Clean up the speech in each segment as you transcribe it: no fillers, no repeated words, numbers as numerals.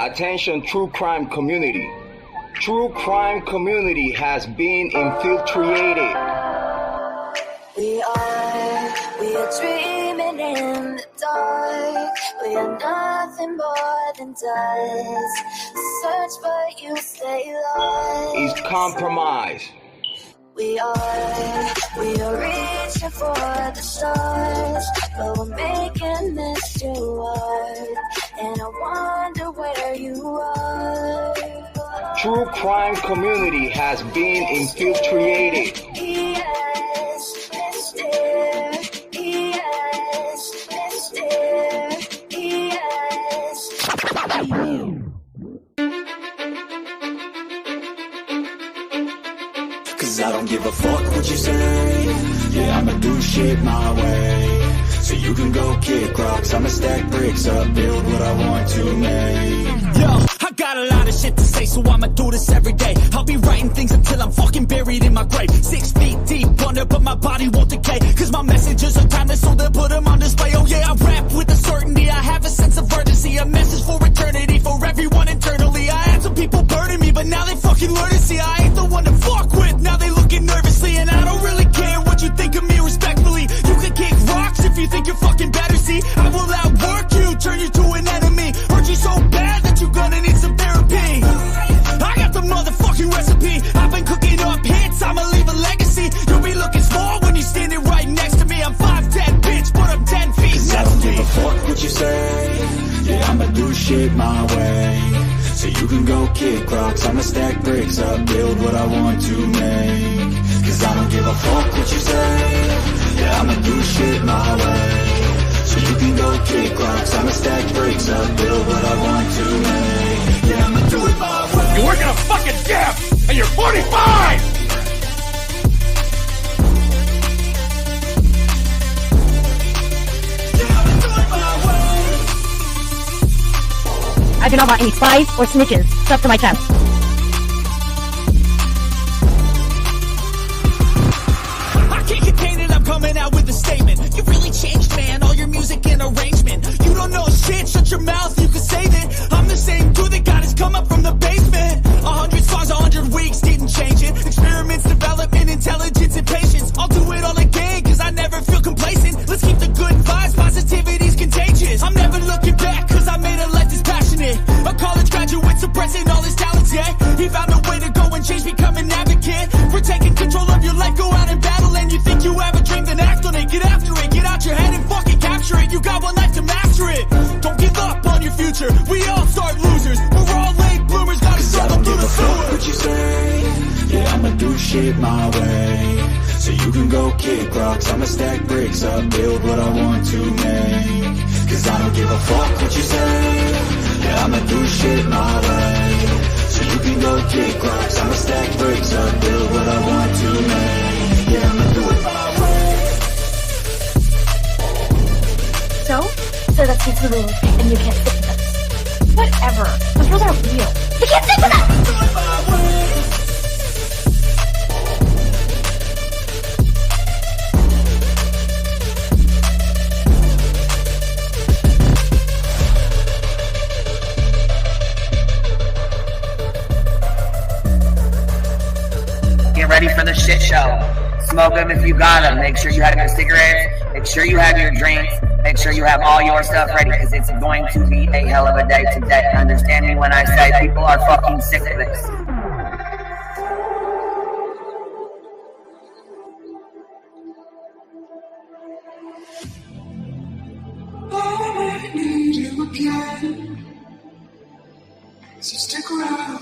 Attention, true crime community. True crime community has been infiltrated. We are dreaming in the dark. We are nothing more than dust. Search but you stay lost. Is compromised. We are reaching for the stars, but we're making this too hard. And I wonder where you are. True crime community has been infiltrated. Yes, Mr. Yes, Mr. Yes. Cause I don't give a fuck what you say. Yeah, I'ma do shit my way. So you can go kick rocks, I'ma stack bricks up, build what I want to make. Yo, I got a lot of shit to say, so I'ma do this every day. I'll be writing things until I'm fucking buried in my grave. 6 feet deep under, but my body won't decay. Cause my messages are timeless, so they'll put them on display. Oh yeah, I rap with a certainty, I have a sense of urgency. A message for eternity, for everyone internally. I had some people burning me, but now they fucking learn to see I ain't the one to fuck with. Now they looking nervously, and I don't really care what you think of me respectfully. You can kick rocks if you think you're fucking better, see. I will outwork you, turn you to an enemy. Hurt you so bad that you're gonna need some therapy. I got the motherfucking recipe. I've been cooking up hits, I'ma leave a legacy. You'll be looking small when you're standing right next to me. I'm 5'10", bitch, but I'm 10 feet next to me. I don't give a fuck what you say. Yeah, I'ma do shit my way. So you can go kick rocks, I'ma stack bricks up, build what I want to make. Cause I don't give a fuck what you say. Yeah, I'ma do shit my way. So you can go kick rocks, I'ma stack bricks up, build what I want to make. Yeah, I'ma do it my way. You work in a fucking gap, and you're 45! I do not want any spies or snitches stuffed to my chest. I can't contain it, I'm coming out with a statement. You really changed, man, all your music and arrangement. You don't know shit, shut your mouth, you can save it. I'm the same dude that got his come up from the basement. 100 songs, 100 weeks, didn't change it. Experiments, development, intelligence, and patience. I'll do it all again, cause I never feel complacent. Let's keep the good vibes, positivity's contagious. I'm never looking back, cause I made a life that's passionate. A college graduate suppressing all his talents, yeah. He found a way to go and change, become an advocate. For taking control of your life, go out and battle. And you think you have a dream, then act on it. Get after it, get out your head and fucking capture it. You got one life to master it. Don't give up on your future, we all start losers. We're all late bloomers, gotta struggle through the sewer. What you say? Yeah, I'ma do shit my way. So you can go kick rocks, I'ma stack bricks up, build what I want to make. Cause I don't give a fuck what you say. Yeah, I'ma do shit my way. So you can go kick rocks, I'ma stack bricks up, build what I want to make. Yeah, I'ma do it my way. So that's it's the rule, and you can't stick to them. Whatever. Those rules aren't real. You can't stick to them! Do it my way. Get ready for the shit show. Smoke them if you got them. Make sure you have your cigarettes. Make sure you have your drinks. Make sure you have all your stuff ready, because it's going to be a hell of a day today. Understand me when I say people are fucking sick of this. I need you again, so stick around.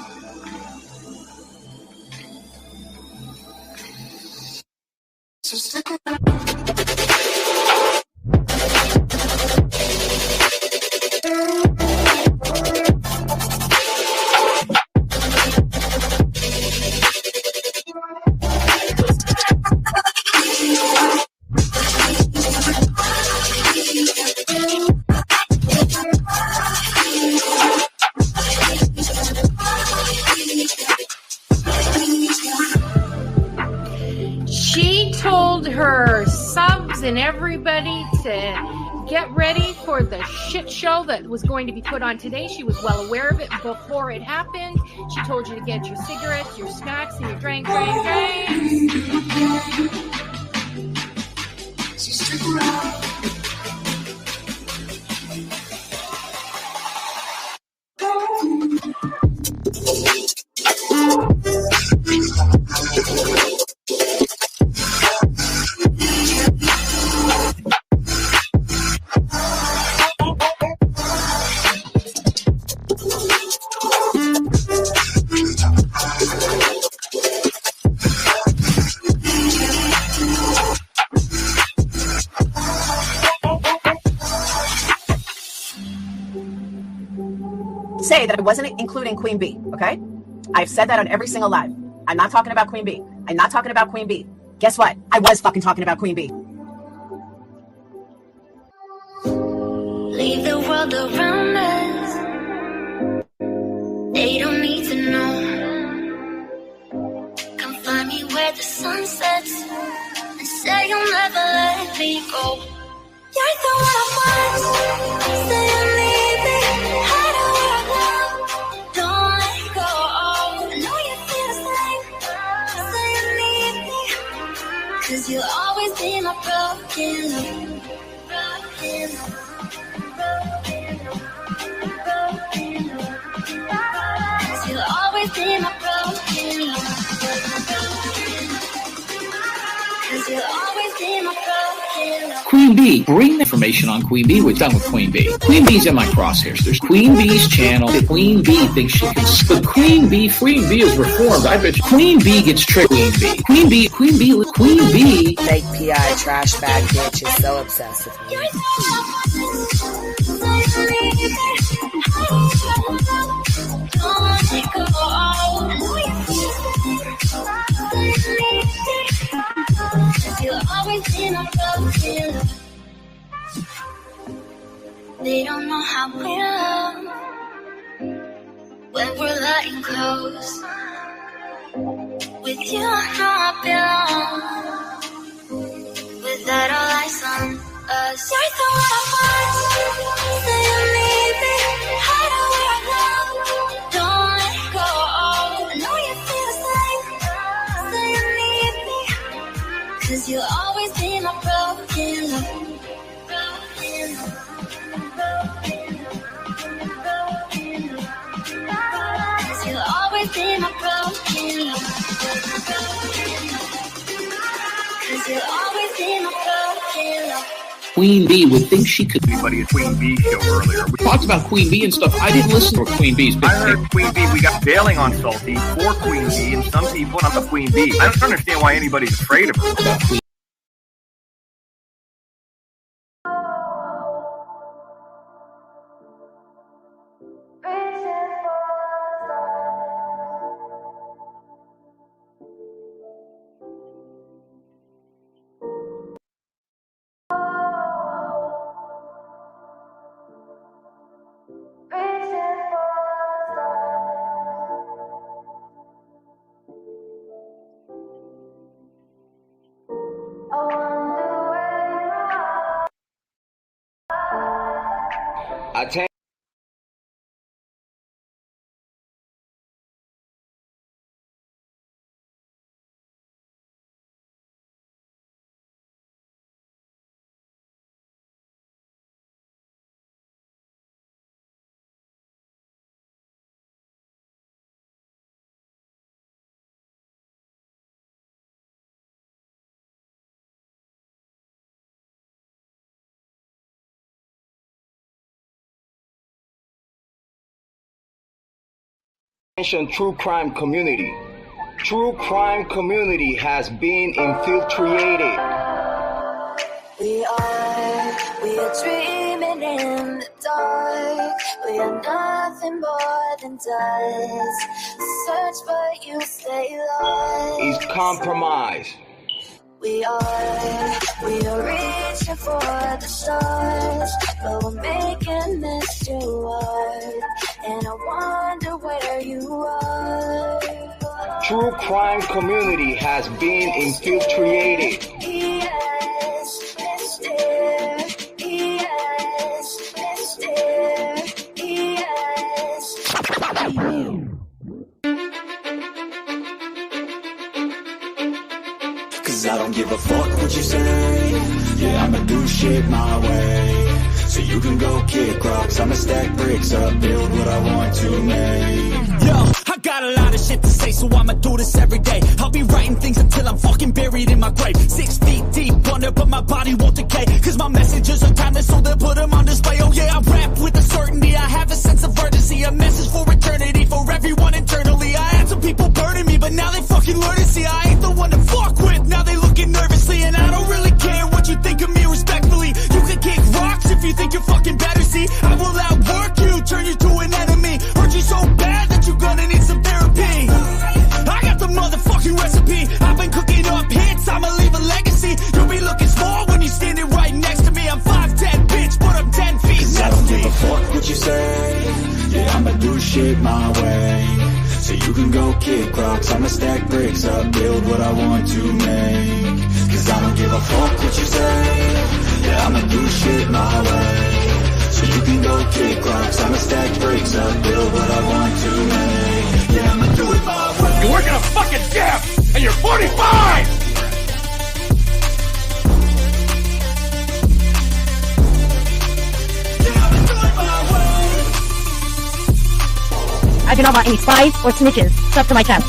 So stick around. She told her subs and everybody to get ready for the shit show that was going to be put on today. She was well aware of it before it happened. She told you to get your cigarettes, your snacks, and your drink. So stick around. Say that I wasn't including Queen Bee, okay? I've said that on every single live. I'm not talking about Queen Bee. I'm not talking about Queen Bee. Guess what? I was fucking talking about Queen Bee. Leave the world around us. They don't need to know. Come find me where the sun sets and say you'll never let me go. You're the one I want. Say you need me. Hide away now. Don't let go. I know you feel the same. Say you need me. 'Cause you'll always be my broken love. Broken love. You'll always be my broken love. 'Cause you'll always be my broken love. Queen Bee, bring information on Queen Bee. We're done with Queen Bee. Queen Bee's in my crosshairs. There's Queen Bee's channel. Queen Bee thinks she can. But Queen Bee is reformed. I bet you Queen Bee gets tricked. Queen Bee. Queen Bee. Fake PI trash bag bitch is so obsessed with me. You'll always be my broken love. They don't know how we love when we're lying close. With you, I know I belong. Without all eyes on us, you're the one I want. Say you need me. Hide away now. Don't let go. I know you feel the same. Say you need me. 'Cause you'll always be my broken love. Broken love. Cause you'll always be my broken love. Cause you'll always be my broken love. Queen Bee would think she could. Anybody at Queen Bee show earlier. We talked about Queen Bee and stuff. I didn't listen to Queen Bee's. I heard Queen Bee, we got bailing on Salty for Queen Bee, and some people not the Queen Bee. I don't understand why anybody's afraid of her. About Queen. Attention. True crime community. True crime community has been infiltrated. We are dreaming in the dark. We are nothing more than dust. Search but you stay lost. Is compromised. We are reaching for the stars, but we're making this too hard. And I wonder where you are. True crime community has been infiltrated. Yes, Mr. Yes. what you say. Yeah, I'ma do shit my way. So you can go kick rocks, I'ma stack bricks up, build what I want to make. Yo, I got a lot of shit to say, so I'ma do this every day. I'll be writing things until I'm fucking buried in my grave. 6 feet deep under, but my body won't decay. Cause my messages are timeless, so they'll put them on display. Oh yeah, I rap with a certainty, I have a sense of urgency. A message for eternity, for everyone internally. I had some people burning me, but now they fucking learn to see I ain't the one to fuck with, now they looking nervously. And I don't really care what you think of me respectfully. You can kick rocks if you think you're fucking better, see. I will outwork you, turn you to an enemy. Hurt you so bad that you're gonna need some therapy. I got the motherfucking recipe. I've been cooking up hits, I'ma leave a legacy. You'll be looking small when you're standing right next to me. I'm 5'10", bitch, but I'm 10 feet next to me. I don't give a fuck what you say. Yeah, I'ma do shit my way. So you can go kick rocks, I'ma stack bricks up, build what I want to make. Cause I don't give a fuck what you say. Yeah, I'ma do shit my way. So you can go kick rocks, I'ma stack bricks up, build what I want to make. Yeah, I'ma do it my way. You're working a fucking gym, and you're 45! I do not want any spies or snitches stuck to my chest.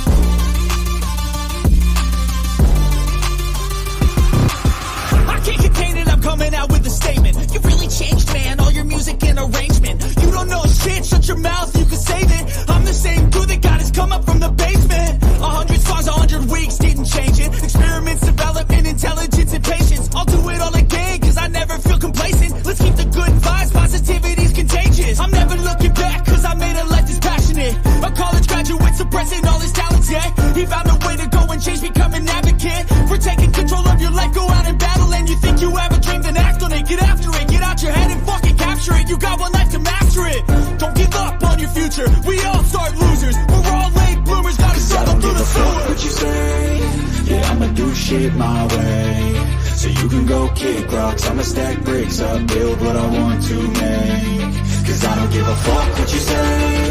I can't contain it, I'm coming out with a statement. You really changed, man, all your music and arrangement. You don't know shit, shut your mouth, you can save it. I'm the same dude that got his come up from the basement. 100 songs, 100 weeks, didn't change it. Experiments, development, intelligence, and patience. I'll do it all again, cause I never feel complacent. Let's keep the good vibes, positivity's contagious. I'm never looking back, cause I made a life that's passionate. A college graduate suppressing all his talents, yeah. He found a way to go and change, become an advocate for taking control of your life, go out and battle. And you think you have a dream, then act on it. Get after it, get out your head and fucking capture it. You got one life to master it. Don't give up on your future, we all start losers. We're all late bloomers, gotta struggle through the sewer. What you say? Yeah, I'ma do shit my way. So you can go kick rocks, I'ma stack bricks up, build what I want to make. Cause I don't give a fuck what you say.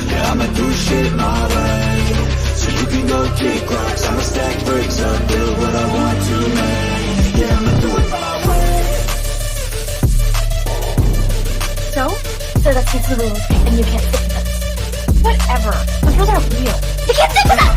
Yeah, I'ma do shit my way. So you can go kick rocks, I'ma stack bricks up, build what I want to make. Yeah, I'ma do it my way. So that takes the rules, and you can't stick with them. Whatever. Those rules aren't real. You can't stick with them!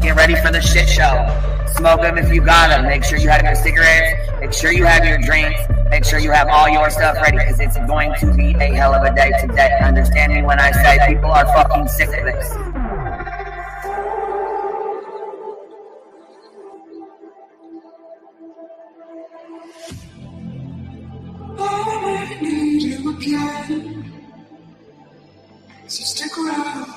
Get ready for the shit show. Smoke them if you got them. Make sure you have your cigarettes. Make sure you have your drinks. Make sure you have all your stuff ready, because it's going to be a hell of a day today. Understand me when I say people are fucking sick of this. I need you again. So stick around.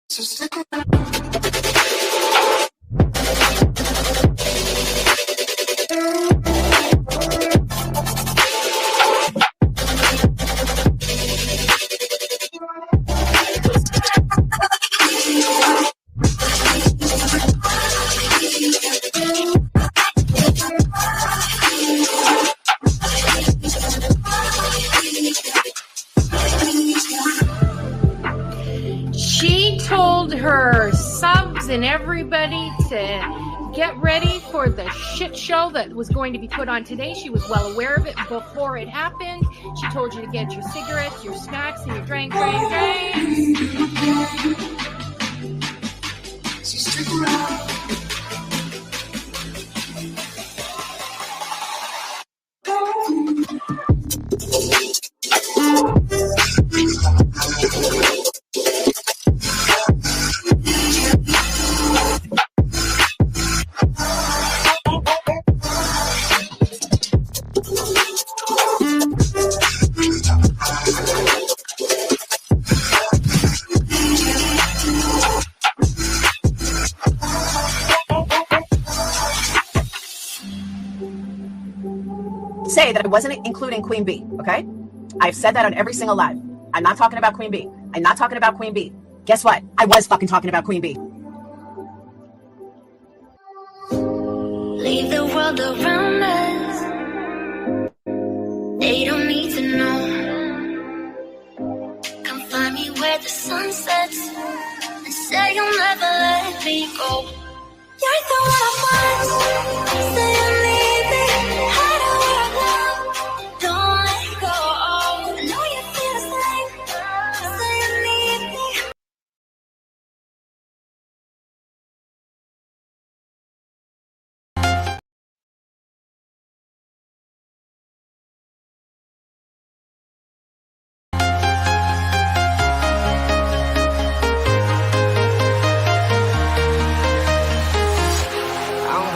So stick around. She told her subs and everybody to get ready for the shit show that was going to be put on today. She was well aware of it before it happened. She told you to get your cigarettes, your snacks, and your drinks. So stick around. Say that I wasn't including Queen Bee, okay? I've said that on every single live. I'm not talking about Queen Bee. I'm not talking about Queen Bee. Guess what? I was fucking talking about Queen Bee. Leave the world around us. They don't need to know. Come find me where the sun sets and say you'll never let me go. You're the one I want. Say you need me. Hide away now. Don't let go. I know you feel the same. Say you need me.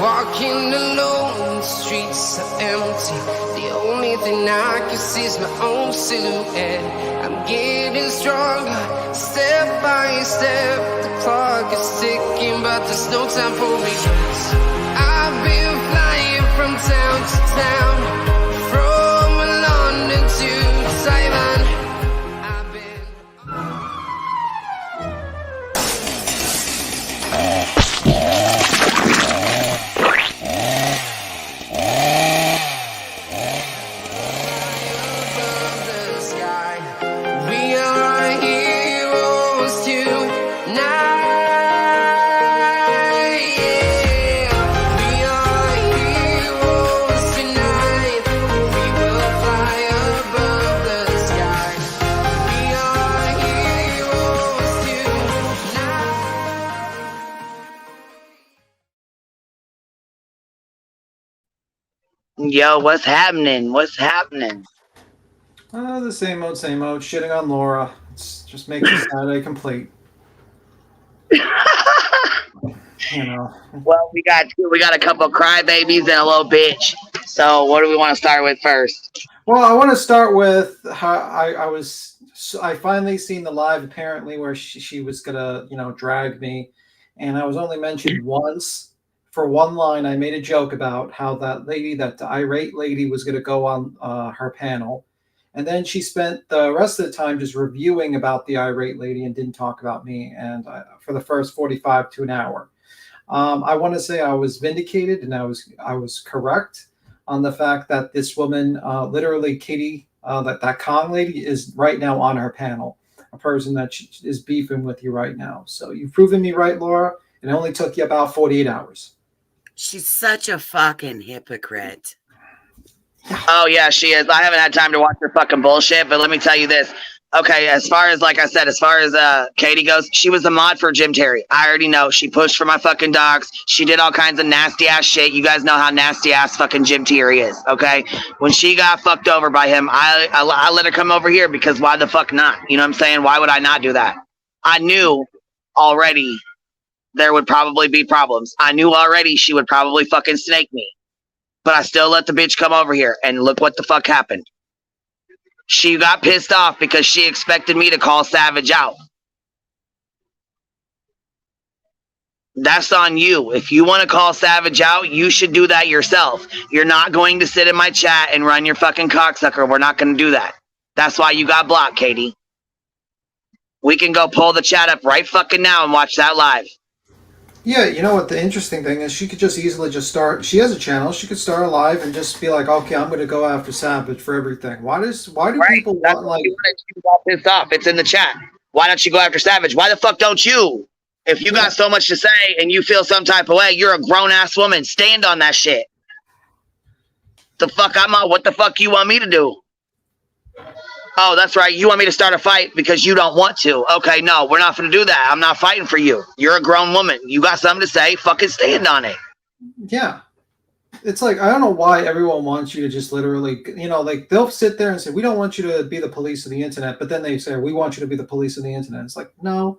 Walking alone, the streets are empty. The only thing I can see is my own silhouette. I'm getting stronger, step by step. The clock is ticking, but there's no time for regrets. I've been flying from town to town, from London to Taiwan. I've been... Yo, what's happening? What's happening? The same old, shitting on Laura. It's just makes the Saturday complete. You know. Well, we got a couple crybabies and a little bitch. So, what do we want to start with first? Well, I want to start with how I finally seen the live apparently where she was gonna drag me, and I was only mentioned once. For one line, I made a joke about how that irate lady was going to go on her panel. And then she spent the rest of the time just reviewing about the irate lady and didn't talk about me. And for the first 45 to an hour, I want to say I was vindicated and I was correct on the fact that this woman, literally Katie, that Kong lady is right now on her panel, a person that is beefing with you right now. So you've proven me right, Laura. It only took you about 48 hours. She's such a fucking hypocrite. Oh, yeah, she is. I haven't had time to watch her fucking bullshit, but let me tell you this. Okay, as far as Katie goes, she was a mod for Jim Terry. I already know. She pushed for my fucking dogs. She did all kinds of nasty ass shit. You guys know how nasty ass fucking Jim Terry is, okay? When she got fucked over by him, I let her come over here because why the fuck not? You know what I'm saying? Why would I not do that? I knew already there would probably be problems. I knew already she would probably fucking snake me. But I still let the bitch come over here, and look what the fuck happened. She got pissed off because she expected me to call Savage out. That's on you. If you want to call Savage out, you should do that yourself. You're not going to sit in my chat and run your fucking cocksucker. We're not going to do that. That's why you got blocked, Katie. We can go pull the chat up right fucking now and watch that live. Yeah, you know what the interesting thing is? She could just easily just start. She has a channel. She could start a live and just be like, "Okay, I'm going to go after Savage for everything." Why do people want like? She got pissed off. It's in the chat. Why don't you go after Savage? Why the fuck don't you? If you got so much to say and you feel some type of way, you're a grown ass woman. Stand on that shit. The fuck I'm on. What the fuck you want me to do? Oh, that's right. You want me to start a fight because you don't want to. Okay, no, we're not going to do that. I'm not fighting for you. You're a grown woman. You got something to say, fucking stand on it. Yeah. It's like, I don't know why everyone wants you to just literally, like they'll sit there and say, we don't want you to be the police of the internet. But then they say, we want you to be the police of the internet. It's like, no,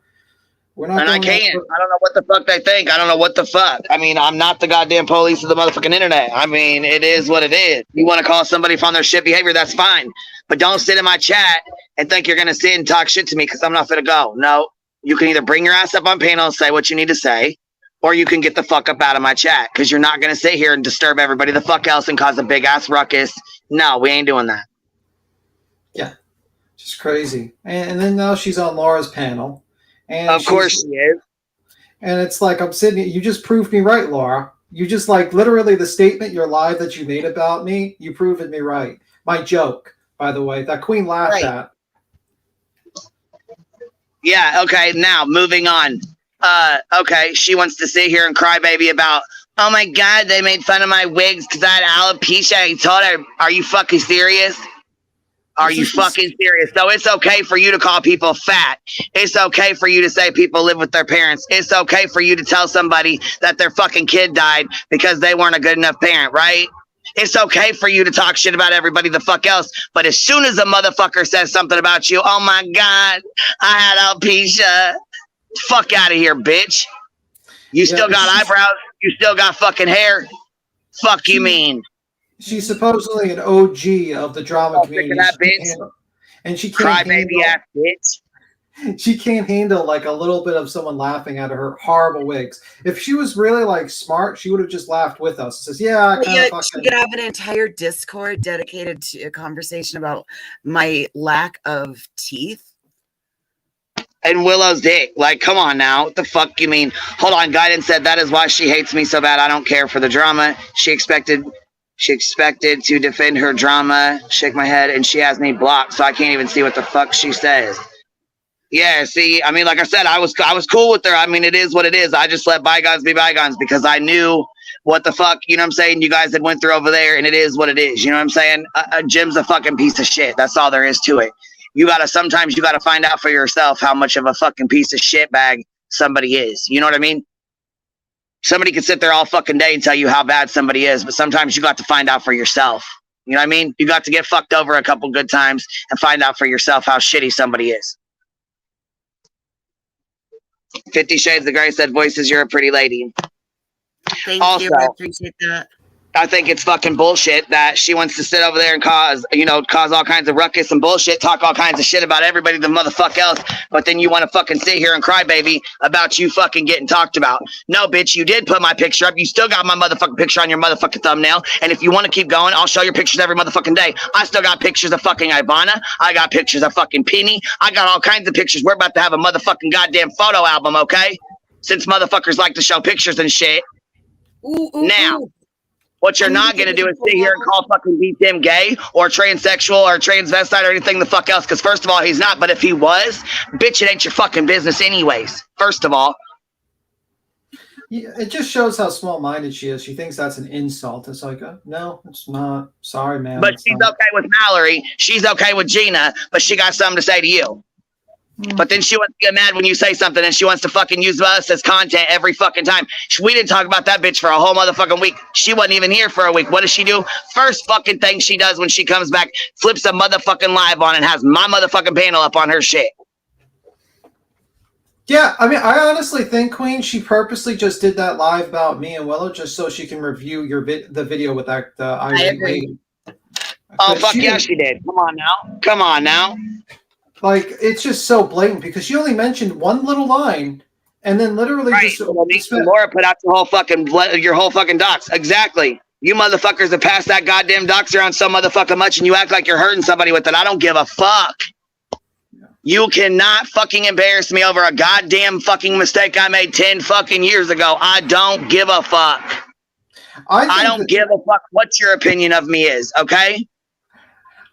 we're not. And I can't. I don't know what the fuck they think. I don't know what the fuck. I mean, I'm not the goddamn police of the motherfucking internet. I mean, it is what it is. You want to call somebody on their shit behavior, that's fine. But don't sit in my chat and think you're going to sit and talk shit to me because I'm not going to go. No, you can either bring your ass up on panel and say what you need to say, or you can get the fuck up out of my chat because you're not going to sit here and disturb everybody the fuck else and cause a big ass ruckus. No, we ain't doing that. Yeah, just crazy. And then now she's on Laura's panel. And of course she is. And it's like, I'm sitting, you just proved me right, Laura. You just like literally the statement, your live that you made about me, you proved me right. My joke, by the way, that Queen laughed at. Yeah, okay, now moving on. Okay, she wants to sit here and cry baby about, oh my God, they made fun of my wigs because I had alopecia. I told her, are you fucking serious? Are you fucking serious? So it's okay for you to call people fat. It's okay for you to say people live with their parents. It's okay for you to tell somebody that their fucking kid died because they weren't a good enough parent, right? It's okay for you to talk shit about everybody the fuck else. But as soon as a motherfucker says something about you, oh my God, I had alopecia. Fuck out of here, bitch. You still got eyebrows. You still got fucking hair. Fuck you mean. She's supposedly an OG of the drama community. That bitch. And she can't Crybaby ass bitch. She can't handle like a little bit of someone laughing at her horrible wigs. If she was really like smart, she would have just laughed with us. Says, "Yeah, I kind of fucking." She could have an entire Discord dedicated to a conversation about my lack of teeth. And Willow's dick. Like, come on now. What the fuck you mean? Hold on. Guidance said that is why she hates me so bad. I don't care for the drama. She expected to defend her drama. Shake my head, and she has me blocked, so I can't even see what the fuck she says. Yeah, see, I mean, like I said, I was cool with her. I mean, it is what it is. I just let bygones be bygones because I knew what the fuck, you know what I'm saying, you guys had went through over there, and it is what it is. You know what I'm saying? Jim's a fucking piece of shit. That's all there is to it. Sometimes you gotta find out for yourself how much of a fucking piece of shit bag somebody is. You know what I mean? Somebody can sit there all fucking day and tell you how bad somebody is, but sometimes you got to find out for yourself. You know what I mean? You got to get fucked over a couple good times and find out for yourself how shitty somebody is. 50 Shades of Grey said, Voices, you're a pretty lady. Thank you. I appreciate that. I think it's fucking bullshit that she wants to sit over there and cause all kinds of ruckus and bullshit, talk all kinds of shit about everybody, the motherfucker else, but then you want to fucking sit here and cry, baby, about you fucking getting talked about. No, bitch, you did put my picture up. You still got my motherfucking picture on your motherfucking thumbnail, and if you want to keep going, I'll show your pictures every motherfucking day. I still got pictures of fucking Ivana. I got pictures of fucking Penny. I got all kinds of pictures. We're about to have a motherfucking goddamn photo album, okay? Since motherfuckers like to show pictures and shit. Now. What you're not going to do is sit here and call fucking Tim gay or transsexual or transvestite or anything the fuck else. Because first of all, he's not. But if he was, bitch, it ain't your fucking business anyways. First of all. Yeah, it just shows how small-minded she is. She thinks that's an insult. It's like, no, it's not. Sorry, man. But she's okay with Mallory. She's okay with Gina. But she got something to say to you. But then she wants to get mad when you say something and she wants to fucking use us as content every fucking time. We didn't talk about that bitch for a whole motherfucking week. She wasn't even here for a week. What does she do? First fucking thing she does when she comes back, flips a motherfucking live on and has my motherfucking panel up on her shit. Yeah, I mean, I honestly think, Queen, she purposely just did that live about me and Willow just so she can review the video with that I agree. Oh, fuck yeah, she did. Come on now. Come on now. Like, it's just so blatant because she only mentioned one little line and then literally just Laura put out your whole fucking docs. Exactly. You motherfuckers have passed that goddamn docs around so motherfucking much and you act like you're hurting somebody with it. I don't give a fuck. Yeah. You cannot fucking embarrass me over a goddamn fucking mistake I made 10 fucking years ago. I don't give a fuck. I don't give a fuck what your opinion of me is, okay?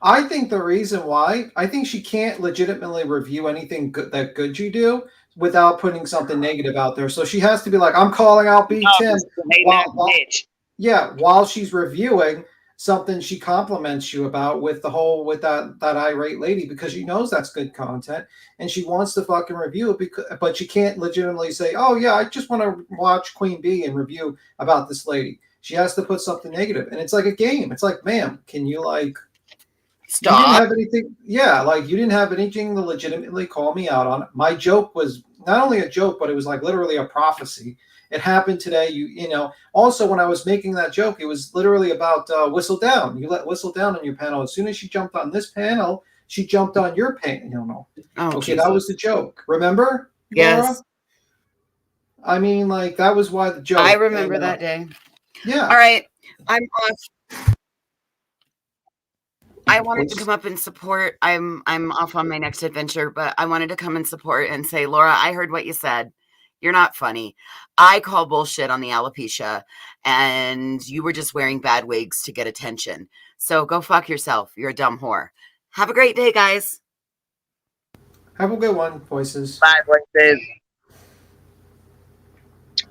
I think the reason why, I think she can't legitimately review anything good you do without putting something negative out there. So she has to be like, I'm calling out B. Tim. While she's reviewing something she compliments you about with that irate lady because she knows that's good content and she wants to fucking review it but she can't legitimately say, oh yeah, I just want to watch Queen Bee and review about this lady. She has to put something negative. And it's like a game. It's like, ma'am, can you like stop? You didn't have anything. Yeah, like you didn't have anything to legitimately call me out on. My joke was not only a joke, but it was like literally a prophecy. It happened today. You know. Also, when I was making that joke, it was literally about Whistle Down. You let Whistle Down on your panel. As soon as she jumped on this panel, she jumped on your panel. No. Oh, okay, Jesus. That was the joke. Remember? Yes. Laura? I mean, like that was why the joke. I remember that day. Yeah. All right, I'm off. I wanted to come up and support. I'm off on my next adventure, but I wanted to come and support and say, Laura, I heard what you said. You're not funny. I call bullshit on the alopecia, and you were just wearing bad wigs to get attention. So go fuck yourself. You're a dumb whore. Have a great day, guys. Have a good one, voices. Bye, voices.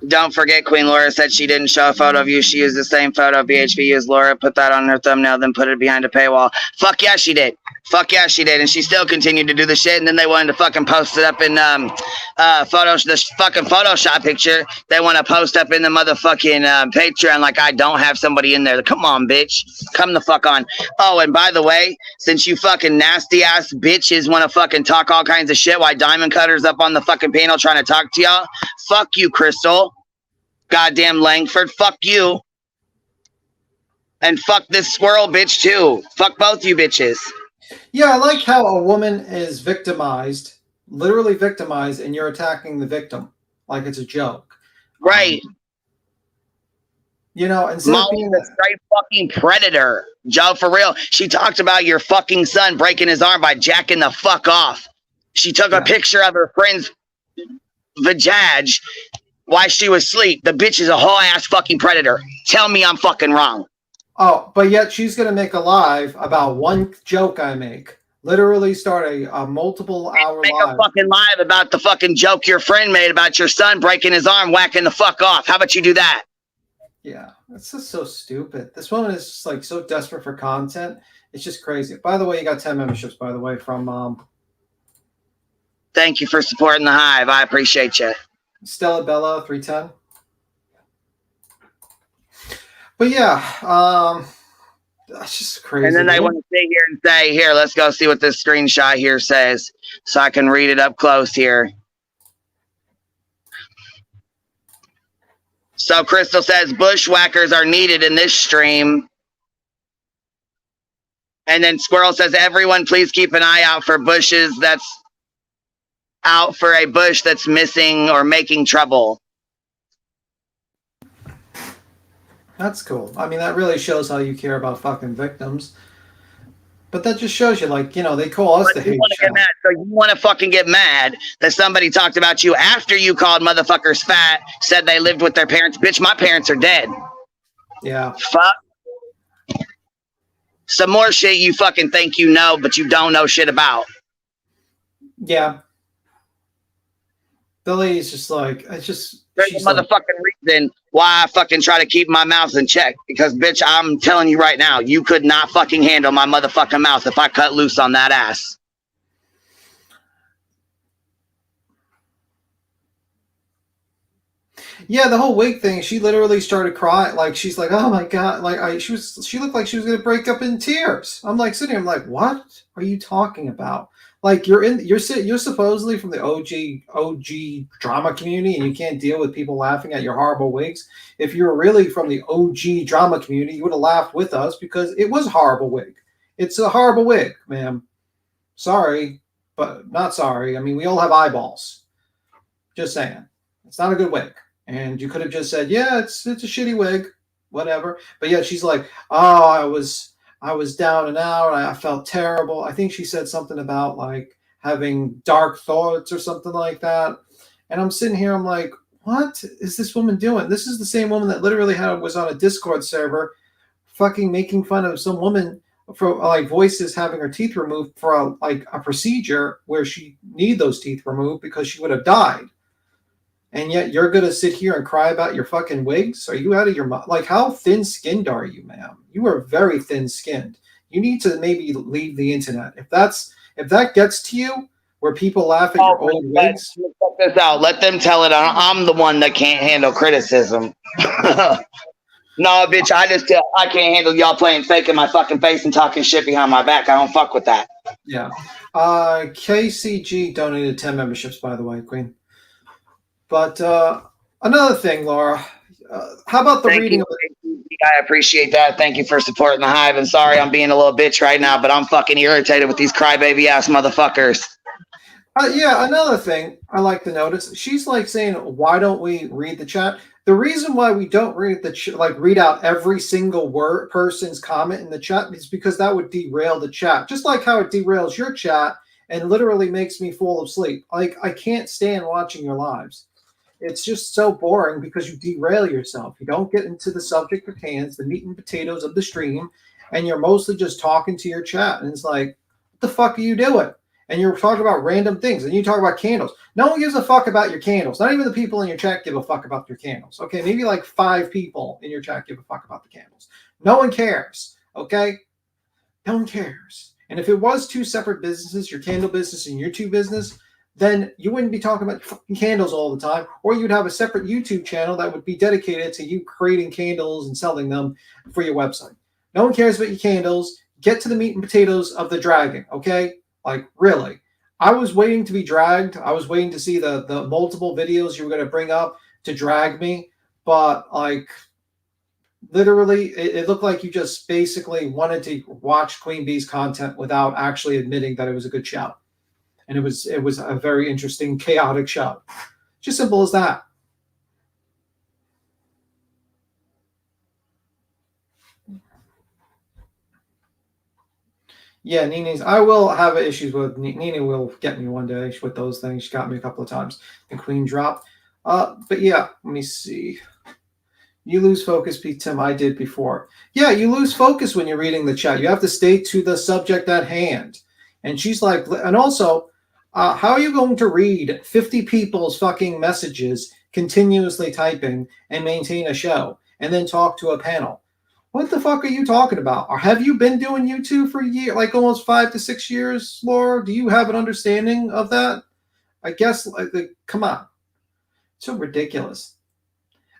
Don't forget, Queen Laura said she didn't show a photo of you. She used the same photo BHP used. Laura put that on her thumbnail, then put it behind a paywall. Fuck yeah, she did. Fuck yeah, she did. And she still continued to do the shit. And then they wanted to fucking post it up in this fucking Photoshop picture. They want to post up in the motherfucking Patreon like I don't have somebody in there. Come on, bitch. Come the fuck on. Oh, and by the way, since you fucking nasty ass bitches want to fucking talk all kinds of shit while Diamond Cutter's up on the fucking panel trying to talk to y'all, fuck you, Crystal. Goddamn Langford, fuck you. And fuck this squirrel bitch too. Fuck both you bitches. Yeah, I like how a woman is victimized, literally victimized, and you're attacking the victim like it's a joke. Right. You know, instead of being the straight fucking predator. Joe, for real. She talked about your fucking son breaking his arm by jacking the fuck off. She took a picture of her friend's vajaj while she was asleep. The bitch is a whole ass fucking predator. Tell me I'm fucking wrong. Oh, but yet she's going to make a live about one joke I make. Literally start a multiple hour Make live. a fucking live about the fucking joke your friend made about your son breaking his arm, whacking the fuck off. How about you do that? Yeah, it's just so stupid. This woman is just like so desperate for content. It's just crazy. By the way, you got 10 memberships, by the way, from Thank you for supporting the Hive. I appreciate you. Stella Bella 310. But yeah, that's just crazy. And then they want to sit here and say, here, let's go see what this screenshot here says so I can read it up close here. So Crystal says bushwhackers are needed in this stream. And then Squirrel says, everyone please keep an eye out for bushes that's out for a bush that's missing or making trouble. That's cool. I mean, that really shows how you care about fucking victims. But that just shows you, like, you know, they call us the hate channel. So you want to fucking get mad that somebody talked about you after you called motherfuckers fat, said they lived with their parents. Bitch, my parents are dead. Yeah. Fuck. Some more shit you fucking think you know, but you don't know shit about. Yeah. Billy's just like, it's just... There's a motherfucking reason why I fucking try to keep my mouth in check. Because, bitch, I'm telling you right now, you could not fucking handle my motherfucking mouth if I cut loose on that ass. Yeah, the whole wig thing, she literally started crying. Like, she's like, oh my God. Like, she looked like she was going to break up in tears. I'm like, sitting here, I'm like, what are you talking about? Like, you're supposedly from the OG drama community, and you can't deal with people laughing at your horrible wigs. If you were really from the OG drama community, you would have laughed with us because it was a horrible wig. It's a horrible wig, ma'am. Sorry, but not sorry. I mean, we all have eyeballs. Just saying. It's not a good wig. And you could have just said, yeah, it's a shitty wig, whatever. But yeah, she's like, oh, I was down and out. I felt terrible. I think she said something about like having dark thoughts or something like that. And I'm sitting here, I'm like, what is this woman doing? This is the same woman that literally was on a Discord server fucking making fun of some woman for like voices having her teeth removed for a procedure where she needed those teeth removed because she would have died. And yet you're going to sit here and cry about your fucking wigs? Are you out of your mind? Like, how thin-skinned are you, ma'am? You are very thin-skinned. You need to maybe leave the internet. If that gets to you, where people laugh at your old wigs. Check this out. Let them tell it. I'm the one that can't handle criticism. No, bitch, I can't handle y'all playing fake in my fucking face and talking shit behind my back. I don't fuck with that. Yeah. KCG donated 10 memberships, by the way, Queen. But another thing, Laura, how about the reading of it? I appreciate that. Thank you for supporting the Hive. And sorry I'm being a little bitch right now, but I'm fucking irritated with these crybaby ass motherfuckers. Yeah, another thing I like to notice, she's like saying, "Why don't we read the chat?" The reason why we don't read read out every single word person's comment in the chat is because that would derail the chat, just like how it derails your chat and literally makes me fall asleep. Like I can't stand watching your lives. It's just so boring because you derail yourself. You don't get into the subject at hand, the meat and potatoes of the stream, and you're mostly just talking to your chat. And it's like, what the fuck are you doing? And you're talking about random things, and you talk about candles. No one gives a fuck about your candles. Not even the people in your chat give a fuck about your candles. Okay, maybe like 5 people in your chat give a fuck about the candles. No one cares. Okay, no one cares. And if it was 2 separate businesses, your candle business and your YouTube business, then you wouldn't be talking about fucking candles all the time, or you'd have a separate YouTube channel that would be dedicated to you creating candles and selling them for your website. No one cares about your candles. Get to the meat and potatoes of the dragging, okay? Like, really. I was waiting to be dragged. I was waiting to see the multiple videos you were going to bring up to drag me, but, like, literally, it looked like you just basically wanted to watch Queen Bee's content without actually admitting that it was a good show. And it was a very interesting, chaotic show. Just simple as that. Yeah, Nini's. I will have issues with Nina. Will get me one day with those things. She got me a couple of times. The Queen drop. But yeah, let me see. You lose focus, Pete Tim. I did before. Yeah, you lose focus when you're reading the chat. You have to stay to the subject at hand. And she's like, and also, how are you going to read 50 people's fucking messages continuously typing and maintain a show and then talk to a panel? What the fuck are you talking about? Or have you been doing YouTube for a year, like almost 5 to 6 years, Laura? Do you have an understanding of that? I guess, come on. So ridiculous.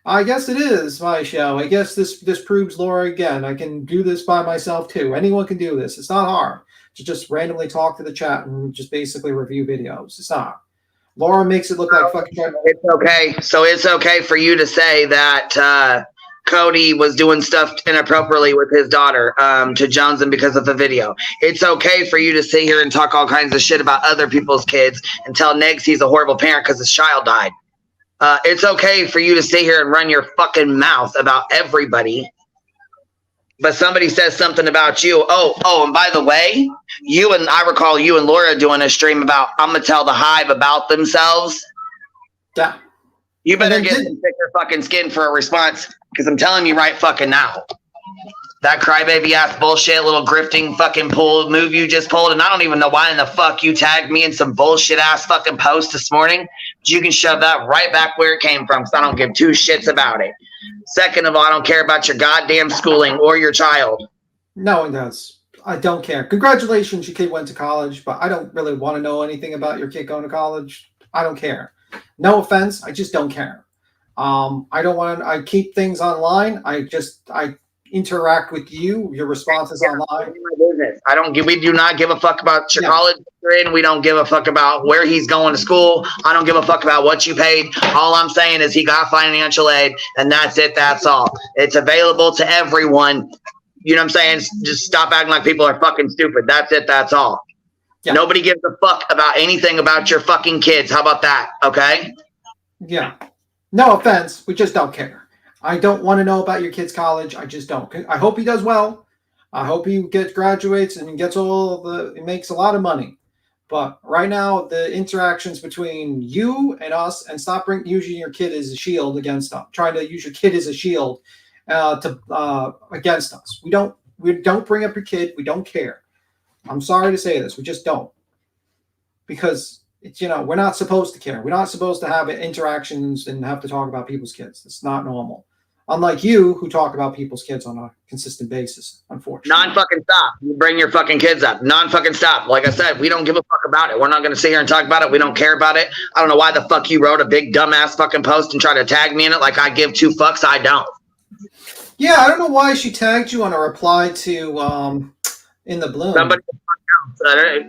I guess it is my show. I guess this proves Laura again. I can do this by myself too. Anyone can do this. It's not hard to just randomly talk to the chat and just basically review videos. It's not. Laura makes it look like fucking. It's okay. So it's okay for you to say that Cody was doing stuff inappropriately with his daughter to Johnson because of the video. It's okay for you to sit here and talk all kinds of shit about other people's kids and tell Negs he's a horrible parent because his child died. It's okay for you to sit here and run your fucking mouth about everybody. But somebody says something about you. Oh, and by the way, I recall you and Laura doing a stream about, I'm going to tell the Hive about themselves. Yeah. You better get some thicker fucking skin for a response, because I'm telling you right fucking now. That crybaby ass bullshit little grifting fucking move you just pulled, and I don't even know why in the fuck you tagged me in some bullshit ass fucking post this morning. But you can shove that right back where it came from, because I don't give 2 shits about it. Second of all, I don't care about your goddamn schooling or your child. No one does. I don't care. Congratulations, your kid went to college, but I don't really want to know anything about your kid going to college. I don't care. No offense, I just don't care. I don't want to. I keep things online. I interact with you. Your responses online. We do not give a fuck about your college you're in. We don't give a fuck about where he's going to school. I don't give a fuck about what you paid. All I'm saying is he got financial aid, and that's it. That's all. It's available to everyone. You know what I'm saying? Just stop acting like people are fucking stupid. That's it. That's all. Yeah. Nobody gives a fuck about anything about your fucking kids. How about that? Okay? Yeah. No offense. We just don't care. I don't want to know about your kid's college. I just don't. I hope he does well. I hope he graduates and gets makes a lot of money. But right now, the interactions between you and us, and stop using your kid as a shield against us. Trying to use your kid as a shield against us. We don't bring up your kid. We don't care. I'm sorry to say this. We just don't. Because it's, we're not supposed to care. We're not supposed to have interactions and have to talk about people's kids. It's not normal. Unlike you, who talk about people's kids on a consistent basis, unfortunately. Non-fucking stop. You bring your fucking kids up. Non-fucking stop. Like I said, we don't give a fuck about it. We're not going to sit here and talk about it. We don't care about it. I don't know why the fuck you wrote a big dumbass fucking post and try to tag me in it like I give 2 fucks. I don't. Yeah, I don't know why she tagged you on a reply to In the Bloom. Somebody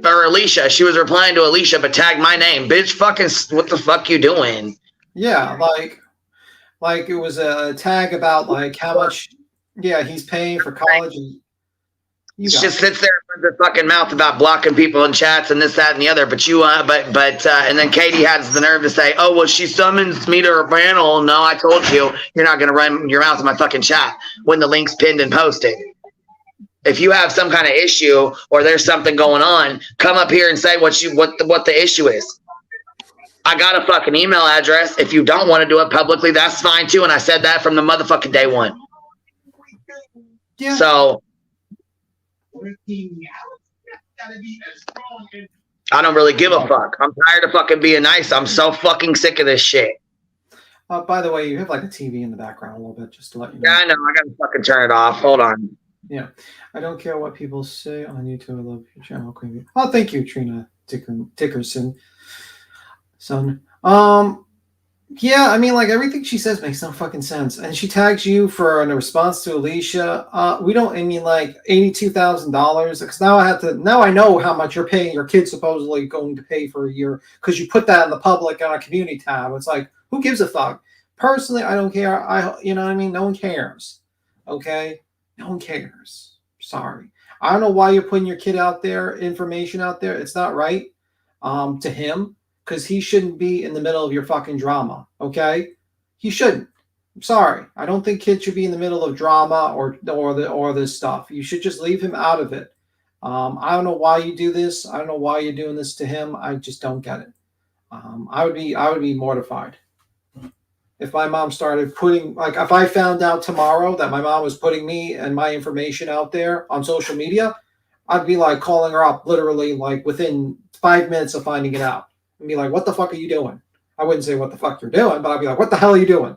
or Alicia. She was replying to Alicia, but tagged my name. Bitch, fucking, what the fuck you doing? Yeah, like it was a tag about like how much, he's paying for college. You got just sits there and runs her fucking mouth about blocking people in chats and this, that, and the other. But and then Katie has the nerve to say, "Oh, well, she summons me to her panel." No, I told you, you're not going to run your mouth in my fucking chat when the link's pinned and posted. If you have some kind of issue or there's something going on, come up here and say what the issue is. I got a fucking email address. If you don't want to do it publicly, that's fine too. And I said that from the motherfucking day one. Yeah. So I don't really give a fuck. I'm tired of fucking being nice. I'm so fucking sick of this shit. By the way, you have like a TV in the background a little bit, just to let you know. Yeah, I know. I gotta fucking turn it off. Hold on. Yeah. I don't care what people say on YouTube. I love your channel, Queen. Oh, thank you, Trina Dickerson. Son. Yeah, I mean, like, everything she says makes no fucking sense. And she tags you for a response to Alicia. We don't, I mean, like, $82,000. Because now I know how much you're paying your kid supposedly going to pay for a year. Because you put that in the public on a community tab. It's like, who gives a fuck? Personally, I don't care. You know what I mean? No one cares. Okay? No one cares. Sorry. I don't know why you're putting your kid out there, information out there. It's not right to him. Because he shouldn't be in the middle of your fucking drama, okay? He shouldn't. I'm sorry. I don't think kids should be in the middle of drama or this stuff. You should just leave him out of it. I don't know why you do this. I don't know why you're doing this to him. I just don't get it. I would be mortified if my mom started putting, like, if I found out tomorrow that my mom was putting me and my information out there on social media, I'd be like calling her up literally like within 5 minutes of finding it out. And be like, what the fuck are you doing? I wouldn't say what the fuck you're doing, but I'd be like, what the hell are you doing?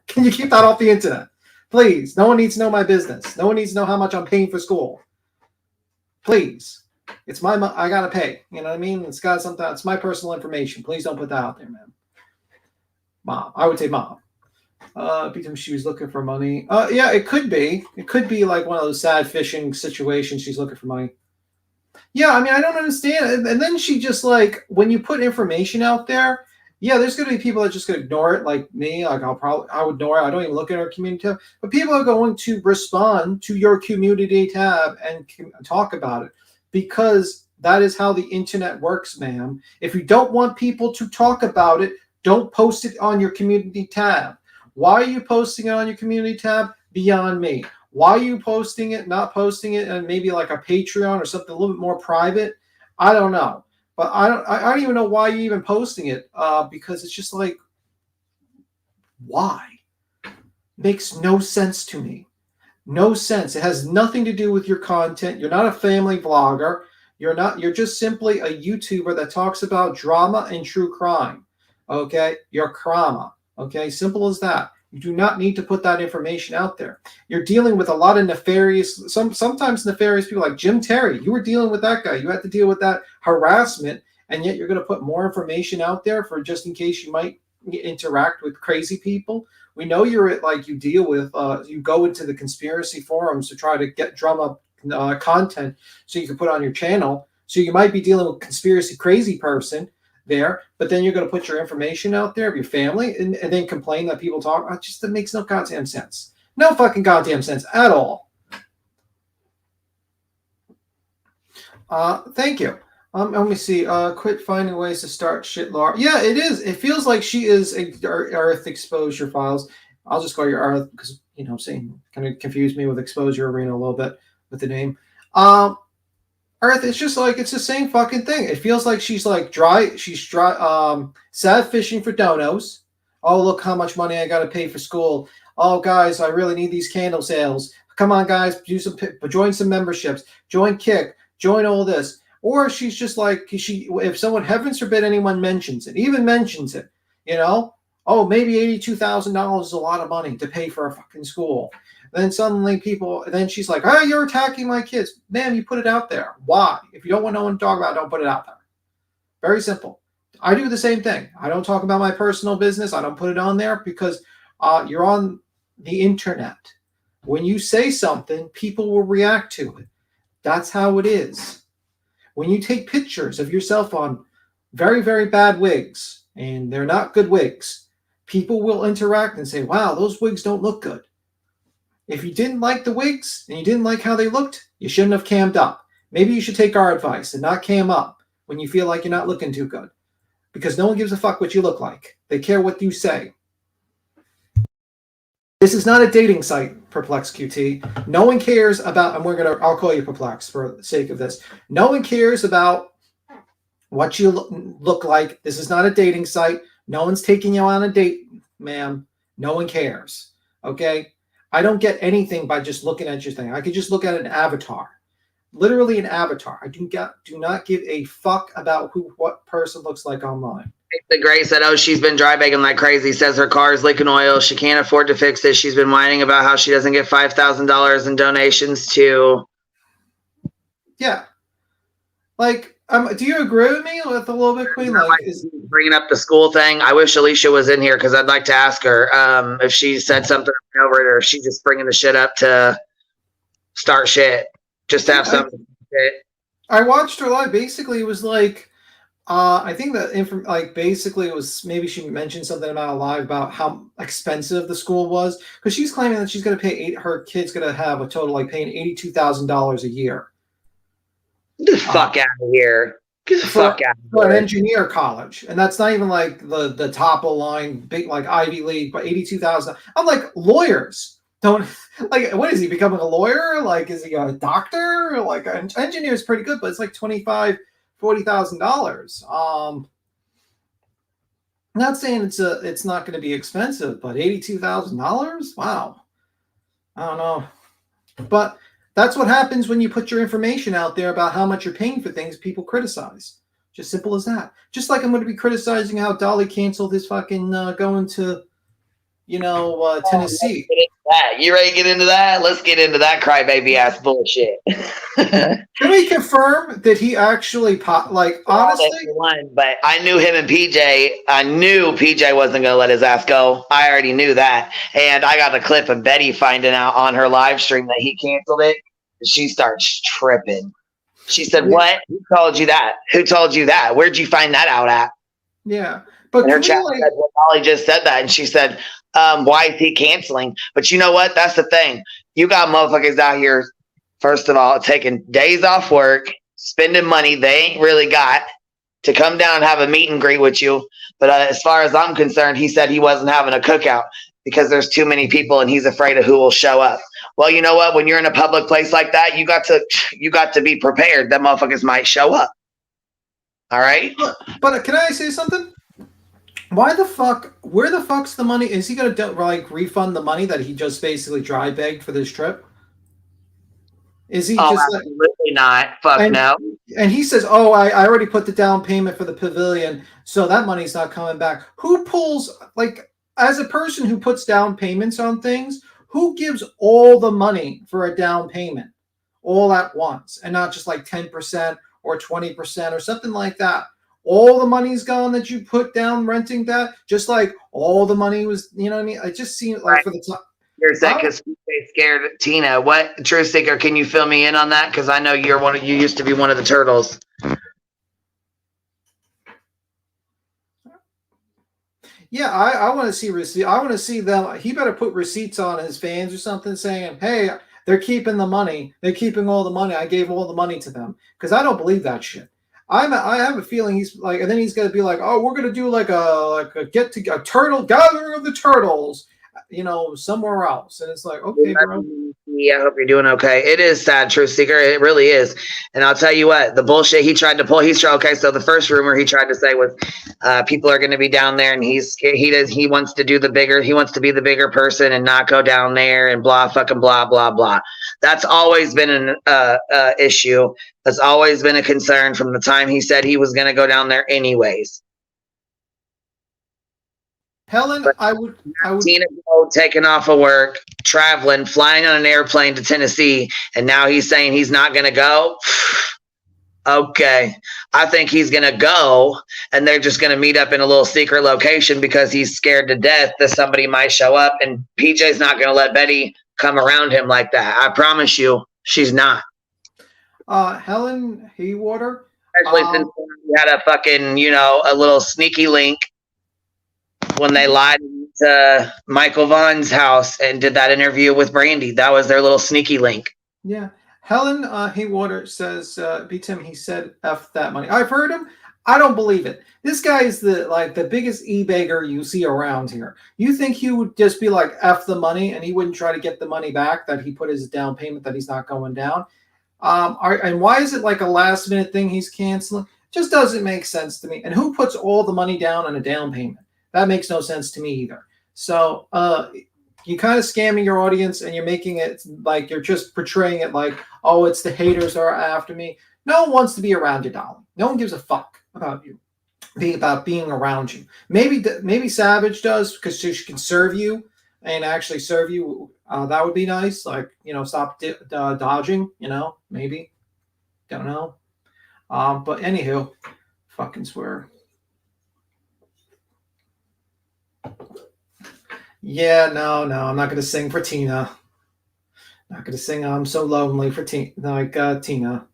Can you keep that off the internet? Please. No one needs to know my business. No one needs to know how much I'm paying for school. Please. It's my I gotta pay. You know what I mean? It's got something. It's my personal information. Please don't put that out there, man. Mom. I would say mom. Because she was looking for money. Yeah, it could be. It could be like one of those sad fishing situations. She's looking for money. Yeah, I mean, I don't understand. And then she just, like, when you put information out there, yeah, there's going to be people that just going to ignore it, like me. Like, I would ignore it. I don't even look at our community tab. But people are going to respond to your community tab and talk about it because that is how the internet works, ma'am. If you don't want people to talk about it, don't post it on your community tab. Why are you posting it on your community tab? Beyond me. Why are you posting it, not posting it, and maybe like a Patreon or something a little bit more private? I don't know. But I don't even know why you're even posting it because it's just like, why? Makes no sense to me. No sense. It has nothing to do with your content. You're not a family vlogger. You're just simply a YouTuber that talks about drama and true crime. Okay? You're crama. Okay? Simple as that. You do not need to put that information out there. You're dealing with a lot of nefarious, sometimes nefarious people like Jim Terry. You were dealing with that guy. You had to deal with that harassment, and yet you're going to put more information out there for just in case you might interact with crazy people. We know you're you deal with, you go into the conspiracy forums to try to get drum up content so you can put on your channel. So you might be dealing with conspiracy crazy person there, but then you're going to put your information out there of your family and then complain that people talk. That makes no goddamn sense. No fucking goddamn sense at all. Thank you. Let me see. Quit finding ways to start shit, Laura. Yeah, it is. It feels like she is Earth Exposure Files. I'll just call you Earth because, you know, saying kind of confused me with Exposure Arena a little bit with the name. Earth, it's just like, it's the same fucking thing. It feels like she's dry, sad fishing for donos. Oh, look how much money I got to pay for school. Oh, guys, I really need these candle sales. Come on, guys, join some memberships, join Kick, join all this. Or she's just like, if someone, heavens forbid, anyone mentions it, you know, oh, maybe $82,000 is a lot of money to pay for a fucking school. Then suddenly then she's like, oh, you're attacking my kids. Man, you put it out there. Why? If you don't want no one to talk about it, don't put it out there. Very simple. I do the same thing. I don't talk about my personal business. I don't put it on there because you're on the internet. When you say something, people will react to it. That's how it is. When you take pictures of yourself on very, very bad wigs, and they're not good wigs, people will interact and say, wow, those wigs don't look good. If you didn't like the wigs and you didn't like how they looked, you shouldn't have cammed up. Maybe you should take our advice and not cam up when you feel like you're not looking too good. Because no one gives a fuck what you look like. They care what you say. This is not a dating site, Perplex QT. No one cares about, and I'll call you Perplex for the sake of this. No one cares about what you look like. This is not a dating site. No one's taking you on a date, ma'am. No one cares. Okay? I don't get anything by just looking at your thing. I could just look at an avatar. Literally an avatar. I do not give a fuck about what person looks like online. The Gray said, oh, she's been dry bagging like crazy. Says her car is leaking oil. She can't afford to fix it. She's been whining about how she doesn't get $5,000 in donations to. Yeah. Like, do you agree with me with a little bit, Queen? Like, bringing up the school thing. I wish Alicia was in here because I'd like to ask her if she said something over it or if she's just bringing the shit up to start shit. Just to have something. I watched her live. Basically, it was like, I think that basically it was maybe she mentioned something about a live about how expensive the school was because she's claiming that she's going to pay her kid's going to have a total like paying $82,000 a year. Get the fuck out of here. Get the fuck out of here. For an engineer college. And that's not even like the top of line, big like Ivy League, but $82,000. I'm like, lawyers don't like, what is he becoming a lawyer? Like, is he a doctor? Like, an engineer is pretty good, but it's like $40,000. I'm not saying it's not going to be expensive, but $82,000? Wow. I don't know. But that's what happens when you put your information out there about how much you're paying for things people criticize. Just simple as that. Just like I'm going to be criticizing how Dolly canceled his fucking going to, Tennessee. You ready to get into that? Let's get into that crybaby ass bullshit. Can we confirm that he actually honestly? But I knew him and PJ. I knew PJ wasn't going to let his ass go. I already knew that. And I got a clip of Betty finding out on her live stream that he canceled it. She starts tripping. She said, "What? Who told you that? Who told you that? Where'd you find that out at?" Yeah. But and her chat said, well, Molly just said that. And she said, why is he canceling? But you know what? That's the thing. You got motherfuckers out here, first of all, taking days off work, spending money they ain't really got to come down and have a meet and greet with you. But as far as I'm concerned, he said he wasn't having a cookout because there's too many people and he's afraid of who will show up. Well, you know what? When you're in a public place like that, you got to be prepared. That motherfuckers might show up. All right? But can I say something? Where the fuck's the money? Is he going to refund the money that he just basically dry begged for this trip? Is he just absolutely not. Fuck no. And he says, oh, I already put the down payment for the pavilion, so that money's not coming back. Who pulls, as a person who puts down payments on things, who gives all the money for a down payment all at once and not just like 10% or 20% or something like that? All the money's gone that you put down renting that, just like all the money was, you know what I mean? It just seemed like for the time. You're saying because they scared Tina. What, Truth Seeker, can you fill me in on that? Because I know you used to be one of the turtles. Yeah, I want to see receipts. I want to see them. He better put receipts on his fans or something saying, hey, they're keeping the money. They're keeping all the money. I gave all the money to them. Because I don't believe that shit. I have a feeling he's like, and then he's gonna be like, oh, we're gonna do like a turtle gathering of the turtles, somewhere else. And it's like, okay, bro. Yeah, I hope you're doing okay. It is sad, Truth Seeker. It really is. And I'll tell you what, the bullshit he tried to pull. Okay. So the first rumor he tried to say was, people are going to be down there, and he wants to do the bigger. He wants to be the bigger person and not go down there and blah fucking blah blah blah. That's always been an issue. That's always been a concern from the time he said he was going to go down there anyways. Helen, I would Tina Gold taking off of work, traveling, flying on an airplane to Tennessee, and now he's saying he's not going to go. Okay. I think he's going to go, and they're just going to meet up in a little secret location because he's scared to death that somebody might show up, and PJ's not going to let Betty come around him like that. I promise you, she's not. Helen Haywater. Especially since we had a fucking, a little sneaky link when they lied and to Michael Vaughn's house and did that interview with Brandy. That was their little sneaky link. Yeah. Helen Haywater says, B. Tim, he said F that money. I've heard him. I don't believe it. This guy is the biggest e-bagger you see around here. You think he would just be like F the money and he wouldn't try to get the money back that he put his down payment that he's not going down? And why is it like a last minute thing he's canceling? Just doesn't make sense to me. And who puts all the money down on a down payment? That makes no sense to me either. So you kind of scamming your audience and you're making it like you're just portraying it like, oh, it's the haters that are after me. No one wants to be around you, darling. No one gives a fuck about you, about being around you. Maybe Savage does because she can serve you and actually serve you. That would be nice. Like, stop dodging, maybe. Don't know. But anywho, fucking swear. Yeah, no, I'm not going to sing for Tina. Not going to sing I'm So Lonely for Tina.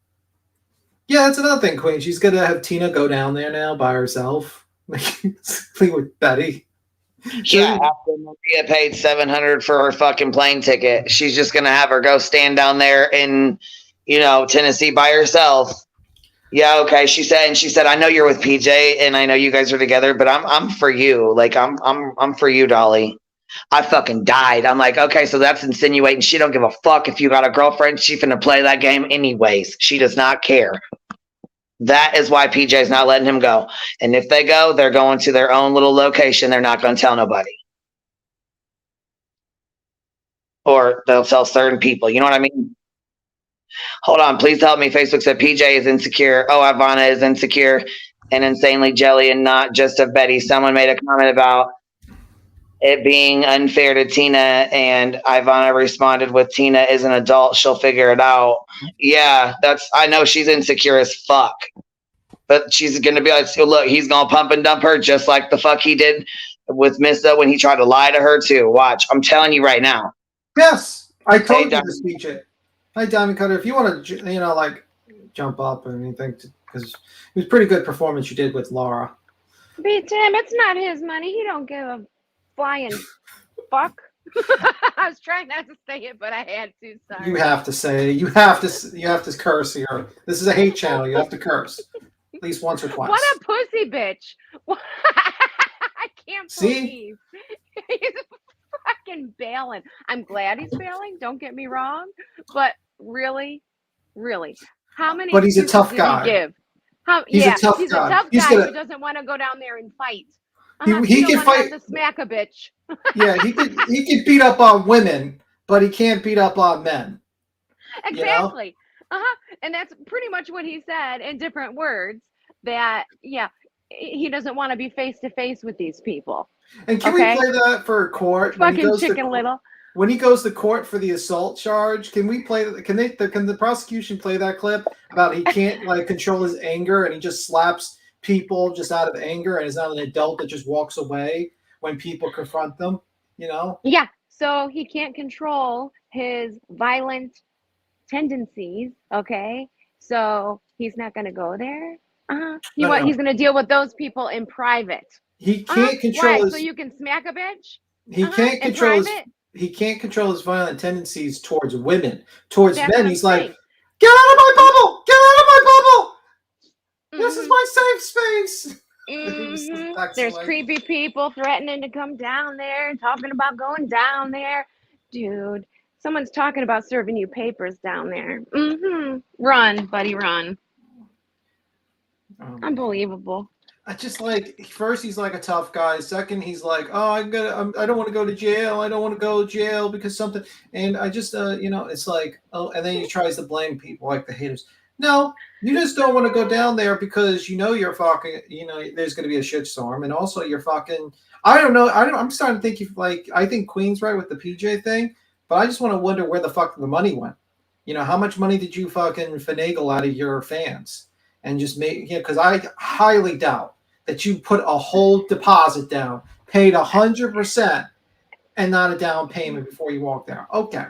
Yeah, that's another thing, Queen. She's going to have Tina go down there now by herself. With Betty. Yeah, after Maria paid $700 for her fucking plane ticket, she's just going to have her go stand down there in, Tennessee by herself. Yeah, okay. She said, I know you're with PJ and I know you guys are together, but I'm for you. Like I'm for you, Dolly. I fucking died. I'm like, okay, so that's insinuating she don't give a fuck if you got a girlfriend. She finna play that game anyways. She does not care. That is why PJ's not letting him go. And if they go, they're going to their own little location. They're not going to tell nobody. Or they'll tell certain people. You know what I mean? Hold on. Please help me. Facebook said PJ is insecure. Oh, Ivana is insecure and insanely jelly and not just of Betty. Someone made a comment about it being unfair to Tina, and Ivana responded with, Tina is an adult. She'll figure it out. Yeah, I know she's insecure as fuck. But she's going to be like, so look, he's going to pump and dump her just like the fuck he did with Missa when he tried to lie to her too. Watch. I'm telling you right now. Yes. I told you this, PJ. Hi, Diamond Cutter. If you want to, jump up or anything, because it was a pretty good performance you did with Laura. B. Tim, it's not his money. He don't give a flying fuck. I was trying not to say it, but I had to. Sorry. You have to say it. You have to curse here. This is a hate channel. You have to curse at least once or twice. What a pussy bitch! I can't believe he's fucking bailing. I'm glad he's bailing. Don't get me wrong, but really, how many? But he's a tough guy. Did he give? He's a tough guy. A tough guy who doesn't want to go down there and fight. He can fight. To smack a bitch. Yeah, he can beat up on women, but he can't beat up on men. Exactly. And that's pretty much what he said in different words. That he doesn't want to be face to face with these people. And can we play that for court? Fucking Chicken Little. When he goes to court for the assault charge, can we play? Can the prosecution play that clip about he can't control his anger and he just slaps people just out of anger and is not an adult that just walks away when people confront them? Yeah. So he can't control his violent tendencies. Okay. So he's not going to go there. He's going to deal with those people in private. He can't control so you can smack a bitch? He can't control he can't control his violent tendencies towards women. Towards men, he's like, get out of my bubble! Get out of my bubble! This is my safe space. There's creepy people threatening to come down there and talking about going down there. Dude, someone's talking about serving you papers down there. Run, buddy, run. Unbelievable. I just first he's like a tough guy. Second, he's like, oh, I don't want to go to jail. I don't want to go to jail because something. And I just, it's like, oh, and then he tries to blame people like the haters. No, you just don't want to go down there because you're fucking, there's going to be a shitstorm. And also you're fucking, I don't know. I'm starting to think I think Queen's right with the PJ thing, but I just want to wonder where the fuck the money went. How much money did you fucking finagle out of your fans? And just make, because I highly doubt that you put a whole deposit down, paid 100% and not a down payment before you walk there. Okay.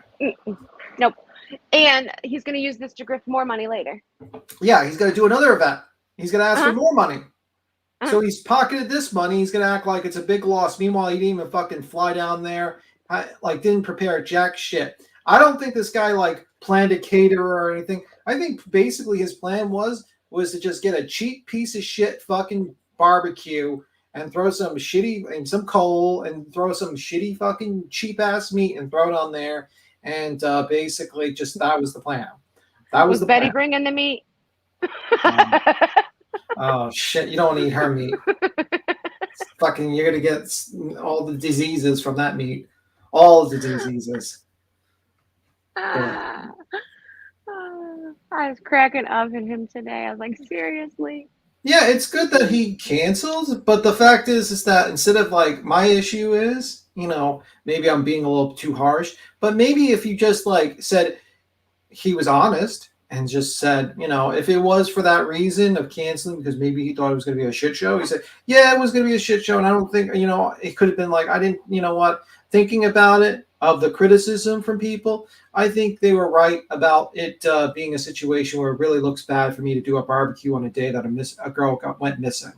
Nope. And he's going to use this to grift more money later. Yeah, he's going to do another event. He's going to ask for more money. So he's pocketed this money. He's gonna act like it's a big loss. Meanwhile, he didn't even fucking fly down there. Didn't prepare jack shit. I don't think this guy like planned a caterer or anything. I think basically his plan was to just get a cheap piece of shit fucking barbecue and throw some shitty and some coal and throw some shitty fucking cheap ass meat and throw it on there. And basically, just that was the plan. That was the Betty plan. bringing the meat? Oh shit! You don't eat her meat. Fucking, you're gonna get all the diseases from that meat. All the diseases. I was cracking up at him today. I was like, seriously? Yeah, it's good that he cancels, but the fact is that instead of like, my issue is, maybe I'm being a little too harsh, but maybe if you just like said he was honest and just said, if it was for that reason of canceling because maybe he thought it was going to be a shit show, he said, yeah, it was going to be a shit show, and I don't think, it could have been like, I didn't, thinking about it, of the criticism from people, I think they were right about it being a situation where it really looks bad for me to do a barbecue on a day that a girl went missing.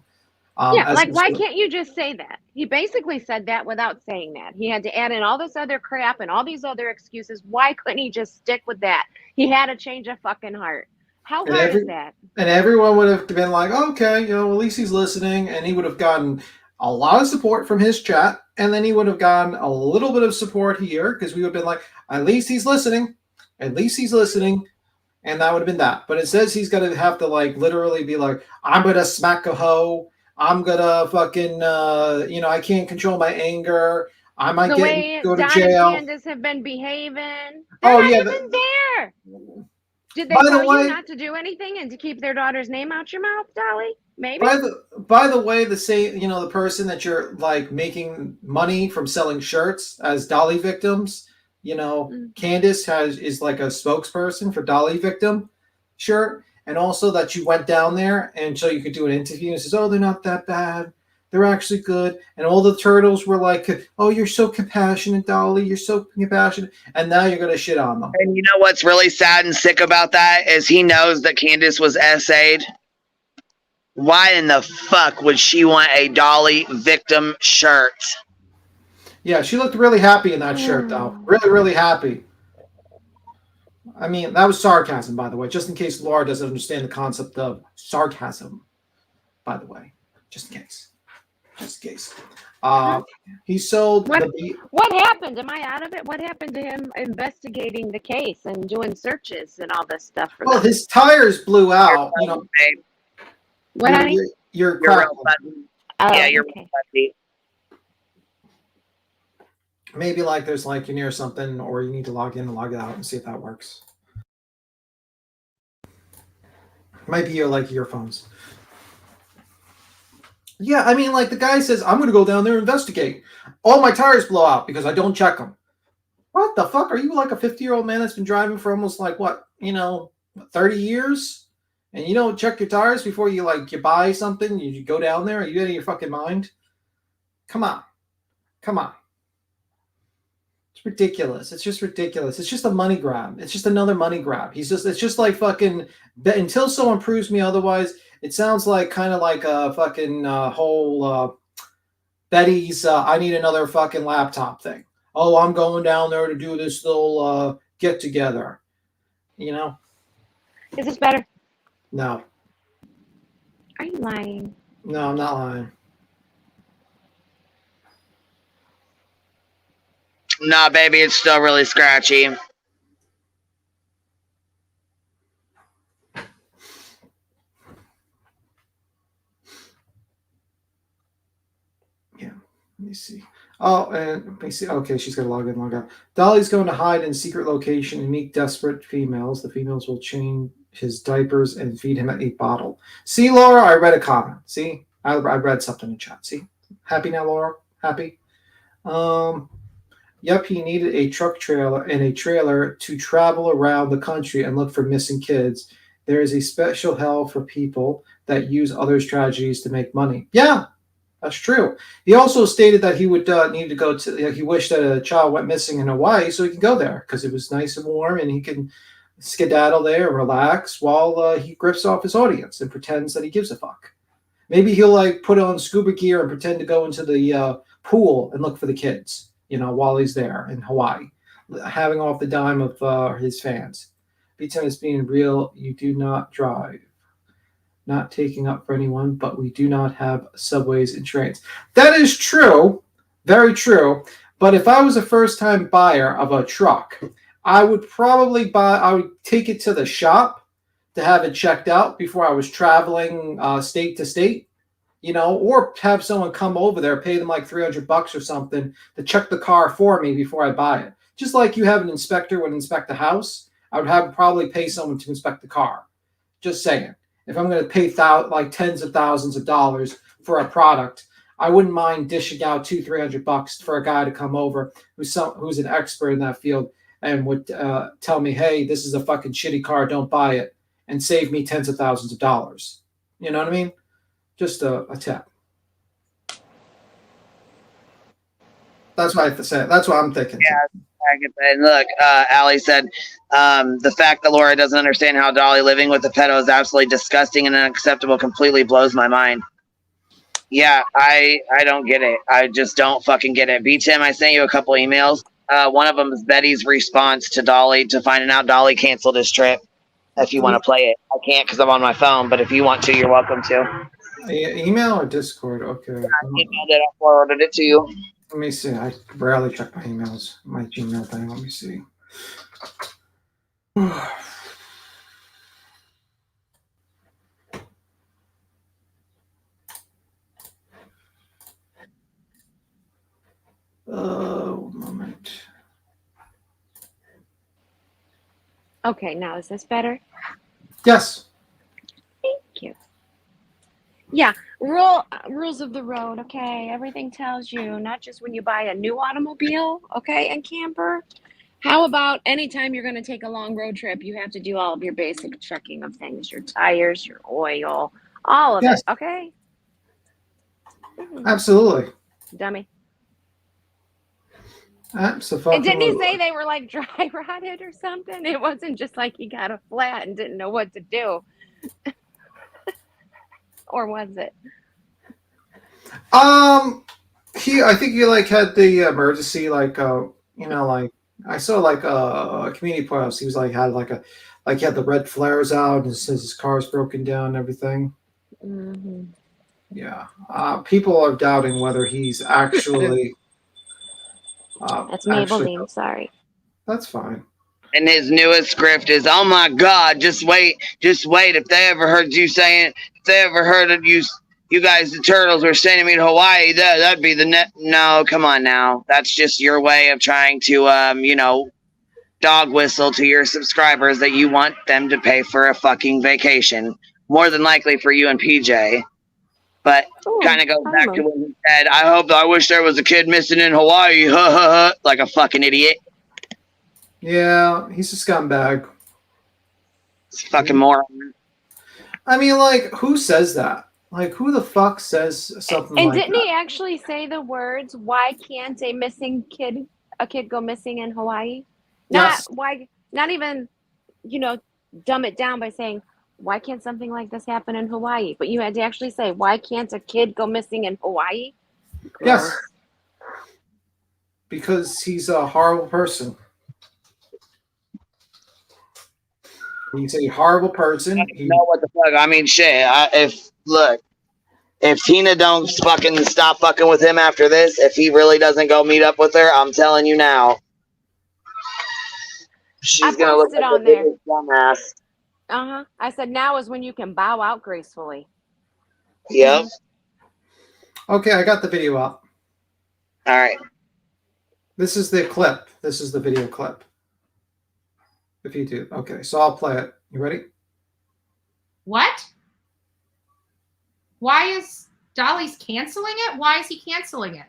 Why can't you just say that? He basically said that without saying that. He had to add in all this other crap and all these other excuses. Why couldn't he just stick with that? He had a change of fucking heart. How hard is that? And everyone would have been like, okay, at least he's listening, and he would have gotten a lot of support from his chat, and then he would have gotten a little bit of support here because we would have been like, at least he's listening, and that would have been that. But it says he's going to have to like literally be like, I'm going to smack a hoe, I'm going to fucking, I can't control my anger, I might go to jail. And Candace have been behaving. They're not even there. Did they tell you not to do anything and to keep their daughter's name out your mouth, Dolly? Maybe. By the way, the person that you're like making money from selling shirts as Dolly victims, Candace is like a spokesperson for Dolly victim shirt, and also that you went down there and so you could do an interview and says, oh, they're not that bad, they're actually good, and all the turtles were like, oh, you're so compassionate, Dolly, you're so compassionate, and now you're gonna shit on them. And you know what's really sad and sick about that is he knows that Candace was essayed. Why in the fuck would she want a Dolly victim shirt? Yeah, she looked really happy in that shirt, though. Really, really happy. I mean, that was sarcasm, by the way, just in case Laura doesn't understand the concept of sarcasm, by the way, just in case. He sold... What happened? Am I out of it? What happened to him investigating the case and doing searches and all this stuff? Well, his tires blew out, What, honey? You're real fuzzy. Yeah, you're real fuzzy. Maybe like there's like you're near something, or you need to log in and log out and see if that works. Might be your like earphones. Yeah, I mean, like the guy says, I'm going to go down there and investigate. All my tires blow out because I don't check them. What the fuck? Are you like a 50-year-old man that's been driving for almost like 30 years? And you don't check your tires before you buy something? You go down there? Are you out of your fucking mind? Come on. It's ridiculous. It's just ridiculous. It's just a money grab. It's just another money grab. It's just like fucking, until someone proves me otherwise, it sounds like kind of like a fucking whole Betty's I need another fucking laptop thing. Oh, I'm going down there to do this little get together. Is this better? No. Are you lying? No, I'm not lying. Nah, baby, it's still really scratchy. Yeah, let me see. Oh, and let me see. Okay, she's got to log in, log out. Dolly's going to hide in secret location and meet desperate females. The females will change his diapers and feed him a bottle. See, Laura, I read a comment. See, I read something in chat. See, happy now, Laura? Happy? Yep, he needed a truck trailer to travel around the country and look for missing kids. There is a special hell for people that use others' tragedies to make money. Yeah, that's true. He also stated that he would need to go to. He wished that a child went missing in Hawaii so he could go there because it was nice and warm and he can skedaddle there and relax while he grips off his audience and pretends that he gives a fuck. Maybe he'll like put on scuba gear and pretend to go into the pool and look for the kids, while he's there in Hawaii, having off the dime of his fans. B-Tim is being real. You do not drive. Not taking up for anyone, but we do not have subways and trains. That is true. Very true. But if I was a first-time buyer of a truck, I would take it to the shop to have it checked out before I was traveling state to state, or have someone come over there, pay them like $300 or something to check the car for me before I buy it. Just like you have an inspector would inspect the house, I would probably pay someone to inspect the car. Just saying. If I'm going to pay tens of thousands of dollars for a product, I wouldn't mind dishing out $200-300 for a guy to come over who's an expert in that field and would tell me, hey, this is a fucking shitty car, don't buy it, and save me tens of thousands of dollars. You know what I mean? Just a tip. That's what I have to say. That's what I'm thinking. Yeah, I get that. And look, Allie said the fact that Laura doesn't understand how Dolly living with a pedo is absolutely disgusting and unacceptable completely blows my mind. Yeah, I don't get it. I just don't fucking get it. B-Tim, I sent you a couple emails. One of them is Betty's response to Dolly to finding out Dolly canceled his trip. If you want to play it. I can't because I'm on my phone, but if you want to, you're welcome to. Email or Discord? Okay. I emailed it. I forwarded it to you. Let me see. I rarely check my emails. My Gmail thing. Let me see. One moment. Okay, now is this better? Yes. Thank you. Yeah, rules of the road, okay? Everything tells you, not just when you buy a new automobile, okay, and camper. How about anytime you're going to take a long road trip, you have to do all of your basic checking of things, your tires, your oil, all of it, okay? Absolutely. Dummy. Absolutely. And didn't he say they were like dry rotted or something? It wasn't just like he got a flat and didn't know what to do. Or was it? I think he like had the emergency, like I saw like a community post. He was like had he had the red flares out and says his car's broken down and everything. Mm-hmm. Yeah. People are doubting whether he's actually. That's Maybelline. Sorry. That's fine. And his newest script is, oh my God, just wait. If they ever heard you saying, if they ever heard of you guys, the turtles, were sending me to Hawaii, that'd be the net. No, come on now. That's just your way of trying to, dog whistle to your subscribers that you want them to pay for a fucking vacation. More than likely for you and PJ. But kind of goes back to what he said. I wish there was a kid missing in Hawaii. Like a fucking idiot. Yeah, he's a scumbag. It's a fucking moron. I mean, like, who says that? Like, who the fuck says something like that? And didn't he actually say the words, why can't a kid go missing in Hawaii? Yes. Not even, dumb it down by saying, why can't something like this happen in Hawaii? But you had to actually say, why can't a kid go missing in Hawaii? Yes. Because he's a horrible person. He's a horrible person. I don't know what the fuck. I mean, shit. If Tina don't fucking stop fucking with him after this, if he really doesn't go meet up with her, I'm telling you now, she's gonna look like on the there. biggest dumbass. I said now is when you can bow out gracefully. Yep. Okay, I got the video up. All right. This is the clip. This is the video clip. If you do. Okay, so I'll play it. You ready? What? Why is Dolly's canceling it? Why is he canceling it?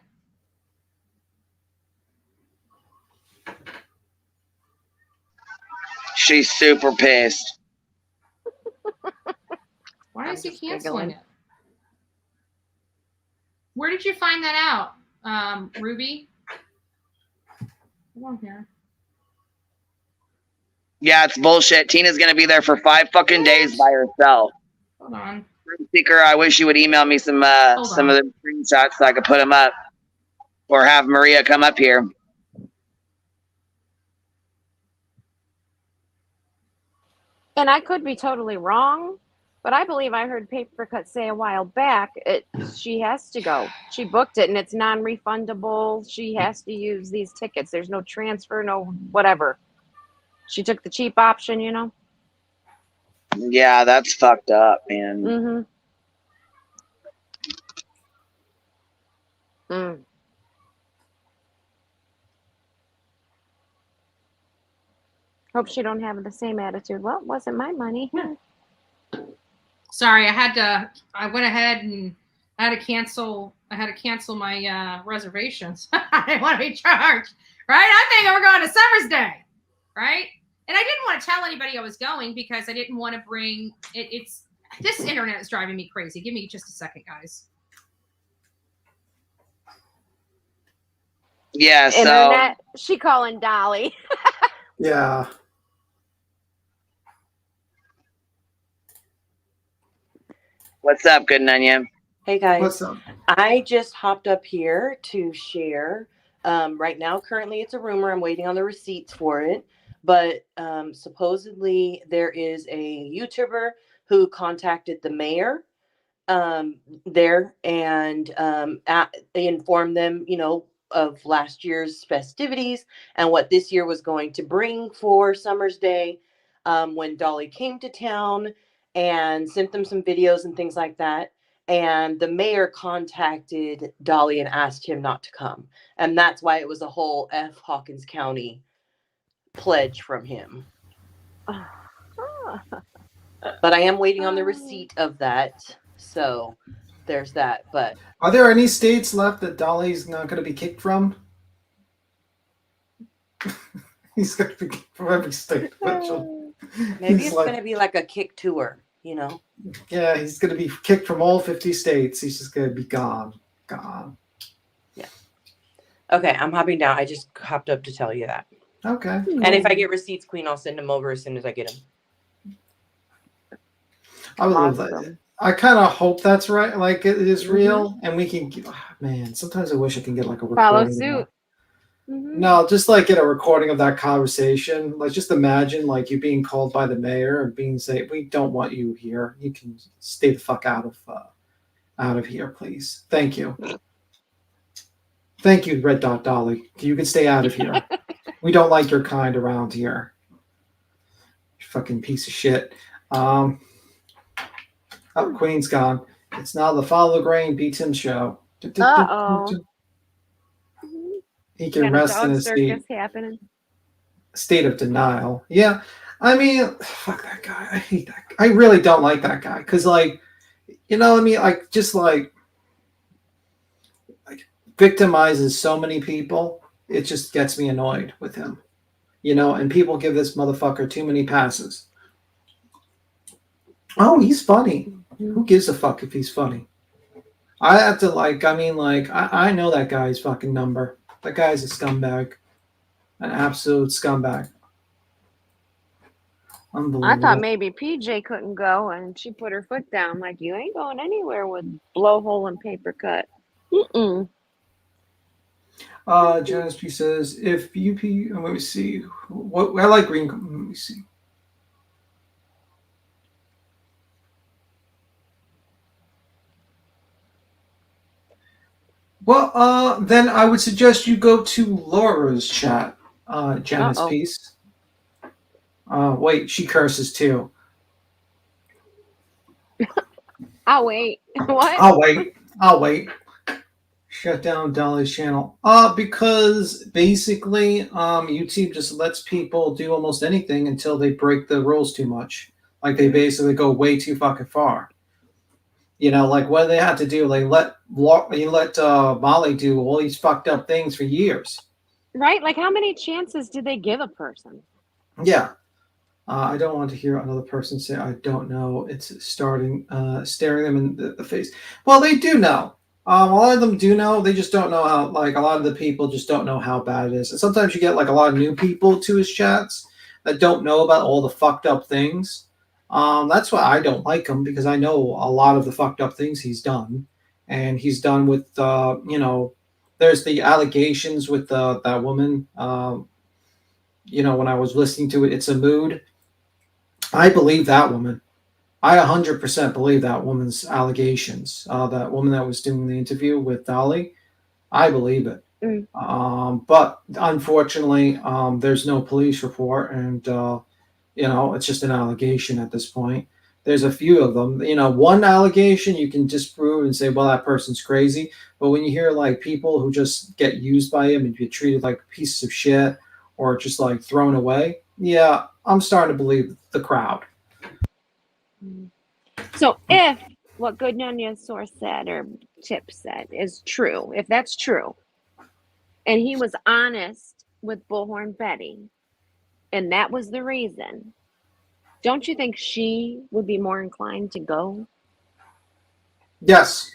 She's super pissed. Why is he canceling it? Where did you find that out, Ruby? Come on here. Yeah, it's bullshit. Tina's gonna be there for 5 fucking days by herself. Hold on. Seeker, I wish you would email me some of the screenshots so I could put them up, or have Maria come up here. And I could be totally wrong, but I believe I heard Papercut say a while back she has to go. She booked it and it's non-refundable. She has to use these tickets. There's no transfer, no whatever. She took the cheap option, you know? Yeah, that's fucked up, man. Mm-hmm. Hope she don't have the same attitude. Well, it wasn't my money. Sorry, I went ahead and I had to cancel my reservations. I didn't want to be charged, right? I think we're going to Summer's Day, right? And I didn't want to tell anybody I was going because I didn't want to bring it. This internet is driving me crazy. Give me just a second, guys. Yeah, so internet. She calling Dolly. Yeah. What's up, Good Onion? Hey guys. What's up? I just hopped up here to share. Right now, currently, it's a rumor. I'm waiting on the receipts for it. But supposedly, there is a YouTuber who contacted the mayor there and informed them, of last year's festivities and what this year was going to bring for Summer's Day when Dolly came to town, and sent them some videos and things like that. And the mayor contacted Dolly and asked him not to come. And that's why it was a whole F. Hawkins County pledge from him. But I am waiting on the receipt of that. So there's that. But Are there any states left that Dolly's not going to be kicked from? He's going to be kicked from every state. maybe it's going to be like a kick tour, Yeah, he's going to be kicked from all 50 states. He's just going to be gone. Yeah. Okay, I'm hopping down. I just hopped up to tell you that. Okay. And if I get receipts, Queen, I'll send them over as soon as I get them. I would love that. I kind of hope that's right. Like it is real, and we can. Man, sometimes I wish I can get like a recording. Follow suit. No, just like get a recording of that conversation. Like just imagine like you being called by the mayor and being say, "We don't want you here. You can stay the fuck out of here, please. Thank you. Thank you, Red Dot Dolly. You can stay out of here. We don't like your kind around here. You fucking piece of shit." Queen's gone. It's now the Follow the Grain beats him show. He can rest in a state of denial. Yeah, I mean, fuck that guy. I hate that guy. I really don't like that guy because, like, what I mean? Like, just like victimizes so many people. It just gets me annoyed with him, and people give this motherfucker too many passes. Oh, he's funny. Who gives a fuck if he's funny? I have to I know that guy's fucking number. That guy's a scumbag. An absolute scumbag. Unbelievable. I thought maybe PJ couldn't go, and she put her foot down like, you ain't going anywhere with Blowhole and Papercut. Janice P says, if UP, let me see. What I like green. Let me see. Well, then I would suggest you go to Laura's chat, Janice Peace. Wait, she curses too. I'll wait. What? I'll wait. Shut down Dolly's channel. Because basically, YouTube just lets people do almost anything until they break the rules too much. Like they basically go way too fucking far. Like what they had to do, they let Molly do all these fucked up things for years. Right? Like how many chances do they give a person? Yeah. I don't want to hear another person say, I don't know. It's staring them in the face. Well, they do know. A lot of them do know. They just don't know how, like a lot of the people just don't know how bad it is. And sometimes you get like a lot of new people to his chats that don't know about all the fucked up things. That's why I don't like him, because I know a lot of the fucked up things he's done, and he's done with there's the allegations with that woman. When I was listening to it, It's a Mood. I believe that woman. I 100% believe that woman's allegations. That woman that was doing the interview with Dolly, I believe it. But unfortunately, there's no police report, and it's just an allegation at this point. There's a few of them. One allegation you can disprove and say, well, that person's crazy. But when you hear like people who just get used by him and get treated like pieces of shit or just like thrown away, yeah, I'm starting to believe the crowd. So if what Good Nunez source said or Chip said is true, if that's true, and he was honest with Bullhorn Betty, and that was the reason, don't you think she would be more inclined to go? Yes.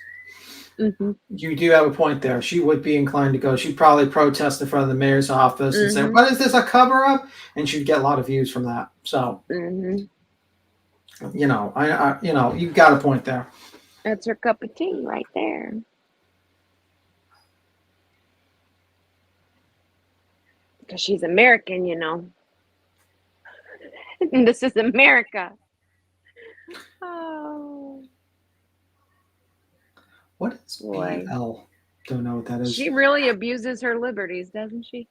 Mm-hmm. You do have a point there. She would be inclined to go. She'd probably protest in front of the mayor's office and say, what is this, a cover-up? And she'd get a lot of views from that. So, you've got a point there. That's her cup of tea right there. Because she's American, And this is America. Oh. What is BL? Don't know what that is. She really abuses her liberties, doesn't she?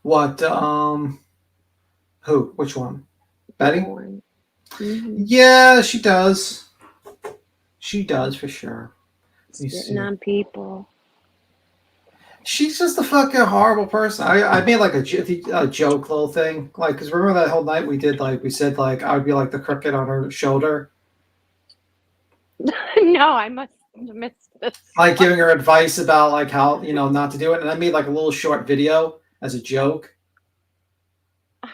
What? Who? Which one? Betty? Mm-hmm. Yeah, she does. She does for sure. Spitting on people. She's just a fucking horrible person. I made like a joke little thing, like, because remember that whole night we did, like, we said like I would be like the cricket on her shoulder. No, I must have missed this. Like giving her advice about like how not to do it, and I made like a little short video as a joke.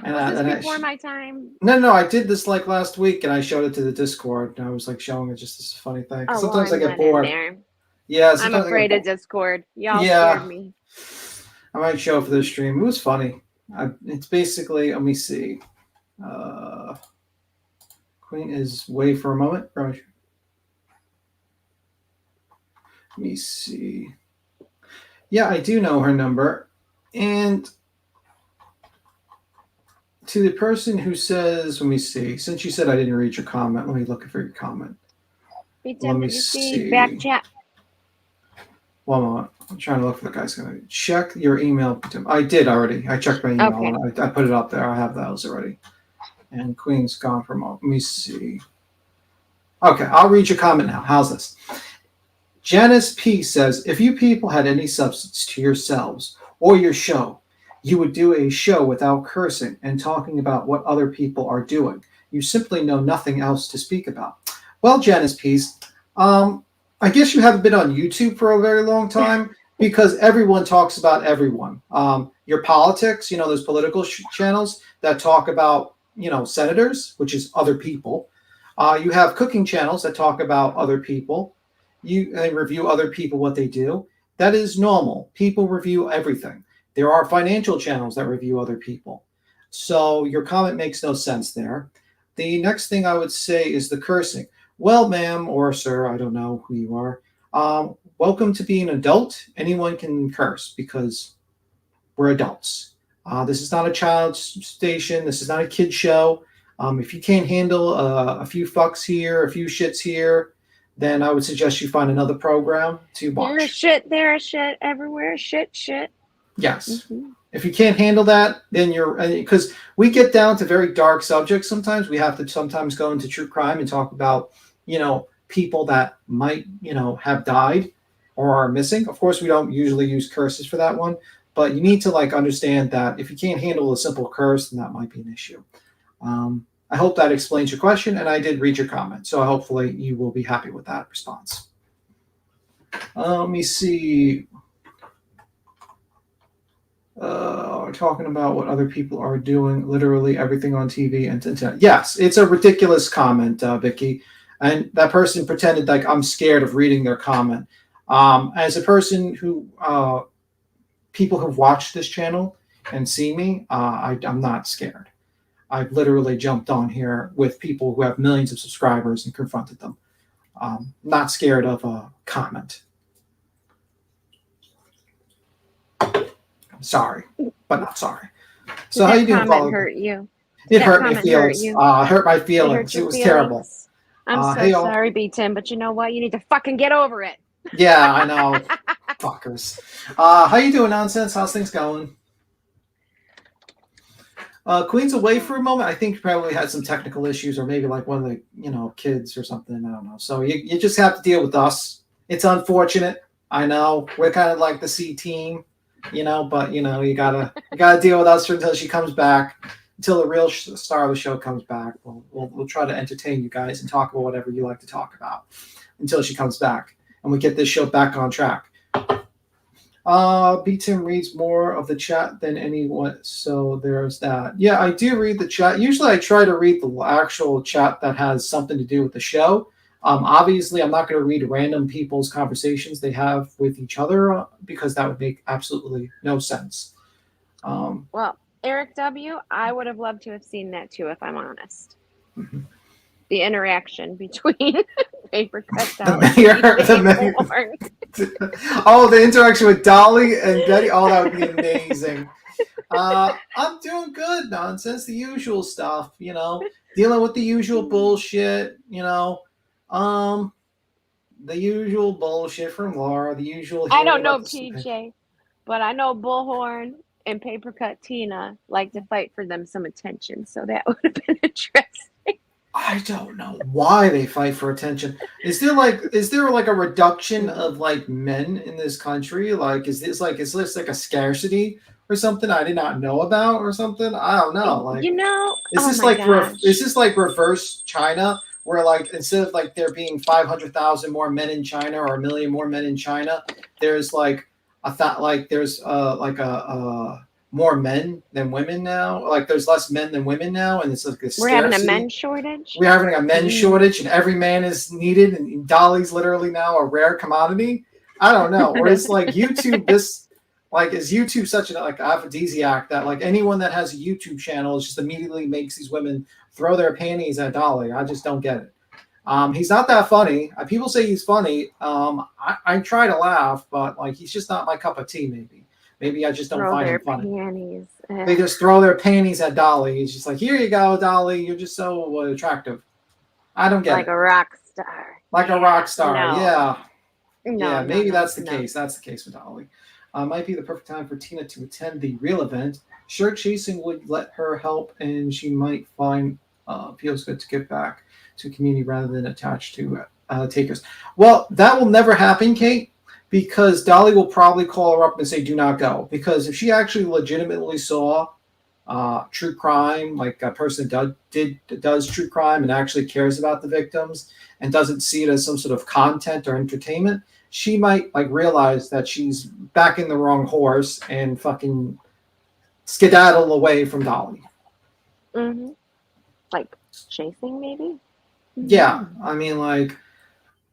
Was this before my time? No, I did this like last week, and I showed it to the Discord, and I was like showing it just as a funny thing. Oh, sometimes well, I get bored. Yeah, I'm afraid of Discord. Y'all scared me. I might show it for this stream. It was funny. It's basically, let me see. Queen is wait for a moment. Let me see. Yeah, I do know her number. And to the person who says, let me see. Since you said I didn't read your comment, let me look for your comment. Let me see. Back chat. One moment. I'm trying to look for the guy's going to check your email. I did already. I checked my email. Okay. And I put it up there. I have those already. And Queen's gone for a moment. Let me see. Okay, I'll read your comment now. How's this? Janice P says, if you people had any substance to yourselves or your show, you would do a show without cursing and talking about what other people are doing. You simply know nothing else to speak about. Well, Janice P, I guess you haven't been on YouTube for a very long time, because everyone talks about everyone. Your politics, those political channels that talk about, senators, which is other people. You have cooking channels that talk about other people. And review other people, what they do. That is normal. People review everything. There are financial channels that review other people. So your comment makes no sense there. The next thing I would say is the cursing. Well, ma'am or sir, I don't know who you are. Welcome to being an adult. Anyone can curse because we're adults. This is not a child station. This is not a kid show. If you can't handle a few fucks here, a few shits here, then I would suggest you find another program to watch. There is shit everywhere. Shit. Yes. Mm-hmm. If you can't handle that, then because we get down to very dark subjects sometimes. We have to sometimes go into true crime and talk about, people that might, have died or are missing. Of course, we don't usually use curses for that one, but you need to understand that if you can't handle a simple curse, then that might be an issue. I hope that explains your question, and I did read your comment, so hopefully you will be happy with that response. Let me see. We're talking about what other people are doing, literally everything on TV and internet. Yes, it's a ridiculous comment, Vicky, and that person pretended like I'm scared of reading their comment. As a person who, people who've watched this channel and see me, I'm not scared. I've literally jumped on here with people who have millions of subscribers and confronted them. Not scared of a comment. I'm sorry, but not sorry. So how you doing, comment hurt you? It hurt my feelings. Hurt my feelings. It was terrible. I'm so hey, sorry, B-Tim, but you know what? You need to fucking get over it. Yeah, I know. Fuckers. How you doing, Nonsense? How's things going? Queen's away for a moment. I think probably had some technical issues, or maybe like one of the kids or something. I don't know. So you just have to deal with us. It's unfortunate. I know we're kind of like the C team, but you gotta deal with us until she comes back, until the real star of the show comes back. We'll try to entertain you guys and talk about whatever you like to talk about until she comes back and we get this show back on track. B-Tim reads more of the chat than anyone, so there's that. Yeah, I do read the chat. Usually I try to read the actual chat that has something to do with the show. Obviously, I'm not going to read random people's conversations they have with each other because that would make absolutely no sense. Well, Eric W., I would have loved to have seen that too, if I'm honest. Mm-hmm. The interaction between Paper Cut Dolly Oh, the interaction with Dolly and Betty. Oh, that would be amazing. I'm doing good, Nonsense. The usual stuff, dealing with the usual bullshit, the usual bullshit from Laura, the usual. I don't know PJ, but I know Bullhorn and Paper Cut Tina like to fight for them some attention, so that would have been interesting. I don't know why they fight for attention. Is there like a reduction of like men in this country? Like, is this like a scarcity or something I did not know about or something? I don't know. Like, is this like reverse China, where like instead of like there being 500,000 more men in China or 1 million more men in China, there's like more men than women now. Like there's less men than women now, and it's like a scarcity. We're having a men's shortage. We're having a men's shortage, and every man is needed. And Dolly's literally now a rare commodity. I don't know. Or it's like YouTube. Is YouTube such an aphrodisiac that like anyone that has a YouTube channel just immediately makes these women throw their panties at Dolly? I just don't get it. He's not that funny. People say he's funny. I try to laugh, but like he's just not my cup of tea. Maybe I just don't find him funny. They just throw their panties at Dolly. He's just like, here you go, Dolly. You're just so attractive. I don't get it. Like a rock star. Like a rock star, no. Yeah. No, maybe that's the case. That's the case with Dolly. Might be the perfect time for Tina to attend the real event. Sure, chasing would let her help, and she might find feels good to get back to community rather than attached to takers. Well, that will never happen, Kate. Because Dolly will probably call her up and say, do not go. Because if she actually legitimately saw true crime, like a person does true crime and actually cares about the victims and doesn't see it as some sort of content or entertainment, she might like realize that she's backing the wrong horse and fucking skedaddle away from Dolly. Mm-hmm. Like chasing, maybe? Yeah. I mean, like,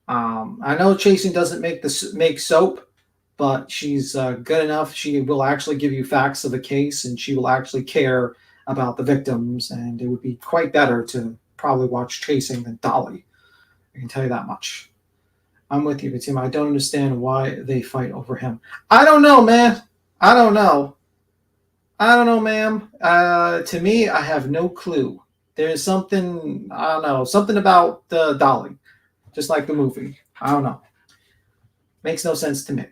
I know chasing doesn't make soap, but she's good enough. She will actually give you facts of the case, and she will actually care about the victims. And it would be quite better to probably watch Chasing than Dolly. I can tell you that much. I'm with you, Tim. I don't understand why they fight over him. I don't know, man. I don't know, ma'am. To me, I have no clue. There's something, I don't know, something about Dolly. Just like the movie. I don't know. Makes no sense to me.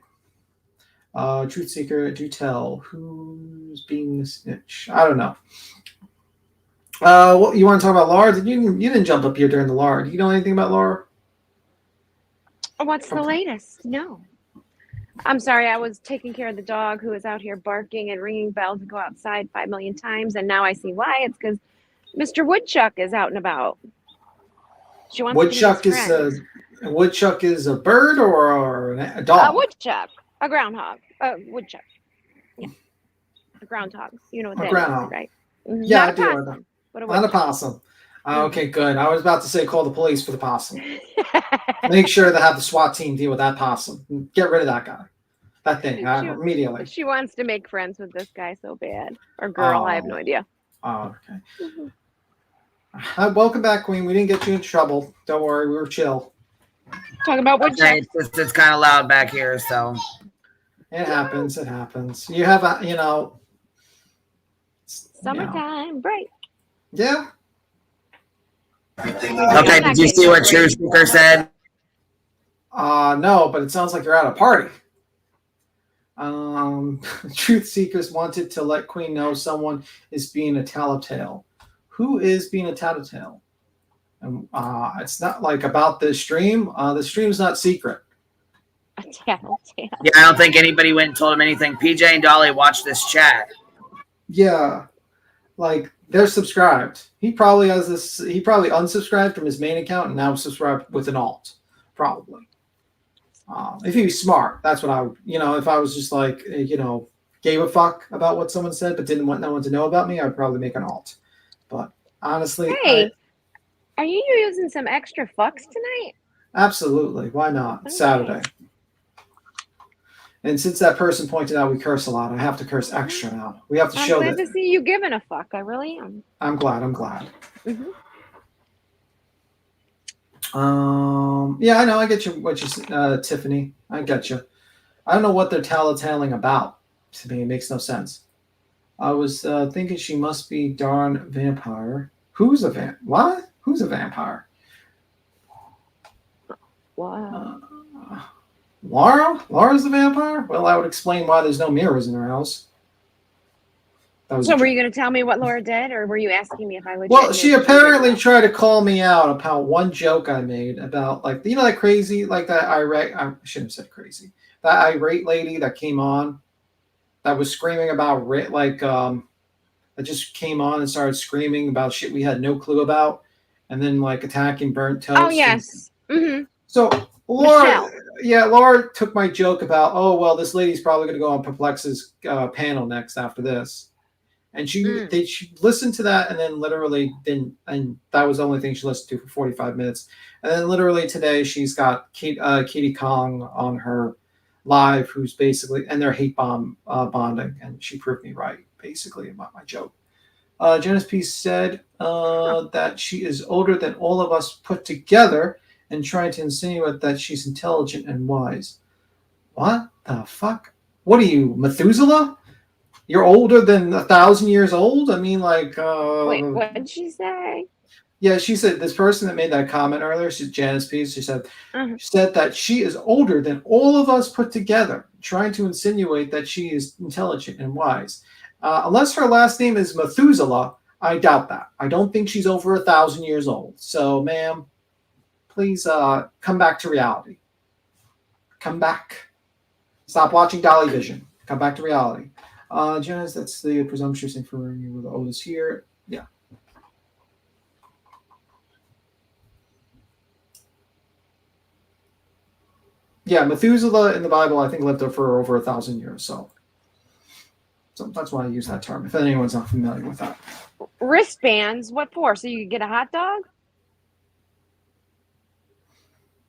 Truth Seeker, do tell. Who's being the snitch? I don't know. What you want to talk about Laura? You didn't jump up here during the Laura. Do you know anything about Laura? What's the latest? No. I'm sorry. I was taking care of the dog who is out here barking and ringing bells to go outside 5 million times. And now I see why. It's because Mr. Woodchuck is out and about. She wants Woodchuck is a bird or a dog? A woodchuck, a groundhog, a woodchuck. Yeah, a groundhog. You know what that is, right? Yeah, not I do. possum, but not a possum. Okay, good. I was about to say call the police for the possum. Make sure to have the SWAT team deal with that possum. Get rid of that guy. That thing immediately. She wants to make friends with this guy so bad, or girl. I have no idea. Oh, okay. Welcome back, Queen. We didn't get you in trouble. Don't worry, we were chill. Talking about woodchuck. It's kind of loud back here, so. It happens. It happens. You have a, Summertime break. Yeah. Okay, did you see what True Speaker said? No, but it sounds like you're at a party. Truth seekers wanted to let Queen know someone is being a tattletale. Who is being a tattletale? It's not like about this stream. The stream's not secret. A tattletale. Yeah, I don't think anybody went and told him anything. PJ and Dolly watched this chat. Yeah, like they're subscribed. He probably has this. He probably unsubscribed from his main account and now subscribed with an alt. Probably. If he was smart, that's what I would. If I was just like, gave a fuck about what someone said but didn't want no one to know about me, I'd probably make an alt. But honestly, hey, are you using some extra fucks tonight? Absolutely. Why not? Okay. Saturday. And since that person pointed out we curse a lot, I have to curse extra now. We have to show that. I'm glad to see you giving a fuck. I really am. I'm glad. Mm-hmm. Yeah, I know. I get you. What you, Tiffany? I get you. I don't know what they're tattletaling about. To me, it makes no sense. I was thinking she must be darn vampire. Who's a What? Who's a vampire? Wow. Laura? Laura's the vampire? Well, that would explain why there's no mirrors in her house. So were you going to tell me what Laura did, or were you asking me if I would? Well, she apparently tried to call me out about one joke I made about, like, that crazy, like that irate, I shouldn't have said crazy, that irate lady that came on that was screaming about, that just came on and started screaming about shit we had no clue about, and then, like, attacking Burnt Toast. Oh, yes. Mm-hmm. So, Laura took my joke about, oh, well, this lady's probably going to go on Perplex's panel next after this. And she listened to that and then literally didn't, and that was the only thing she listened to for 45 minutes. And then literally today she's got Katie Kong on her live, who's basically, and they're hate bonding, and she proved me right, basically, about my joke. Janice P. said that she is older than all of us put together and trying to insinuate that she's intelligent and wise. What the fuck? What are you, Methuselah? You're older than 1,000 years old? I mean, like... Wait, what did she say? Yeah, she said, this person that made that comment earlier, she's Janice P. She said, that she is older than all of us put together, trying to insinuate that she is intelligent and wise. Unless her last name is Methuselah, I doubt that. I don't think she's over 1,000 years old. So, ma'am, please come back to reality. Come back. Stop watching Dolly Vision. Come back to reality. Janice, that's the presumptuous thing for you with the oldest here. Yeah. Yeah, Methuselah in the Bible, I think, lived there for over 1,000 years. So that's why I use that term, if anyone's not familiar with that. Wristbands? What for? So you could get a hot dog?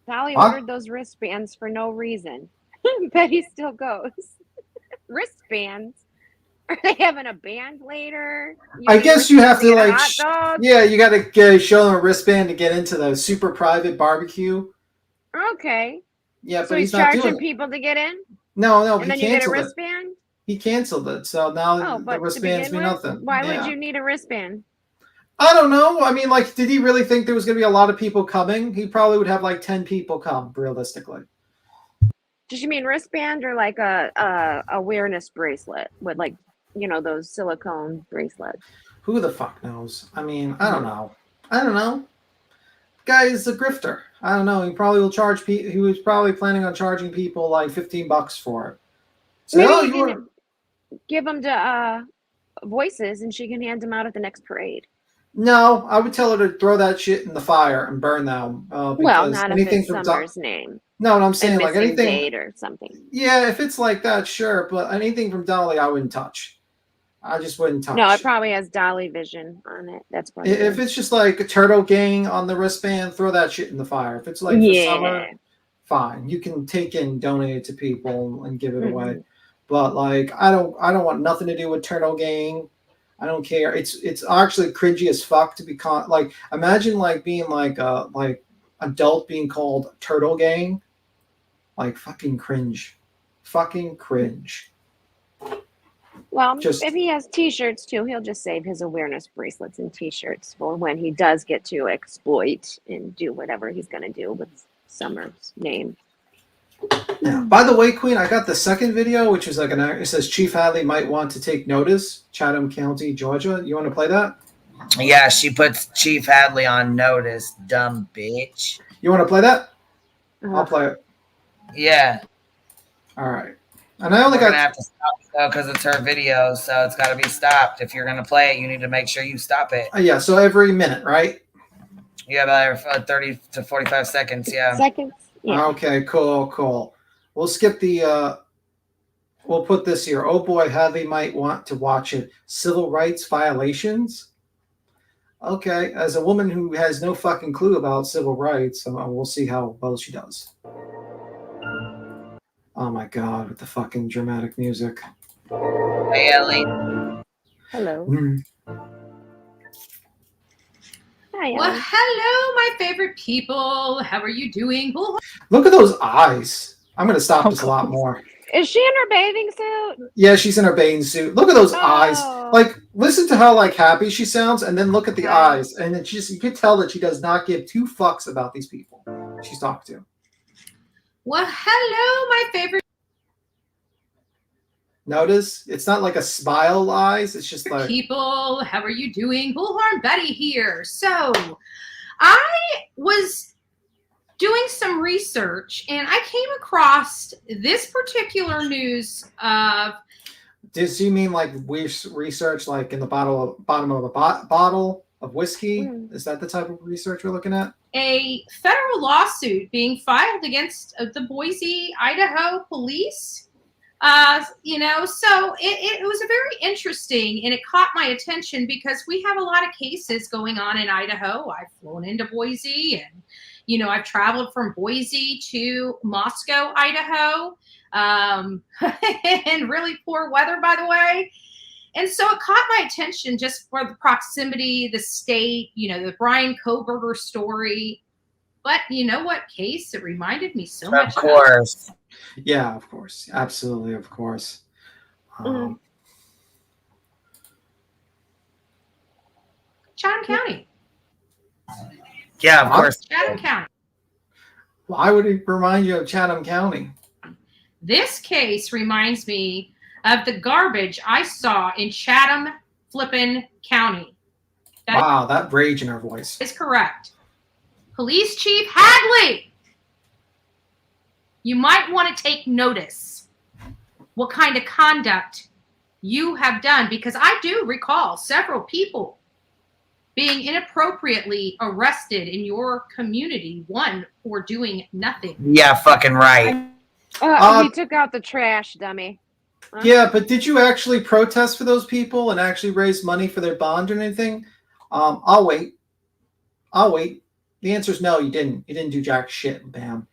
Dolly What? ordered those wristbands for no reason. Betty still goes. Wristbands? Are they having a band later? I guess you have to, like, hot dog? yeah, you got to show them a wristband to get into the super private barbecue. Okay. Yeah, So but he's he's not doing charging it. people to get in? No, And he then you get a canceled it. wristband? He canceled it, so now Oh, the but to wristbands begin mean with, nothing. why Yeah. would you need a wristband? I don't know. I mean, like, did he really think there was going to be a lot of people coming? He probably would have like 10 people come, realistically. Did you mean wristband or like a awareness bracelet with, like, those silicone bracelets? Who the fuck knows? I mean, I don't know. Guy is a grifter. I don't know. He probably will charge people. He was probably planning on charging people like $15 for it. So, Maybe you can give them to Voices, and she can hand them out at the next parade. No, I would tell her to throw that shit in the fire and burn them. Well, not if it's Summer's name. No, what I'm saying, like, missing anything date or something. Yeah, if it's like that, sure. But anything from Dolly, I wouldn't touch. I just wouldn't touch. No, it probably has Dolly Vision on it. That's probably If it's just like a Turtle Gang on the wristband, throw that shit in the fire. If it's like for summer, fine. You can take it and donate it to people and give it away. But like, I don't want nothing to do with Turtle Gang I don't care. It's actually cringy as fuck to be like. Imagine like being like adult being called Turtle Gang. Like fucking cringe, fucking cringe. Well, Just if he has T-shirts too, he'll just save his awareness bracelets and T-shirts for when he does get to exploit and do whatever he's going to do with Summer's name. yeah. By the way, Queen, I got the second video, which is like it says Chief Hadley might want to take notice. Chatham County, Georgia. You want to play that? Yeah, she puts Chief Hadley on notice, dumb bitch. You want to play that? I'll play it. Yeah. All right. And I only We're got. gonna have to stop it though because it's her video, so it's got to be stopped. If you're gonna play it, you need to make sure you stop it. Yeah. So every minute, right? Yeah, about 30 to 45 seconds. Yeah. Seconds. Yeah. Okay. Cool. We'll skip the. We'll put this here. Oh boy, Hadley might want to watch it. Civil rights violations. Okay, as a woman who has no fucking clue about civil rights, we'll see how well she does. Oh my god, with the fucking dramatic music. Hey, Ellie. Hello. Hi, Well, Ellie. hello, my favorite people. How are you doing? Look at those eyes. I'm gonna stop this a lot more. Is she in her bathing suit? Yeah, she's in her bathing suit. Look at those eyes. Oh. Like, listen to how like happy she sounds, and then look at the eyes, and it's just you can tell that she does not give two fucks about these people she's talking to. Well, hello, my favorite Notice it's not like a smile eyes. It's just like people. How are you doing? Bullhorn Betty here. So, I was doing some research, and I came across this particular news of. Does you mean like research like in the bottom of a bottle of whiskey? Is that the type of research we're looking at? A federal lawsuit being filed against the Boise, Idaho police. So it was a very interesting, and it caught my attention because we have a lot of cases going on in Idaho. I've flown into Boise, and I've traveled from Boise to Moscow, Idaho, in really poor weather, by the way. And so it caught my attention just for the proximity, the state, the Brian Kohberger story. But you know what case? It reminded me so much. Of course. Yeah, of course. Absolutely, of course. Chatham County. Yeah, of course. Chatham County. Why would it remind you of Chatham County? This case reminds me of the garbage I saw in Chatham flippin' County. Wow, that rage in her voice. Is correct. Police Chief Hadley, you might want to take notice what kind of conduct you have done, because I do recall several people being inappropriately arrested in your community, one for doing nothing. Yeah, fucking right. He took out the trash, dummy. Huh? Yeah, but did you actually protest for those people and actually raise money for their bond or anything? I'll wait. The answer is no, you didn't. You didn't do jack shit, bam.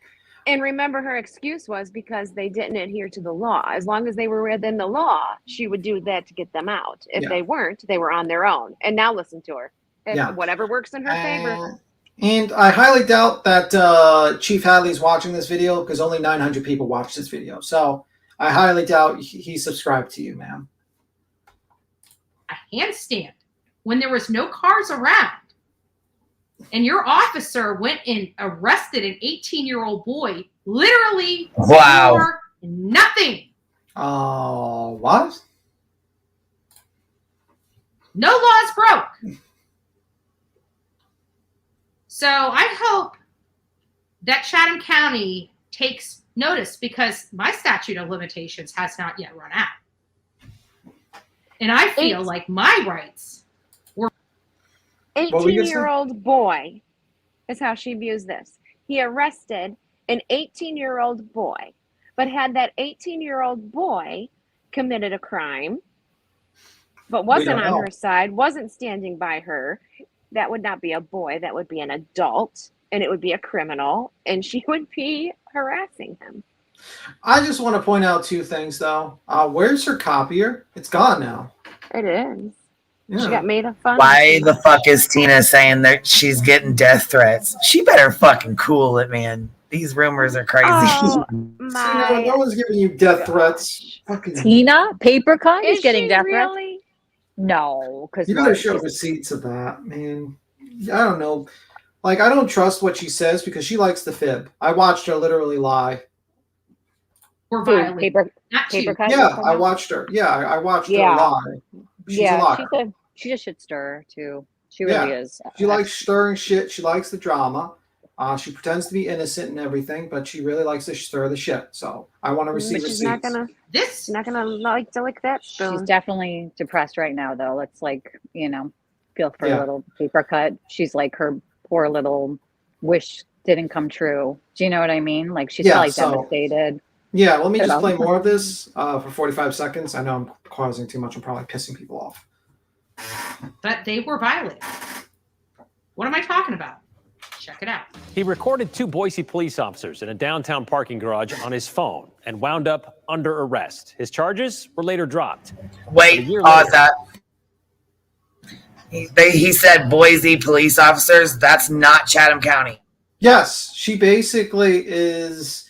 And remember, her excuse was because they didn't adhere to the law. As long as they were within the law, she would do that to get them out. If they weren't, they were on their own. And now listen to her. Whatever works in her favor. And I highly doubt that Chief Hadley's watching this video because only 900 people watched this video. So I highly doubt he's subscribed to you, ma'am. A handstand when there was no cars around. And your officer went and arrested an 18-year-old boy, literally for nothing. Oh, what? No laws broke. So I hope that Chatham County takes notice, because my statute of limitations has not yet run out. And I feel like my rights were... 18-year-old boy is how she views this. He arrested an 18-year-old boy, but had that 18-year-old boy committed a crime, but wasn't on her side, wasn't standing by her, that would not be a boy, that would be an adult, and it would be a criminal, and she would be harassing him. I just want to point out two things, though. Where's her copier? It's gone now. It is. She got made fun. Why the fuck is Tina saying that she's getting death threats? She better fucking cool it, man. These rumors are crazy. Oh Tina, no one's giving you death threats. Fucking Tina, paper cut is Is getting she death threats. really? No, because You better show receipts of that, man. I don't know. Like, I don't trust what she says because she likes to fib. I watched her literally lie. We're violent. Paper cut. Yeah, I watched her. Yeah, I watched her lie. She's a liar. She's a shit stirrer too. She really is. She likes stirring shit. She likes the drama. She pretends to be innocent and everything, but she really likes to stir the shit. So I want to receive But receipts. she's not gonna like to lick that spoon. She's definitely depressed right now, though. Let's feel for Yeah. a little paper cut. She's like her poor little wish didn't come true. Do you know what I mean? Like she's Yeah, probably so- devastated. Yeah, let me just About- play more of this for 45 seconds. I know I'm causing too much. I'm probably pissing people off. But they were violent. What am I talking about? Check it out. He recorded 2 Boise police officers in a downtown parking garage on his phone and wound up under arrest. His charges were later dropped. Wait, pause that. He said Boise police officers. That's not Chatham County. Yes, she basically is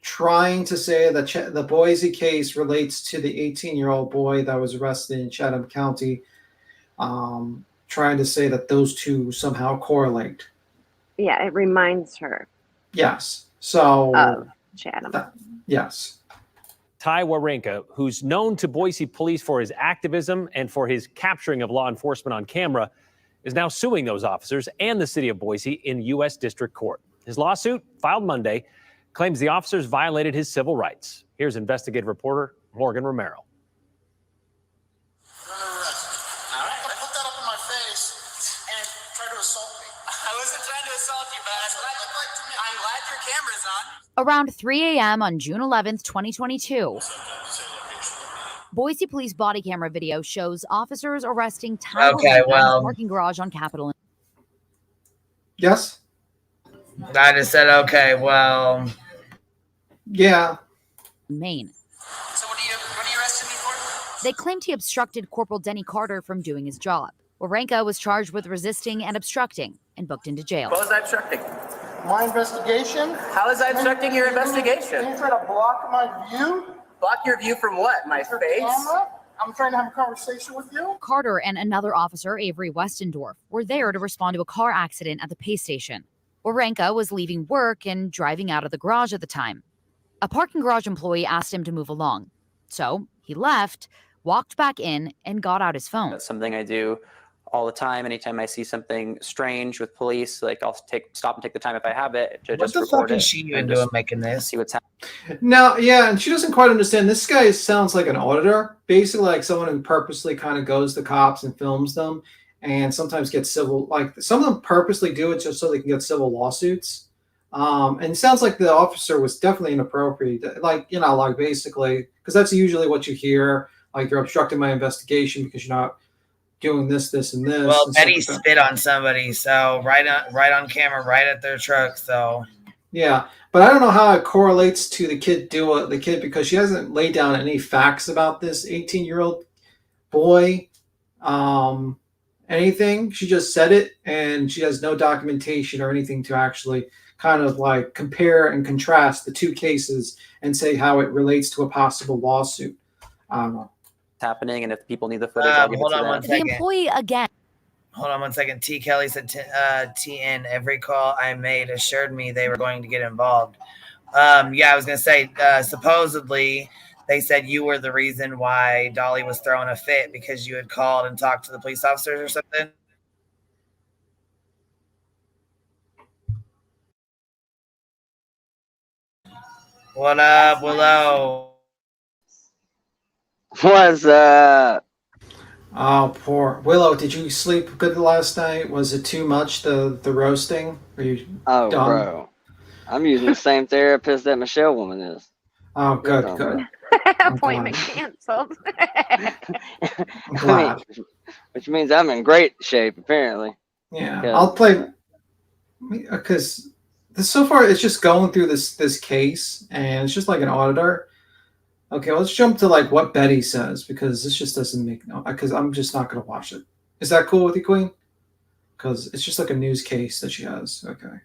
trying to say that the Boise case relates to the 18-year-old boy that was arrested in Chatham County, trying to say that those two somehow correlate. Yeah, it reminds her Yes. So, of Chatham. yes. Ty Wawrinka, who's known to Boise police for his activism and for his capturing of law enforcement on camera, is now suing those officers and the city of Boise in U.S. District Court. His lawsuit, filed Monday, claims the officers violated his civil rights. Here's investigative reporter Morgan Romero. Around 3 a.m. on June 11th, 2022, Boise police body camera video shows officers arresting Ty Wawrinka in a parking garage on Capitol. Yes? I just said, okay, well. Yeah. Maine. So what are you arresting me for? They claimed he obstructed Corporal Denny Carter from doing his job. Wawrinka was charged with resisting and obstructing and booked into jail. What was I obstructing? My investigation? How is I obstructing your investigation? Can you try to block my view? Block your view from what? My Your face? camera? I'm trying to have a conversation with you. Carter and another officer, Avery Westendorf, were there to respond to a car accident at the pay station. Wawrinka was leaving work and driving out of the garage at the time. A parking garage employee asked him to move along. So he left, walked back in, and got out his phone. That's something I do all the time. Anytime I see something strange with police, like I'll stop and take the time if I have it to just record it. What the fuck is she even doing making this? See what's happening. Now, yeah, and she doesn't quite understand. This guy sounds like an auditor, basically like someone who purposely kind of goes to cops and films them, and sometimes gets civil. Like some of them purposely do it just so they can get civil lawsuits. And it sounds like the officer was definitely inappropriate. Like like basically, because that's usually what you hear. Like you're obstructing my investigation because you're not doing this, and this. Well, and Betty stuff like that. spit on somebody, so right on camera, right at their truck. So Yeah, but I don't know how it correlates to the kid because she hasn't laid down any facts about this 18-year-old boy, anything. She just said it, and she has no documentation or anything to actually kind of like compare and contrast the two cases and say how it relates to a possible lawsuit. I don't know. Happening, and if people need the footage, I'll give it to them. The employee again. Hold on one second. T. Kelly said, TN, every call I made assured me they were going to get involved. Yeah, I was going to say, supposedly they said you were the reason why Dolly was throwing a fit because you had called and talked to the police officers or something. What up, Willow? What's up? Oh, poor Willow. Did you sleep good last night? Was it too much, the roasting? Are you Oh, done? bro. I'm using the same therapist that Michelle woman is. Oh, good, good. Appointment canceled. I mean, which means I'm in great shape, apparently. Yeah, 'Cause- I'll play because so far it's just going through this case, and it's just like an auditor. Okay, let's jump to like what Betty says because this just doesn't make no. Because I'm just not gonna watch it. Is that cool with you, Queen? Because it's just like a news case that she has. Okay.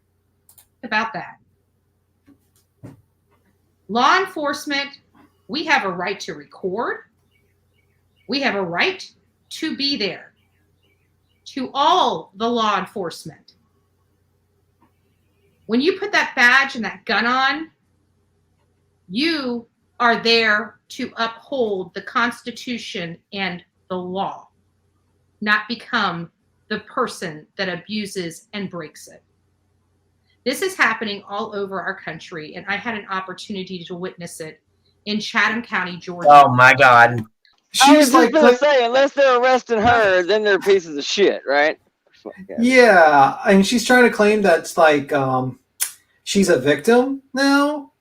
About that. Law enforcement, we have a right to record. We have a right to be there. To all the law enforcement. When you put that badge and that gun on, you are there to uphold the Constitution and the law, not become the person that abuses and breaks it. This is happening all over our country, and I had an opportunity to witness it in Chatham County, Georgia. Oh my God. I was She's just like, gonna say, unless they're arresting her, then they're pieces of shit, right? yeah, and she's trying to claim that's like she's a victim now,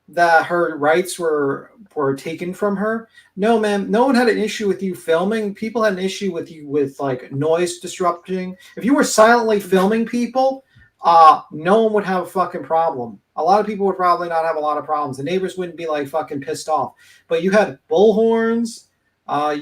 that her rights were taken from her. No, ma'am, no one had an issue with you filming. People had an issue with you with like noise disrupting. If you were silently filming people, no one would have a fucking problem. A lot of people would probably not have a lot of problems. The neighbors wouldn't be like fucking pissed off. But you had bullhorns.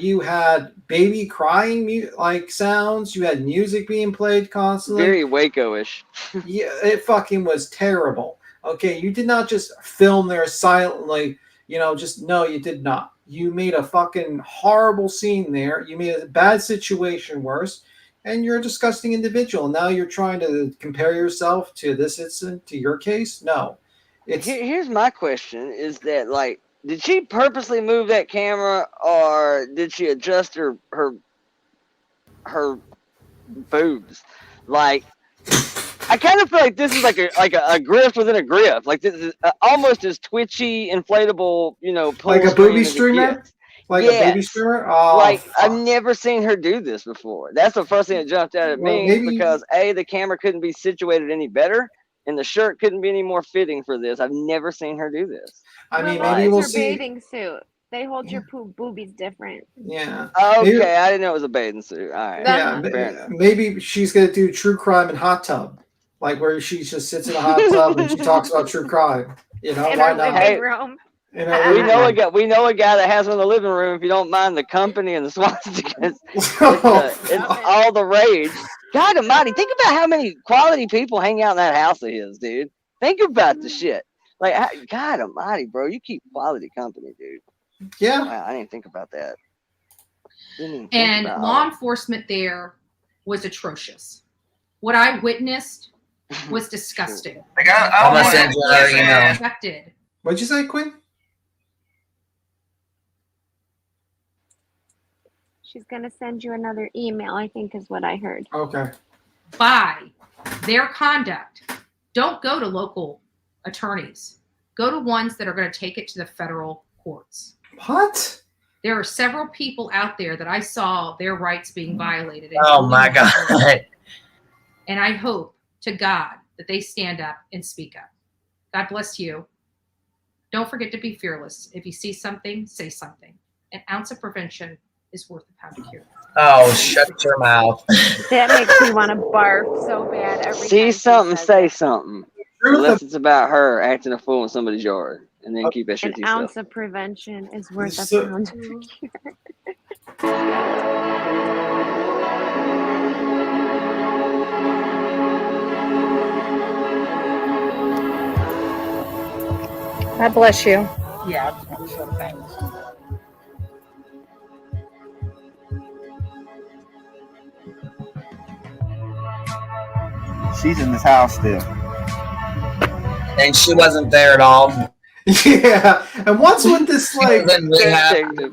You had baby crying like sounds. You had music being played constantly. Very Waco-ish. Yeah, it fucking was terrible. Okay, you did not just film there silently. You know, just no, you did not. You made a fucking horrible scene there. You made a bad situation worse. And you're a disgusting individual. Now you're trying to compare yourself to this incident, to your case? No. Here's my question: is that like, did she purposely move that camera, or did she adjust her boobs? Like, I kind of feel like this is like a grift within a grift. Like this is almost as twitchy, inflatable, like a booby streamer. Like a baby streamer? Oh, like, I've never seen her do this before. That's the first thing that jumped out at me because A, the camera couldn't be situated any better, and the shirt couldn't be any more fitting for this. I've never seen her do this. I mean, well, maybe we'll it's her see. bathing suit. They hold your boobies different. Yeah. Okay, Maybe, I didn't know it was a bathing suit. All right. yeah, maybe she's going to do true crime in hot tub. Like where she just sits in a hot tub and she talks about true crime. You know, in why her not? living room. We know a guy that has one in the living room. If you don't mind the company and the swastikas, it's all the rage. God Almighty, think about how many quality people hang out in that house of his, dude. Think about the shit. Like, God Almighty, bro, you keep quality company, dude. Yeah. Wow, I didn't think about that. And law enforcement there was atrocious. What I witnessed was disgusting. I'm gonna send you another email. What'd you say, Quinn? She's going to send you another email, I think is what I heard. Okay. By their conduct, don't go to local attorneys. Go to ones that are going to take it to the federal courts. What? There are several people out there that I saw their rights being violated. Oh my God. And I hope to God that they stand up and speak up. God bless you. Don't forget to be fearless. If you see something, say something. An ounce of prevention is worth a pound of cure. Oh, shut your mouth. That makes me want to barf so bad every time. See something, say that. something. Unless it's about her acting a fool in somebody's yard. And then keep that shit to An yourself. ounce of prevention is worth a pound of cure. God bless you. Yeah, I'm sure. Thanks. She's in this house still. And she wasn't there at all. Yeah. And what's with this like the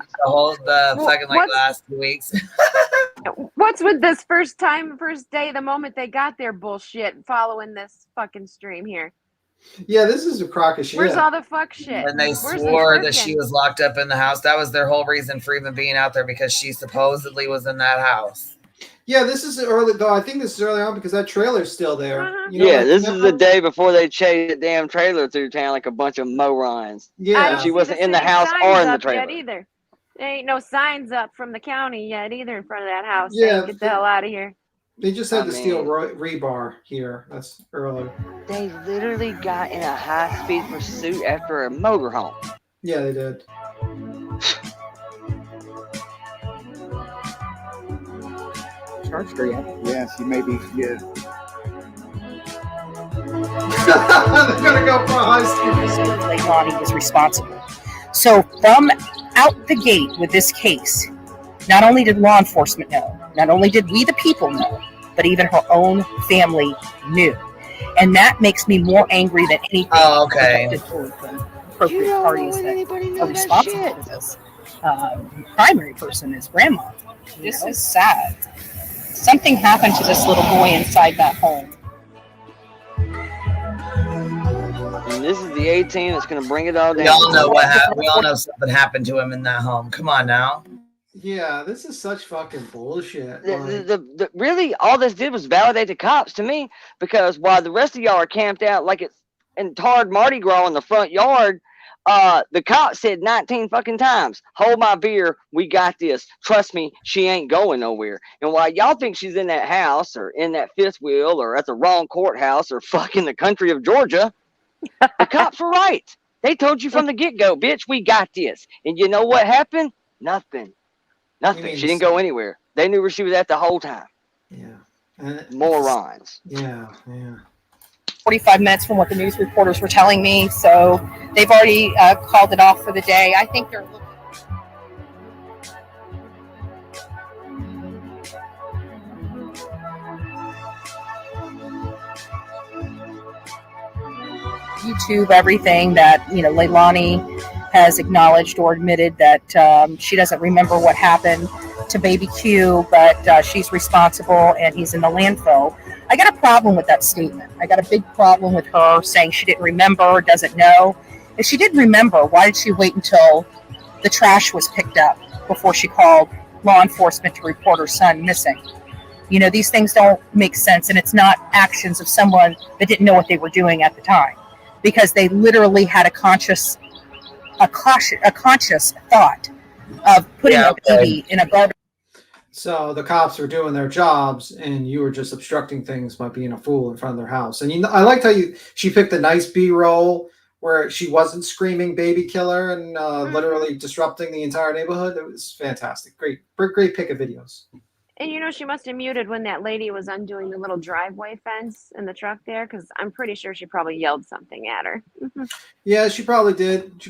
fucking like last 2 weeks? What's with this first day, the moment they got their bullshit following this fucking stream here? Yeah, this is a crock of shit. Where's all the fuck shit? When they Where's swore the that she was locked up in the house, that was their whole reason for even being out there, because she supposedly was in that house. Yeah, this is early though. I think this is early on because that trailer's still there. You know, Yeah, like, this is the day before they chased the damn trailer through town like a bunch of morons. Yeah. And she wasn't in the city house signs or in the up trailer. yet either. There ain't no signs up from the county yet either in front of that house. Yeah, Saying, get the hell out of here. They just had to steal rebar here. That's early. They literally got in a high-speed pursuit after a motorhome. Yeah, they did. Charged her yet? Yes, you may be. Yeah. They're gonna go for a high school. Leilani was responsible. So from out the gate with this case, not only did law enforcement know, not only did we the people know, but even her own family knew. And that makes me more angry than anything. Oh, okay. Appropriate parties that are responsible for this. Primary person is grandma. This is sad. Something happened to this little boy inside that home. And this is the 18 that's going to bring it all down. We all know what happened. We all know something happened to him in that home. Come on now. Yeah, this is such fucking bullshit. Really, all this did was validate the cops to me, because while the rest of y'all are camped out like it's in tarred Mardi Gras in the front yard, the cops said 19 fucking times, "Hold my beer, we got this. Trust me, she ain't going nowhere." And while y'all think she's in that house or in that fifth wheel or at the wrong courthouse or fucking the country of Georgia, the cops were right. They told you from the get-go, bitch, we got this. And you know what happened? Nothing. Nothing. She didn't go anywhere. They knew where she was at the whole time. Yeah. Morons. Yeah. 45 minutes from what the news reporters were telling me, so they've already called it off for the day. I think they're looking. YouTube everything that Leilani has acknowledged or admitted that she doesn't remember what happened to baby Q, but she's responsible and he's in the landfill. I got a problem with that statement. I got a big problem with her saying she didn't remember, doesn't know. If she didn't remember, why did she wait until the trash was picked up before she called law enforcement to report her son missing? These things don't make sense, and it's not actions of someone that didn't know what they were doing at the time, because they literally had a conscious thought of putting a baby in a garbage. So the cops were doing their jobs, and you were just obstructing things by being a fool in front of their house. And I liked how she picked a nice B-roll where she wasn't screaming "baby killer" and literally disrupting the entire neighborhood. It was fantastic. Great pick of videos. And she must have muted when that lady was undoing the little driveway fence in the truck there, because I'm pretty sure she probably yelled something at her. Yeah, she probably did.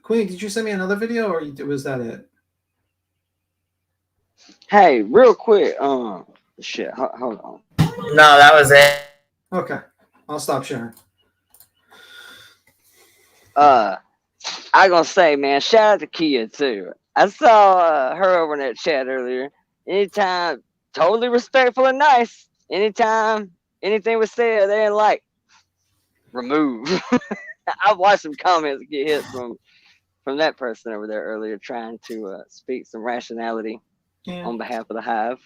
Queen, did you send me another video, or was that it? Hey, real quick. Shit. Hold on. No, that was it. Okay, I'll stop sharing. I gonna say, man, shout out to Kia too. I saw her over in that chat earlier. Anytime, totally respectful and nice. Anytime anything was said, they didn't like remove. I've watched some comments get hit from that person over there earlier, trying to speak some rationality on behalf of the hive.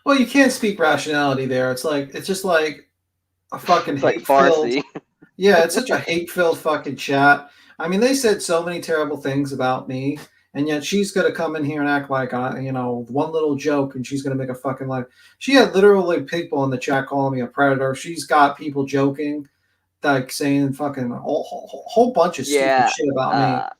Well, you can't speak rationality there. It's just like a fucking Farsi. Yeah, it's such a hate-filled fucking chat. I mean, they said so many terrible things about me, and yet she's gonna come in here and act like one little joke, and she's gonna make a fucking life. She had literally people in the chat calling me a predator. She's got people joking, like saying fucking a whole bunch of stupid shit about me.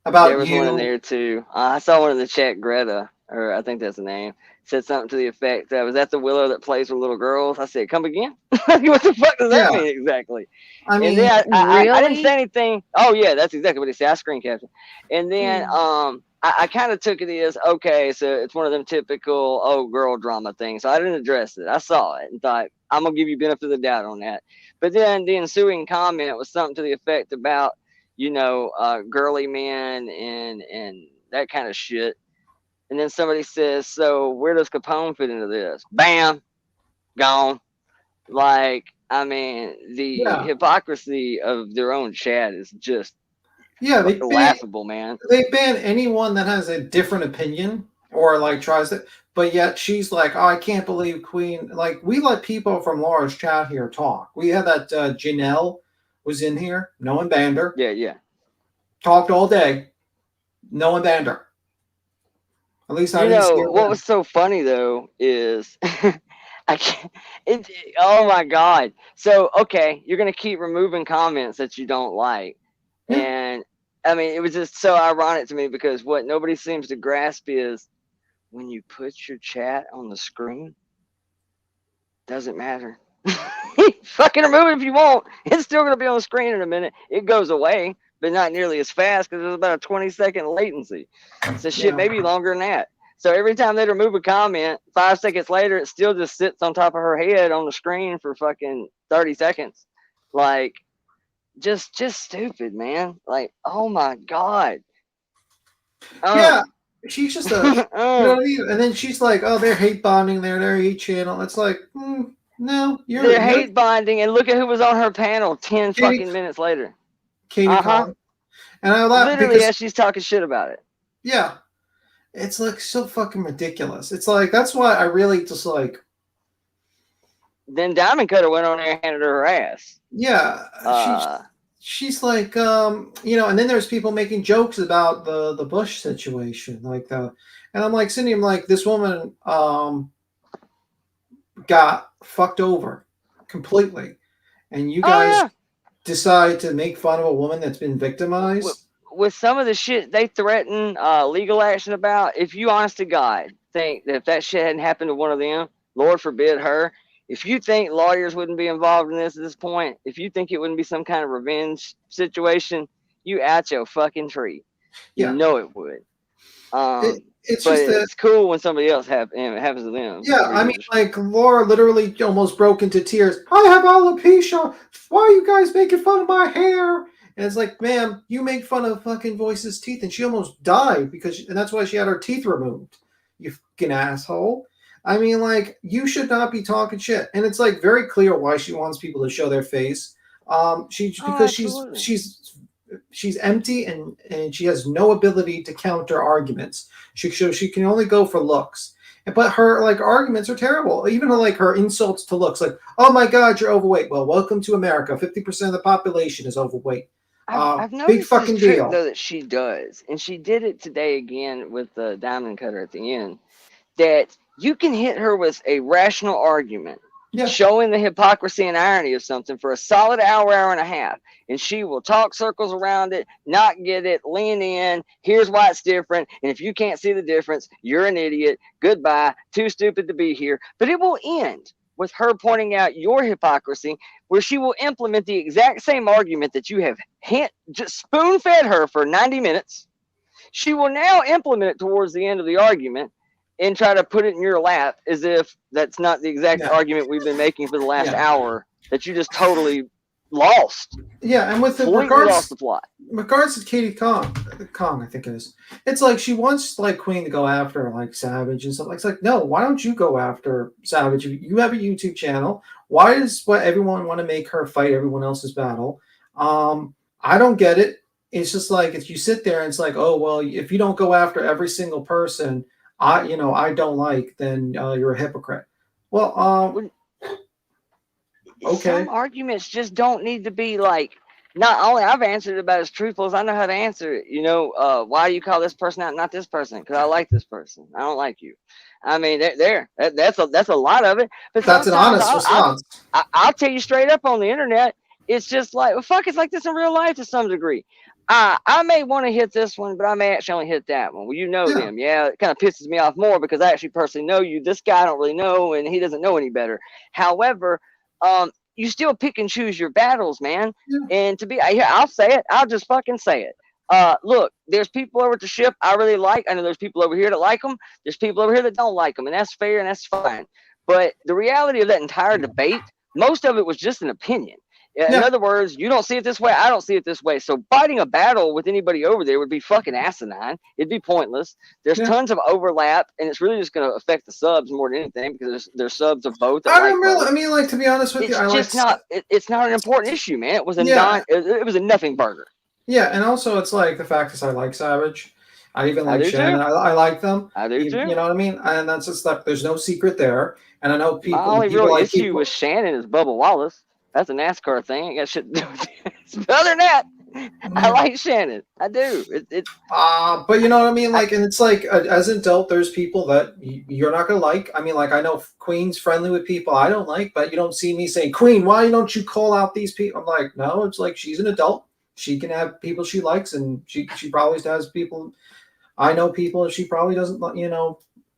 About there was you. one in there too. I saw one in the chat. Greta, or I think that's the name, said something to the effect that was that the Willow that plays with little girls. I said, "Come again? What the fuck does that mean exactly?" I mean, and then I really? didn't say anything. Oh yeah, that's exactly what he said. I screen captured. And then I kind of took it as, okay, so it's one of them typical girl drama things. So I didn't address it. I saw it and thought, I'm gonna give you benefit of the doubt on that. But then the ensuing comment was something to the effect about, girly men and that kind of shit. And then somebody says, "So where does Capone fit into this?" Bam, gone. Like, I mean, the hypocrisy of their own chat is just laughable, man. They ban anyone that has a different opinion or like tries to, but yet she's like, "Oh, I can't believe Queen." Like, we let people from Laura's chat here talk. We had that Janelle was in here. No one banned her. Yeah. Talked all day. No one banned her. At least I didn't see her. What was so funny though is I can't. Oh my god. So okay, you're gonna keep removing comments that you don't like, and I mean, it was just so ironic to me because what nobody seems to grasp is when you put your chat on the screen, doesn't matter. Fucking remove it if you want. It's still going to be on the screen in a minute. It goes away, but not nearly as fast because there's about a 20-second latency. So shit, maybe longer than that. So every time they remove a comment, 5 seconds later, it still just sits on top of her head on the screen for fucking 30 seconds. Like, just stupid, man. Like, oh my God. Yeah, she's just a, you know what I mean? And then she's like, oh, they're hate bonding their hate channel. It's like, no, they're hate bonding, and look at who was on her panel 10 Katie- fucking minutes later. Katie Kong. And I laugh Literally, because as she's talking shit about it. yeah, it's like so fucking ridiculous. It's like that's why I really just like. Then Diamond Cutter went on there and handed her ass. Yeah, she's like, you know, and then there's people making jokes about the Bush situation, like and I'm like, Cindy, I'm like, this woman got fucked over completely, and you guys decide to make fun of a woman that's been victimized. With some of the shit they threaten legal action about, if you honest to God think that if that shit hadn't happened to one of them, Lord forbid her, if you think lawyers wouldn't be involved in this at this point, if you think it wouldn't be some kind of revenge situation, you out your fucking tree. You know it would. It's but just that it's cool when somebody else happens to them. yeah, I mean, like Laura literally almost broke into tears. I have alopecia. Why are you guys making fun of my hair? And it's like, ma'am, you make fun of fucking Voice's teeth, and she almost died and that's why she had her teeth removed. You fucking asshole. I mean, like, you should not be talking shit. And it's like very clear why she wants people to show their face. She's empty and she has no ability to counter arguments. She can only go for looks. But her like arguments are terrible. Even her insults to looks, like, "Oh my God, you're overweight." Well, welcome to America. 50% of the population is overweight. I've noticed big fucking this trick, deal. though, that she does, and she did it today again with the Diamond Cutter at the end. That you can hit her with a rational argument, showing the hypocrisy and irony of something for a solid hour and a half, and she will talk circles around it, not get it, lean in. Here's why it's different, and if you can't see the difference, you're an idiot. Goodbye. Too stupid to be here. But it will end with her pointing out your hypocrisy, where she will implement the exact same argument that you have just spoon-fed her for 90 minutes. She will now implement it towards the end of the argument and try to put it in your lap as if that's not the exact argument we've been making for the last hour that you just totally lost. Yeah, and with the lost the plot. Regards to Katie Kong, I think it is. It's like she wants like Queen to go after like Savage and stuff. It's like, no, why don't you go after Savage? You have a YouTube channel. Why does everyone want to make her fight everyone else's battle? I don't get it. It's just like if you sit there and it's like, oh well, if you don't go after every single person I don't like, then you're a hypocrite. Well, okay. Some arguments just don't need to be like, not only I've answered it about as truthful as I know how to answer it. You know, why do you call this person out, not this person? Because I like this person. I don't like you. I mean, that's a lot of it. But that's an honest response. I'll tell you straight up on the internet. It's just like, well, fuck, it's like this in real life to some degree. I may want to hit this one, but I may actually only hit that one. Well, you know them. Yeah, it kind of pisses me off more because I actually personally know you. This guy I don't really know, and he doesn't know any better. However, you still pick and choose your battles, man. And I'll say it. I'll just fucking say it. Look, there's people over at the ship I really like. I know there's people over here that like them. There's people over here that don't like them, and that's fair and that's fine. But the reality of that entire debate, most of it was just an opinion. In other words, you don't see it this way, I don't see it this way. So fighting a battle with anybody over there would be fucking asinine. It'd be pointless. There's tons of overlap, and it's really just going to affect the subs more than anything because there's subs of both. I mean, like, to be honest with you, it's not an important issue, man. It was it was a nothing burger. Yeah, and also it's like the fact is I like Savage. I even like Shannon. I like them. I do too. You know what I mean? And that's just like there's no secret there. And I know people. My only real like issue with Shannon is Bubba Wallace. That's a NASCAR thing. Ain't got shit to do with it. But other than that, I like Shannon. I do. But you know what I mean? Like, and it's like, as an adult, there's people that you're not going to like. I mean, like, I know Queen's friendly with people I don't like, but you don't see me saying, Queen, why don't you call out these people? I'm like, no, it's like she's an adult. she can have people she likes, and she probably has people. I know people she probably doesn't,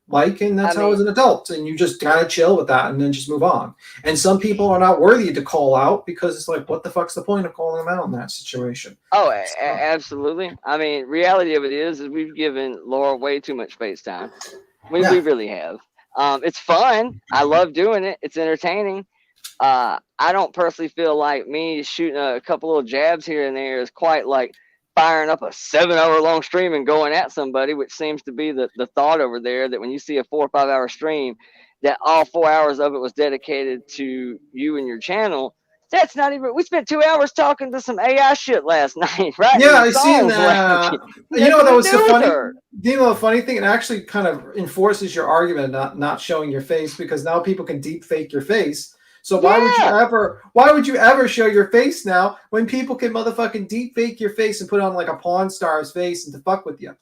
like, and that's how as an adult, and you just kind of chill with that and then just move on. And some people are not worthy to call out because it's like, what the fuck's the point of calling them out in that situation? Oh, absolutely. I mean, reality of it is we've given Laura way too much face time. We really have. It's fun. I love doing it. It's entertaining. I don't personally feel like me shooting a couple little jabs here and there is quite like firing up a 7-hour long stream and going at somebody, which seems to be the thought over there, that when you see a 4 or 5 hour stream, that all 4 hours of it was dedicated to you and your channel. That's not even. We spent 2 hours talking to some AI shit last night, right? Yeah, I seen that. You know what that was so funny? You know the funny thing? It actually kind of enforces your argument not showing your face, because now people can deep fake your face. So why would you ever show your face now when people can motherfucking deep fake your face and put on like a Pawn Star's face and to fuck with you?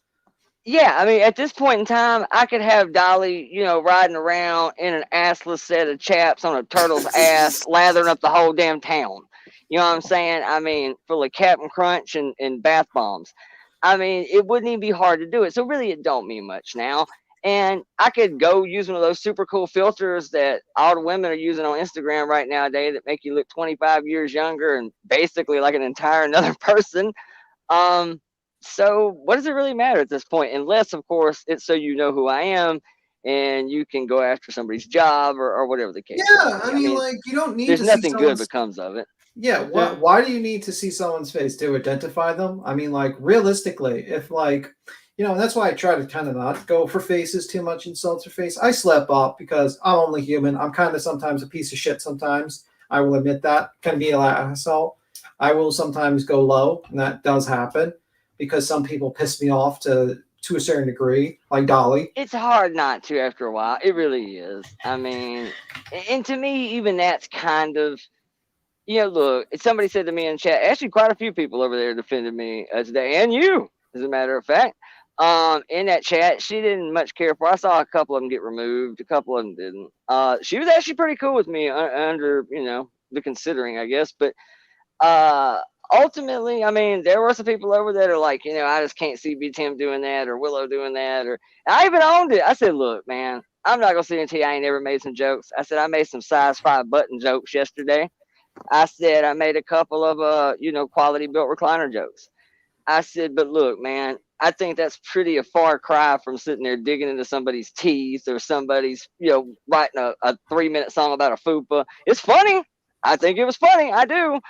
Yeah, I mean, at this point in time, I could have Dolly, riding around in an assless set of chaps on a turtle's ass, lathering up the whole damn town. You know what I'm saying? I mean, full of Captain Crunch and bath bombs. I mean, it wouldn't even be hard to do it. So really, it don't mean much now. And I could go use one of those super cool filters that all the women are using on Instagram right nowadays that make you look 25 years younger and basically like an entire another person. So what does it really matter at this point? Unless, of course, it's so you know who I am and you can go after somebody's job or whatever the case. Yeah, I mean, like, you don't need to see there's nothing good someone's... that comes of it. Yeah, why do you need to see someone's face to identify them? I mean, like, realistically, if, like, and that's why I try to kind of not go for faces too much, insults or face. I slip up because I'm only human. I'm kind of sometimes a piece of shit sometimes. I will admit that. Can be an asshole. I will sometimes go low, and that does happen because some people piss me off to a certain degree, like Dolly. It's hard not to after a while. It really is. I mean, and to me, even that's kind of, look, somebody said to me in chat, actually quite a few people over there defended me today, and you, as a matter of fact. In that chat, she didn't much care for. I saw a couple of them get removed, a couple of them didn't. She was actually pretty cool with me under, the considering, I guess. But ultimately, I mean, there were some people over there that are like, I just can't see Tim doing that or Willow doing that. Or I even owned it. I said, look, man, I'm not gonna sit and tell you I ain't never made some jokes. I said I made some size 5 button jokes yesterday. I said I made a couple of quality built recliner jokes. I said, but look, man, I think that's pretty a far cry from sitting there digging into somebody's teeth or somebody's, writing a 3-minute song about a fupa. It's funny. I think it was funny. I do.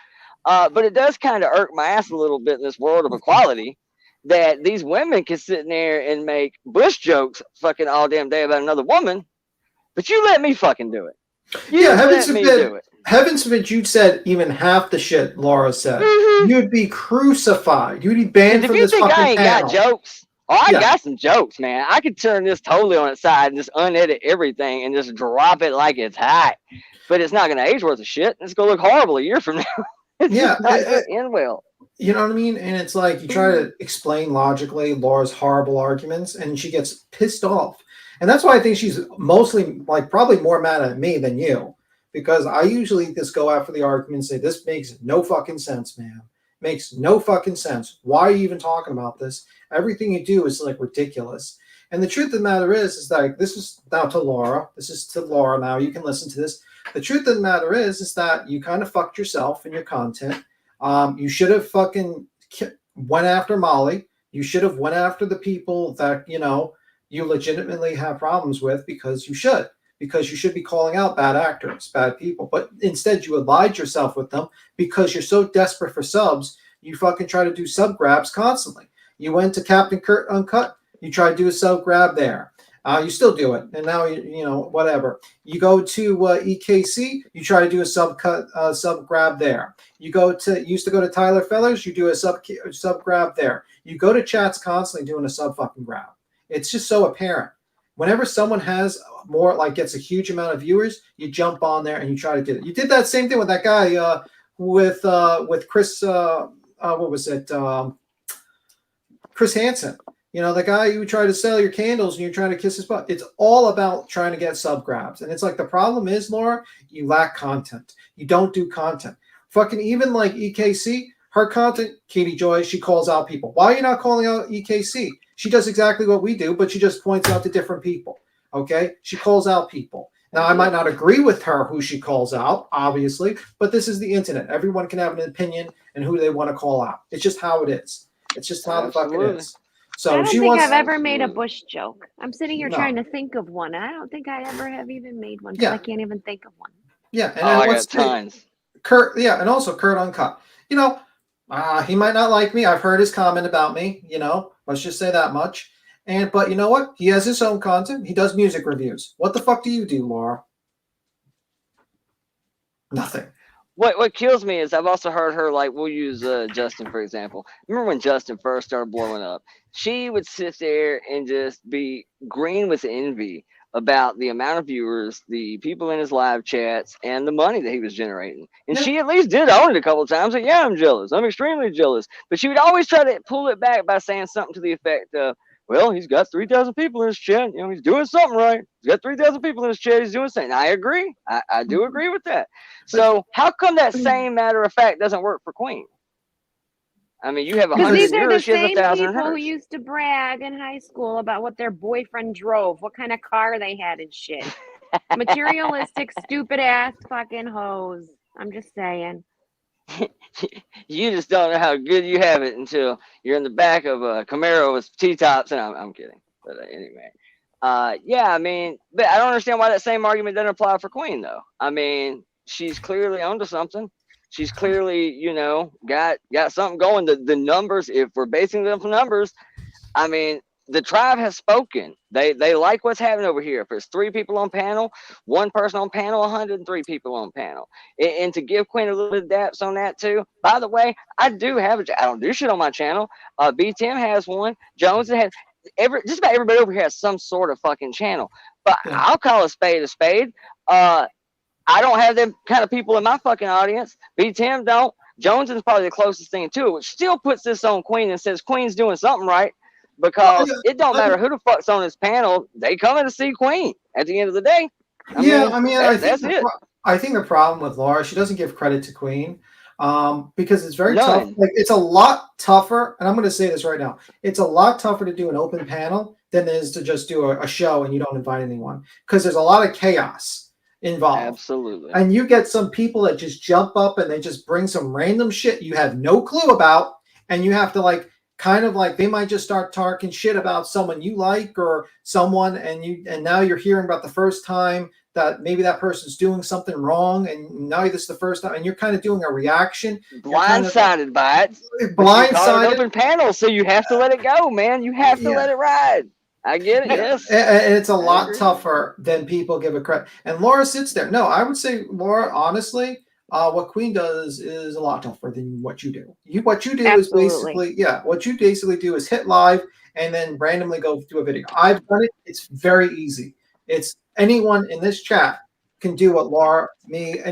But it does kind of irk my ass a little bit in this world of equality that these women can sit in there and make bush jokes fucking all damn day about another woman, but you let me fucking do it. Heaven forbid you said even half the shit Laura said. Mm-hmm. You'd be crucified. You'd be banned from this fucking panel. If you think I ain't got jokes, I Yeah. got some jokes, man. I could turn this totally on its side and just unedit everything and just drop it like it's hot. But it's not going to age worth of shit. It's going to look horrible a year from now. It's Yeah, just not going to end well. You know what I mean? And it's like you try to explain logically Laura's horrible arguments, and she gets pissed off. And that's why I think she's mostly, like, probably more mad at me than you. Because I usually just go after the argument and say, this makes no fucking sense, man. Makes no fucking sense. Why are you even talking about this? Everything you do is, like, ridiculous. And the truth of the matter is that this is now to Laura. This is to Laura now. You can listen to this. The truth of the matter is that you kind of fucked yourself in your content. You should have fucking went after Molly. You should have went after the people that, you legitimately have problems with, because you should. Because you should be calling out bad actors, bad people. But instead, you allied yourself with them because you're so desperate for subs, you fucking try to do sub grabs constantly. You went to Captain Kurt Uncut, you try to do a sub grab there. You still do it, and now whatever. You go to EKC, you try to do a sub grab there. You used to go to Tyler Fellers, you do a sub grab there. You go to chats constantly doing a sub fucking grab. It's just so apparent. Whenever someone has more, like, gets a huge amount of viewers, you jump on there and you try to get it. You did that same thing with that guy with Chris. What was it? Chris Hansen. The guy who tried to sell your candles and you're trying to kiss his butt. It's all about trying to get sub grabs. And it's like, the problem is, Laura, you lack content. You don't do content. Fucking even like EKC, Her content, Katie Joy, she calls out people. Why are you not calling out EKC? She does exactly what we do, but she just points out to different people. Okay? She calls out people. Now, I might not agree with her who she calls out, obviously, but this is the internet. Everyone can have an opinion and who they want to call out. It's just how it is. It's just how the fuck it is. So I don't she think wants. I've ever made a Bush joke. I'm sitting here No. trying to think of one. I don't think I ever have even made one. Yeah. I can't even think of one. Yeah, and Oh, I let's got tons. Kurt, yeah, and also Kurt Uncut. You know, he might not like me. I've heard his comment about me. You know, let's just say that much. But you know what? He has his own content. He does music reviews. What the fuck do you do, Laura? Nothing. What kills me is I've also heard her, like, we'll use Justin for example. Remember when Justin first started blowing up? She would sit there and just be green with envy about the amount of viewers, the people in his live chats, and the money that he was generating. And she at least did own it a couple of times. Like, yeah, I'm jealous. I'm extremely jealous. But she would always try to pull it back by saying something to the effect of, well, he's got 3,000 people in his chat. You know, he's doing something right. He's got 3,000 people in his chat. He's doing something. I agree. I do agree with that. So how come that same matter of fact doesn't work for Queen? I mean, you have 100 these are the viewers. She has same 1,000 people who hers. used to brag in high school about what their boyfriend drove, what kind of car they had and shit. Materialistic, stupid ass fucking hoes. I'm just saying. You just don't know how good you have it until you're in the back of a Camaro with T-tops. And I'm kidding. But anyway. Yeah, I mean, but I don't understand why that same argument doesn't apply for Queen, though. I mean, she's clearly onto something. She's clearly, you know, got something going. The numbers, if we're basing them from numbers, I mean, the tribe has spoken. They like what's happening over here. If there's 3 people on panel, 1 person on panel, 103 people on panel. And to give Queen a little bit of daps on that too. By the way, I don't do shit on my channel. B Tim has one. Jones has just about everybody over here has some sort of fucking channel. But I'll call a spade a spade. I don't have them kind of people in my fucking audience. B Tim don't. Jones is probably the closest thing to it, which still puts this on Queen and says Queen's doing something right. Because it don't matter who the fuck's on this panel, they coming to see Queen at the end of the day. That's it. I think the problem with Laura, she doesn't give credit to Queen, because it's very tough. Like, it's a lot tougher, and I'm going to say this right now. It's a lot tougher to do an open panel than it is to just do a show and you don't invite anyone, because there's a lot of chaos involved. Absolutely. And you get some people that just jump up and they just bring some random shit you have no clue about, and you have to like kind of like, they might just start talking shit about someone you like or someone, and now you're hearing about the first time that maybe that person's doing something wrong, and now this is the first time, and you're kind of doing a reaction. Blindsided by it. Blindsided. Open panel, so you have to let it go, man. You have to let it ride. I get it. Yes. And it's a lot tougher than people give it credit. And Laura sits there. No, I would say, Laura, honestly, what Queen does is a lot tougher than what you do. What you do is basically, what you basically do is hit live and then randomly go do a video. I've done it. It's very easy. It's anyone in this chat can do what Laura, me,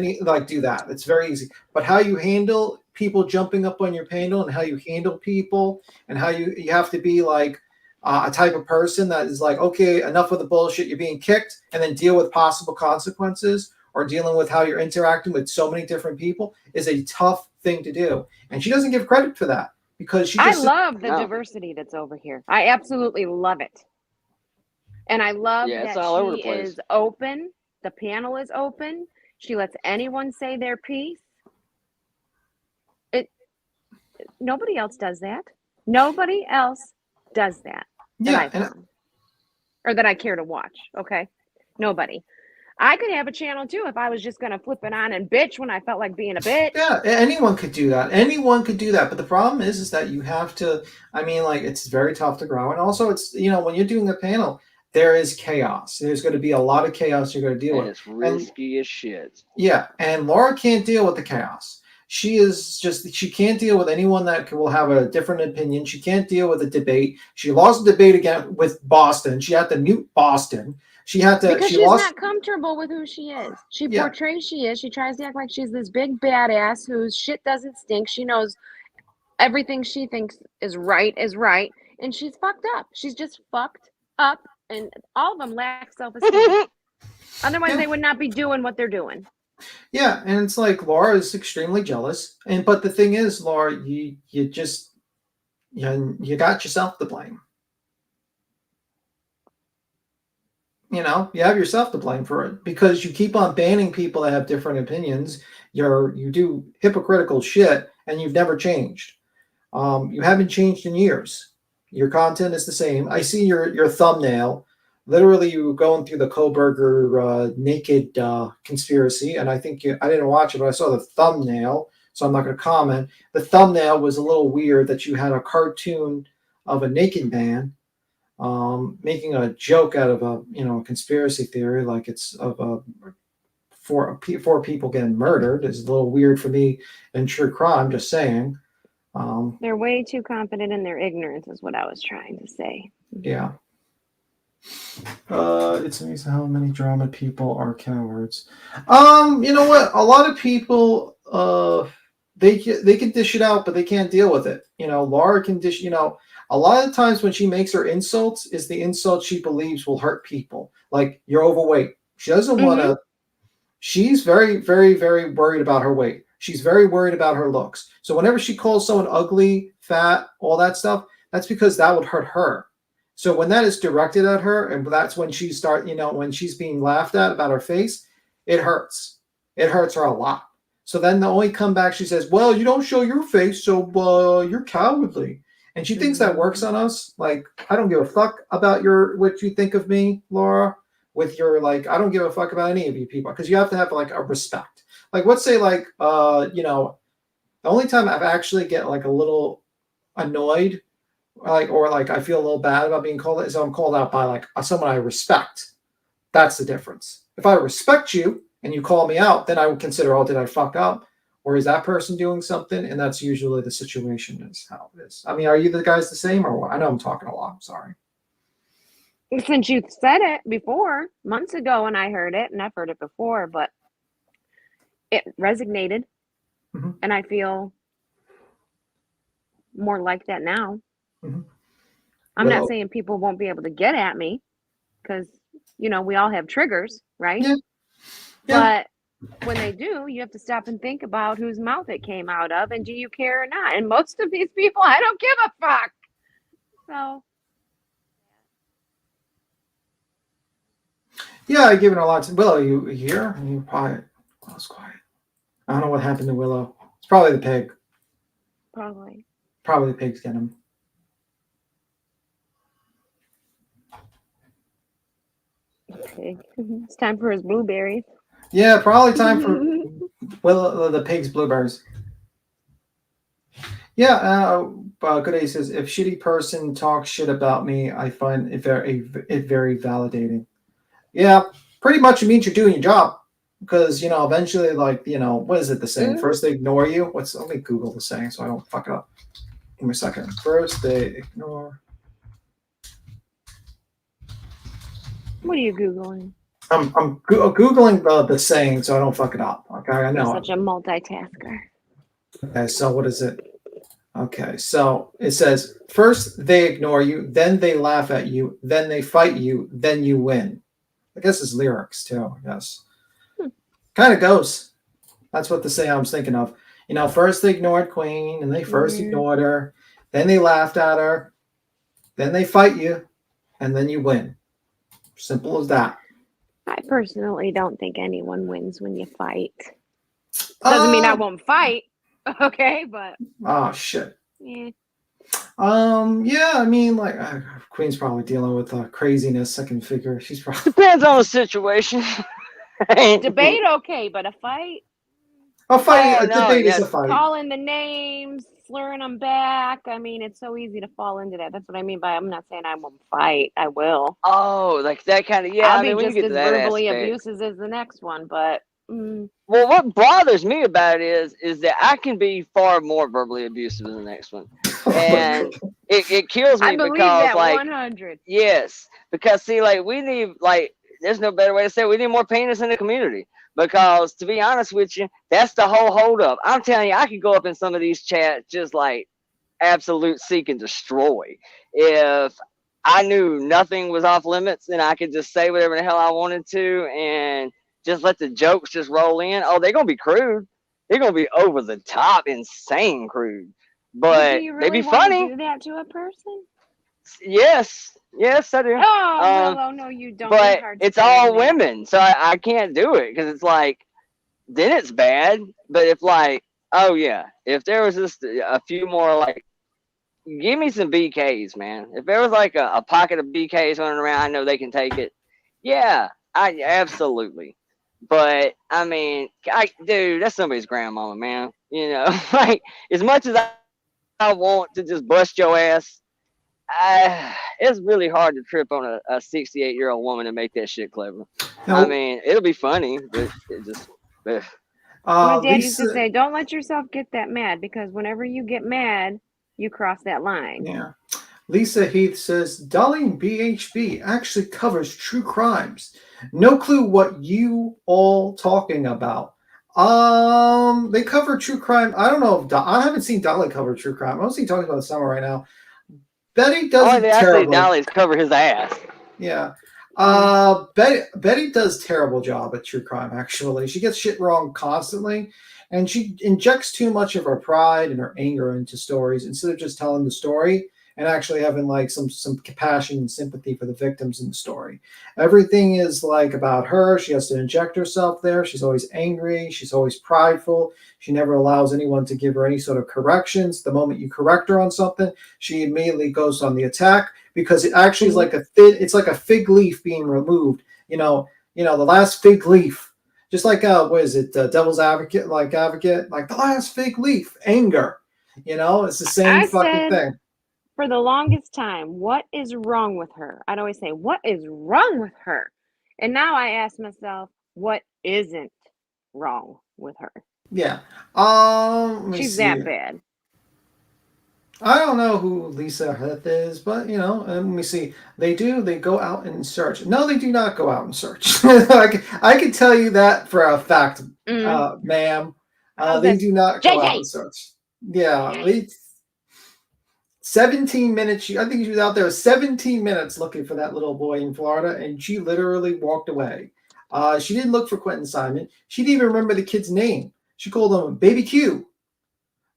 do that. It's very easy. But how you handle people jumping up on your panel and how you handle people and how you have to be like a type of person that is like, okay, enough of the bullshit, you're being kicked, and then deal with possible consequences, or dealing with how you're interacting with so many different people, is a tough thing to do. And she doesn't give credit for that, because I love the diversity that's over here. I absolutely love it. And I love that she is open. The panel is open. She lets anyone say their piece. Nobody else does that. Nobody else does that. Or that I care to watch. Okay. Nobody. I could have a channel too if I was just going to flip it on and bitch when I felt like being a bitch. Yeah, anyone could do that. Anyone could do that. But the problem is that you have to, it's very tough to grow. And also it's, when you're doing a panel, there is chaos. There's going to be a lot of chaos you're going to deal with. It's risky as shit. Yeah. And Laura can't deal with the chaos. She can't deal with anyone that will have a different opinion. She can't deal with a debate. She lost a debate again with Boston. She had to mute Boston. Because she's not comfortable with who she is. She portrays she is. She tries to act like she's this big badass whose shit doesn't stink. She knows everything she thinks is right, and she's fucked up. She's just fucked up, and all of them lack self-esteem. Otherwise, they would not be doing what they're doing. Yeah, and it's like Laura is extremely jealous, and but the thing is, Laura, you just you got yourself to blame. You know, you have yourself to blame for it because you keep on banning people that have different opinions. You do hypocritical shit, and you've never changed. You haven't changed in years. Your content is the same. I see your thumbnail. Literally, you were going through the Koberger naked conspiracy, and I think I didn't watch it, but I saw the thumbnail, so I'm not going to comment. The thumbnail was a little weird that you had a cartoon of a naked man making a joke out of a conspiracy theory, like it's of four people getting murdered. Is a little weird for me in true crime. Just saying. They're way too confident in their ignorance, is what I was trying to say. Yeah. It's amazing how many drama people are cowards. You know what? A lot of people, they can dish it out, but they can't deal with it. You know, Laura can dish. You know, a lot of times when she makes her insults, is the insult she believes will hurt people. Like you're overweight. She doesn't want to. She's very, very, very worried about her weight. She's very worried about her looks. So whenever she calls someone ugly, fat, all that stuff, that's because that would hurt her. So when that is directed at her, and that's when when she's being laughed at about her face, it hurts. It hurts her a lot. So then the only comeback she says, well, you don't show your face, so you're cowardly. And she thinks that works on us. Like, I don't give a fuck about what you think of me, Laura, with your, like, I don't give a fuck about any of you people, because you have to have, like, a respect. Like, let's say, like, the only time I've actually get, like, a little annoyed, or I feel a little bad about being called out, is I'm called out by, like, someone I respect. That's the difference. If I respect you and you call me out, then I would consider, oh, did I fuck up? Or is that person doing something? And that's usually the situation, is how it is. I mean, are you the guys the same, or what? I know I'm talking a lot. I'm sorry. Since you said it before, months ago, and I heard it, and I've heard it before, but it resonated, and I feel more like that now. I'm not saying people won't be able to get at me, because we all have triggers, right? But when they do, you have to stop and think about whose mouth it came out of, and do you care or not? And most of these people, I don't give a fuck. So. Yeah, I give it a lot to Willow. You here? You probably was quiet. I don't know what happened to Willow. It's probably the pig. Probably. Probably the pigs get him. Pig. It's time for his blueberries. Yeah, probably time for Willow, the pig's blueberries. Yeah, Good Day says, if shitty person talks shit about me, I find it very validating. Yeah, pretty much it means you're doing your job. Because, eventually, what is it the saying? First they ignore you. Let me Google the saying so I don't fuck it up. Give me a second. First they ignore. What are you Googling? I'm Googling the saying so I don't fuck it up. Okay, I know. You're such a multitasker. Okay, so what is it? Okay, so it says, first they ignore you, then they laugh at you, then they fight you, then you win. I guess it's lyrics too, I guess. Kind of goes. That's what the saying I was thinking of. First they ignored Queen, and they first ignored her, then they laughed at her, then they fight you, and then you win. Simple as that. I personally don't think anyone wins when you fight. Doesn't mean I won't fight, okay? But shit. Yeah. Yeah, I mean, Queen's probably dealing with craziness. I can figure she's probably depends on the situation. Debate, okay, but a fight. A debate is a fight. Calling the names, slurring them back. I mean, it's so easy to fall into that. That's what I mean by I'm not saying I won't fight. I will. Oh, like that kind of, yeah. I'll I mean, be when just you get as to that verbally aspect. abusive as the next one, but. Well, what bothers me about it is that I can be far more verbally abusive than the next one, and it kills me I believe because that 100. Yes, because see, we need there's no better way to say it. We need more penis in the community. Because to be honest with you, that's the whole holdup. I'm telling you, I could go up in some of these chats just absolute seek and destroy. If I knew nothing was off limits and I could just say whatever the hell I wanted to, and just let the jokes just roll in. Oh, they're gonna be crude. They're gonna be over the top, insane crude, But do but you they really be want to funny. do that to a person? Yes, yes, I do. Oh, Willow, no, you don't. You're But hard it's saying all that. women, so I can't do it because it's like then it's bad. But if like, oh yeah, if there was just a few more like, give me some BKs, man. If there was like a pocket of BKs running around, I know they can take it. Yeah, I absolutely. But I mean, dude, that's somebody's grandmama, man. You know, like as much as I want to just bust your ass, it's really hard to trip on a 68-year-old woman and make that shit clever. I mean, it'll be funny, but it just. Ugh. My dad used to Lisa, say, "Don't let yourself get that mad, because whenever you get mad, you cross that line." yeah. Lisa Heath says, Darling BHB actually covers true crimes. No clue what you all talking about. They cover true crime. I don't know if I haven't seen Dolly cover true crime. I'm mostly talking about the summer right now. Betty does it I say terribly. Dolly's cover his ass. Yeah. Betty does terrible job at true crime, actually. She gets shit wrong constantly, and she injects too much of her pride and her anger into stories instead of just telling the story and actually having like some compassion and sympathy for the victims in the story. Everything is like about her. She has to inject herself there. She's always angry. She's always prideful. She never allows anyone to give her any sort of corrections. The moment you correct her on something, she immediately goes on the attack, because it actually is like it's like a fig leaf being removed. You know, the last fig leaf, just like what is it, Devil's Advocate, like the last fig leaf, anger. It's the same I fucking said thing. for the longest time, what is wrong with her? I'd always say, what is wrong with her? And now I ask myself, what isn't wrong with her? Yeah. Let me She's see. that bad. I don't know who Lisa Heath is, but let me see. They go out and search. No, they do not go out and search. I can tell you that for a fact, ma'am. They do not go out and search. Yeah, 17 minutes. I think she was out there 17 minutes looking for that little boy in Florida, and she literally walked away. She didn't look for Quentin Simon. She didn't even remember the kid's name. She called him Baby Q.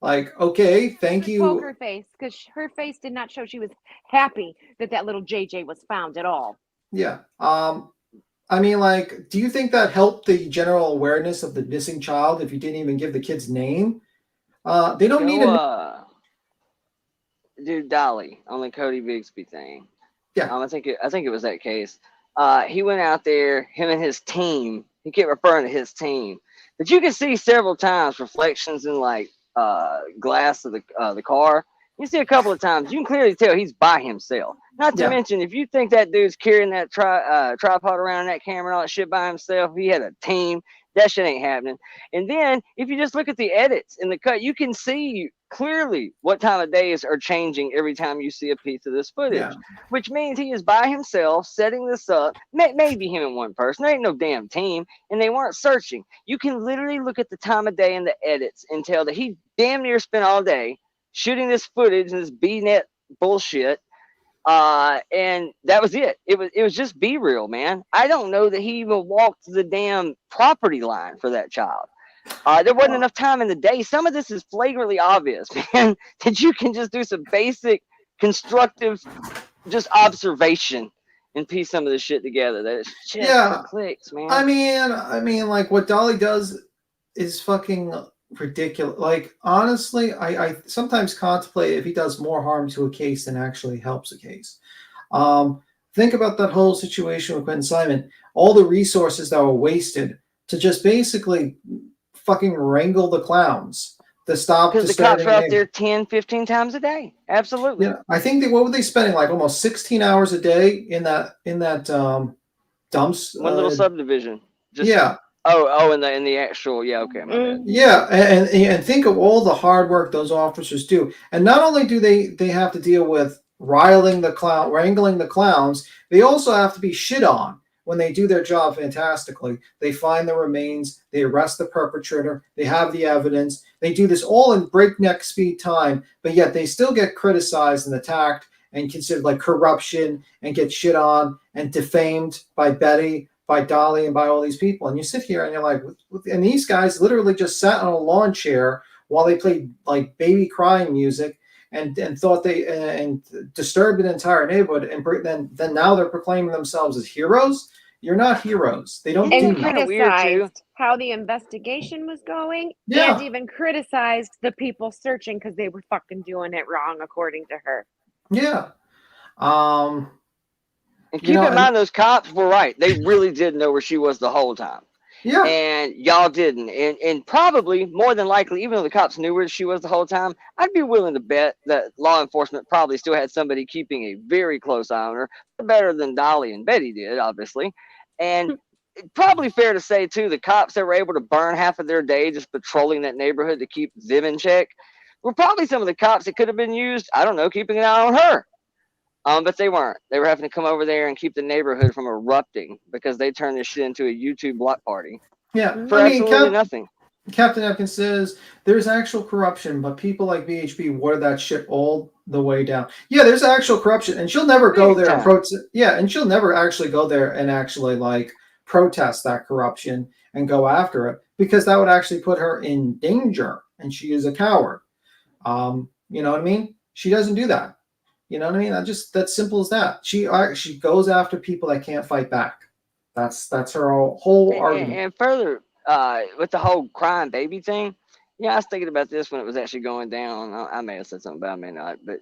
Like, okay, thank you. Poker face, because her face did not show she was happy that little JJ was found at all. Yeah. I mean, like, do you think that helped the general awareness of the missing child if you didn't even give the kid's name? They don't need a Dude, Dolly on the Cody Bigsby thing. Yeah. I think it was that case. He went out there, him and his team. He kept referring to his team, but you can see several times reflections in like glass of the car. You see a couple of times. You can clearly tell he's by himself. Not to mention, if you think that dude's carrying that tripod around, that camera and all that shit by himself, if he had a team, that shit ain't happening. And then if you just look at the edits in the cut, you can see clearly what time of days are changing every time you see a piece of this footage, which means he is by himself setting this up. Maybe him and one person. There ain't no damn team, and they weren't searching. You can literally look at the time of day and the edits and tell that he damn near spent all day shooting this footage and this B-net bullshit. And that was it. It was just be real, man. I don't know that he even walked the damn property line for that child. There wasn't enough time in the day. Some of this is flagrantly obvious, man, that you can just do some basic constructive just observation and piece some of this shit together. That it's just clicks, man. I mean, like what Dolly does is fucking ridiculous. Like, honestly, I sometimes contemplate if he does more harm to a case than actually helps a case. Think about that whole situation with Quentin Simon. All the resources that were wasted to just basically fucking wrangle the clowns to stop. Because the cops are out there 10, 15 times a day. Absolutely. Yeah, I think what were they spending, like almost 16 hours a day in that dumps? One little subdivision. Just, yeah. Oh, in the actual, okay, my bad. Yeah, and think of all the hard work those officers do. And not only do they have to deal with wrangling the clowns, they also have to be shit on when they do their job fantastically. They find the remains, they arrest the perpetrator, they have the evidence. They do this all in breakneck speed time, but yet they still get criticized and attacked and considered like corruption and get shit on and defamed by Betty by Dolly and by all these people. And you sit here and you're like, and these guys literally just sat on a lawn chair while they played like baby crying music and thought they and disturbed an entire neighborhood. And then now they're proclaiming themselves as heroes. You're not heroes. They don't do And that. criticized how the investigation was going, Yeah. and even criticized the people searching because they were fucking doing it wrong, according to her. Yeah. And keep in mind, those cops were right. They really did know where she was the whole time. Yeah. And y'all didn't. And probably, more than likely, even though the cops knew where she was the whole time, I'd be willing to bet that law enforcement probably still had somebody keeping a very close eye on her, better than Dolly and Betty did, obviously. And probably fair to say, too, the cops that were able to burn half of their day just patrolling that neighborhood to keep them in check were probably some of the cops that could have been used, I don't know, keeping an eye on her. But they weren't. They were having to come over there and keep the neighborhood from erupting because they turned this shit into a YouTube block party. Yeah. For absolutely nothing. Captain Atkins says there's actual corruption, but people like BHB water that shit all the way down. Yeah, there's actual corruption, and she'll never go there and protest. Yeah, and she'll never actually go there and actually like protest that corruption and go after it because that would actually put her in danger, and she is a coward. You know what I mean? She doesn't do that. You know what I mean? That's simple as that. She goes after people that can't fight back. That's her whole argument. And further, with the whole crying baby thing, yeah, I was thinking about this when it was actually going down. I may have said something about it, I may not. But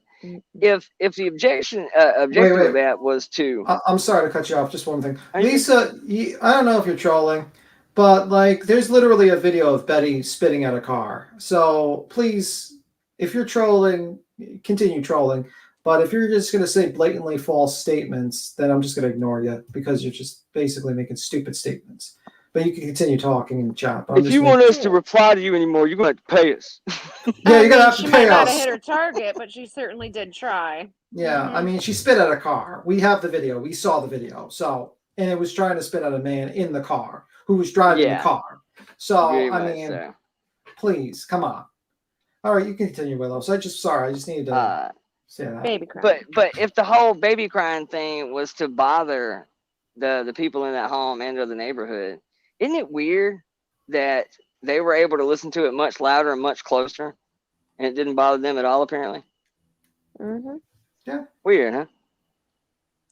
if the objective of that was to, I'm sorry to cut you off. Just one thing, Lisa. I don't know if you're trolling, but like, there's literally a video of Betty spitting at a car. So please, if you're trolling, continue trolling. But if you're just going to say blatantly false statements, then I'm just going to ignore you because you're just basically making stupid statements. But you can continue talking in the chat. if you want us to reply to you anymore, you're going to have to pay us. Yeah, you're going to have to She pay might not have us. hit her target, but she certainly did try. Yeah, I mean, she spit at a car. We have the video. We saw the video. So, and it was trying to spit at a man in the car who was driving the car. So, Very I much mean, so. please, come on. All right, you can continue, Willow. So I just needed to say that. Baby crying. But if the whole baby crying thing was to bother the people in that home and or the neighborhood, isn't it weird that they were able to listen to it much louder and much closer, and it didn't bother them at all? Apparently. Mm-hmm. Yeah. Weird, huh?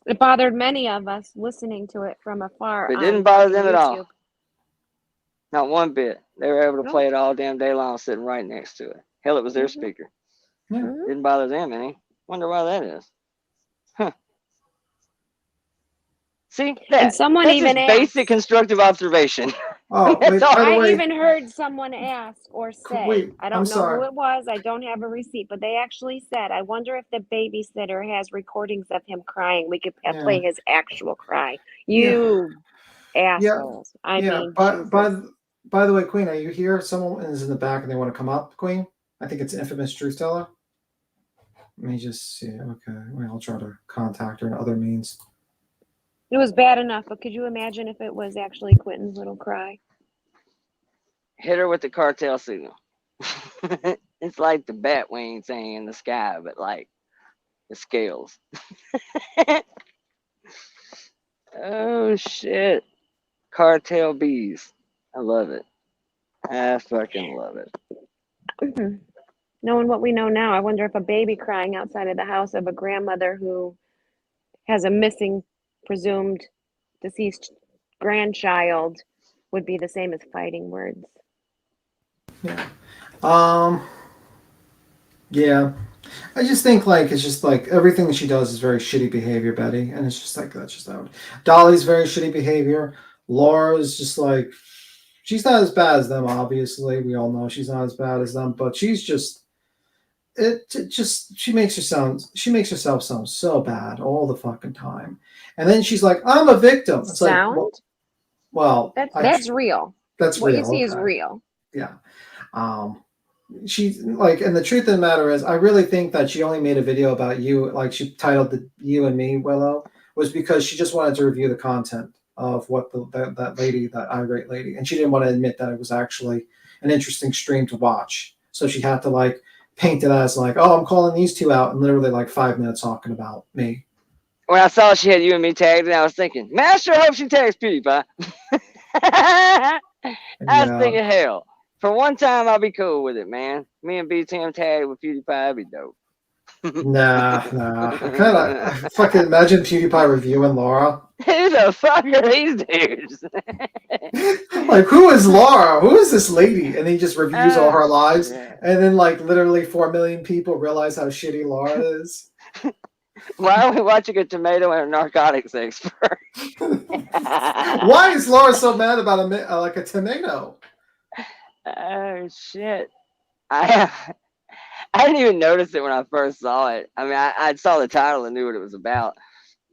It bothered many of us listening to it from afar. But it didn't bother them at all. YouTube. Not one bit. They were able to play it all damn day long, sitting right next to it. Hell, it was their speaker. Yeah. Didn't bother them any. Wonder why that is. Huh. See, And someone that's even just asked- basic constructive observation. Oh, wait, by the I way, even heard someone ask or say, Wait, I I'm don't know sorry. who it was, I don't have a receipt, but they actually said, I wonder if the babysitter has recordings of him crying. We could play his actual cry. You assholes. I mean, by the way, Queen, are you here? Someone is in the back and they want to come up, Queen. I think it's infamous truth teller. Let me just see. Okay, well, I'll try to contact her in other means. it was bad enough, but could you imagine if it was actually Quentin's little cry? Hit her with the cartel signal. It's like the bat wing thing in the sky, but like the scales. Oh shit. Cartel bees. I love it. I fucking love it. Mm-hmm. Knowing what we know now, I wonder if a baby crying outside of the house of a grandmother who has a missing, presumed deceased grandchild would be the same as fighting words. Yeah. I just think like it's just like everything that she does is very shitty behavior, Betty, and it's just like that's just out. Dolly's very shitty behavior. Laura's just like she's not as bad as them, obviously. We all know she's not as bad as them, but she's just she makes herself sound so bad all the fucking time. And then she's like, I'm a victim. It's Sound? like well that's real. That's what real. you see is okay. real. Yeah. She's like, and the truth of the matter is, I really think that she only made a video about you, like she titled the You and Me, Willow, was because she just wanted to review the content of what that lady, that irate lady, and she didn't want to admit that it was actually an interesting stream to watch. So she had to like paint it as like, oh, I'm calling these two out, and literally like 5 minutes talking about me. when I saw she had you and me tagged, and I was thinking, man, I sure hope she tags PewDiePie. I was thinking, hell, for one time I'll be cool with it, man. Me and BTM tag with PewDiePie, that'd be dope. Nah. I fucking imagine PewDiePie reviewing Laura. Who the fuck are these dudes? Like, who is Laura? Who is this lady? And he just reviews all her lives. And then, like, literally 4 million people realize how shitty Laura is. Why are we watching a tomato and a narcotics expert? Why is Laura so mad about a tomato? Oh, shit. I didn't even notice it when I first saw it. I mean, I saw the title and knew what it was about.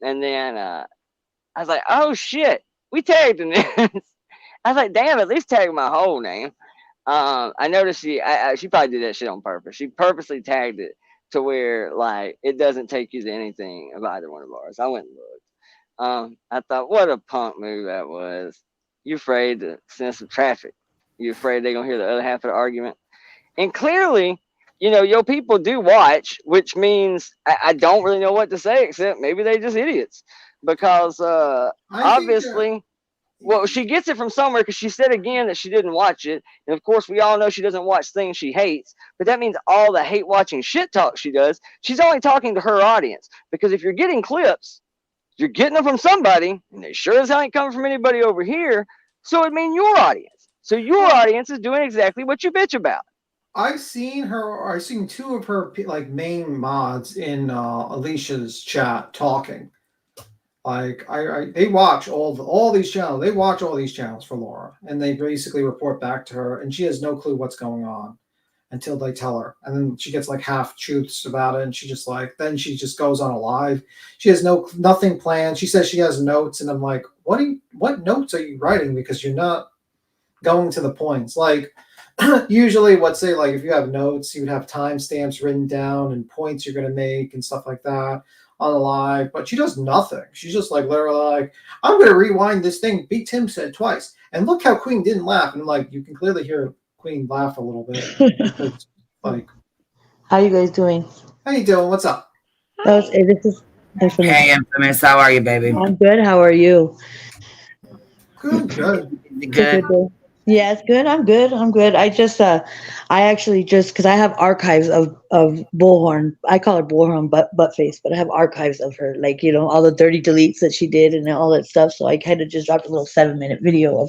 And then I was like, oh, shit. We tagged in this. I was like, damn, at least tag my whole name. I noticed she probably did that shit on purpose. She purposely tagged it to where, like, it doesn't take you to anything of either one of ours. I went and looked. I thought, what a punk move that was. You afraid to send some traffic. You afraid they're going to hear the other half of the argument. And clearly, you know, your people do watch, which means I don't really know what to say, except maybe they just idiots. Because obviously, well, she gets it from somewhere because she said again that she didn't watch it. And of course, we all know she doesn't watch things she hates. But that means all the hate watching shit talk she does, she's only talking to her audience. Because if you're getting clips, you're getting them from somebody, and they sure as hell ain't coming from anybody over here. So it means your audience. So your audience is doing exactly what you bitch about. I've seen two of her like main mods in Alicia's chat talking. Like they watch all these channels. They watch all these channels for Laura, and they basically report back to her, and she has no clue what's going on until they tell her, and then she gets like half truths about it, and she just goes on a live. She has nothing planned. She says she has notes, and I'm like, what notes are you writing? Because you're not going to the points. Like usually, if you have notes, you would have timestamps written down and points you're going to make and stuff like that on the live, but she does nothing. She's just like literally like, I'm going to rewind this thing Big Tim said twice, and look how Queen didn't laugh. And I'm like, you can clearly hear Queen laugh a little bit. Like, how you guys doing? How you doing? What's up? This is Infamous. Hey, Infamous. How are you, baby? I'm good. How are you? Good. Yeah, it's good. I'm good. I actually because I have archives of Bullhorn. I call her Bullhorn butt face, but I have archives of her, like, you know, all the dirty deletes that she did and all that stuff. So I kind of just dropped a little 7-minute video of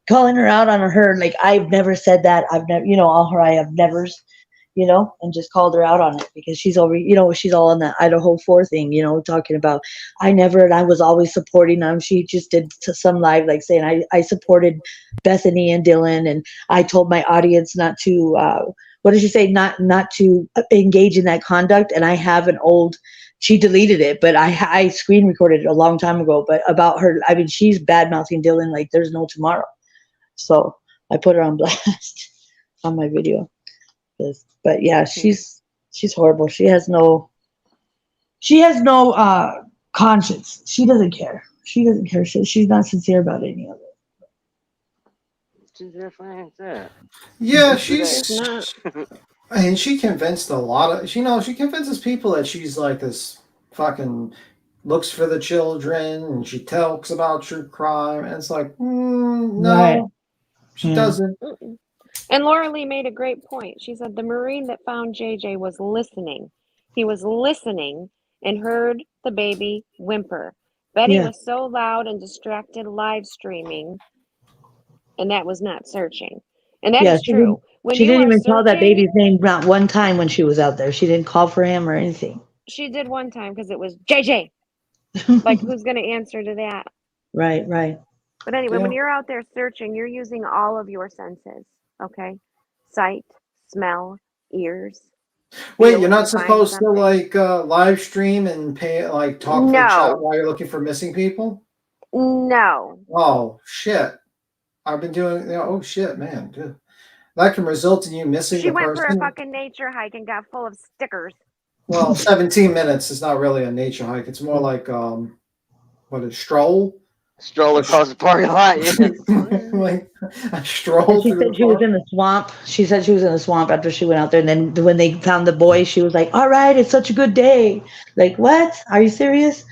calling her out on her. Like, I've never said that. I've never, you know, all her I have nevers, you know, and just called her out on it because she's over, you know, she's all on that Idaho 4 thing, you know, talking about and I was always supporting them. She just did some live, like saying I supported Bethany and Dylan, and I told my audience not to, what did she say? Not to engage in that conduct. And I have she deleted it, but I screen recorded it a long time ago, but about her, I mean, she's bad mouthing Dylan like there's no tomorrow. So I put her on blast on my video. But yeah, she's horrible. She has no conscience. She doesn't care. She's not sincere about any of it. She definitely ain't that. Yeah, and she convinced a lot of, she convinces people that she's like this fucking looks for the children, and she talks about true crime, and it's like, no, right. She doesn't. And Laura Lee made a great point. She said the Marine that found JJ was listening. He was listening and heard the baby whimper. Betty was so loud and distracted live streaming, and that was not searching. And that is true. She didn't even call that baby's name not one time when she was out there. She didn't call for him or anything. She did one time because it was JJ. Like, who's going to answer to that? Right. But anyway, when you're out there searching, you're using all of your senses. Okay, sight, smell, ears. Wait, you're not supposed to like live stream and talk for chat while you're looking for missing people? No. Oh shit! I've been doing. Oh shit, man! Dude. That can result in you missing the person. She went for a fucking nature hike and got full of stickers. Well, 17 minutes is not really a nature hike. It's more like a stroll. Stroll across the parking lot. Yeah. Like a stroll. She said she was in the swamp. She said she was in the swamp after she went out there, and then when they found the boy, she was like, "All right, it's such a good day." Like, what? Are you serious?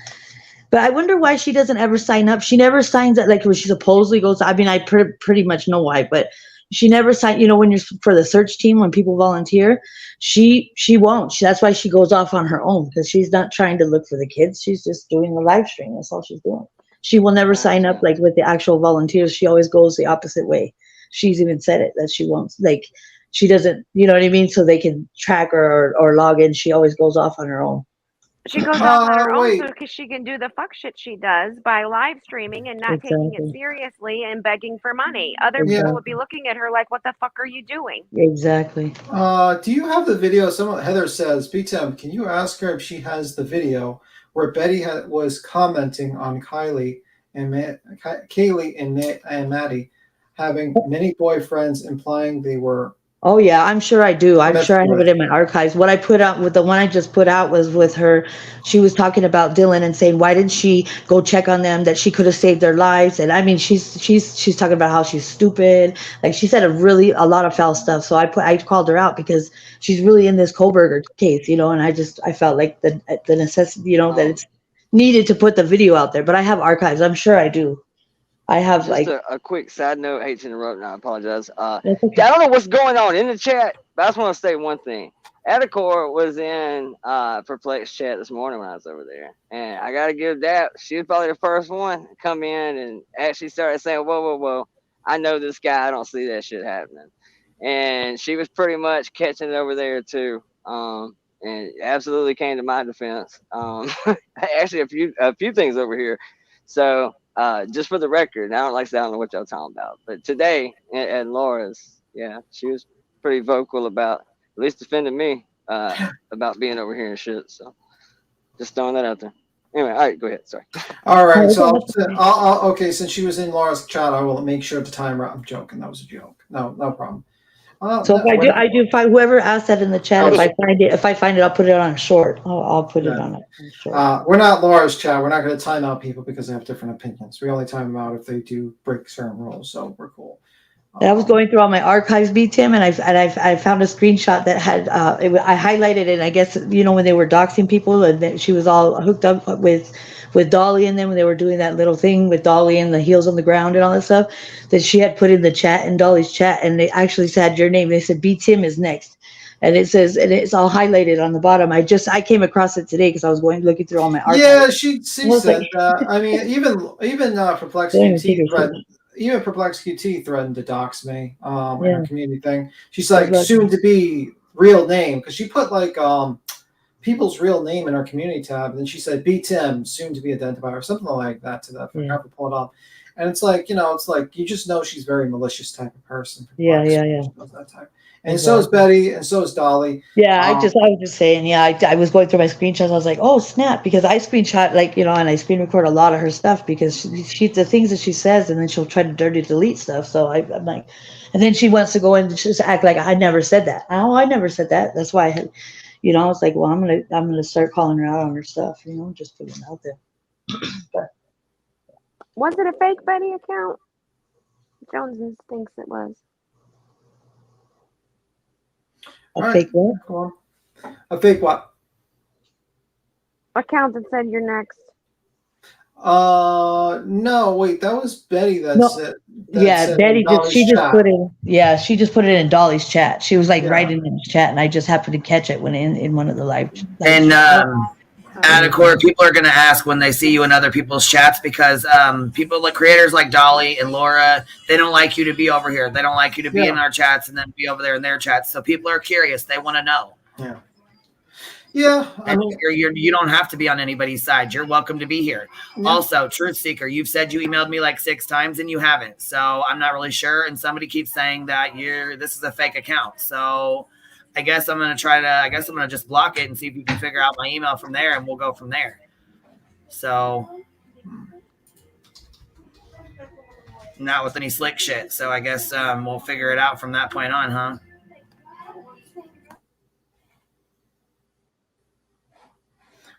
But I wonder why she doesn't ever sign up. She never signs up, like when she supposedly goes. I mean, I pretty much know why, but she never sign. You know, when you're for the search team, when people volunteer, she won't. That's why she goes off on her own, because she's not trying to look for the kids. She's just doing the live stream. That's all she's doing. She will never sign up like with the actual volunteers. She always goes the opposite way. She's even said it that she won't, like, she doesn't. You know what I mean? So they can track her or log in. She always goes off on her own. She goes off on her own wait. so because she can do the fuck shit she does by live streaming and not taking it Exactly. seriously and begging for money. Other Yeah. people would be looking at her like, "What the fuck are you doing?" Exactly. Do you have the video? Someone, Heather says, BTM, can you ask her if she has the video where Betty was commenting on Kaylee and Maddie having many boyfriends, implying they were. Oh yeah, I'm sure I do. I'm sure I have Promiscuous. it in my archives. What I put out with the one I just put out was with her. She was talking about Dylan and saying, why didn't she go check on them, that she could have saved their lives? And I mean, she's talking about how she's stupid. Like, she said a lot of foul stuff. So I called her out because she's really in this Kohlberger case, you know, and I felt like the necessity, you know, that it's needed to put the video out there. But I have archives. I'm sure I do. I have Just like a quick side note. Hate to interrupt, and I apologize. That's okay. I don't know what's going on in the chat, but I just want to say one thing. Adacor was in Perplex chat this morning when I was over there, and I gotta give that. She was probably the first one to come in and actually started saying, "Whoa! I know this guy. I don't see that shit happening." And she was pretty much catching it over there too. And absolutely came to my defense. Actually, a few things over here. So. Just for the record, I don't know what y'all talking about, but today at Laura's, yeah, she was pretty vocal about at least defending me about being over here and shit. So just throwing that out there. Anyway, all right, go ahead. Sorry. All right, so I'll okay. Since she was in Laura's chat, I will make sure to time her. I'm joking. That was a joke. No problem. So if I do find whoever asked that in the chat, if I find it, I'll put it on a short. I'll put it on a short. We're not Laura's chat. We're not going to time out people because they have different opinions. We only time them out if they do break certain rules. So we're cool. I was going through all my archives, Tim, and I found a screenshot that had I highlighted it. I guess, you know, when they were doxing people, and she was all hooked up with Dolly and them when they were doing that little thing with Dolly and the heels on the ground and all that stuff, that she had put in the chat, in Dolly's chat, and they actually said your name. They said Tim is next, and it says, and it's all highlighted on the bottom. I came across it today because I was looking through all my archives. Yeah, she said that. I mean, even Perplex QT even Perplex QT threatened to dox me in her community thing. She's like, soon to be real name, because she put like people's real name in our community tab, and then she said Tim, soon to be identified, or something like that to that. I forgot to pull it up. And it's like, you know, you just know she's a very malicious type of person. Yeah. That type. And so is Betty, and so is Dolly. Yeah, I was just saying, I was going through my screenshots. I was like, oh snap, because I screenshot, like, you know, and I screen record a lot of her stuff because she the things that she says, and then she'll try to dirty delete stuff. So I'm like, and then she wants to go and just act like I never said that. Oh, I never said that. That's why I had, you know, I was like, well, I'm gonna start calling her out on her stuff, you know, just putting it out there. But Was it a fake Betty account? Jones thinks it was. A fake what? A fake what? Account that said you're next. No, wait, that was Betty that said. Betty she just put it in Dolly's chat. She was like writing in the chat, and I just happened to catch it when in one of the live. And Adacor, people are going to ask when they see you in other people's chats, because people like creators like Dolly and Laura, they don't like you to be over here. They don't like you to be in our chats and then be over there in their chats. So people are curious. They want to know. Yeah. I mean, you don't have to be on anybody's side. You're welcome to be here. Yeah. Also, Truth Seeker, you've said you emailed me like 6 times and you haven't. So I'm not really sure. And somebody keeps saying that this is a fake account. So I guess I'm going to just block it and see if you can figure out my email from there, and we'll go from there. So not with any slick shit. So I guess we'll figure it out from that point on, huh?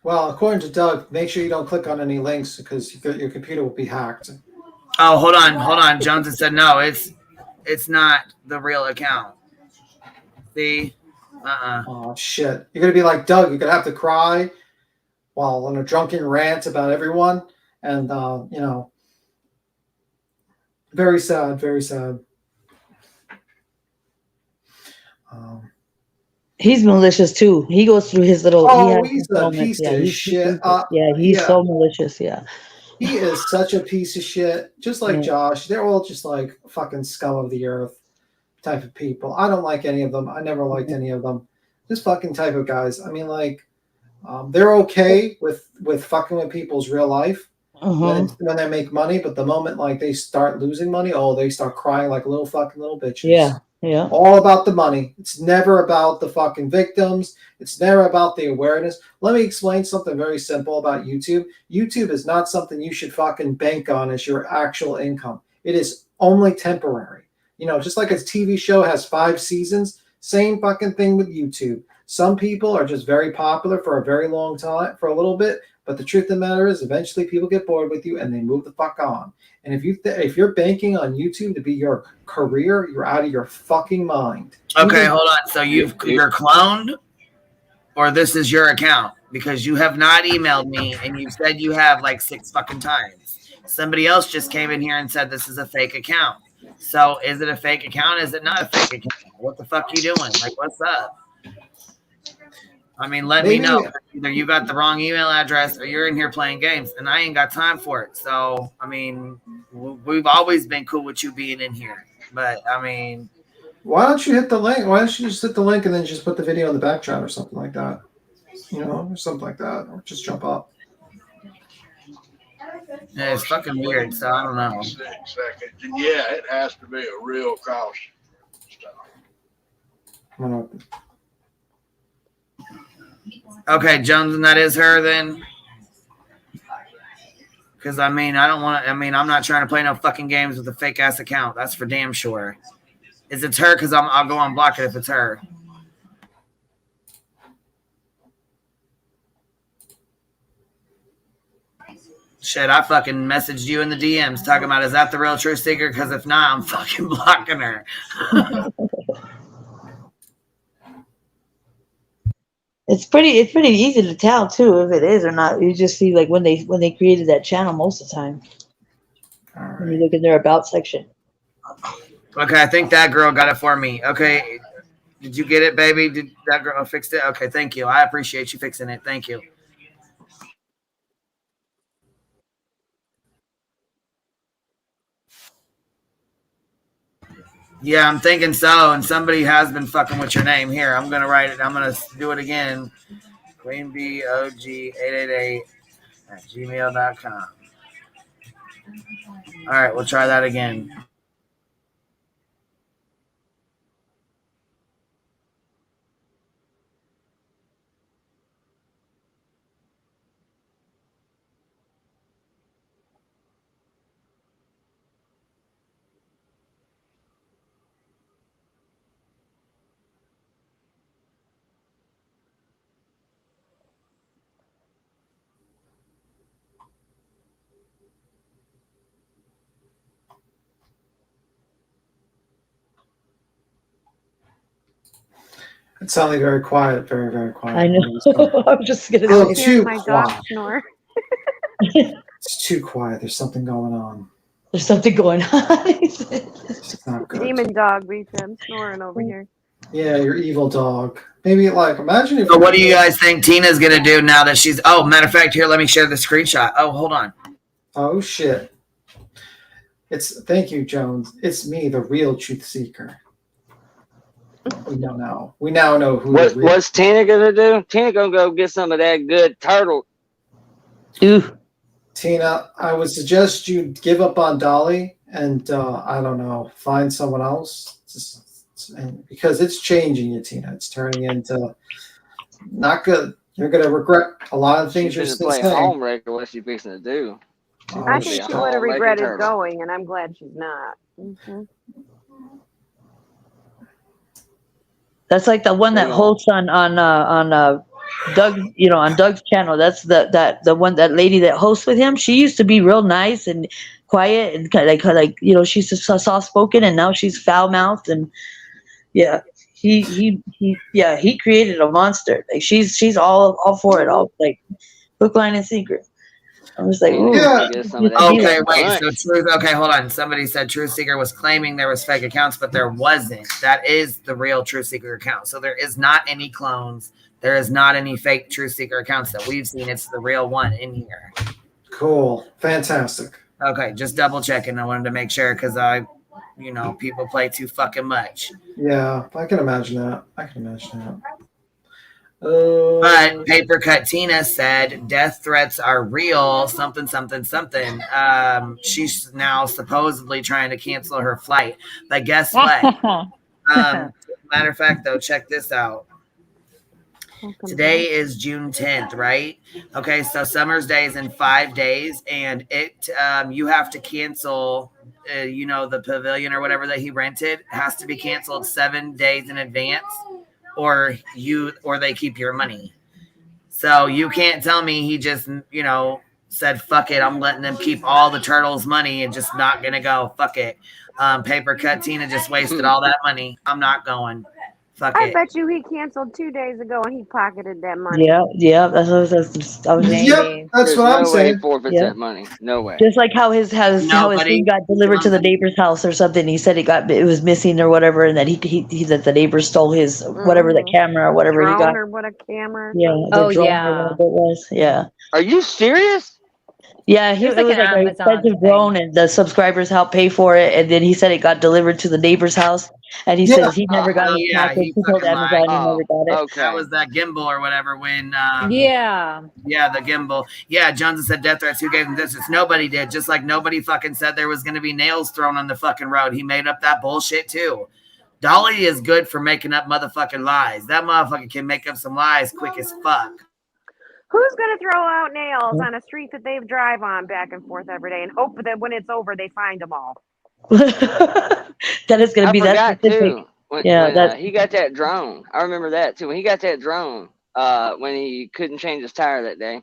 Well, according to Doug, make sure you don't click on any links because your computer will be hacked. Oh, hold on. Jones has said no. It's not the real account. See? Oh shit! You're gonna be like Doug. You're gonna have to cry while on a drunken rant about everyone, and you know, very sad, very sad. He's malicious too. He goes through his little. He Oh, has he's his a moments. piece Yeah, of he's shit. he's so malicious. Yeah, he is such a piece of shit. Just like Yeah. Josh, they're all just like fucking scum of the earth type of people. I don't like any of them. I never liked any of them. This fucking type of guys. I mean, like, they're okay with fucking with people's real life when they make money, but the moment like they start losing money, oh, they start crying like little bitches. yeah, yeah. All about the money. It's never about the fucking victims. It's never about the awareness. Let me explain something very simple about YouTube. YouTube is not something you should fucking bank on as your actual income. It is only temporary. You know, just like a TV show has 5 seasons, same fucking thing with YouTube. Some people are just very popular for a very long time, for a little bit, but the truth of the matter is eventually people get bored with you and they move the fuck on. And if you're banking on YouTube to be your career, you're out of your fucking mind. Okay, hold on. So you're cloned, or this is your account? Because you have not emailed me, and you said you have like 6 fucking times. Somebody else just came in here and said this is a fake account. So is it a fake account? Is it not a fake account? What the fuck you doing? Like, what's up? I mean, let me know. Either you got the wrong email address or you're in here playing games, and I ain't got time for it. So, I mean, we've always been cool with you being in here. But, I mean... Why don't you hit the link? Why don't you just hit the link and then just put the video in the back chat or something like that? You know, or something like that. Or just jump up. Yeah, it's fucking weird, so I don't know. Yeah, it has to be a real cross. Okay, Jones, and that is her then? Because, I mean, I don't want to... I mean, I'm not trying to play no fucking games with a fake-ass account. That's for damn sure. Is it her? Because I'll go and block it if it's her. Shit, I fucking messaged you in the DMs talking about, is that the real truth seeker? Because if not, I'm fucking blocking her. It's pretty easy to tell too if it is or not. You just see like when they created that channel most of the time. When you look in their about section. Okay, I think that girl got it for me. Okay, did you get it, baby? Did that girl fix it? Okay, thank you. I appreciate you fixing it. Thank you. Yeah, I'm thinking so, and somebody has been fucking with your name. Here, I'm going to write it. I'm going to do it again. QueenBOG888@gmail.com. All right, we'll try that again. It's suddenly very quiet, very, very quiet. I know. I'm just gonna little say too My dog quiet. snore. It's too quiet. There's something going on. There's something going on. It's not good. Demon dog beats him snoring over here. Yeah, your evil dog. Maybe like imagine if. So what do you guys think Tina's going to do now that she's... Oh, matter of fact, here, let me share the screenshot. Oh, hold on. Oh shit! Thank you, Jones. It's me, the real truth seeker. We now know. We now know who. What's Tina gonna do? Tina gonna go get some of that good turtle. Ooh. Tina, I would suggest you give up on Dolly and I don't know, find someone else. Because it's changing you, Tina. It's turning into not good. You're gonna regret a lot of things you're She's still playing saying. home record. What's she fixing to do? I think she would have regretted going, and I'm glad she's not. Mm-hmm. That's like the one that hosts on Doug, on Doug's channel. That's the one, that lady that hosts with him. She used to be real nice and quiet and like she's just soft spoken, and now she's foul mouthed, and yeah, he created a monster. Like she's all for it all. Like Hook, line, and sinker. I was like, ooh. Okay, wait. So truth. Okay, hold on. Somebody said Truth Seeker was claiming there was fake accounts, but there wasn't. That is the real Truth Seeker account. So there is not any clones. There is not any fake Truth Seeker accounts that we've seen. It's the real one in here. Cool. Fantastic. Okay, just double checking. I wanted to make sure because people play too fucking much. Yeah, I can imagine that. But Paper Cut Tina said death threats are real. Something. She's now supposedly trying to cancel her flight. But guess what? Matter of fact, though, check this out. Today is June 10th, right? Okay, so Summer's Day is in 5 days, and you have to cancel. The pavilion or whatever that he rented has to be canceled 7 days in advance, or they keep your money. So you can't tell me he just said fuck it, I'm letting them keep all the turtles' money and just not gonna go. Fuck it. Paper Cut Tina just wasted all that money. I'm not going. Fuck I it. bet you he canceled 2 days ago and he pocketed that money. Yeah. That's what I was Yep, that's what I'm saying. Forfeits that money. No way. Just like how his thing got delivered to the neighbor's house or something. He said it was missing or whatever, and that he that the neighbor stole his whatever, the camera or whatever he got. Drone or what a camera. Yeah. The drone or whatever it was. Yeah. Are you serious? Yeah, it was like an expensive drone, and the subscribers helped pay for it. And then he said it got delivered to the neighbor's house, and he says he never got his package. He told Amazon he never got it. Okay. That was that gimbal or whatever when Yeah, the gimbal. Yeah, Johnson said death threats. Who gave him this? It's nobody did. Just like nobody fucking said there was going to be nails thrown on the fucking road. He made up that bullshit too. Dolly is good for making up motherfucking lies. That motherfucker can make up some lies quick as fuck. Who's going to throw out nails on a street that they drive on back and forth every day and hope that when it's over they find them all? That is going to be that specific. Too. When he got that drone. I remember that too. When he got that drone, when he couldn't change his tire that day,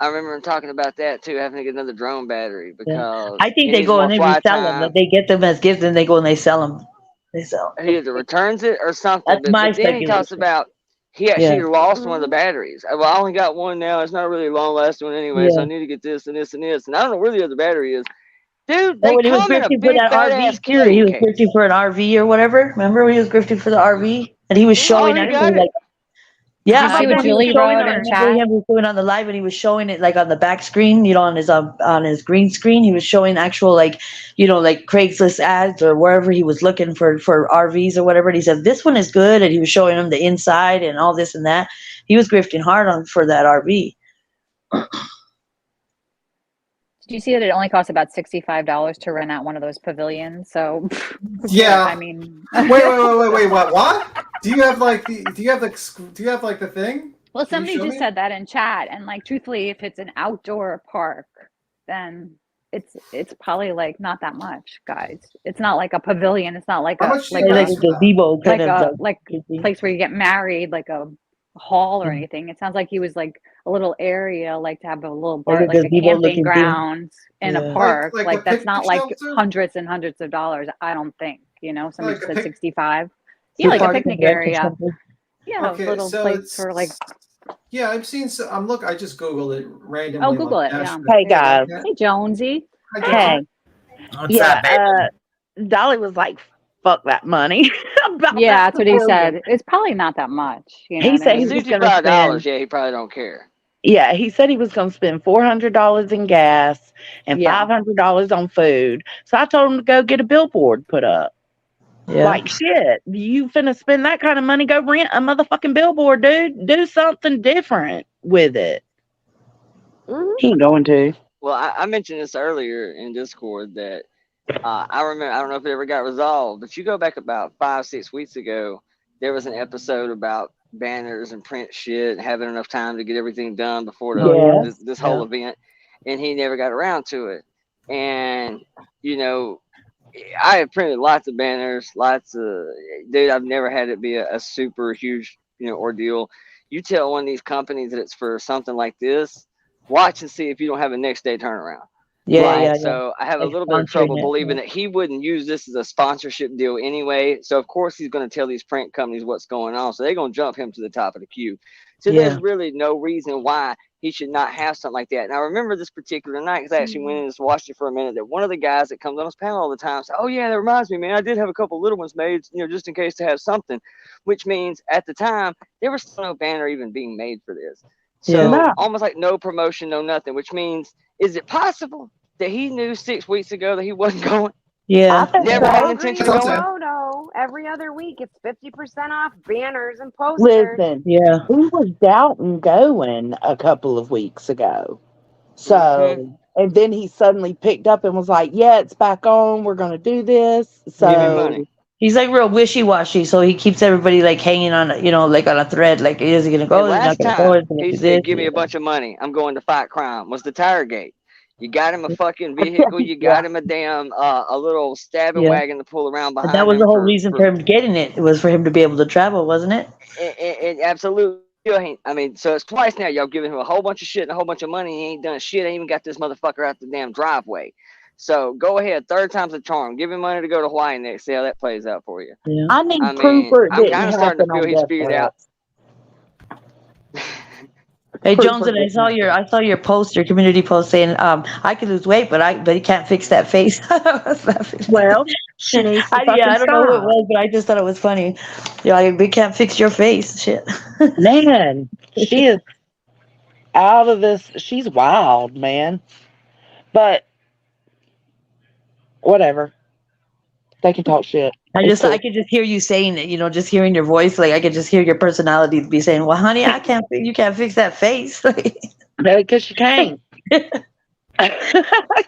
I remember him talking about that too, having to get another drone battery because I think they go and they resell them. Like they get them as gifts and they go and they sell them. He either returns it or something. That's my but then he talks about he actually lost one of the batteries. Well, I only got one now. It's not really a long lasting one anyway, so I need to get this and this and this. And I don't know where the other battery is. Dude, they come in a big badass carry. He was grifting for an RV or whatever. Remember when he was grifting for the RV? And he was showing actually like see what Julie wrote in chat? He was doing on the live, and he was showing it like on the back screen, on his green screen. He was showing actual like Craigslist ads or wherever he was looking for RVs or whatever. And he said this one is good, and he was showing him the inside and all this and that. He was grifting hard for that RV. Did you see that it only costs about $65 to rent out one of those pavilions? So yeah, I mean, wait, what? Do you have the thing? Well, somebody just said that in chat, and like truthfully, if it's an outdoor park, then it's probably like not that much, guys. It's not like a pavilion. It's not like a gazebo kind of like place where you get married, like a hall or anything. It sounds like he was like a little area, like to have a little bar, like a camping ground in a park. Like that's not like hundreds and hundreds of dollars. I don't think. Somebody said 65. Yeah, like a picnic area. Yeah, okay, little place for like. Yeah, I've seen. I just googled it randomly. Oh, Google it. Yeah. Hey guys. Hey Jonesy. Hey. What's up, baby? Dolly was like, "Fuck that money." Yeah, that's what he said. It's probably not that much. He said he was going to spend. Yeah, he probably don't care. Yeah, he said he was going to spend $400 in gas and $500 on food. So I told him to go get a billboard put up. Yeah. Like shit, you finna spend that kind of money? Go rent a motherfucking billboard, dude. Do something different with it. He ain't going to. Well, I mentioned this earlier in Discord that I remember. I don't know if it ever got resolved, but you go back about 5-6 weeks ago, there was an episode about banners and print shit and having enough time to get everything done before this whole event, and he never got around to it. And I have printed lots of banners, dude, I've never had it be a super huge, ordeal. You tell one of these companies that it's for something like this, watch and see if you don't have a next day turnaround. Yeah. So I have a Like little bit of sponsoring trouble it, believing that he wouldn't use this as a sponsorship deal anyway. So of course he's going to tell these print companies what's going on. So they're going to jump him to the top of the queue. So there's really no reason why he should not have something like that. And I remember this particular night because I actually went and just watched it for a minute. That one of the guys that comes on his panel all the time said, "Oh yeah, that reminds me, man. I did have a couple little ones made, just in case to have something." Which means at the time there was still no banner even being made for this. So almost like no promotion, no nothing. Which means, is it possible that he knew 6 weeks ago that he wasn't going? Yeah. Never had an intention of going. Photo every other week. It's 50% off banners and posters. Listen, he was doubting going a couple of weeks ago. So, and then he suddenly picked up and was like, yeah, it's back on. We're going to do this. So, give me money. He's like real wishy-washy, so he keeps everybody like hanging on, like on a thread. Like, is he gonna go? And Is he not last gonna time go? he said, "Give me a bunch of money. I'm going to fight crime." Was the tire gate? You got him a fucking vehicle. You got him a damn a little stabbing wagon to pull around behind. And that was him the whole reason for him getting it. It was for him to be able to travel, wasn't it? It absolutely. I mean, so it's twice now. Y'all giving him a whole bunch of shit and a whole bunch of money. He ain't done shit. Ain't even got this motherfucker out the damn driveway. So go ahead, third time's a charm. Give him money to go to Hawaii next. See how that plays out for you. Yeah. I need proof or it I'm didn't kind of starting to happen feel on he's death figured out. Hey Johnson, I saw your post, your community post saying, I could lose weight, but he can't fix that face. Well, she needs to I don't know who it was, but I just thought it was funny. We can't fix your face. Shit. Man, she is out of this. She's wild, man. But whatever. They can talk shit. I could just hear you saying it, just hearing your voice. Like I could just hear your personality be saying, "Well, honey, you can't fix that face." Because you can't.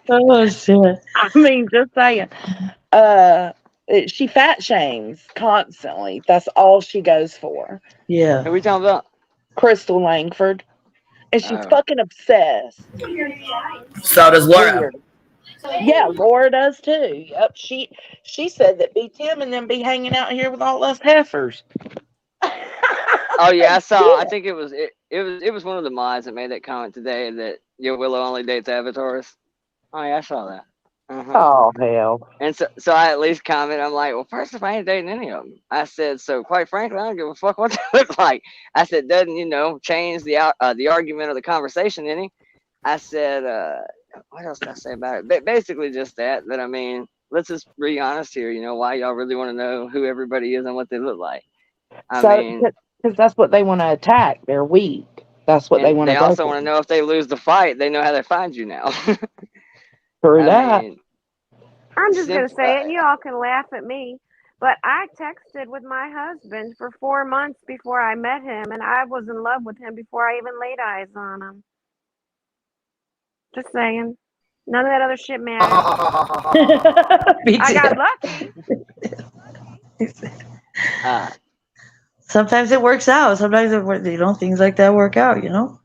Oh shit! I mean, just saying. She fat shames constantly. That's all she goes for. Yeah. Who are we talking about? Crystal Langford, and she's fucking obsessed. So does Laura. Weird. Yeah, Laura does too. Yep, she said that be Tim and them be hanging out here with all us heifers. Oh yeah, I saw. I think it was one of the mods that made that comment today that your Willow only dates avatars. Oh yeah, I saw that. Oh hell! And so I at least comment. I'm like, well, first if I ain't dating any of them, I said. So quite frankly, I don't give a fuck what they look like. I said, doesn't change the argument or the conversation any. I said, what else did I say about it? Basically just that I mean, let's just be honest here. Why y'all really want to know who everybody is and what they look like? I mean, because that's what they want to attack. They're weak. That's what they want to. They also want to know if they lose the fight, they know how to find you now. True that. I'm just going to say it, and you all can laugh at me, but I texted with my husband for 4 months before I met him, and I was in love with him before I even laid eyes on him. Just saying. None of that other shit matters. I got lucky. Sometimes it works out. Sometimes things like that work out, Well,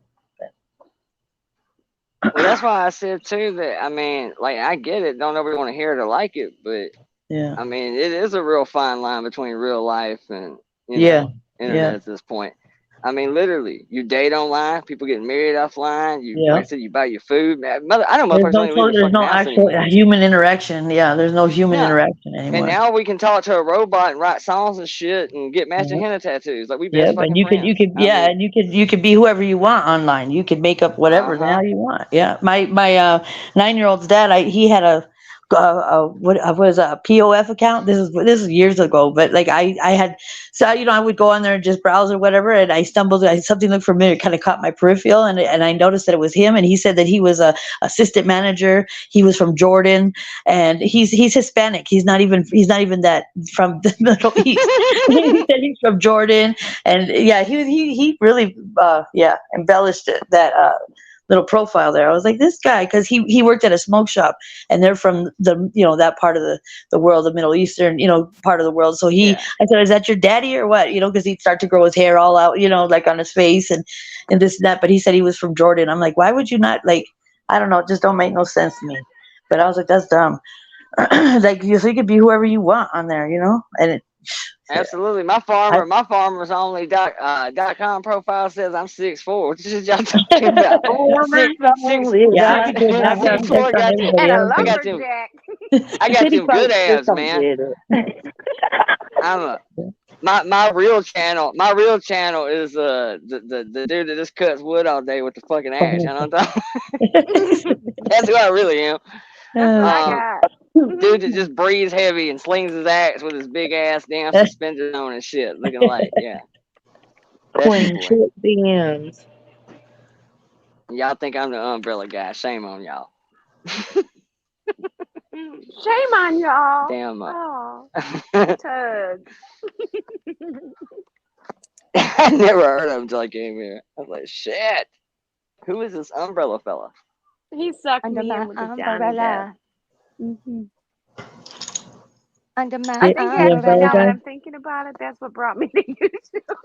that's why I said too that I mean, like I get it. Don't nobody want to hear it or like it, but yeah, I mean, it is a real fine line between real life and internet at this point. I mean, literally, you date online, people getting married offline. Like I said, you buy your food. I know motherfuckers don't even leave there's no actual human interaction. Yeah, there's no human interaction anymore. And now we can talk to a robot and write songs and shit and get matching henna tattoos. Like we best fucking and you friends. and you could be whoever you want online. You could make up whatever the hell you want. Yeah, my 9-year-old's dad, he had a what was a POF account. This is years ago, but like I had, so I would go on there and just browse or whatever, and I stumbled, something looked familiar, kind of caught my peripheral, and I noticed that it was him, and he said that he was a assistant manager. He was from Jordan, and he's Hispanic. He's not even that from the Middle East. He said he's from Jordan, and yeah, he really embellished that little profile there. I was like, this guy, because he worked at a smoke shop, and they're from the that part of the world, the Middle Eastern part of the world. So I said, is that your daddy or what? Because he'd start to grow his hair all out, like on his face and this and that. But he said he was from Jordan. I'm like, why would you not, like, I don't know, it just don't make no sense to me. But I was like, that's dumb. Like, you could be whoever you want on there, and Absolutely. My farmer's only .com profile says I'm 6'4". What is y'all talking about? Yeah, I could go back there and check on everybody else. I got them good abs, man. My real channel is the dude that just cuts wood all day with the fucking axe. You know what I'm talking? That's who I really am. That's what I got. Dude that just breathes heavy and slings his axe with his big ass damn suspenders on and shit, looking like Queen shit beans. Y'all think I'm the umbrella guy? Shame on y'all. Shame on y'all. Damn. Oh, tug. I never heard of him until I came here. I was like, shit. Who is this umbrella fella? He sucked me in with the umbrella. Under my I think actually, now that guy? I'm thinking about it, that's what brought me to YouTube.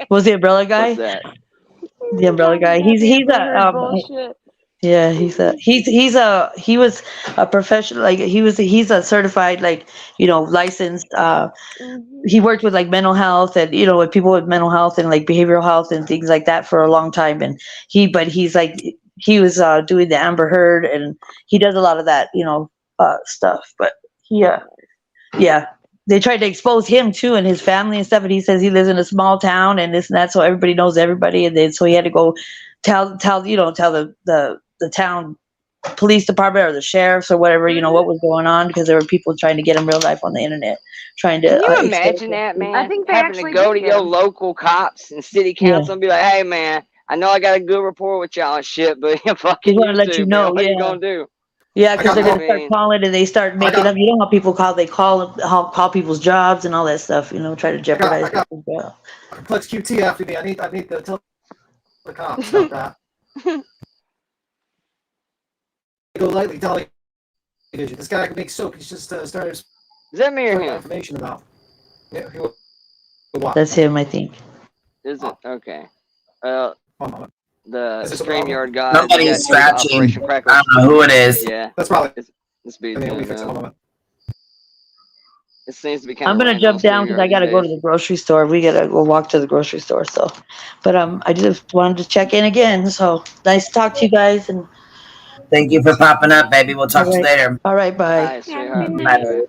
Was the umbrella guy? What's that? The umbrella guy. He's a bullshit. yeah, he was a professional, like he's a certified, like, licensed, he worked with like mental health and, with people with mental health and like behavioral health and things like that for a long time. And he was doing the Amber Heard, and he does a lot of that, stuff. But yeah, they tried to expose him too and his family and stuff. And he says he lives in a small town and this and that, so everybody knows everybody. And then so he had to go tell the town police department or the sheriffs or whatever, what was going on, because there were people trying to get him real life on the internet, trying to. Can you imagine that, man? I think they having actually to go to did your get him. local cops and city council and be like, "Hey, man, I know I got a good rapport with y'all and shit, but fucking want to let you know, man, what you gonna do?" Yeah, because they're gonna I start mean, calling and they start making up. You know how people call? They call people's jobs and all that stuff. Try to jeopardize people's job. Complex QT after me. I need to tell the cops about that. Go lightly, Dolly. This guy can make soap. He's just started. Is that me or him? Information about. Yeah, That's him, I think. Is it okay? One moment. The Is this a StreamYard guy. Somebody's scratching. Operation I don't know who it is. Yeah, that's probably. This beat. It seems to be kind I'm of. gonna jump down because I gotta go to the grocery store. We gotta go walk to the grocery store. So, but I just wanted to check in again. So nice to talk to you guys, and thank you for popping up, baby. We'll talk to you later. All right, bye. Bye.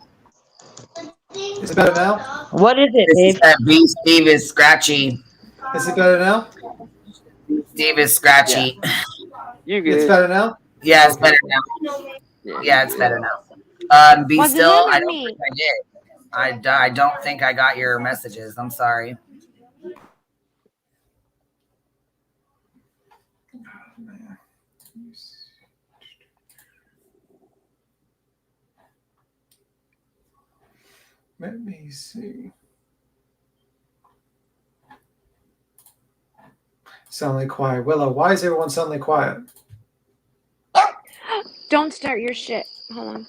Is it better now? What is it, This Dave? is that B. Steve is scratchy. Is it better now? Steve is scratchy. You good? It's better now? Yeah, it's better now. Yeah, it's better now. Be Was it still. him or I don't me? think I did. I don't think I got your messages. I'm sorry. Let me see. Suddenly quiet. Willow, why is everyone suddenly quiet? Don't start your shit. Hold on.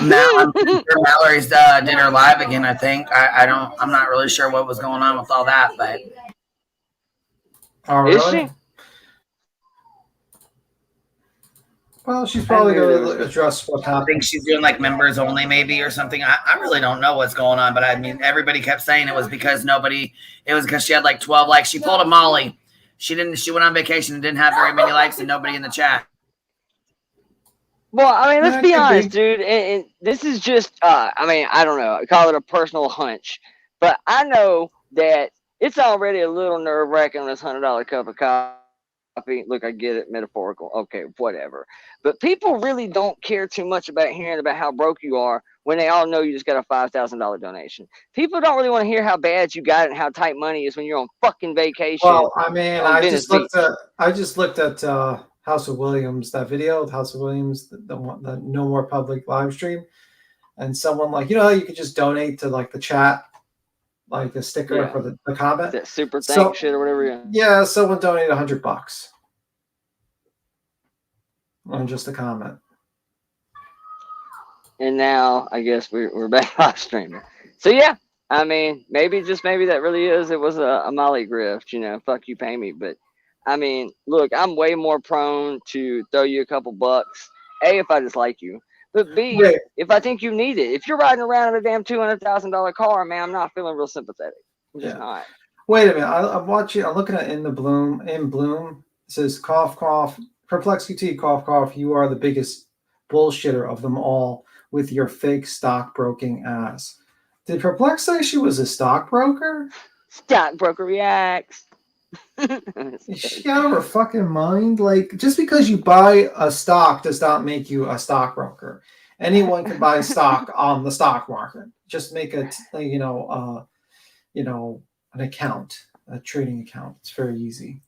Mallory's did her live again. I think. I'm not really sure what was going on with all that, but. Oh, really? Well, she's probably going to address what happened. I think she's doing like members only, maybe, or something. I really don't know what's going on, but I mean, everybody kept saying it was because she had like 12 likes. She pulled a Molly. She went on vacation and didn't have very many likes and nobody in the chat. Well, I mean, let's be honest, dude. And this is just, I mean, I don't know. I call it a personal hunch. But I know that it's already a little nerve-wracking on this $100 cup of coffee. Look, I get it, metaphorical. Okay, whatever. But people really don't care too much about hearing about how broke you are when they all know you just got a $5,000 donation. People don't really want to hear how bad you got it and how tight money is when you're on fucking vacation. Well, I mean, I just looked at House of Williams, that video of House of Williams, the No More Public live stream, and someone like, you can just donate to like the chat, like the sticker for the comment, that super thank shit or whatever. Yeah, someone donated $100 on just a comment. And now I guess we're back live streaming. So yeah, I mean, maybe that really is. It was a Molly grift, fuck you, pay me. But I mean, look, I'm way more prone to throw you a couple bucks. If I just like you, But B, Wait. if I think you need it, if you're riding around in a damn $200,000 car, man, I'm not feeling real sympathetic. I'm just not. Wait a minute. I'm watching. I'm looking at In Bloom. It says cough cough. Perplex QT cough cough. You are the biggest bullshitter of them all with your fake stockbroking ass. Did Perplex say she was a stockbroker? Stockbroker reacts. Is she out of her fucking mind? Like, just because you buy a stock does not make you a stockbroker. Anyone can buy stock on the stock market. Just make an account, a trading account. It's very easy.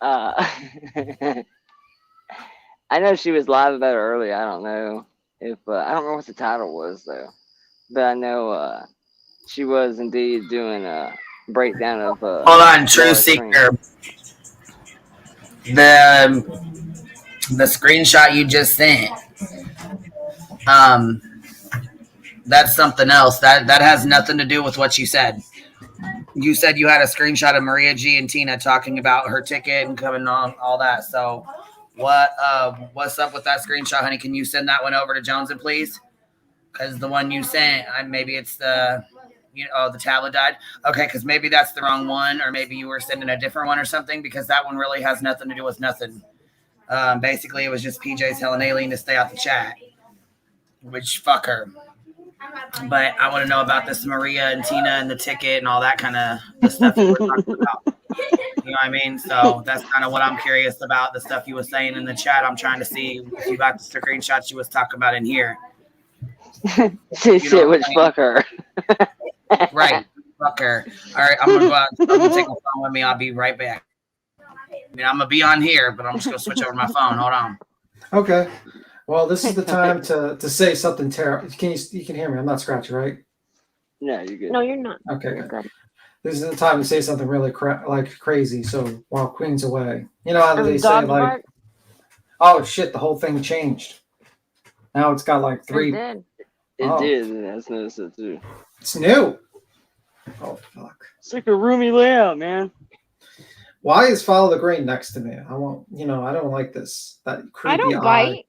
I know she was live about it earlier. I don't know if I don't remember what the title was though, but I know she was indeed doing a breakdown of. Hold on, True Seeker. The screenshot you just sent. That's something else. That has nothing to do with what you said. You said you had a screenshot of Maria G and Tina talking about her ticket and coming on all that. So what's up with that screenshot, honey? Can you send that one over to Joneson, please? Because the one you sent, maybe it's the tablet died. Okay, because maybe that's the wrong one, or maybe you were sending a different one or something, because that one really has nothing to do with nothing. Basically, it was just PJ telling Aileen to stay out the chat, which fuck her. But I want to know about this Maria and Tina and the ticket and all that kind of the stuff you were talking about. You know what I mean? So that's kind of what I'm curious about, the stuff you were saying in the chat. I'm trying to see if you got the screenshots you was talking about in here. Shit, which fuck her. Right, fuck her. All right, I'm gonna go out. I'm gonna take my phone with me. I'll be right back. I mean, I'm gonna be on here, but I'm just gonna switch over to my phone. Hold on. Okay. Well, this is the time to say something terrible. You can hear me? I'm not scratching, right? No, you're good. No, you're not. Okay. You're good. This is the time to say something really crazy. So while Queen's away, you know how they say like, "Oh shit, the whole thing changed." Now it's got like 3. It did. That's noticed it too. It's new. Oh fuck! It's like a roomy layout, man. Why is Follow the Grain next to me? I don't like this. That creepy I don't eye. bite.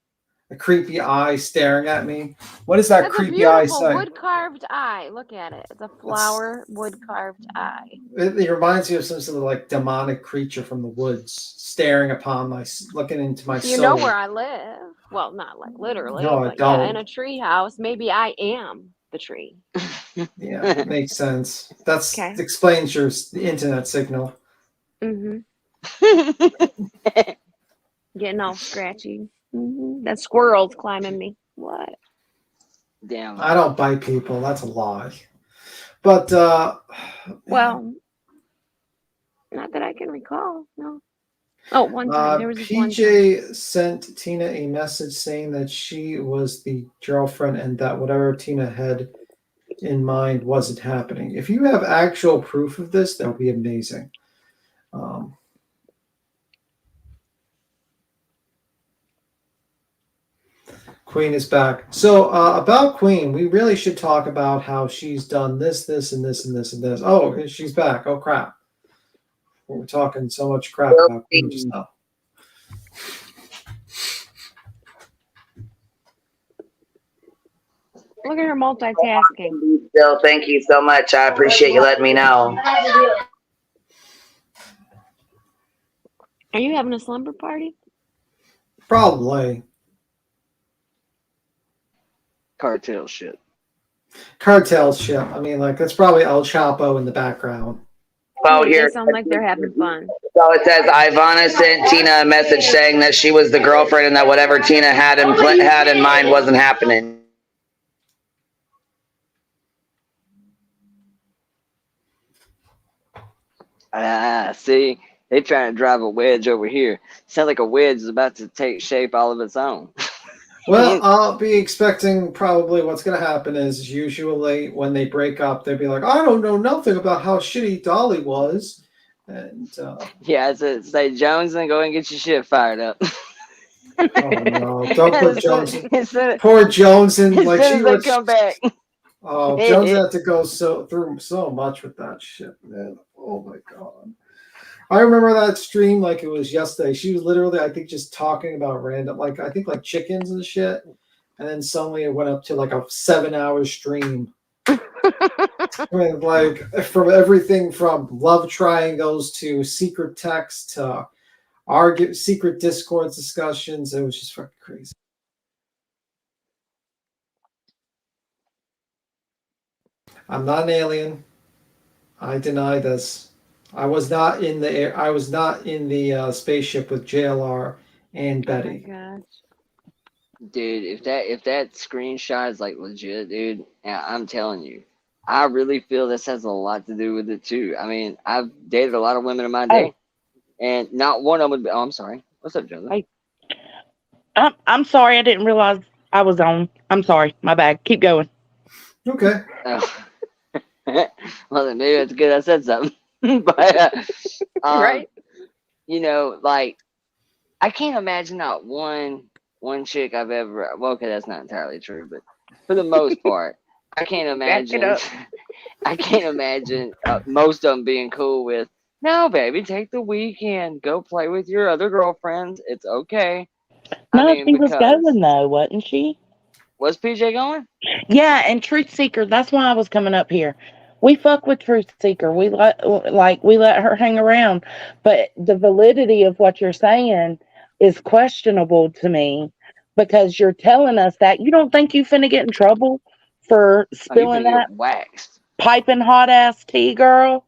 A creepy eye staring at me. What is that That's creepy a eye beautiful say? wood carved eye. Look at it. It's a flower wood carved eye. It reminds me of some sort of like demonic creature from the woods staring upon looking into my soul. You know where I live? Well, not like literally, No, I but yeah, in don't. a tree house. Maybe I am the tree. Yeah, makes sense. That's explains your internet signal. Mm-hmm. Getting all scratchy. Mm-hmm. That squirrel's climbing me. What? Damn. I don't bite people. That's a lie. But well, not that I can recall. No. Oh, one time there was this one time. PJ sent Tina a message saying that she was the girlfriend and that whatever Tina had in mind wasn't happening. If you have actual proof of this, that would be amazing. Queen is back. So about Queen, we really should talk about how she's done this, this, and this, and this, and this. Oh, she's back. Oh, crap. We're talking so much crap about Queen just now. Look at her multitasking. Bill, thank you so much. I appreciate you letting me know. Are you having a slumber party? Probably. Cartel shit. Cartel shit. I mean, like, that's probably El Chapo in the background. Oh, here. They sound like they're having fun. So it says Ivana sent Tina a message saying that she was the girlfriend and that whatever Tina had in mind wasn't happening. See, they trying to drive a wedge over here. Sounds like a wedge is about to take shape all of its own. Well, I'll be expecting probably what's going to happen is usually when they break up, they'll be like, I don't know nothing about how shitty Dolly was. And yeah, it's like Jones, and go and get your shit fired up. Oh no! Don't put Jones. Poor Jones, and like she was. Come back. Oh, Jones had to go through so much with that shit, man. Oh my god! I remember that stream like it was yesterday. She was literally, I think, just talking about random, like I think, like chickens and shit. and then suddenly it went up to like a 7-hour stream. With like from everything from love triangles to secret texts to secret Discord discussions. It was just fucking crazy. I'm not an alien. I deny this. I was not in the air. I was not in the spaceship with JLR and Betty. Oh my gosh. Dude, if that screenshot is like legit, dude, yeah, I'm telling you, I really feel this has a lot to do with it too. I mean, I've dated a lot of women in my day, and not one of them would be. Oh, I'm sorry. What's up, Joseph? Hey, I'm sorry. I didn't realize I was on. I'm sorry. My bad. Keep going. Okay. Well, then maybe it's good I said something. But Right? you know, like I can't imagine not one chick I've ever. Well, okay, that's not entirely true, but for the most part, I can't imagine. I can't imagine most of them being cool with. No, baby, take the weekend. Go play with your other girlfriends. It's okay. No, she was going though, wasn't she? Was PJ going? Yeah, and Truth Seeker. That's why I was coming up here. We fuck with Truth Seeker. We let her hang around, but the validity of what you're saying is questionable to me because you're telling us that you don't think you finna get in trouble for spilling that waxed piping hot ass tea, girl.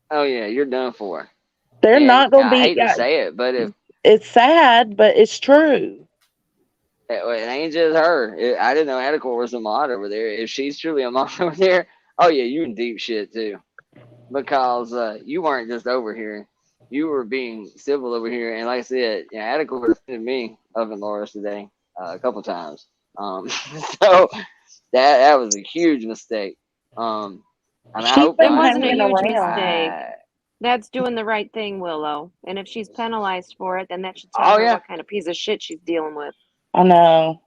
Oh yeah, you're done for. They're not gonna be. I hate to say it, but if it's sad, but it's true. it ain't just her. I didn't know Adequate was a mod over there. If she's truly a mod over there, oh yeah, you in deep shit too, because you weren't just over here. You were being civil over here, and like I said, Adequate offended me up in Laura's today a couple times. So that was a huge mistake. I mean, I hope It wasn't a huge mistake. That's doing the right thing, Willow. And if she's penalized for it, then that should tell her what kind of piece of shit she's dealing with. I know.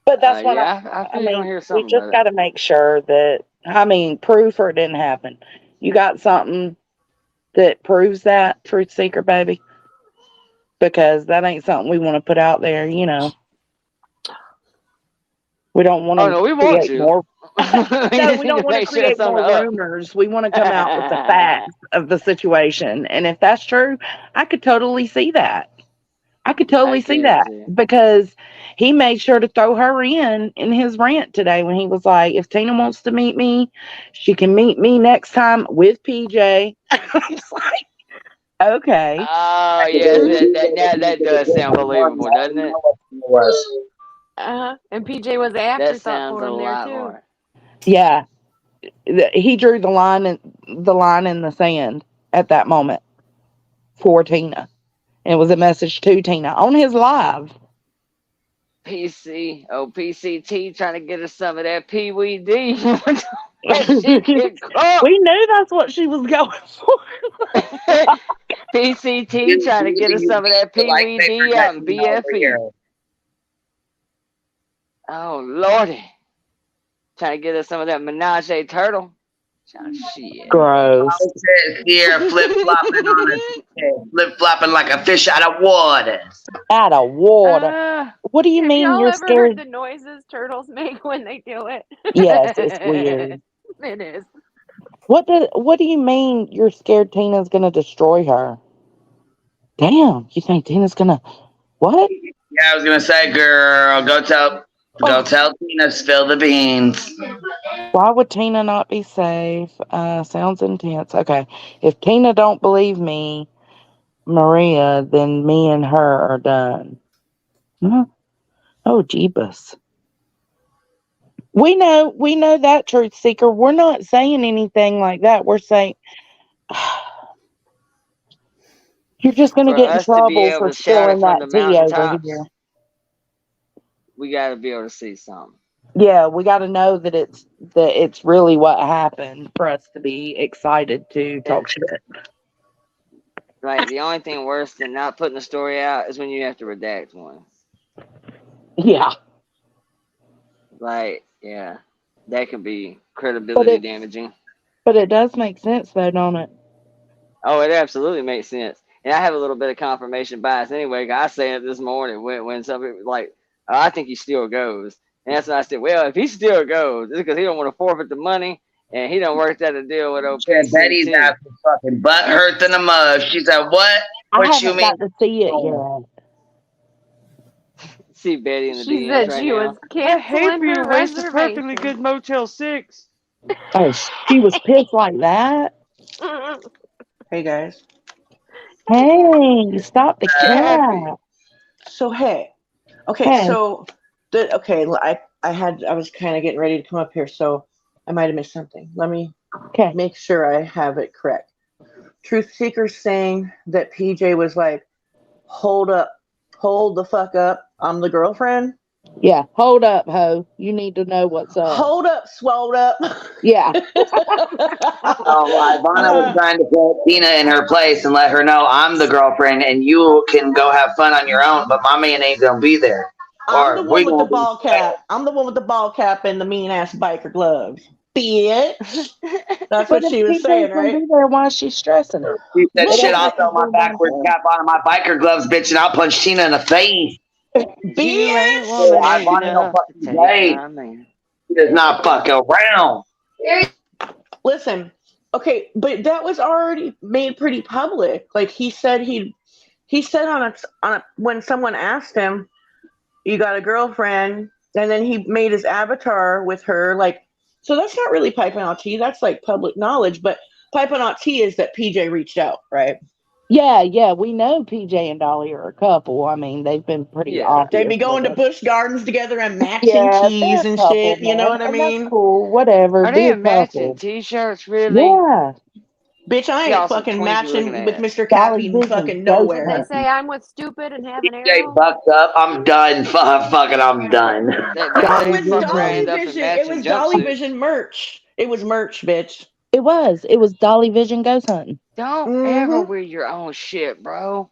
But that's what I mean. We just got to make sure that, proof or it didn't happen. You got something that proves that, Truth Seeker, baby? Because that ain't something we want to put out there, you know. We don't want to. Oh no, we want you. More. No, we don't want to create more rumors. We want to come out with the facts of the situation. And if that's true, I could totally see that. I could totally see that because he made sure to throw her in his rant today when he was like, if Tina wants to meet me, she can meet me next time with PJ. I was like, okay. Oh, yeah, that does sound believable, doesn't it? And PJ was the afterthought for him there, too. Yeah. He drew the line in the sand at that moment for Tina. And it was a message to Tina on his live. PCT trying to get us some of that PWD. We knew that's what she was going for. PCT trying to get us some of that PWD out in BFE. Oh, Lordy. Trying to get us some of that Menage a Turtle. Shit. Gross. Here, flip-flopping like a fish out of water. Out of water. What do you mean y'all you're ever scared? heard the noises turtles make when they do it? Yes, it's weird. It is. What do you mean you're scared Tina's gonna destroy her? Damn, you think Tina's gonna what? Yeah, I was gonna say, girl, go tell Tina, spill the beans. Why would Tina not be safe? Sounds intense. Okay. If Tina don't believe me, Maria, then me and her are done. Huh? Oh, jeebus. We know that, Truth Seeker. We're not saying anything like that. We're saying you're just going to get in trouble for spilling that tea over here. We got to be able to see something. Yeah, we got to know that it's really what happened for us to be excited to talk shit. Right. The only thing worse than not putting the story out is when you have to redact one. Yeah. Like, yeah, that could be credibility damaging. But it does make sense, though, don't it? Oh, it absolutely makes sense. And I have a little bit of confirmation bias anyway. I said it this morning when some people, like, I think he still goes. And that's when I said, well, if he still goes, it's because he don't want to forfeit the money, and he don't work out a deal with OPC. Betty's ass was fucking butt hurt in the mud. She said, what? I What haven't you mean? got to see it yet. See Betty in the She DMs said right she now. was I hate canceling for you her to waste a perfectly reservation. good Motel 6. Oh, she was pissed like that? Hey guys. Hey, stop the Happy. cat. So hey, okay, Hey. so I was kind of getting ready to come up here, so I might have missed something. Let me make sure I have it correct. Truth Seeker's saying that PJ was like, hold the fuck up, I'm the girlfriend. Yeah, hold up, ho. You need to know what's up. Hold up, swolled up. Yeah. Ivana was trying to put Tina in her place and let her know I'm the girlfriend and you can go have fun on your own, but my man ain't gonna be there. I'm the one with the ball cap. I'm the one with the ball cap and the mean ass biker gloves. Bitch. That's what she was saying, right? Be there while she's stressing it. She said, Look shit, at I'll it. throw my backwards cap on and my biker gloves, bitch, and I'll punch Tina in the face. You ain't Yeah, woman Ivana don't enough to fucking take play. my man. She does not fuck around. Listen, okay, but that was already made pretty public. Like he said on a when someone asked him, "You got a girlfriend?" and then he made his avatar with her. Like, so that's not really piping hot tea. That's like public knowledge. But piping hot tea is that PJ reached out, right? Yeah, we know PJ and Dolly are a couple. I mean, they've been pretty obvious. They be going to Busch Gardens together and matching Yeah, tees they're a and couple, shit. You know what I and mean? That's cool. Whatever. Are Be they a matching couple. t-shirts, really? Yeah. Bitch, I Y'all ain't some fucking twins you looking matching with at. Mr. Dolly Cappy Vision fucking goes Did nowhere. they say I'm with stupid and have an PJ arrow? bucked up. I'm done. Fucking, I'm done. No, it was fucker Dolly end up in Vision. It matching was Dolly jumpsuits. Vision merch. It was merch, bitch. It was Dolly Vision ghost hunting. Don't ever wear your own shit, bro.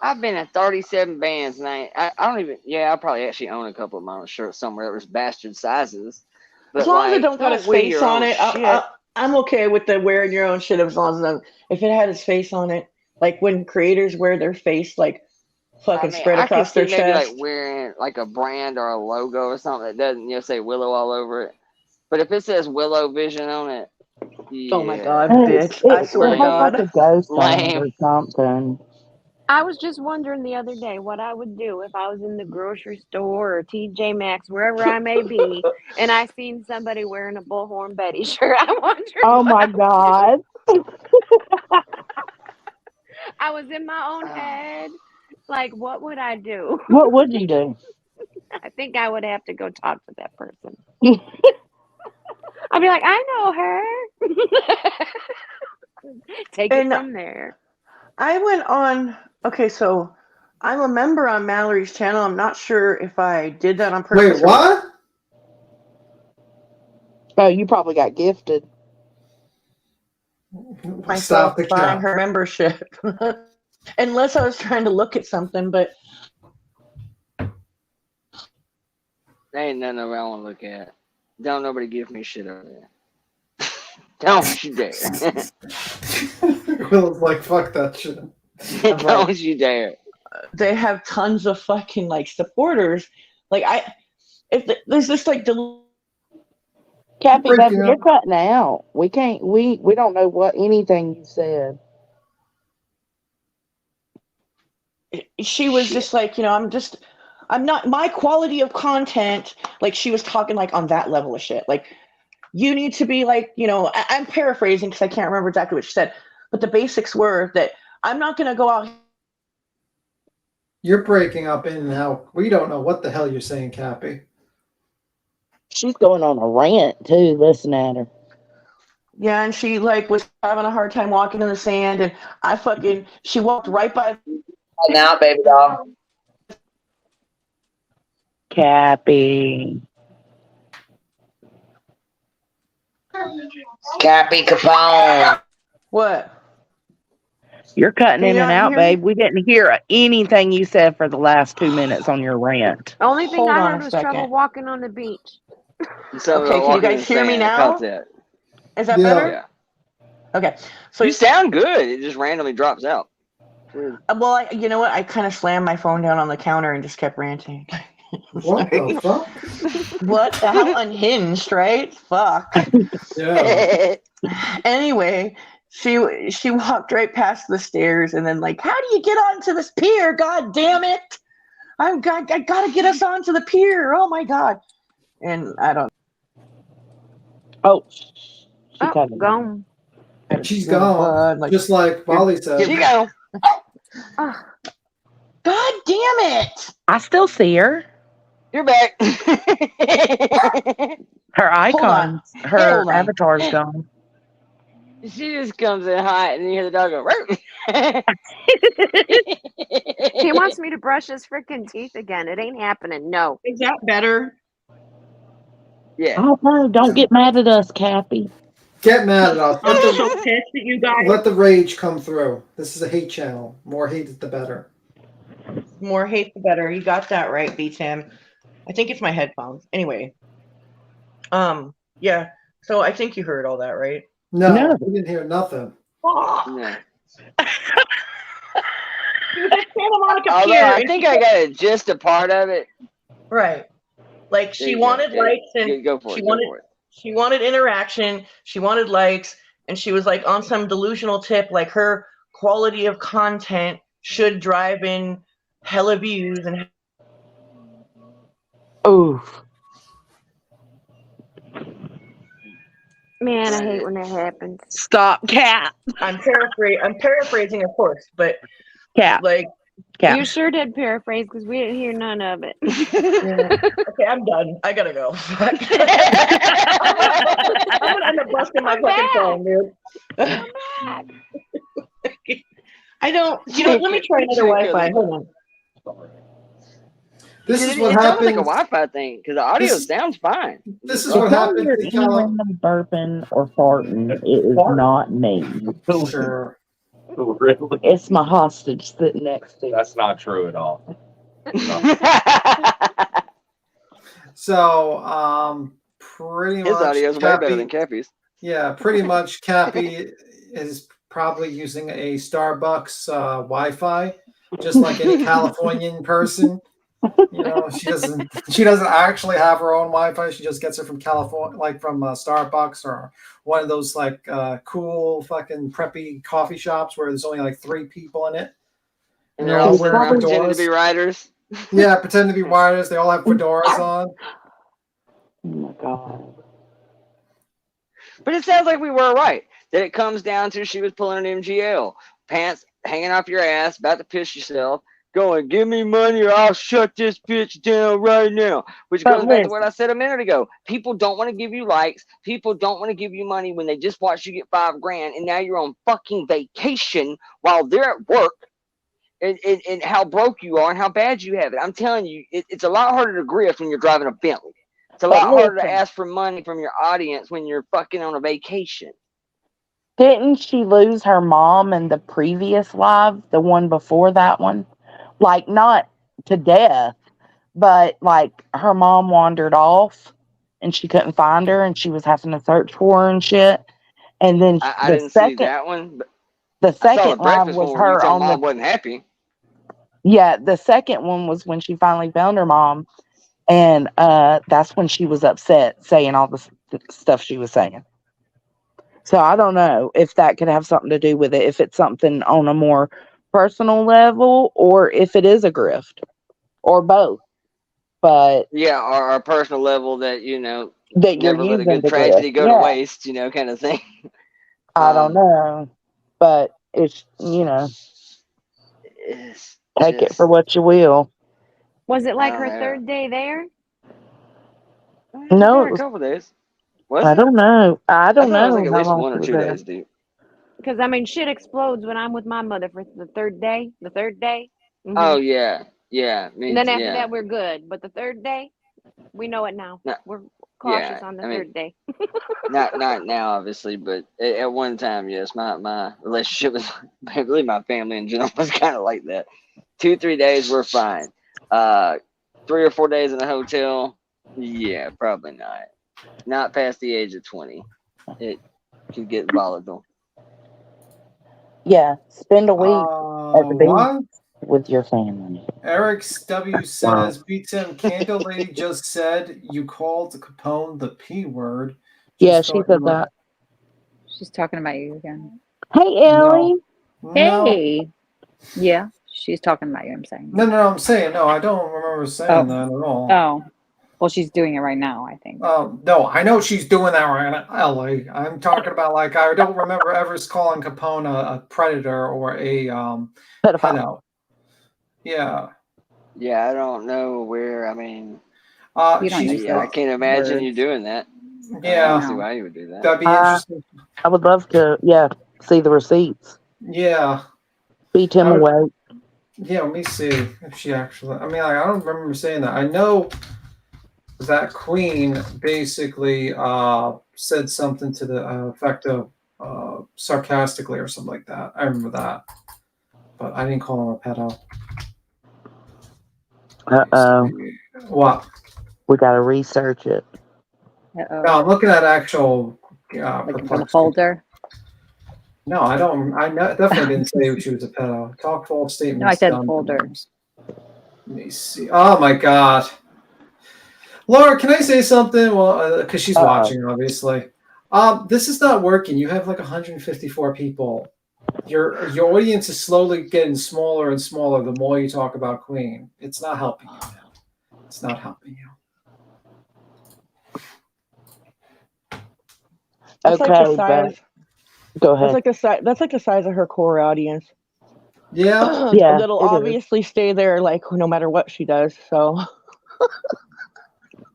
I've been in 37 bands, and I don't even. Yeah, I probably actually own a couple of my own shirts somewhere that was bastard sizes. But As long as it like, don't got his wear face your on own it, shit. I'm okay with the wearing your own shit as long as if it had his face on it. Like when creators wear their face like fucking spread I could across see their maybe chest. like wearing like a brand or a logo or something that doesn't say Willow all over it. But if it says Willow Vision on it, yeah. Oh my god, bitch! I swear to God. Like a ghost on it Lame. or something. I was just wondering the other day what I would do if I was in the grocery store or TJ Maxx, wherever I may be, and I seen somebody wearing a Bullhorn Betty shirt. I wondered. Oh my God. I was in my own head. Like, what would I do? What would you do? I think I would have to go talk to that person. I'd be like, I know her. Take it from there. I went on. Okay, so I'm a member on Mallory's channel. I'm not sure if I did that on purpose. Wait, what? Oh, you probably got gifted. Myself the buying cap. her membership. Unless I was trying to look at something, but There ain't nothing around I want to look at. Don't nobody give me shit over there. Don't you dare. Will's like, fuck that shit. Don't you dare. They have tons of fucking like supporters. Like there's this like Cappy, baby, you're cutting out. We can't. We don't know what anything you said. she was just like, I'm not my quality of content. Like she was talking like on that level of shit. Like you need to be like, I'm paraphrasing because I can't remember exactly what she said, but the basics were that I'm not going to go out. You're breaking up in and out. We don't know what the hell you're saying, Cappy. She's going on a rant too. Listen at her. Yeah, and she like was having a hard time walking in the sand, and she walked right by. Now, baby doll. Cappy. Cappy Capone. What? You're cutting in and out, hear me? babe. We didn't hear anything you said for the last 2 minutes on your rant. The only thing Hold I on heard a was second. trouble walking on the beach. Okay, can you guys hear me now? Is that better? Yeah. Okay. So You sound good. It just randomly drops out. Well, you know what? I kind of slammed my phone down on the counter and just kept ranting. What the fuck? What? How unhinged, right? Fuck. Yeah. Anyway, she walked right past the stairs and then like, how do you get onto this pier? God damn it! I gotta get us onto the pier. Oh my god! And I don't. Oh, gone. She's gone. Like, just like Molly said. She gone. God damn it! I still see her. You're back. Her icon, her Hold on. avatar's gone. She just comes in hot, and you hear the dog go. He wants me to brush his freaking teeth again. It ain't happening. No. Is that better? Yeah. Oh no! Don't get mad at us, Cappy. Get mad at us. I'm so pissed at you guys. Let the rage come through. This is a hate channel. More hate, the better. More hate the better. You got that right, B-Tim. I think it's my headphones. Anyway. Yeah. So I think you heard all that, right? No, we didn't hear nothing. No. Monica Although Pier, I and think she- I got just a part of it. Right. Like she wanted likes and go for it. she Go wanted for it. she wanted interaction, she wanted likes, and she was like on some delusional tip, like her quality of content should drive in hella views and Oof. Man, I hate when that happens. Stop, Cap. I'm paraphrasing, of course, but Cap. like You sure did paraphrase because we didn't hear none of it. Okay, I'm done. I gotta go. I'm gonna end up busting my fucking phone, dude. I don't. You know, let me try another Wi-Fi. Hold on. This is what it sounds like a happens. Wi-Fi thing because the audio This- sounds fine. This is what happens. If you hear any random burping or farting, it is not me. Sure. Really? It's my hostage sitting next to you. That's not true at all. So, pretty His much. audio is way better than Cappy's. Yeah, pretty much. Cappy is probably using a Starbucks Wi-Fi, just like any Californian person. You know, she doesn't actually have her own Wi-Fi. She just gets it from California, like from Starbucks or one of those like cool fucking preppy coffee shops where there's only like 3 people in it. And they're all pretending to fedoras. be writers. Yeah, pretend to be writers. They all have fedoras on. Oh my god. But it sounds like we were right. That it comes down to she was pulling an MGL. Pants hanging off your ass, about to piss yourself, going, give me money or I'll shut this bitch down right now. Which goes back to what I said a minute ago. People don't want to give you likes. People don't want to give you money when they just watched you get $5,000 and now you're on fucking vacation while they're at work. And how broke you are and how bad you have it. I'm telling you, it's a lot harder to grift when you're driving a Bentley. It's a lot harder to ask for money from your audience when you're fucking on a vacation. Didn't she lose her mom in the previous live, the one before that one? Like, not to death, but like her mom wandered off and she couldn't find her and she was having to search for her and shit. And then I didn't see that one, but the I saw second the live breakfast was one where you her told on mom the. wasn't happy. Yeah, the second one was when she finally found her mom, and that's when she was upset, saying all the stuff she was saying. So I don't know if that could have something to do with it, if it's something on a more personal level, or if it is a grift, or both. But yeah, or a personal level that that you're never let a using good the tragedy grift. go Yeah. to waste, kind of thing. I don't know, but it's take it for what you will. Was it like I her don't know. third day there? No, Yeah, it a was, couple days. Was I it? don't know. I don't thought it know was like at how least long 1 she or was 2 there. days, dude. Because I mean, shit explodes when I'm with my mother for the third day. The third day. Mhm. Oh yeah, yeah. And then after yeah. that, we're good. But the third day, we know it now. No, We're cautious yeah, on the I mean, third day. not now, obviously, but at one time, yes, my relationship with I believe my family in general was kind of like that. 2-3 days we're fine. 3 or 4 days in a hotel, yeah, probably not. Not past the age of 20, it could get volatile. Yeah, spend a week at the beach. What? with your family. Eric W says, "BTM Candle Lady just said you called Capone the P word." Yeah, she said that. She's talking about you again. Hey, Ellie. Hey. Yeah, she's talking about you, I'm saying. No, I'm saying no. I don't remember saying that at all. Oh. Well, she's doing it right now, I think. No, I know she's doing that right now, Ellie. I'm talking about I don't remember ever calling Capone a predator or a pedo. Yeah. Yeah, I don't know where. I mean, You don't use I can't imagine words. you doing that. Yeah. I don't see why you would do that. That'd be interesting. I would love to, see the receipts. Yeah. Beat him away. Yeah, let me see if she actually. I mean, I don't remember saying that. I know that Queen basically said something to the effect of sarcastically or something like that. I remember that, but I didn't call him a pedo. What? We gotta research it. No, I'm looking at actual. Like from the folder. No, I don't. Definitely didn't say she was a pedo. Talk false statements. No, I said done. folder. Let me see. Oh my God. Laura, can I say something? Well, because she's watching, obviously. This is not working. You have 154 people. Your audience is slowly getting smaller and smaller the more you talk about Queen. It's not helping you now. It's not helping you. That's like the size. Go ahead. That's like the size of her core audience. Yeah. That'll obviously stay there, no matter what she does. So.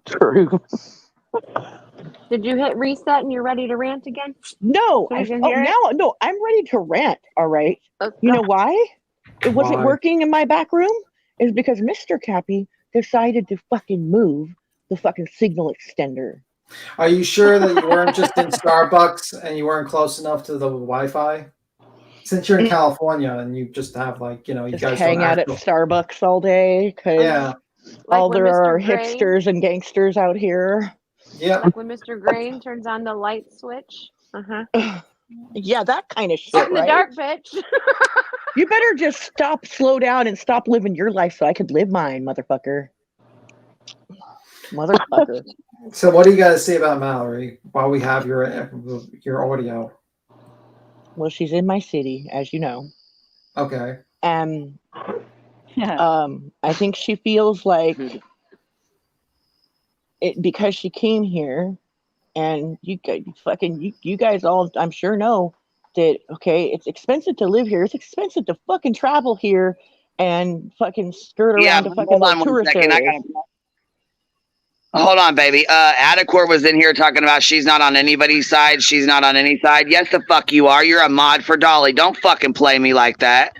True. Did you hit reset and you're ready to rant again? No, So we can hear it? no, I'm ready to rant. All right. You know why? It wasn't Why? working in my back room. Is because Mr. Cappy decided to fucking move the fucking signal extender. Are you sure that you weren't just in Starbucks and you weren't close enough to the Wi-Fi? Since you're in California and you just have you Just guys hang don't out at Starbucks all day because all when there are Mr. Gray- hipsters and gangsters out here. Yeah. Like when Mr. Grain turns on the light switch. Yeah, that kind of shit. Get in the right? dark, bitch. You better just slow down, and stop living your life so I could live mine, motherfucker. Motherfucker. So what do you guys say about Mallory while we have your audio? Well, she's in my city, as you know. Okay. I think she feels like it because she came here, and you guys all, I'm sure, know that. Okay, it's expensive to live here. It's expensive to fucking travel here and fucking skirt around to fucking hold on 1 tourist second. areas. Hold on, baby. Adequate was in here talking about she's not on anybody's side. She's not on any side. Yes, the fuck you are. You're a mod for Dolly. Don't fucking play me like that.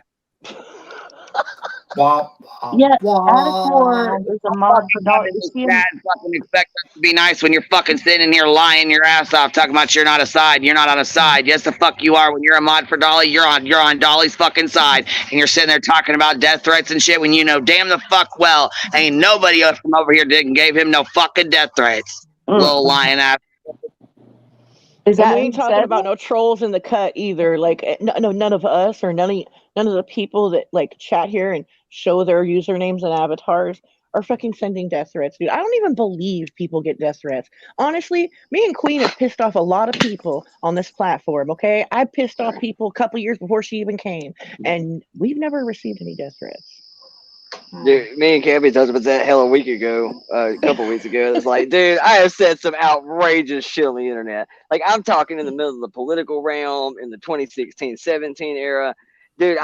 Wow. Yeah, Adequate is a mod for Dolly. Fucking expect us to be nice when you're fucking sitting here lying your ass off talking about you're not a side. You're not on a side. Yes, the fuck you are. When you're a mod for Dolly, you're on Dolly's fucking side, and you're sitting there talking about death threats and shit when you know damn the fuck well ain't nobody else from over here didn't gave him no fucking death threats. Little lying ass. And we ain't talking about no trolls in the cut either. No, none of us or none of the people that chat here and show their usernames and avatars are fucking sending death threats, dude. I don't even believe people get death threats. Honestly, me and Queen have pissed off a lot of people on this platform. Okay, I pissed off people a couple years before she even came, and we've never received any death threats. Dude, me and Cappy talked about that hell a couple weeks ago. It's like, dude, I have said some outrageous shit on the internet. I'm talking in the middle of the political realm in the 2016-17 era. Dude,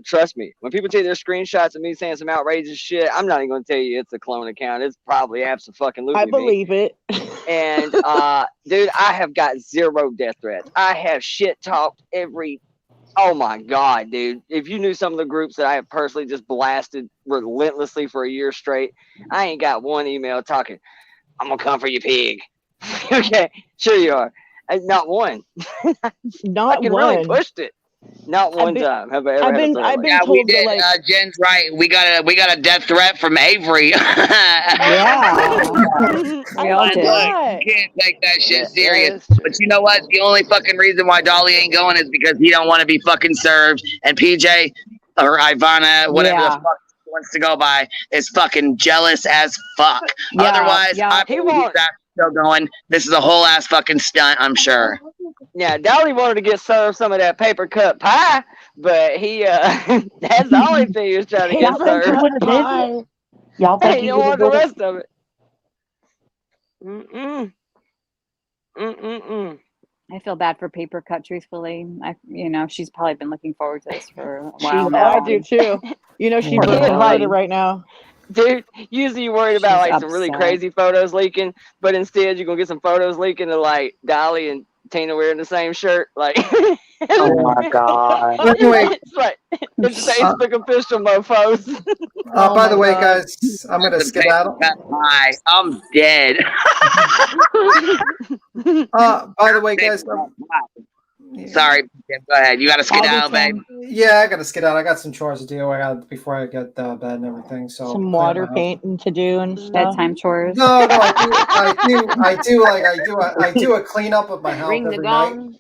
trust me, when people take their screenshots of me saying some outrageous shit, I'm not even going to tell you it's a clone account. It's probably absolutely I believe it. And, dude, I have got 0 death threats. I have shit talked oh my God, dude. If you knew some of the groups that I have personally just blasted relentlessly for a year straight, I ain't got one email talking, I'm going to come for you, pig. Okay, sure you are. Not one. Not I can one. really pushed it. Not one time have I ever had a threat like that. We did. Jen's right. We got a death threat from Avery. Yeah. We all did. Look, you can't take that shit serious. But you know what? The only fucking reason why Dolly ain't going is because he don't want to be fucking served. And PJ, or Ivana, whatever Yeah. the fuck she wants to go by, is fucking jealous as fuck. Yeah, Otherwise, yeah. I believe that's still going. This is a whole ass fucking stunt, I'm sure. Yeah, Dolly wanted to get served some of that paper cut pie, but he that's the only thing he was trying to get served. Y'all think Hey, he you would don't have want the did it? rest of it. Mm-mm. I feel bad for Paper Cut, truthfully. She's probably been looking forward to this for a She, while I now. do too. You know, she You broke can't, hearted like, right now. dude, usually you're worried about She's like some really upset. crazy photos leaking, but instead you're gonna get some photos leaking of like Dolly and Tina wearing the same shirt. Like, Oh my god. Anyway, it's like it's Facebook official mofos. by the way, guys, I'm gonna skedaddle. I'm dead. By the way, guys, Sorry, go ahead. You got to skedaddle, babe. yeah, I gotta skedaddle. I got some chores to do. I got before I get bed and everything. So Some water painting to do and stuff. Bedtime chores. No, I do a cleanup of my house Ring the every night. gong.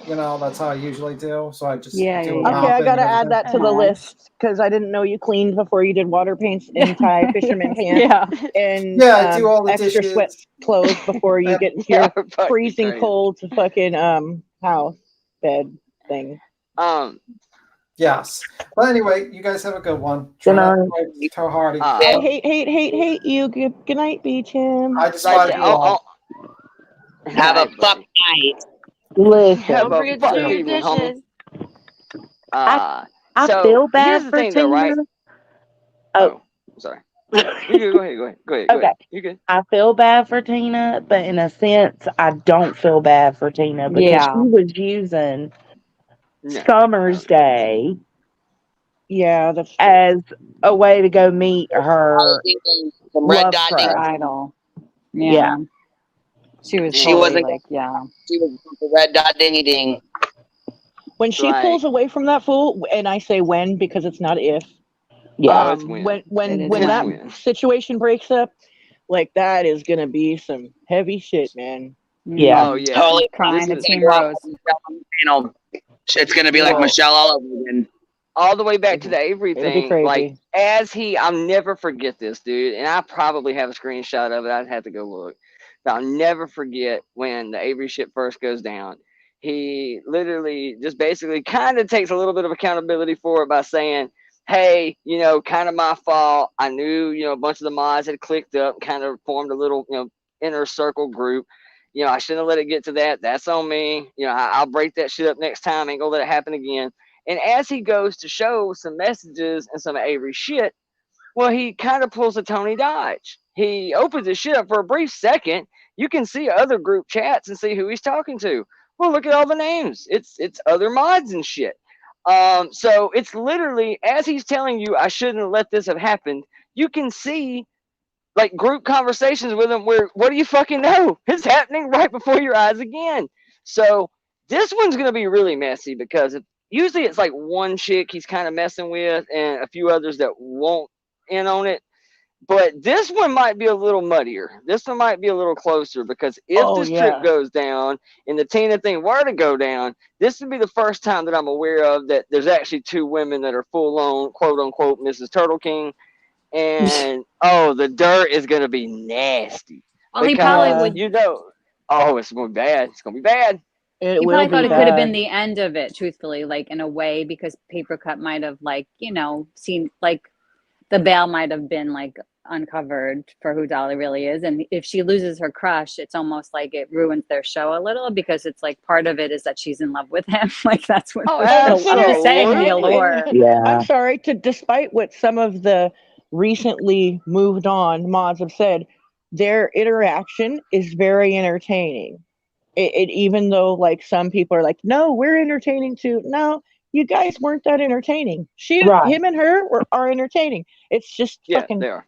You know, that's how I usually do. So I just Yeah, do a Okay, mopping I and gotta add everything. that to the list because I didn't know you cleaned before you did water paints and tie fisherman pants. And Yeah, I do all the extra dishes. sweat clothes before you get into your freezing cold fucking house bed thing. Yes. But anyway, you guys have a good one. Good Try not night. to fight too hardy. I hate you. Good night, Beach him. I just love you all. Have a fuck night. Listen, Have Don't a forget to do fuck your evening, homie. dishes. I So feel bad here's the for thing, though, right? Tina. Oh, sorry. You good? Go ahead. Okay. You good? I feel bad for Tina, but in a sense, I don't feel bad for Tina because Yeah. she was using No. Summer's Day Yeah, that's as a way to go meet her Some red love dot crush. Her idol. Yeah. She was She totally wasn't like, yeah. She was the red dot dingy ding. when she Right. pulls away from that fool, and I say when because it's not if. Yeah. it's when. When It is that when. situation breaks up, like that is gonna be some heavy shit, man. Yeah. Oh yeah. Holy Crying this to is Team gonna Rose. be it's gonna be like Well, Michelle all over again. all the way back to the Avery It'll be thing. crazy. Like, I'll never forget this, dude. And I probably have a screenshot of it. I'd have to go look. But I'll never forget when the Avery shit first goes down. He literally just basically kind of takes a little bit of accountability for it by saying, hey, kind of my fault. I knew, a bunch of the mods had clicked up and kind of formed a little, inner circle group. I shouldn't have let it get to that. That's on me. I'll break that shit up next time. Ain't gonna let it happen again. And as he goes to show some messages and some Avery shit, well, he kind of pulls a Tony Dodge. He opens his shit up for a brief second. You can see other group chats and see who he's talking to. Well, look at all the names. It's other mods and shit. So it's literally, as he's telling you, I shouldn't have let this have happened, you can see like group conversations with him where, what do you fucking know? It's happening right before your eyes again. So this one's going to be really messy because usually it's like one chick he's kind of messing with and a few others that won't in on it. But this one might be a little muddier. This one might be a little closer because if this trip goes down and the Tina thing were to go down, this would be the first time that I'm aware of that there's actually two women that are full on, quote unquote, Mrs. Turtle King. And the dirt is going to be nasty. Well, he probably would. It's going to be bad. It's going to be bad. It He will probably be thought it could have been bad. the end of it, truthfully, like in a way, because Paper Cut might have, like, seen, like, the veil might have been, like, uncovered for who Dolly really is. And if she loses her crush, it's almost like it ruins their show a little because it's like part of it is that she's in love with him. Like, that's what I'm just saying, the allure. Yeah. I'm sorry, despite what some of the recently moved on mods have said, their interaction is very entertaining. It even though like some people are like, no, we're entertaining too. No, you guys weren't that entertaining. Him and her are entertaining. It's just fucking. They are.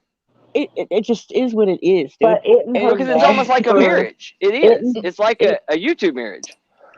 It just is what it is, dude. But Because it's almost like a marriage. It is. It's like a YouTube marriage.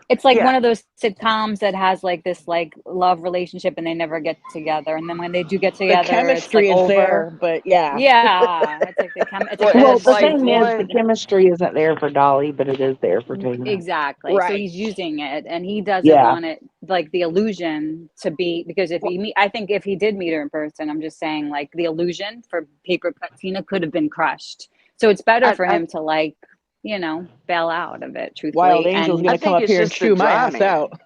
It's like one of those sitcoms that has like this like love relationship and they never get together. And then when they do get together, the chemistry it's like is over. there, but yeah. Yeah. It's like Well, the thing is, the chemistry isn't there for Dolly, but it is there for Tina. Exactly. So Right. he's using it, and he doesn't Yeah. want it like the illusion to be, because if he meet, I think if he did meet her in person, I'm just saying like the illusion for paper cut Tina could have been crushed. So it's better for him to like, you know, bail out of it. Truthfully, Wild Angel's gonna come up here and chew my ass out.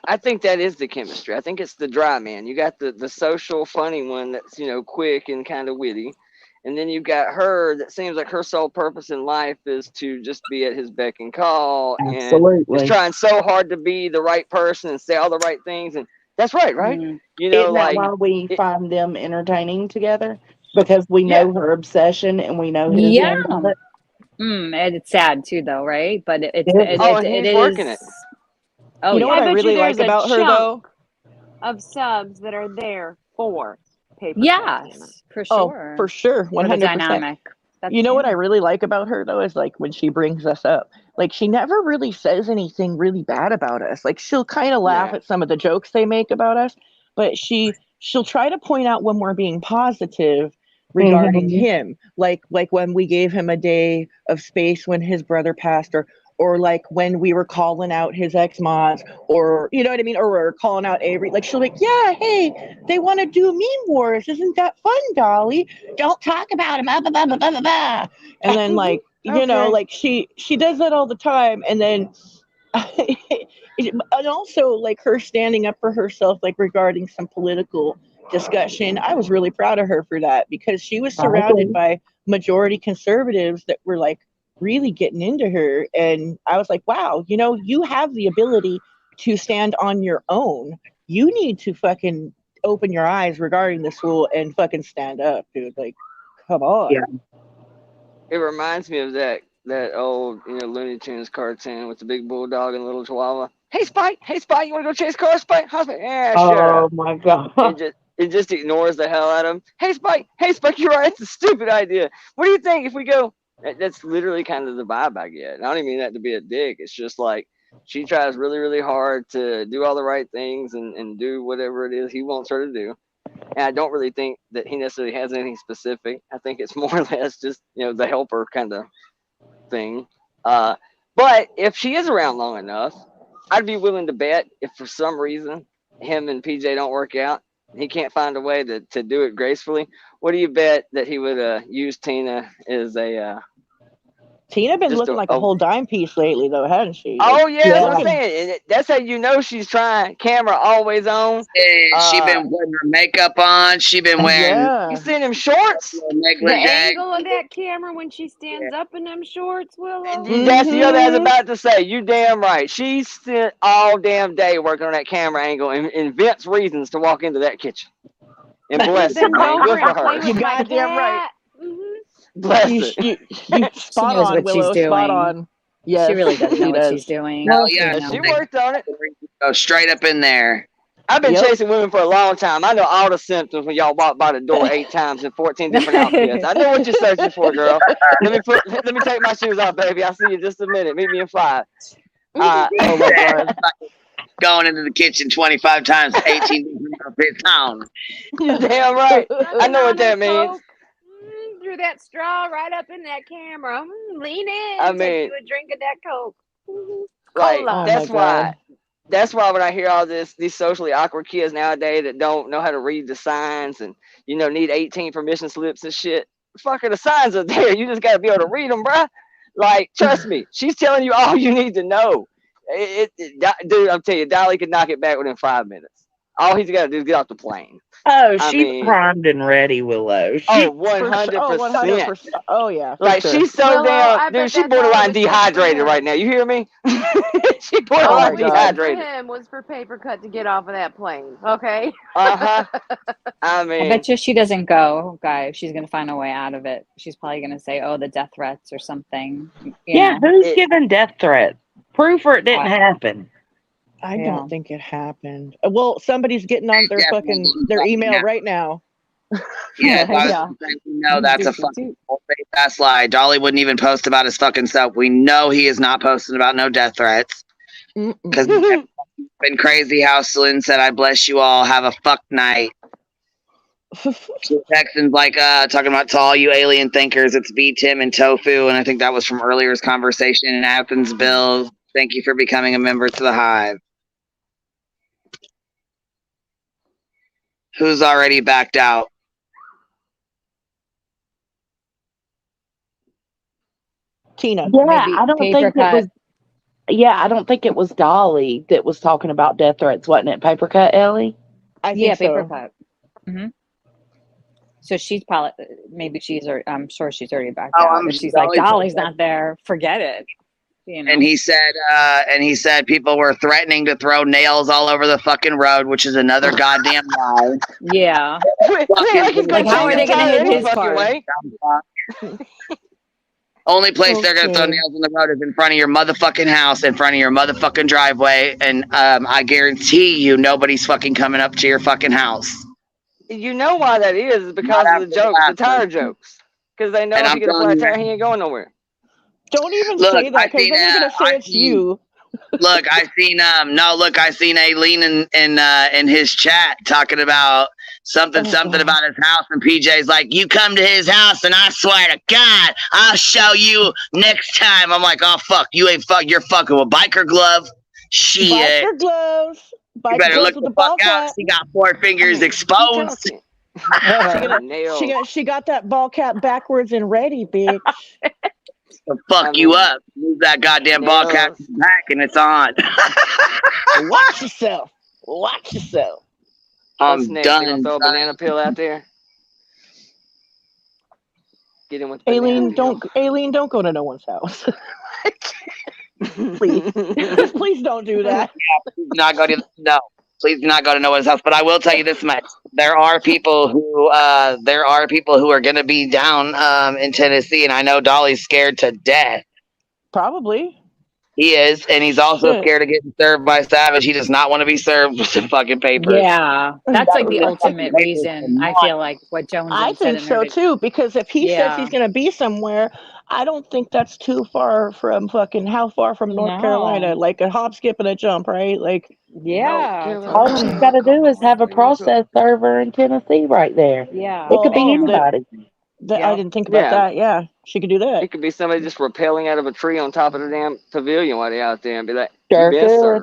I think that is the chemistry. I think it's the dry man. You got the social funny one that's, you know, quick and kind of witty. And then you've got her that seems like her sole purpose in life is to just be at his beck and call. Absolutely. And is trying so hard to be the right person and say all the right things. And that's right? Mm-hmm. You know, isn't that like why we find them entertaining together? Because we know her obsession and we know his end of it. And it's sad too, though, right? But and he's working it. Oh, you know what I really like about her though? Of subs that are there for paper. Yes, for sure. Oh, for sure, 100%. Dynamic. You know what I really like about her though is like when she brings us up, like she never really says anything really bad about us. Like she'll kind of laugh at some of the jokes they make about us, but she'll try to point out when we're being positive regarding him, like when we gave him a day of space when his brother passed, or like when we were calling out his ex-mods, or you know what I mean, or we're calling out Avery. Like she'll like, yeah, hey, they want to do meme wars. Isn't that fun, Dolly? Don't talk about him. Blah, blah, blah, blah, blah, blah. And then like, you know, like she does that all the time. And then and also like her standing up for herself, like regarding some political discussion. I was really proud of her for that, because she was surrounded by majority conservatives that were like really getting into her, and I was like, wow, you know, you have the ability to stand on your own. You need to fucking open your eyes regarding this rule and fucking stand up, dude. Like, come on. It reminds me of that old, you know, Looney Tunes cartoon with the big bulldog and the little chihuahua. Hey Spike, you want to go chase cars, Spike? Yeah, sure. Oh my god. It just ignores the hell out of him. Hey Spike, you're right. It's a stupid idea. What do you think if we go? That's literally kind of the vibe I get. And I don't even mean that to be a dick. It's just like she tries really, really hard to do all the right things and do whatever it is he wants her to do. And I don't really think that he necessarily has anything specific. I think it's more or less just, you know, the helper kind of thing. But if she is around long enough, I'd be willing to bet if for some reason him and PJ don't work out, he can't find a way to do it gracefully. What do you bet that he would use Tina as a Tina been looking like a whole dime piece lately, though, hasn't she? Oh yeah, that's what I'm saying. And that's how you know she's trying. Camera always on. She been putting her makeup on. She been wearing. You seen them shorts? The angle of that camera when she stands up in them shorts, Willow. That's the other I was about to say. You damn right. She spent all damn day working on that camera angle and invents reasons to walk into that kitchen. And bless her, man. Good for her. You goddamn right. Bless you spot knows on, what Willow. she's Spot doing. on. Yes, She really does know what she's doing. Well, yeah, she worked on it. Go straight up in there. I've been chasing women for a long time. I know all the symptoms when y'all walk by the door 8 times in 14 different outfits. I know what you're searching for, girl. Let me take my shoes off, baby. I'll see you in just a minute. Meet me in 5. Oh my God. Going into the kitchen 25 times, 18 different outfits down. You're damn right. I know what that means. Threw that straw right up in that camera. Lean in. I Take mean, you a drink of that Coke. Like Cola. that's why when I hear all these socially awkward kids nowadays that don't know how to read the signs and, you know, need 18 permission slips and shit, fucking the signs are there. You just got to be able to read them, bruh. Like, trust me, she's telling you all you need to know. Dude, I'm telling you, Dolly could knock it back within 5 minutes. All he's got to do is get off the plane. Oh, she's primed and ready, Willow. 100%. Oh, yeah. Like, she's so damn, dude, she borderline dehydrated right now. You hear me? She borderline dehydrated. For him was for paper cut to get off of that plane. Okay. I mean, I bet you she doesn't go, guys. She's gonna find a way out of it. She's probably gonna say, "Oh, the death threats or something." Yeah, who's giving death threats? Proof or it didn't happen. I don't think it happened. Well, somebody's getting on their email right now. Yeah, we know that's a fucking fast lie. Dolly wouldn't even post about his fucking stuff. We know he is not posting about no death threats. Because it's been crazy how Celine said, I bless you all. Have a fuck night. Texans like talking about to all you alien thinkers, it's B Tim and Tofu, and I think that was from earlier's conversation in Athens. Bill, thank you for becoming a member to the Hive. Who's already backed out? Tina. Yeah, Maybe I don't paper think cut. it was. Yeah, I don't think it was Dolly that was talking about death threats, wasn't it? Paper cut, Ellie. I Yeah, think paper so. cut. Mm-hmm. So she's probably, maybe she's, I'm sure she's already backed Oh, out. I'm If she's like, Dolly. Dolly's not there, forget it. You know? And he said people were threatening to throw nails all over the fucking road, which is another goddamn lie. Yeah. Like, how are they going to hit his car? way? Only place they're gonna throw nails on the road is in front of your motherfucking house, in front of your motherfucking driveway, and I guarantee you nobody's fucking coming up to your fucking house. You know why that is because of the jokes, the tire jokes. Because they know And if I'm you get a telling flat you, tire, he ain't going nowhere. Don't even Look, say that I because seen then they're gonna say it's you. Look, I seen Aileen in his chat talking about something about his house, and PJ's like, you come to his house and I swear to God, I'll show you next time. I'm like, oh fuck, you're fucking with biker glove. Shit. Biker gloves. You better look the fuck out. She got 4 fingers exposed. She got that ball cap backwards and ready, bitch. To fuck you up. Move that goddamn ball cap back and it's on. Watch yourself. Watch yourself. I'm done. Throw a banana peel out there. Get in with Aileen, don't go to no one's house. Please. Please don't do that. Yeah, please do not go to Please do not go to no one's house. But I will tell you this much: there are people who are going to be down in Tennessee, and I know Dolly's scared to death. Probably. He is, and he's also scared of getting served by Savage. He does not want to be served with some fucking papers. Yeah, that's like the ultimate reason. I feel like what Jones. I think so too, because if he says he's going to be somewhere, I don't think that's too far from how far from North Carolina, like a hop, skip, and a jump, right? Like, All he's got to do is have a process server in Tennessee right there. Yeah, it could be anybody. I didn't think about that. Yeah, she could do that. It could be somebody just rappelling out of a tree on top of the damn pavilion while they're out there and be like, Sure "You best could. serve."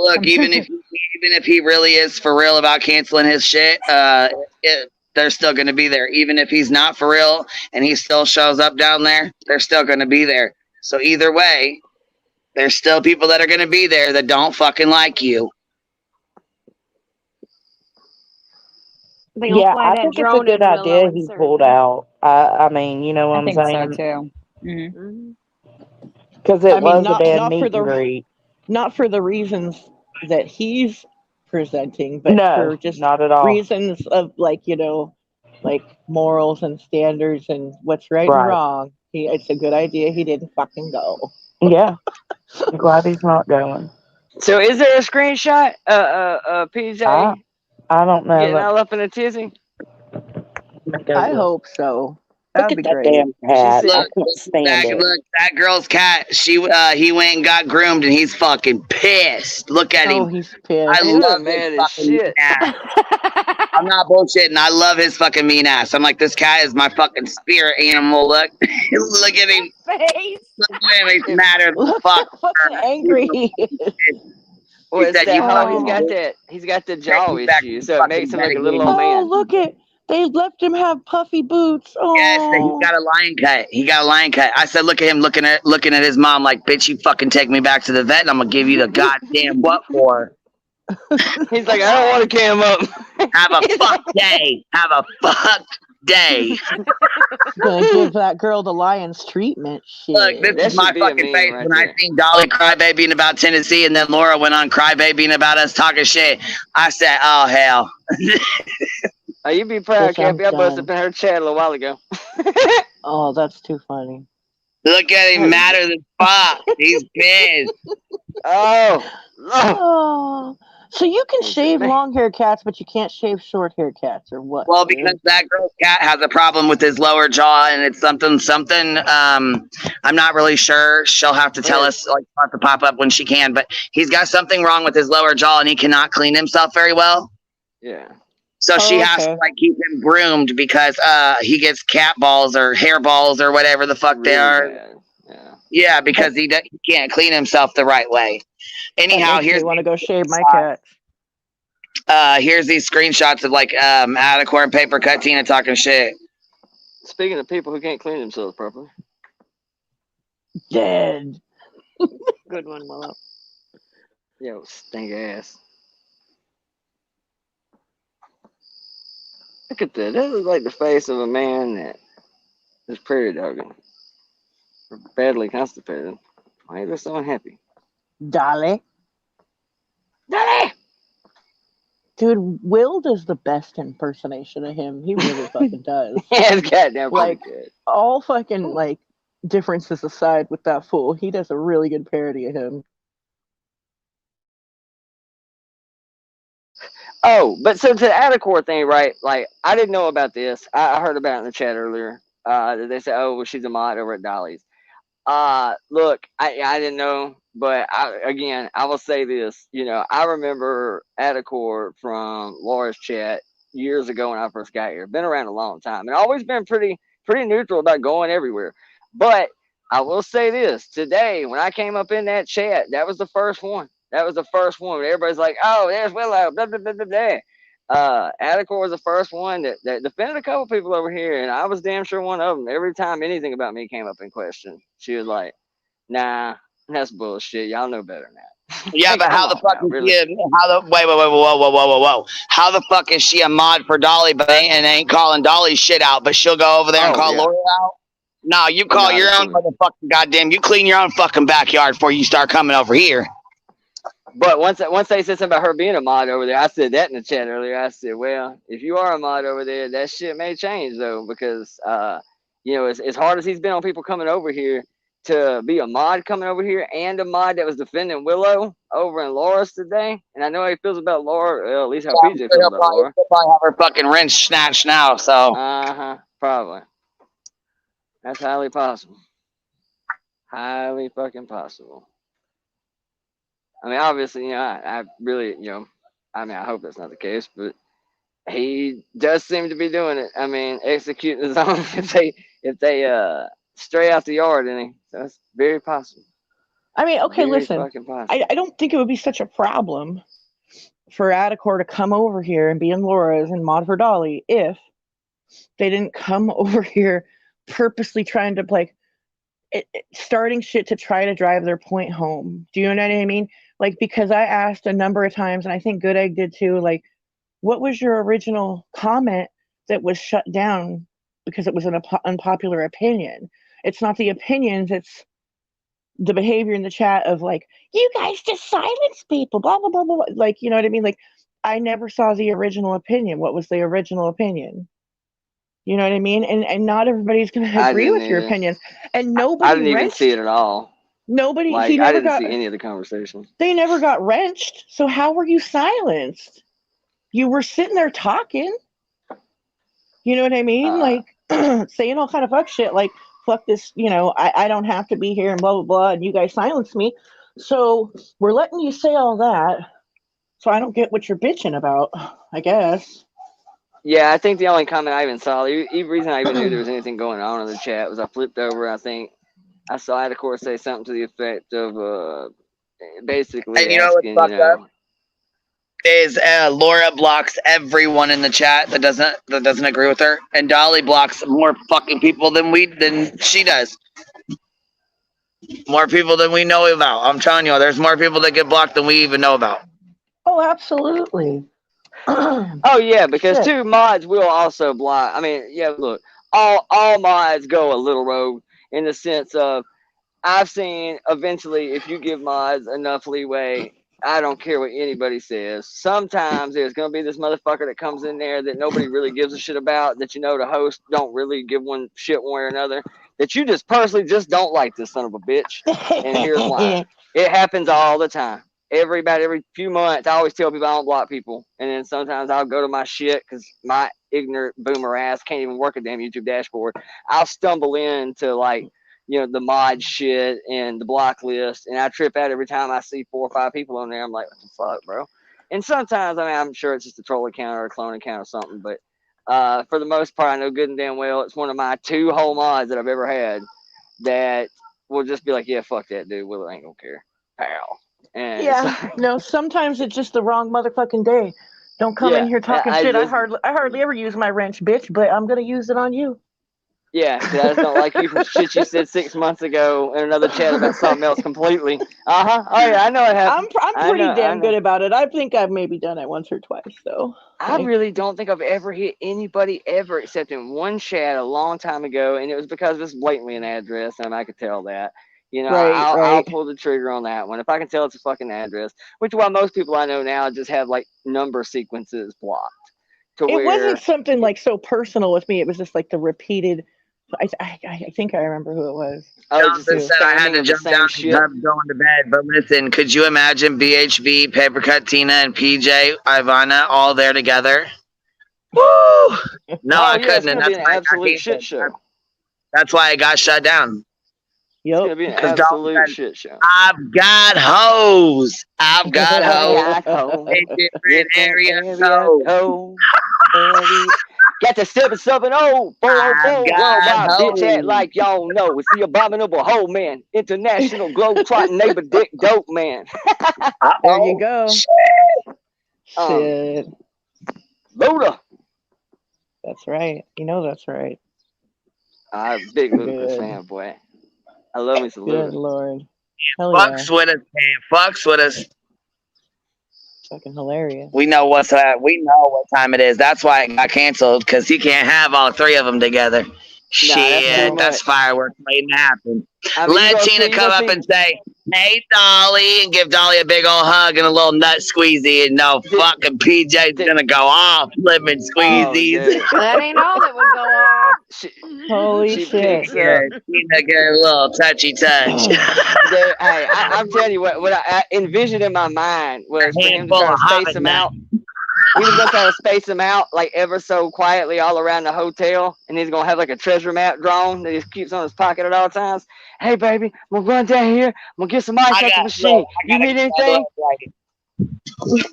Look, even if he really is for real about canceling his shit, they're still going to be there. Even if he's not for real and he still shows up down there, they're still going to be there. So either way, there's still people that are going to be there that don't fucking like you. Yeah, I think it's a good idea he pulled out. I mean, you know what I I'm think saying? so too. Mm-hmm. Because it was a damn meet and for greet. not for the reasons that he's presenting, but No, for just not at all. reasons of like morals and standards and what's right and Right. wrong. It's a good idea he didn't fucking go. Yeah, I'm glad he's not going. So, is there a screenshot, PJ? I don't know. Getting all up in a tizzy? I hope so. Look That'd at be that great. damn cat. I Look, can't stand it. look, that girl's cat. He went and got groomed, and he's fucking pissed. Look at him. He's pissed. I love his fucking mean ass. I'm not bullshitting. I love his fucking mean ass. I'm like, this cat is my fucking spirit animal. Look, look at him. Face. Look at him. He's madder than fuck. Fucking angry. Well, it's said, that "You whole, fucking he's got the jaw back issue, so it makes him like a little old Oh, man. look at they left him have puffy boots. Oh. Yes, he got a lion cut. He got a lion cut. I said, look at him looking at his mom like, bitch, you fucking take me back to the vet and I'm gonna give you the goddamn what for. He's like, I don't want to cam up. Have a fuck day. Have a fuck day. Gonna give that girl the lion's treatment. Shit. Look, this is my fucking face when I seen Dolly crybabying about Tennessee and then Laura went on crybabying about us talking shit. I said, oh hell. Oh, you be proud, Cappy. I busted up in her chat a little while ago. Oh, that's too funny. Look at him madder than fuck. He's pissed. Oh. Oh, So you can shave long hair cats, but you can't shave short hair cats, or what? Well, because that girl's cat has a problem with his lower jaw, and it's something. I'm not really sure. She'll have to tell us, like, have to pop up when she can. But he's got something wrong with his lower jaw, and he cannot clean himself very well. Yeah. So she has to like keep him groomed because he gets cat balls or hair balls or whatever the fuck they are. Bad. Yeah. Yeah, because he can't clean himself the right way. Anyhow, here's want to go shave my cat. Here's these screenshots of like Adacore and Paper Cut Tina talking shit. Speaking of people who can't clean themselves properly. Dead. Good one, Willow. Yo, stink ass. Look at that. That looks like the face of a man that is prairie dogging. Or badly constipated. Why are they so unhappy? Dolly. Dolly! Dude, Will does the best impersonation of him. He really fucking does. Yeah, it's goddamn like, pretty good. all fucking, like, differences aside with that fool, he does a really good parody of him. Oh, but so to the Adacore thing, right? Like, I didn't know about this. I heard about it in the chat earlier. They said, oh, well, she's a mod over at Dolly's. Look, I didn't know, but I will say this. You know, I remember Adacore from Laura's chat years ago when I first got here. Been around a long time, and always been pretty neutral about going everywhere. But I will say this: today, when I came up in that chat, that was the first one. That was the first one. Everybody's like, "Oh, there's Willow." Blah blah blah blah blah. Adacore was the first one that defended a couple people over here, and I was damn sure one of them. Every time anything about me came up in question, she was like, "Nah, that's bullshit. Y'all know better than that." Yeah, but how the fuck is really? she? Whoa! How the fuck is she a mod for Dolly, but ain't calling Dolly shit out? But she'll go over there and call Laura out. No, you call your own motherfucking goddamn. You clean your own fucking backyard before you start coming over here. But once they said something about her being a mod over there, I said that in the chat earlier. I said, well, if you are a mod over there, that shit may change though, because you know, as hard as he's been on people coming over here, to be a mod coming over here and a mod that was defending Willow over in Laura's today, and I know how he feels about Laura. Well, at least how PJ feels about Laura. He'll probably have her fucking wrench snatched now. So probably. That's highly possible. Highly fucking possible. I mean, obviously, you know, I really, you know, I mean, I hope that's not the case, but he does seem to be doing it. I mean, executing his own if they stray out the yard, and so that's very possible. I mean, okay, very listen, fucking possible. I don't think it would be such a problem for Adacore to come over here and be in Laura's and mod for Dolly if they didn't come over here purposely trying to, like, starting shit to try to drive their point home. Do you know what I mean? Like, because I asked a number of times, and I think Good Egg did too, like, what was your original comment that was shut down because it was an unpopular opinion? It's not the opinions, it's the behavior in the chat of, like, you guys just silence people, blah, blah, blah, blah. Like, you know what I mean? Like, I never saw the original opinion. What was the original opinion? You know what I mean? And not everybody's going to agree with your opinions. And nobody I didn't even see it at all. Nobody, like, I didn't see any of the conversation. They never got wrenched. So how were you silenced? You were sitting there talking. You know what I mean? Like, saying all kind of fuck shit. Like, fuck this, you know, I don't have to be here and blah, blah, blah. And you guys silenced me. So we're letting you say all that. So I don't get what you're bitching about, I guess. Yeah, I think the only comment I even saw, the reason I even knew there was anything going on in the chat was I flipped over. I think I saw Adacore say something to the effect of basically and you know asking, what's fucked up? Is Laura blocks everyone in the chat that doesn't agree with her, and Dolly blocks more fucking people than she does. More people than we know about. I'm telling you, there's more people that get blocked than we even know about. Oh, absolutely. Oh yeah, because two mods will also block. I mean, yeah, look, all mods go a little rogue in the sense of I've seen eventually if you give mods enough leeway, I don't care what anybody says. Sometimes there's gonna be this motherfucker that comes in there that nobody really gives a shit about, that you know the host don't really give one shit one way or another, that you just personally just don't like this son of a bitch. And here's why. It happens all the time. about every few months, I always tell people I don't block people. And then sometimes I'll go to my shit because my ignorant boomer ass can't even work a damn YouTube dashboard. I'll stumble into like, the mod shit and the block list, and I trip out every time I see 4 or 5 people on there. I'm like, what the fuck, bro? And sometimes, I'm sure it's just a troll account or a clone account or something, but for the most part, I know good and damn well it's one of my 2 whole mods that I've ever had that will just be like, yeah, fuck that dude. Will ain't gonna care. Pal. And Yeah, no, sometimes it's just the wrong motherfucking day. Don't come in here talking shit. I hardly ever use my wrench, bitch, but I'm gonna use it on you. Yeah, because I just don't like you from shit you said 6 months ago in another chat about something else completely. Oh yeah, I know it happened. I'm pretty damn good about it. I think I've maybe done it once or twice, though. I really don't think I've ever hit anybody ever except in one chat a long time ago, and it was because it was blatantly an address, and I could tell that. I'll pull the trigger on that one if I can tell it's a fucking address. Which is why most people I know now just have like number sequences blocked. It wasn't something like so personal with me. It was just like the repeated. I think I remember who it was. Jonathan said I had to jump down and I'm going to bed. But listen, could you imagine BHB, Papercut, Tina, and PJ, Ivana all there together? Woo! No, I couldn't. And that's why absolute shit show. That's why I got shut down. It's gonna be an absolute shit show. I've got hoes. I've got hoes. In different areas. Got the 770 worldwide bitch act like y'all know. It's the abominable hoe man, international globetrotting neighbor dick dope man. There you go. Shit. Luda. That's right. That's right. I'm a big Ludacris fan, boy. I love me some Ludacris. Good Lord. Fucks with us, man. Fucks with us. Fucking hilarious. We know what time it is. That's why it got canceled, because he can't have all 3 of them together. Shit, that's fireworks waiting to happen. Let Tina come up and say, "Hey, Dolly," and give Dolly a big old hug and a little nut squeezy. And no fucking PJ's gonna go off lemon squeezies. That ain't all that would go off. Holy shit! Yeah, Tina get a little touchy touch. Hey, I'm telling you what I envisioned in my mind was for him to try to space him out. We was gonna try to space him out like ever so quietly all around the hotel, and he's gonna have like a treasure map drawn that he keeps on his pocket at all times. Hey baby, I'm gonna run down here, I'm gonna get some ice at the machine. You need anything?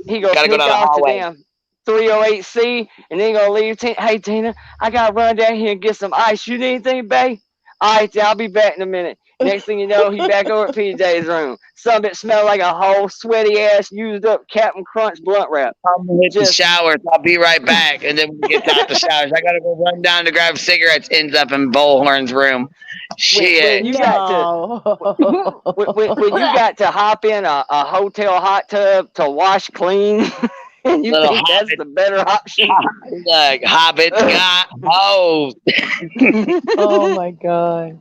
He gonna sneak off to them 308C, and then he gonna leave. Hey Tina, I gotta run down here and get some ice. You need anything, babe? All right, I'll be back in a minute. Next thing you know, he back over at PJ's room. Some of it smelled like a whole sweaty ass used up Captain Crunch blunt wrap. I'm gonna hit the showers. I'll be right back. And then when we get out the showers, I gotta go run down to grab cigarettes. Ends up in Bullhorn's room. Shit. When you got to hop in a hotel hot tub to wash clean. And you think that's the better option? Like Hobbit got hoes. Oh my god!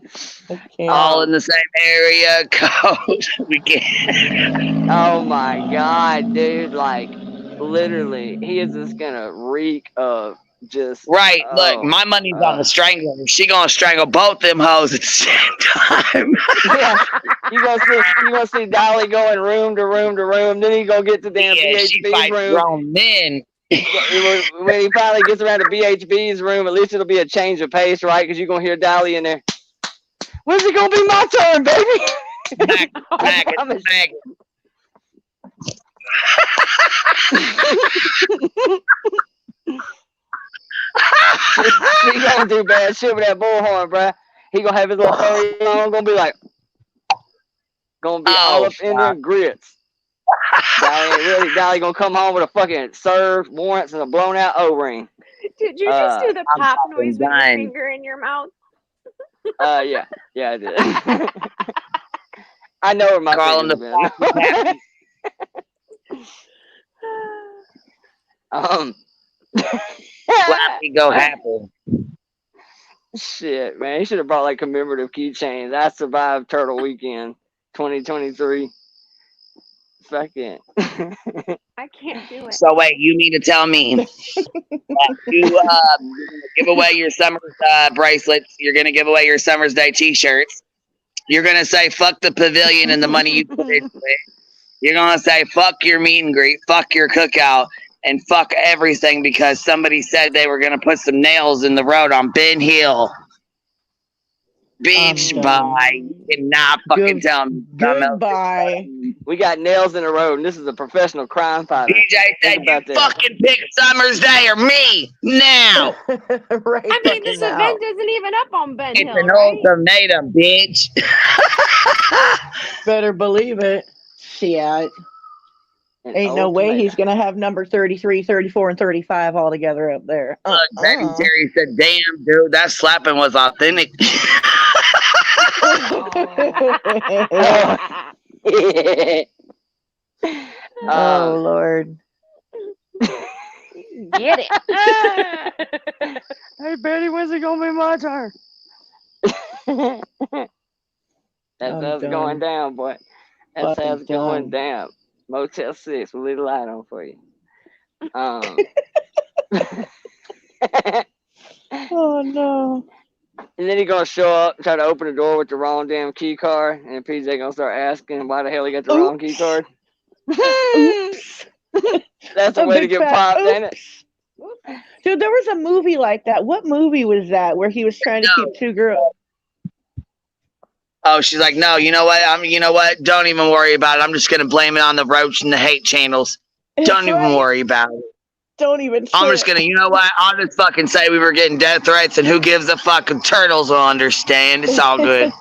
All in the same area code. We can't. Oh my god, dude! Like literally, he is just gonna reek of just right. Look, my money's on the strangler. She gonna strangle both them hoes at the same time. Yeah, you gonna see Dolly going room to room to room. Then he gonna get to damn BHB's room. Grown men. When he finally gets around to BHB's room, at least it'll be a change of pace, right? Because you're gonna hear Dolly in there. When's it gonna be my turn, baby? Back. He gonna do bad shit with that bullhorn, bruh. He gonna have his little hairy on, gonna be all up in there grits. Dolly ain't really. Dolly gonna come home with a fucking served warrants and a blown out O-ring. Did you just do the pop noise with your finger in your mouth? Yeah, I did. I know where my finger's been. Flappy go happen. Shit, man. He should have brought like commemorative keychains. I survived Turtle Weekend 2023. Fucking. I can't do it. So wait, you mean to tell me that you give away your summer bracelets? You're gonna give away your Summer's Day T-shirts. You're gonna say fuck the pavilion and the money you put into it. You're gonna say fuck your meet and greet, fuck your cookout, and fuck everything because somebody said they were gonna put some nails in the road on Ben Hill. Beach bye. You cannot fucking tell me. Goodbye. We got nails in the road, and this is a professional crime fighter. DJ said you fucking pick Summer's Day or me now. Right. I mean, this event isn't even up on Ben It's Hill, an right? ultimatum, bitch. Better believe it. Shit. Ain't no way he's going to have number 33, 34, and 35 all together up there. Look, Betty Terry said, damn, dude, that slapping was authentic. Oh, Lord. Get it. Hey, Betty, when's it going to be my turn? That's how it's going down, boy. That's how it's going down. Motel 6, we'll leave the light on for you. Oh, no. And then he's going to show up, try to open the door with the wrong damn key card, and PJ going to start asking why the hell he got the wrong key card. Oops. That's the way to get popped, ain't it? Dude, there was a movie like that. What movie was that where he was trying to keep two girls? Oh, she's like, no, you know what? You know what? Don't even worry about it. I'm just gonna blame it on the roach and the hate channels. Don't even worry about it. Don't even. I'm just gonna, you know what? I'll just fucking say we were getting death threats, and who gives a fuck? Turtles will understand. It's all good.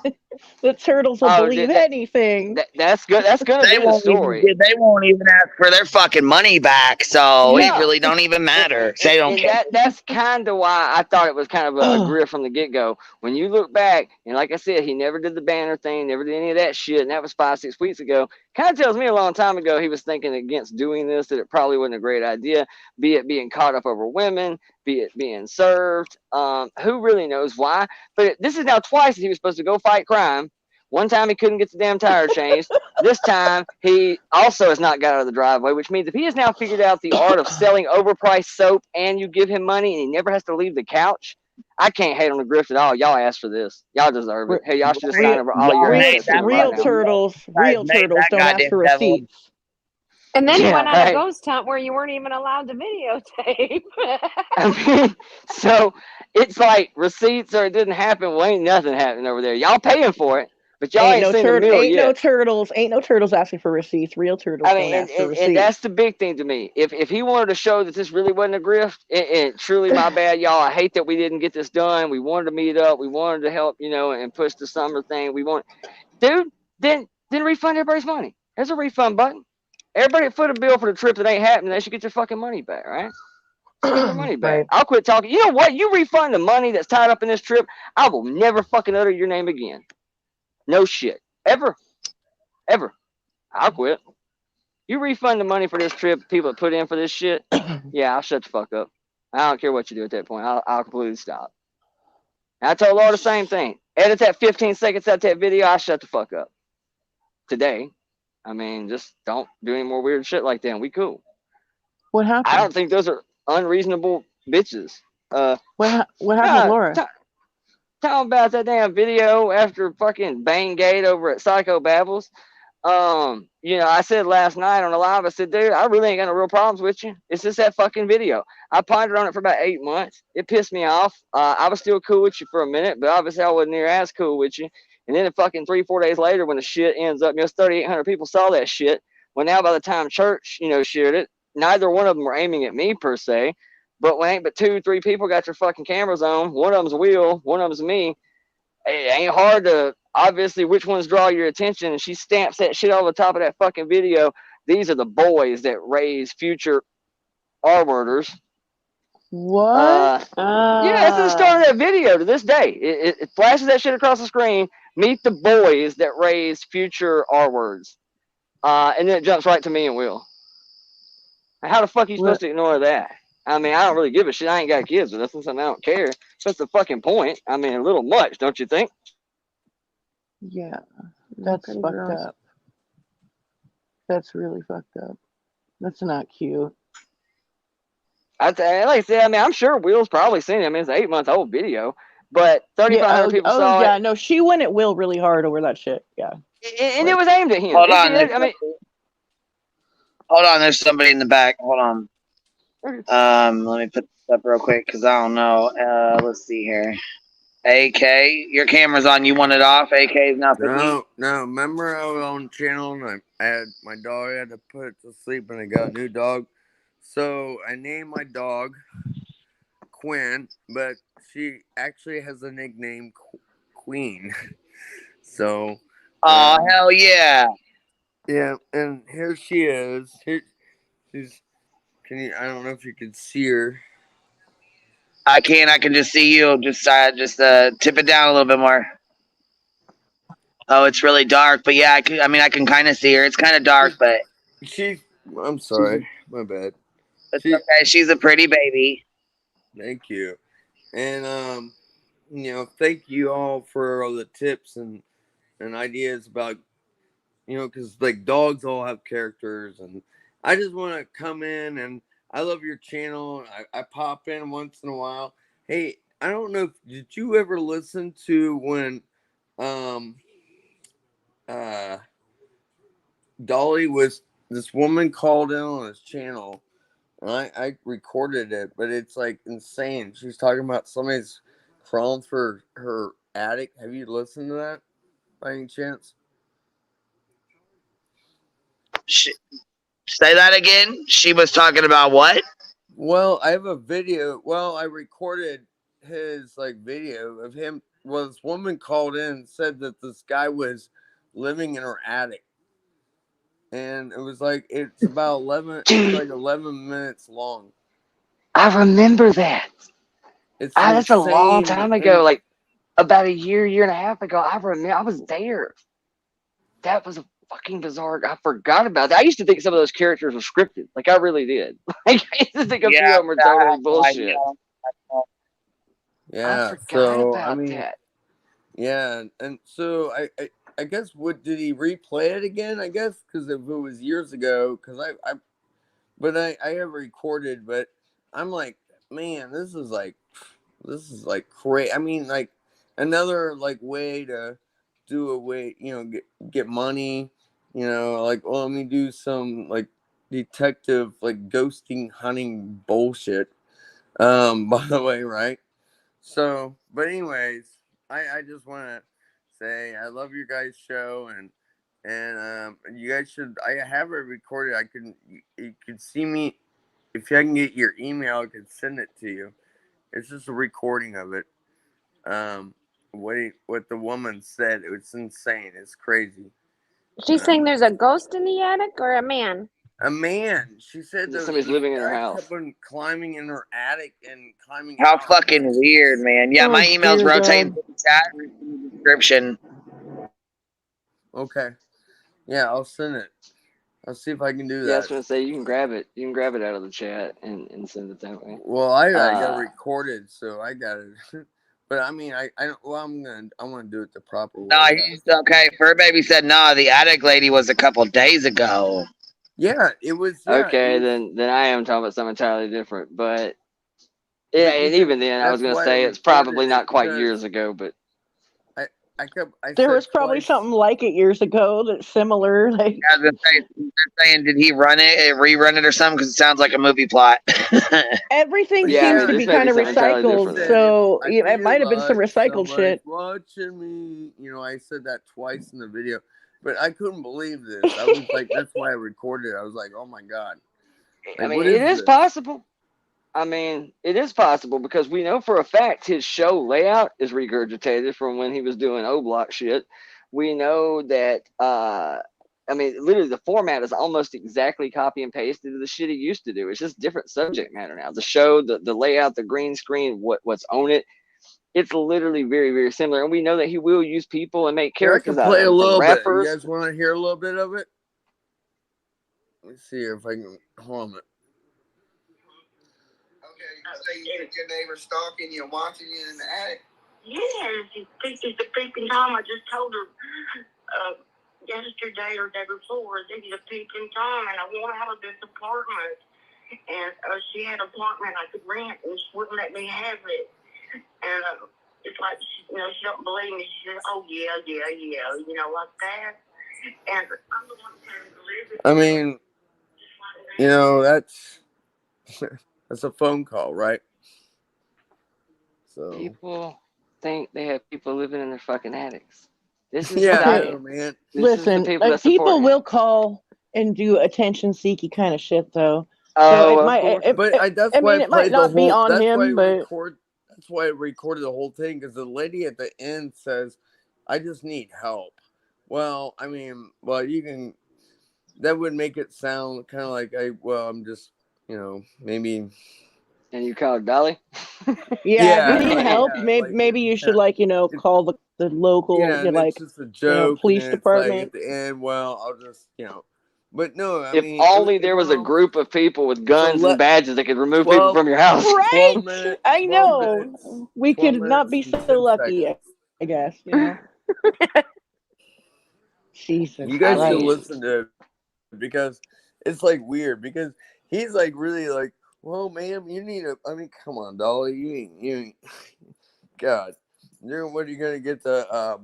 The turtles will believe anything. That's good. That's gonna be the story. They won't even ask for their fucking money back, so it really don't even matter. They don't care. That's kind of why I thought it was kind of a grift from the get-go. When you look back, and like I said, he never did the banner thing, never did any of that shit, and that was 5-6 weeks ago. Kind of tells me a long time ago he was thinking against doing this, that it probably wasn't a great idea, be it being caught up over women, be it being served. Who really knows why? But this is now twice that he was supposed to go fight crime. One time he couldn't get the damn tire changed. This time he also has not got out of the driveway, which means if he has now figured out the art of selling overpriced soap and you give him money and he never has to leave the couch, I can't hate on the grift at all. Y'all asked for this. Y'all deserve it. Hey, y'all should have signed over all your assets. Real turtles don't ask for receipts. And then you went on a ghost hunt where you weren't even allowed to videotape. I mean, so it's like receipts or it didn't happen. Well, ain't nothing happening over there. Y'all paying for it. But y'all ain't seen the meal yet. Ain't no turtles asking for receipts. Real turtles don't ask for receipts. And that's the big thing to me. If he wanted to show that this really wasn't a grift, and truly my bad, y'all, I hate that we didn't get this done. We wanted to meet up. We wanted to help, and push the summer thing. Dude, then refund everybody's money. There's a refund button. Everybody foot a bill for the trip that ain't happening. They should get their fucking money back, right? Get their money back. Right. I'll quit talking. You know what? You refund the money that's tied up in this trip, I will never fucking utter your name again. No shit. Ever. I'll quit. You refund the money for this trip, people that put in for this shit, yeah, I'll shut the fuck up. I don't care what you do at that point. I'll completely stop. And I told Laura the same thing. Edit that 15 seconds out that video, I'll shut the fuck up. Today. I mean, just don't do any more weird shit like that. And we cool. What happened? I don't think those are unreasonable bitches. What happened, Laura? Talking about that damn video after fucking Bangate over at Psycho Babbles. I said last night on the live, I said, dude, I really ain't got no real problems with you. It's just that fucking video. I pondered on it for about 8 months. It pissed me off. I was still cool with you for a minute, but obviously I wasn't near as cool with you. And then fucking 3-4 days later, when the shit ends up, 3,800 people saw that shit. Well, now by the time church, shared it, neither one of them were aiming at me per se. But when ain't but 2-3 people got their fucking cameras on, one of them's Will, one of them's me. It ain't hard to obviously which ones draw your attention. And she stamps that shit over the top of that fucking video. These are the boys that raise future R-worders. What? Yeah, that's the start of that video to this day. It flashes that shit across the screen. Meet the boys that raise future R-words. And then it jumps right to me and Will. How the fuck are you supposed to ignore that? I mean, I don't really give a shit. I ain't got kids with this, and I don't care. That's the fucking point. I mean, a little much, don't you think? Yeah, that's fucked up. That's really fucked up. That's not cute. Like I said, I mean, I'm sure Will's probably seen it. I mean, it's an 8-month-old video, but 3,500 people saw it. Yeah, no, she went at Will really hard over that shit. Yeah, and it was aimed at him. Hold on. I mean, Hold on, there's somebody in the back. Hold on. Let me put this up real quick because I don't know. Let's see here. AK, your camera's on. You want it off? AK is not picking. No. Remember I was on the channel and I had my dog. I had to put it to sleep and I got a new dog. So I named my dog Quinn, but she actually has a nickname Queen. So. Oh hell yeah! Yeah, and here she is. Here she's. Can you? I don't know if you can see her. I can. I can just see you. Just tip it down a little bit more. Oh, it's really dark, but yeah, I can kind of see her. It's kind of dark, but I'm sorry, my bad. It's okay. She's a pretty baby. Thank you, and thank you all for all the tips and ideas about, because like dogs all have characters, and I just want to come in and I love your channel. I pop in once in a while. Hey, I don't know. Did you ever listen to when Dolly was, this woman called in on his channel, and I recorded it, but it's like insane. She's talking about somebody's crawling for her attic. Have you listened to that by any chance? Say that again. She was talking about what? Well, I have a video. Well, I recorded his video of him. Well, this woman called in and said that this guy was living in her attic, and it was it's about 11. It's like 11 minutes long. I remember that. It's that's a long insane, time ago, like about a year and a half ago. I remember. I was there. That was fucking bizarre. I forgot about that. I used to think some of those characters were scripted. Like I really did. Like I used to think a few of them were totally bullshit. Yeah, I forgot about that. Yeah, and so I guess did he replay it again? I guess because if it was years ago, because I have recorded, but I'm like, man, this is great. I mean, another way to do a way, get money, let me do some detective ghosting hunting bullshit. By the way, right? So, but anyways, I just want to say I love your guys' show, and you guys should. I have it recorded. You can see me if I can get your email. I can send it to you. It's just a recording of it. What the woman said, it's insane. It's crazy. She's saying there's a ghost in the attic or a man? A man. She said that somebody's living in her house. Kept on climbing in her attic and climbing. How fucking weird, man. Yeah, my email's rotating through the chat in the description. Okay. Yeah, I'll send it. I'll see if I can do that. Yeah, I was gonna say you can grab it. You can grab it out of the chat and send it that way. Well, I got it recorded, so I got it. But I mean, I don't. Well, I'm gonna do it the proper way. No, okay. Fur Baby said no. The attic lady was a couple days ago. Yeah, it was. Yeah, okay, then I am talking about something entirely different. But yeah, and even then, I was gonna say it's probably not quite years ago, but there was probably something like it years ago that's similar. Like I was saying, did he rerun it or something? Because it sounds like a movie plot. Everything seems to be kind of recycled, so it might have been some recycled shit. Watching me, I said that twice in the video, but I couldn't believe this. I was like, that's why I recorded it. I was like, oh my god. I mean, it is possible. I mean, it is possible because we know for a fact his show layout is regurgitated from when he was doing O-Block shit. We know that, I mean, literally the format is almost exactly copy and pasted to the shit he used to do. It's just different subject matter now. The show, the layout, the green screen, what's on it, it's literally very, very similar. And we know that he will use people and make characters out of it. I can play a little bit. You guys want to hear a little bit of it? Let me see if I can. Hold on a minute. Say you think your neighbor's stalking you and watching you in the attic? Yes, she thinks it's a peeping Tom. I just told her yesterday or day before that he's a peeping Tom, and I want out of this apartment. And she had an apartment I could rent, and she wouldn't let me have it. And it's like, she don't believe me. She says, oh, yeah, like that. And I'm the one who lives. I mean, You know, that's a phone call, right? So People think they have people living in their fucking attics. This is yeah, I Diane. know, man. This is the Listen, people that like support people him. will call and do attention seeky kind of shit though. Oh, So it of might. course. But that's I why mean, I it might played the not be whole. on That's why I him, but record. That's why I recorded the whole thing because the lady at the end says, "I just need help." Well, I mean, you can. That would make it sound kind of like I'm just, maybe. And you called Dolly? yeah, if you need like, help, yeah, maybe you should call the local, and it's just a joke, and police then it's like department. at the end, I'll just, but no, I If mean, only there was a group of people with guns and badges that could remove people 12 from your house. 12 Right? minutes, I 12 know. minutes, We 12 could not minutes be and so 10 lucky, seconds. I guess. Jesus You guys should Christ. listen to it because it's like weird because he's like really like, well, ma'am, you need I mean, come on, Dolly, you ain't God. What are you gonna get the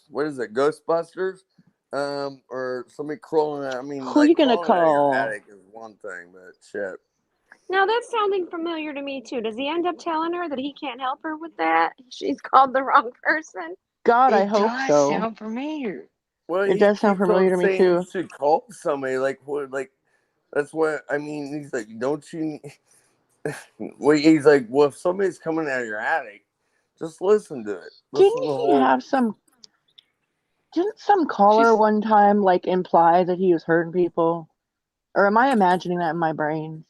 what is it, Ghostbusters? Or somebody crawling out. I mean, Who you gonna crawling out of your call? attic is one thing, but shit. Now that's sounding familiar to me too. Does he end up telling her that he can't help her with that? She's called the wrong person. God, I It hope does so. sound familiar. Well, It he does sound keeps familiar on to me saying too. you should call somebody. Like what? Like that's what I mean. He's like, don't you? Well, he's like, well, if somebody's coming out of your attic, just listen to it. Listen Didn't to the he whole. have some? Didn't some caller one time imply that he was hurting people? Or am I imagining that in my brain?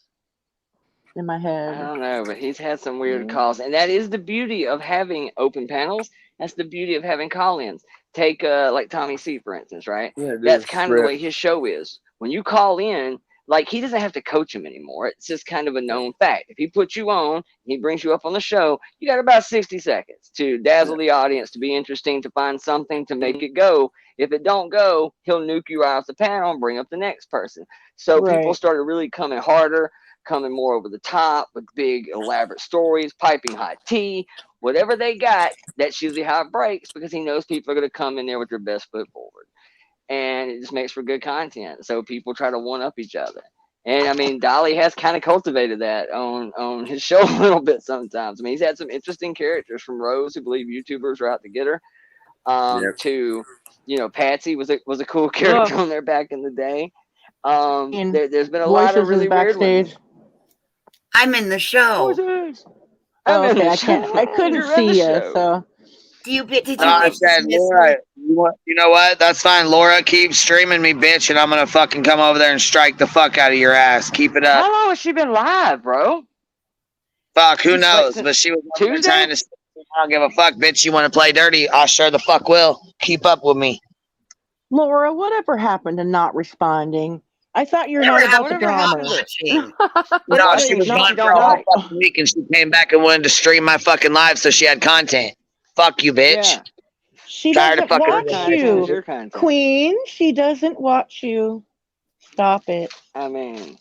In my I head? don't know, but he's had some weird calls, and that is the beauty of having open panels. That's the beauty of having call-ins. Take like Tommy C, for instance, right? Yeah, dude, That's kind of the way script. his show is. When you call in, like he doesn't have to coach him anymore. It's just kind of a known fact. If he puts you on, he brings you up on the show, you got about 60 seconds to dazzle the audience, to be interesting, to find something to make it go. If it don't go, he'll nuke you right off the panel and bring up the next person. So people Right. started really coming harder, coming more over the top with big elaborate stories, piping hot tea, whatever they got. That's usually how it breaks because he knows people are going to come in there with their best foot forward, and it just makes for good content. So people try to one up each other. And I mean, Dolly has kind of cultivated that on his show a little bit sometimes. I mean, he's had some interesting characters, from Rose, who believe YouTubers are out to get her, Yep. to Patsy was a cool character on there back in the day. There's been a lot of Voices really is weird ones. backstage. I'm in the show. I'm in okay, the I can't. show. I couldn't You're in the see you, show. so. Did you I bitch said, dismiss Laura, me? you know what? That's fine. Laura, keep streaming me, bitch, and I'm gonna fucking come over there and strike the fuck out of your ass. Keep it up. How long has she been live, bro? Fuck, who Like, knows? But she was over there Tuesday? trying to. I don't give a fuck, bitch. You want to play dirty? I sure the fuck will. Keep up with me. Laura, whatever happened to not responding? I thought you were Whatever not about the happened to drama. watching? No, she was No, gone she for don't a whole like. fucking week, and she came back and wanted to stream my fucking live, so she had content. Fuck you, bitch. Yeah. She Tired of doesn't fucking watch Content is you, your content. Queen. She doesn't watch you. Stop it. I mean,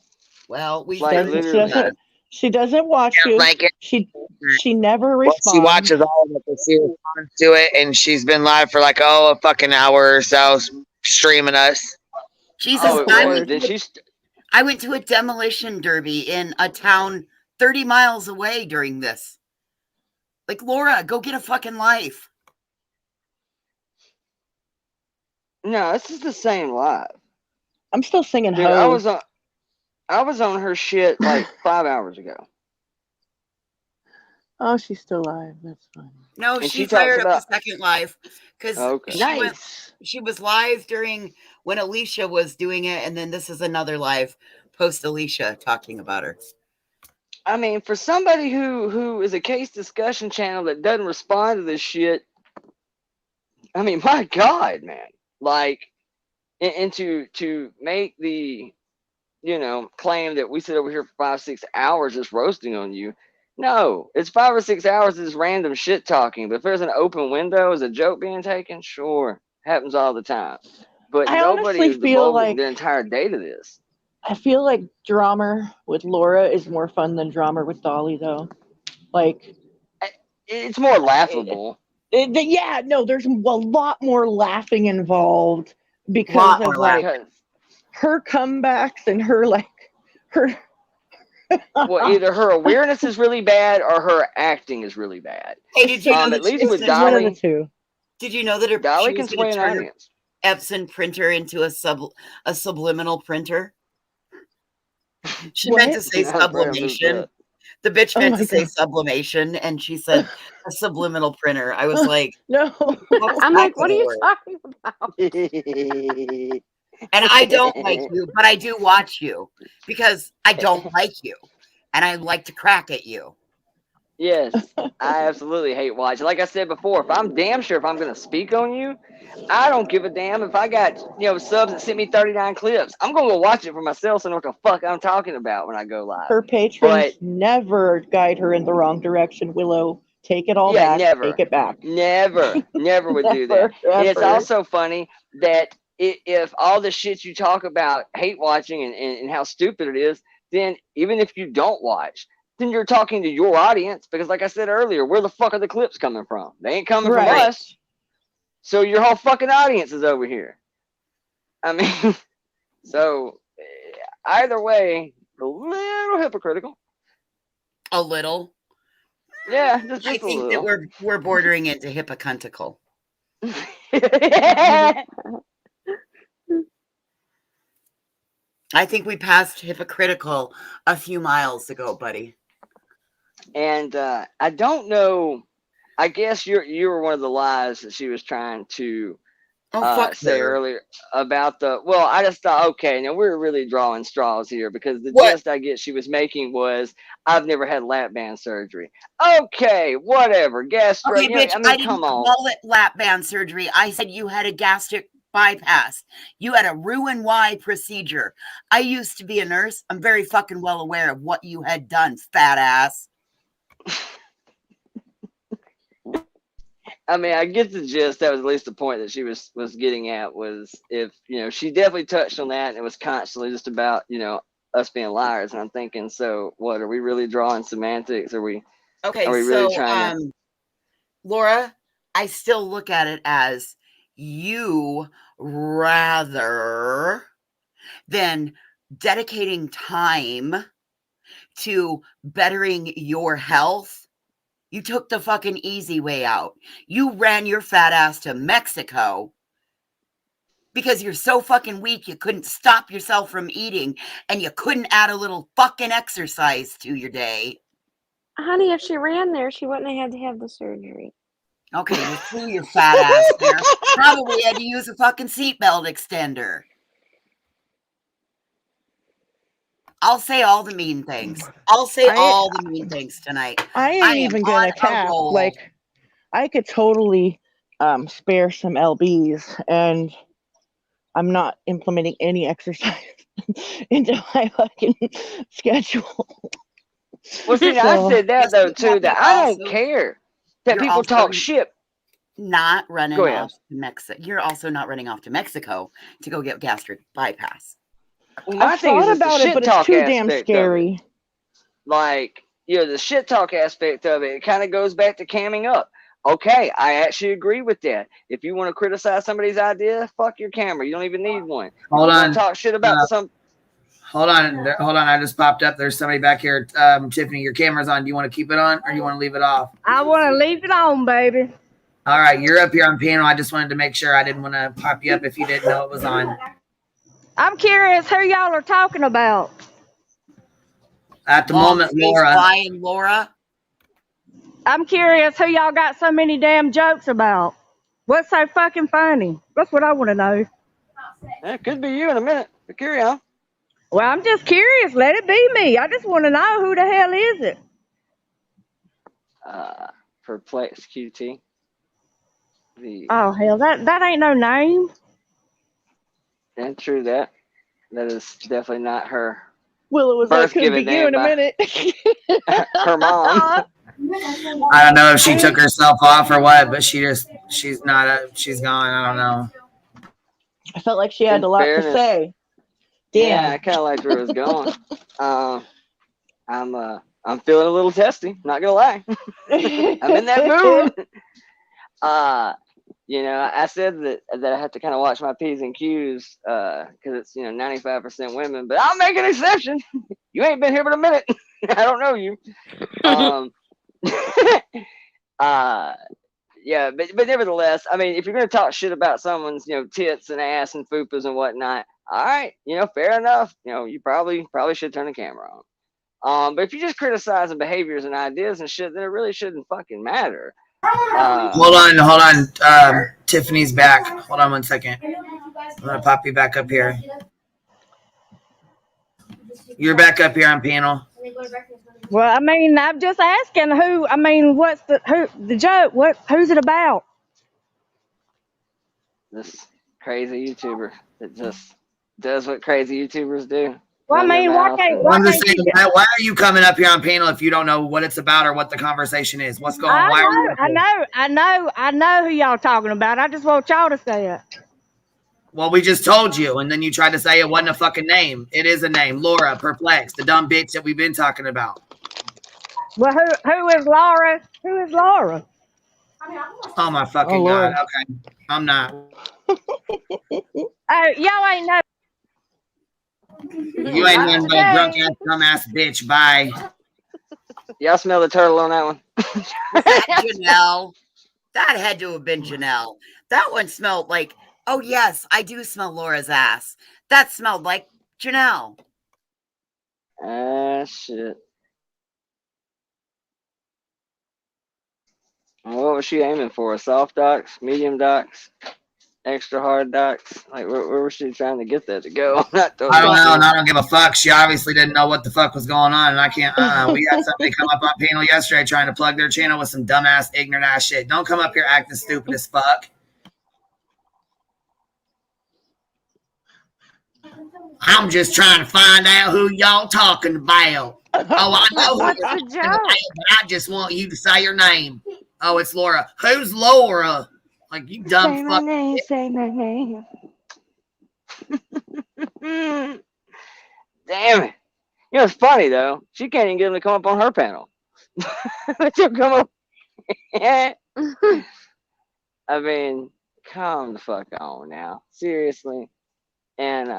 Well, we like shouldn't literally. She doesn't watch Can't you. like it. She never Well, she responds. watches all of it, but she responds to it, and she's been live for like a fucking hour or so, streaming us. Jesus, Oh, it I was. went Did to she? I went to a demolition derby in a town 30 miles away during this. Like, Laura, go get a fucking life. No, this is the same live. I'm still singing Dude, Hose. I was on her shit like 5 hours ago. Oh, she's still alive. That's fine. No, And she she talks fired up about. a second live because Okay. she was live during when Alicia was doing it, and then this is another live post Alicia talking about her. I mean, for somebody who is a case discussion channel that doesn't respond to this shit, I mean, my God, man. Like, and to make the, claim that we sit over here for 5-6 hours just roasting on you. No, it's 5 or 6 hours of this random shit talking. But if there's an open window, is a joke being taken? Sure. Happens all the time. But I nobody honestly is feel devoting like their entire day to this. I feel like drama with Laura is more fun than drama with Dolly, though. Like, it's more laughable. Yeah, no, there's a lot more laughing involved because of like her comebacks and her well, either her awareness is really bad or her acting is really bad. Hey, did you know that at least with it's one of the Dolly, two. Did you know that her Dolly she can was going sway to an turn her audience. Epson printer into a subliminal printer? She What? meant to say Not aware of sublimation. that. The bitch Oh meant my to say God. sublimation, and she said a subliminal printer. I was like, No. what's I'm that like, what are gonna you work? talking about? And I don't like you, but I do watch you because I don't like you, and I like to crack at you. Yes, I absolutely hate watching. Like I said before, if I'm damn sure if I'm going to speak on you, I don't give a damn if I got, subs that sent me 39 clips. I'm going to go watch it for myself so I know what the fuck I'm talking about when I go live. Her patrons But never guide her in the wrong direction, Willow. Take it all yeah, back. never. Take it back. Never would do that. Never, And it's ever. also funny that if all the shit you talk about hate watching and how stupid it is, then even if you don't watch, then you're talking to your audience because, like I said earlier, where the fuck are the clips coming from? They ain't coming from Right. us. So your whole fucking audience is over here. I mean, so either way, a little hypocritical. A little. Yeah, just I a think little. that we're bordering into hypocritical. I think we passed hypocritical a few miles ago, buddy. And I don't know. I guess you were one of the lies that she was trying to say earlier about the. Well, I just thought, okay, now we're really drawing straws here because the gist I guess she was making was, I've never had lap band surgery. Okay, whatever. Gastro. Okay, bitch, I mean, I didn't come on. call it lap band surgery. I said you had a gastric bypass. You had a Roux-en-Y procedure. I used to be a nurse. I'm very fucking well aware of what you had done, fat ass. I mean, I get the gist. That was at least the point that she was getting at was if, she definitely touched on that and it was constantly just about, us being liars. And I'm thinking, so what, are we really drawing semantics? Are we really trying to? Laura, I still look at it as you rather than dedicating time to bettering your health, you took the fucking easy way out. You ran your fat ass to Mexico because you're so fucking weak you couldn't stop yourself from eating and you couldn't add a little fucking exercise to your day. Honey, if she ran there, she wouldn't have had to have the surgery. Okay, you threw your fat ass there. Probably had to use a fucking seatbelt extender. I'll say all the mean things. I'll say all the mean things tonight. I ain't even gonna cap. Like, I could totally spare some LBs, and I'm not implementing any exercise into my fucking schedule. Well, see, I said that though too. That I don't care that people talk shit. Not running off to Mexico. You're also not running off to Mexico to go get gastric bypass. Well, my I've thing thought is the about it, shit but it's talk too damn aspect of scary. it. Like, the shit talk aspect of it, it kind of goes back to camming up. Okay, I actually agree with that. If you want to criticize somebody's idea, fuck your camera. You don't even need one. Hold if you on. want to talk shit about some. Hold on. I just popped up. There's somebody back here. Tiffany, your camera's on. Do you want to keep it on or do you want to leave it off? I want to leave it on, baby. All right, you're up here on panel. I just wanted to make sure I didn't want to pop you up if you didn't know it was on. I'm curious who y'all are talking about. At the moment, Laura. Lying Laura. I'm curious who y'all got so many damn jokes about. What's so fucking funny? That's what I want to know. It could be you in a minute. But carry on. Well, I'm just curious. Let it be me. I just want to know who the hell is it. Perplex QT. Oh hell, that ain't no name. And true that. That is definitely not her. Willow was like, could be you in a minute. Her mom. I don't know if she took herself off or what, but she's not. She's gone. I don't know. I felt like she had a lot to say. Damn. Yeah, I kind of liked where it was going. I'm feeling a little testy. Not gonna lie. I'm in that mood. You know, I said that I have to kind of watch my P's and Q's because it's 95% women, but I'll make an exception. You ain't been here but a minute. I don't know you. Yeah, but nevertheless, I mean, if you're gonna talk shit about someone's tits and ass and fupas and whatnot, all right, fair enough. You probably should turn the camera on. But if you're just criticizing behaviors and ideas and shit, then it really shouldn't fucking matter. Hold on. Tiffany's back. Hold on 1 second. I'm gonna pop you back up here. You're back up here on panel. Well, I mean, I'm just asking who. I mean, what's the joke? Who's it about? This crazy YouTuber that just does what crazy YouTubers do. Well, I mean, why can't why are you coming up here on panel if you don't know what it's about or what the conversation is? What's going on? I know who y'all talking about. I just want y'all to say it. Well, we just told you, and then you tried to say it wasn't a fucking name. It is a name. Laura, perplexed, the dumb bitch that we've been talking about. Well, who is Laura? Who is Laura? Oh my fucking God. Okay. I'm not. Y'all ain't know. You ain't nothing but a drunk ass, dumb ass bitch. Bye. Y'all smell the turtle on that one? Janelle. That had to have been Janelle. That one smelled like, oh yes, I do smell Laura's ass. That smelled like Janelle. Shit. What was she aiming for? Soft docks, medium docks, extra hard docks? Like, where was she trying to get that to go? I don't know, and I don't give a fuck. She obviously didn't know what the fuck was going on, and I can't. We had somebody come up on panel yesterday trying to plug their channel with some dumbass, ignorant ass shit. Don't come up here acting stupid as fuck. I'm just trying to find out who y'all talking about. Oh, I know who What's you're the talking joke? about, but I just want you to say your name. Oh, it's Laura. Who's Laura? Like, you dumb Say fuck. my name. Say my name. Damn it. It's funny, though. She can't even get him to come up on her panel. She'll come up. I mean, come the fuck on now. Seriously. And,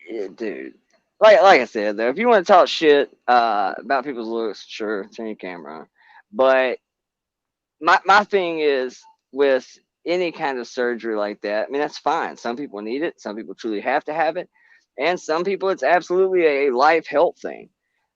yeah, dude. Like I said, though, if you want to talk shit about people's looks, sure, turn your camera on. But my thing is with any kind of surgery like that, I mean, that's fine. Some people need it. Some people truly have to have it. And some people, it's absolutely a life health thing.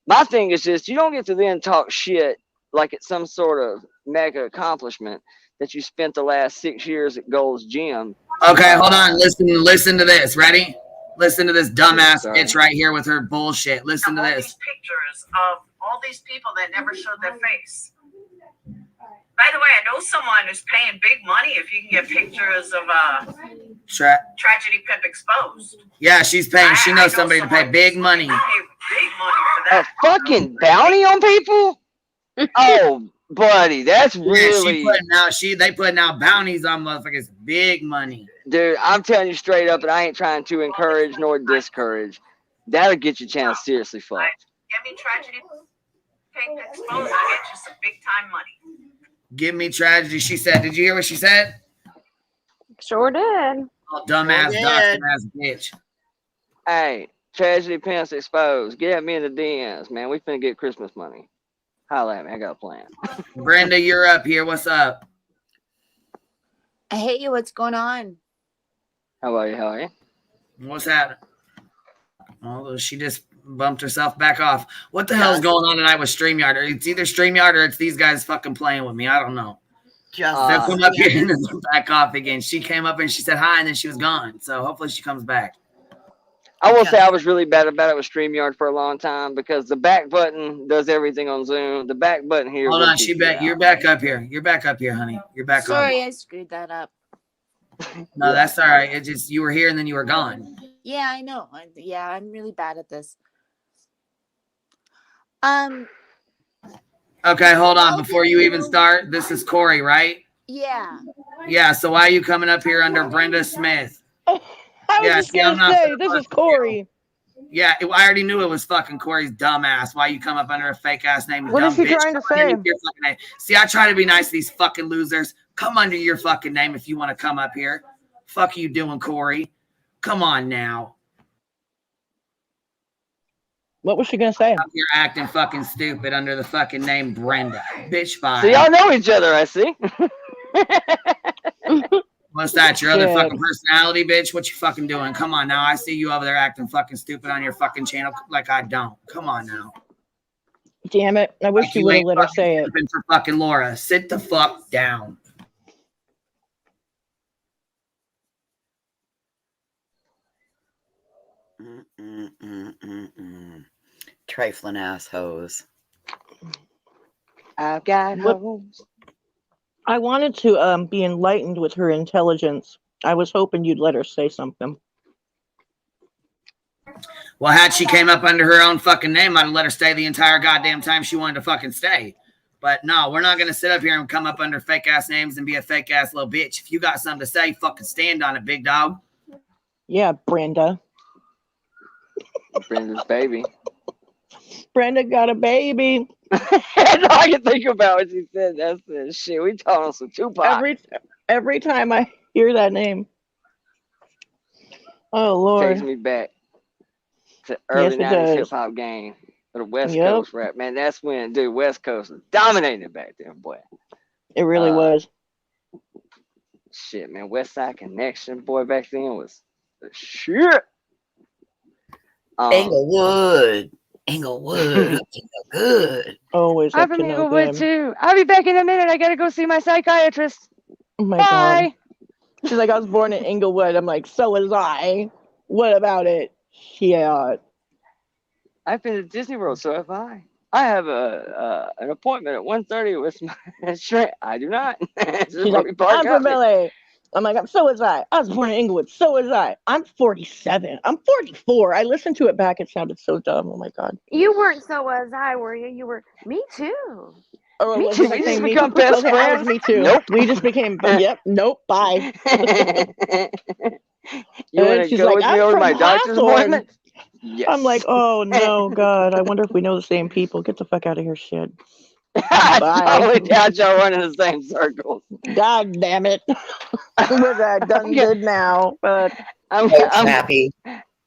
My thing is just, you don't get to then talk shit like it's some sort of mega accomplishment that you spent the last 6 years at Gold's Gym. Okay, hold on. Listen to this. Ready? Listen to this dumbass bitch right here with her bullshit. Listen to this. Pictures of all these people that never showed their face. By the way, I know someone who's paying big money if you can get pictures of Tragedy Pimp exposed. Yeah, she's paying. She knows somebody to pay big money. Big money for that. A fucking bounty on people? Oh, buddy, that's really. They putting out bounties on motherfuckers. Big money. Dude, I'm telling you straight up, and I ain't trying to encourage nor discourage. That'll get your channel seriously fucked. Get me Tragedy Pimp exposed. I'll get you some big time money. Give me Tragedy. She said. Did you hear what she said? Sure did. Oh, dumbass, ass bitch. Hey, Tragedy Pimps exposed. Get at me in the DMs, man. We finna get Christmas money. Holla at me. I got a plan. Brenda, you're up here. What's up? Hey, what's going on? How are you? How are you? What's happening? Although she just bumped herself back off. What the hell's going on tonight with StreamYard? It's either StreamYard or it's these guys fucking playing with me. I don't know. They'll come up here and then back off again. She came up and she said hi and then she was gone. So hopefully she comes back. I will say I was really bad about it with StreamYard for a long time because the back button does everything on Zoom. The back button here. Hold on, you're back up here. You're back up here, honey. You're back on. Sorry, I screwed that up. No, that's all right. It just you were here and then you were gone. Yeah, I know. I'm really bad at this. Okay, hold on. Before you even start, this is Corey, right? Yeah. Yeah, so why are you coming up here under Brenda Smith? I was just going to say, this is Corey. Yeah, I already knew it was fucking Corey's dumbass. Why you come up under a fake ass name? What is he trying to say? See, I try to be nice to these fucking losers. Come under your fucking name if you want to come up here. Fuck you doing, Corey? Come on now. What was she gonna say? You're acting fucking stupid under the fucking name Brenda. Bitch, bye. So y'all know each other, I see. What's that? Your other Shit. fucking personality, bitch? What you fucking doing? Come on now. I see you over there acting fucking stupid on your fucking channel like I don't. Come on now. Damn it. I wish Like you would have ain't let her fucking say it. stupid for fucking Laura. Sit the fuck down. Trifling assholes. I've got What- hoes. I wanted to be enlightened with her intelligence. I was hoping you'd let her say something. Well, had she came up under her own fucking name, I'd have let her stay the entire goddamn time she wanted to fucking stay. But no, we're not going to sit up here and come up under fake ass names and be a fake ass little bitch. If you got something to say, fucking stand on it, big dog. Yeah, Brenda. Brenda's baby. Brenda got a baby. That's all I can think about what she said. That's the shit. We talking some Tupac. Every time I hear that name. Oh Lord. Takes me back to early Yes, it 90s does. hip hop game. Or the West Yep. Coast rap. Man, that's when, dude, West Coast was dominating back then, boy. It really was. Shit, man. West Side Connection, boy, back then was the shit. Englewood. Englewood. Good. Always I'm up from to no Inglewood, good. too. I'll be back in a minute. I gotta go see my psychiatrist. Oh my Bye. God. She's like, I was born in Inglewood. I'm like, so was I. What about it? Yeah. I've been to Disney World, so have I. I have an appointment at 1:30 with my shrink. I do not. This is She's where like, we park I'm up. from LA. I'm like, so was I. I was born in Inglewood. So was I. I'm 47. I'm 44. I listened to it back. It sounded so dumb. Oh my God. You weren't so was I, were you? You were me too. Oh, Me was too. it We just saying me become too? best Okay, I was friends. me too. Nope. We just became, yep, nope, bye. You want And to she's go like, with me I'm over from my doctor's Hawthorne. appointment? Yes. I'm like, oh no, God. I wonder if we know the same people. Get the fuck out of here, shit. I Bye. totally doubt y'all run in the same circles. God damn it. We're done good now. But I'm happy.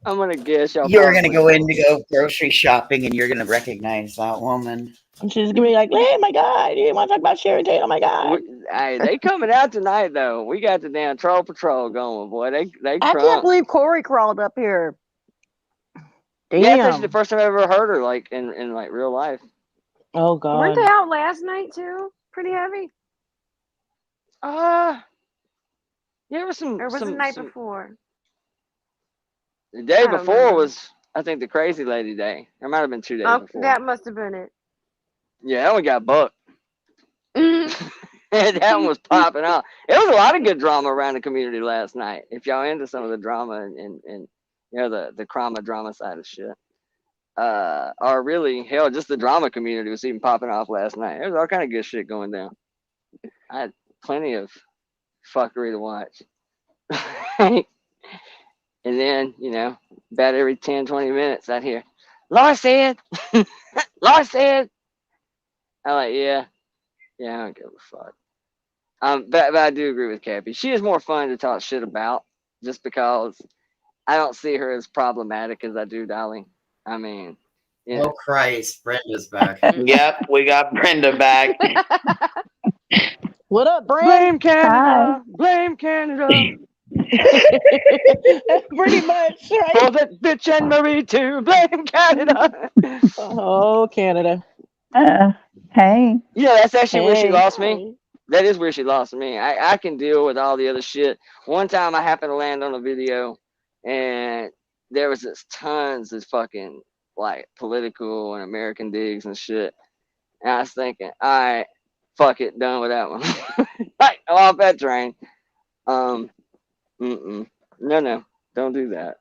I'm gonna guess y'all. You're going to probably go in to go grocery shopping and you're going to recognize that woman. and she's gonna be like, hey, my God, you want to talk about Sharon Tate? Oh my God. Hey, they coming out tonight though. We got the damn troll patrol going, boy. They I can't crunk. believe Corey crawled up here. Damn. Yeah, it's actually the first time I ever heard her like in like real life. Oh Weren't God. they out last night too? Pretty heavy. Yeah, there was some. Or was it some, the night some- before? The day I don't before remember. was, I think, the Crazy Lady Day. There might have been 2 days Oh, before. that must have been it. Yeah, that one got bucked. Mhm. That one was popping off. It was a lot of good drama around the community last night. If y'all into some of the drama and you know the drama side of shit, or really hell, just the drama community was even popping off last night. There was all kind of good shit going down. I had plenty of fuckery to watch. And then, you know, about every 10, 20 minutes, I'd hear, Laura said, Laura said. I'm like, yeah, I don't give a fuck. But I do agree with Cappy. She is more fun to talk shit about just because I don't see her as problematic as I do Dolly. I mean, you know. Oh, Christ. Brenda's back. Yep, we got Brenda back. What up, Brand? Blame Canada. Blame Canada. Pretty much, right? For that bitch and Marie too. Blame Canada. Oh, Canada. Hey. Yeah, that's actually where she Hey. lost me. That is where she lost me. I can deal with all the other shit. One time I happened to land on a video and there was this tons of fucking like political and American digs and shit. And I was thinking, all right, fuck it, done with that one. Like, I'm off that train. No, don't do that.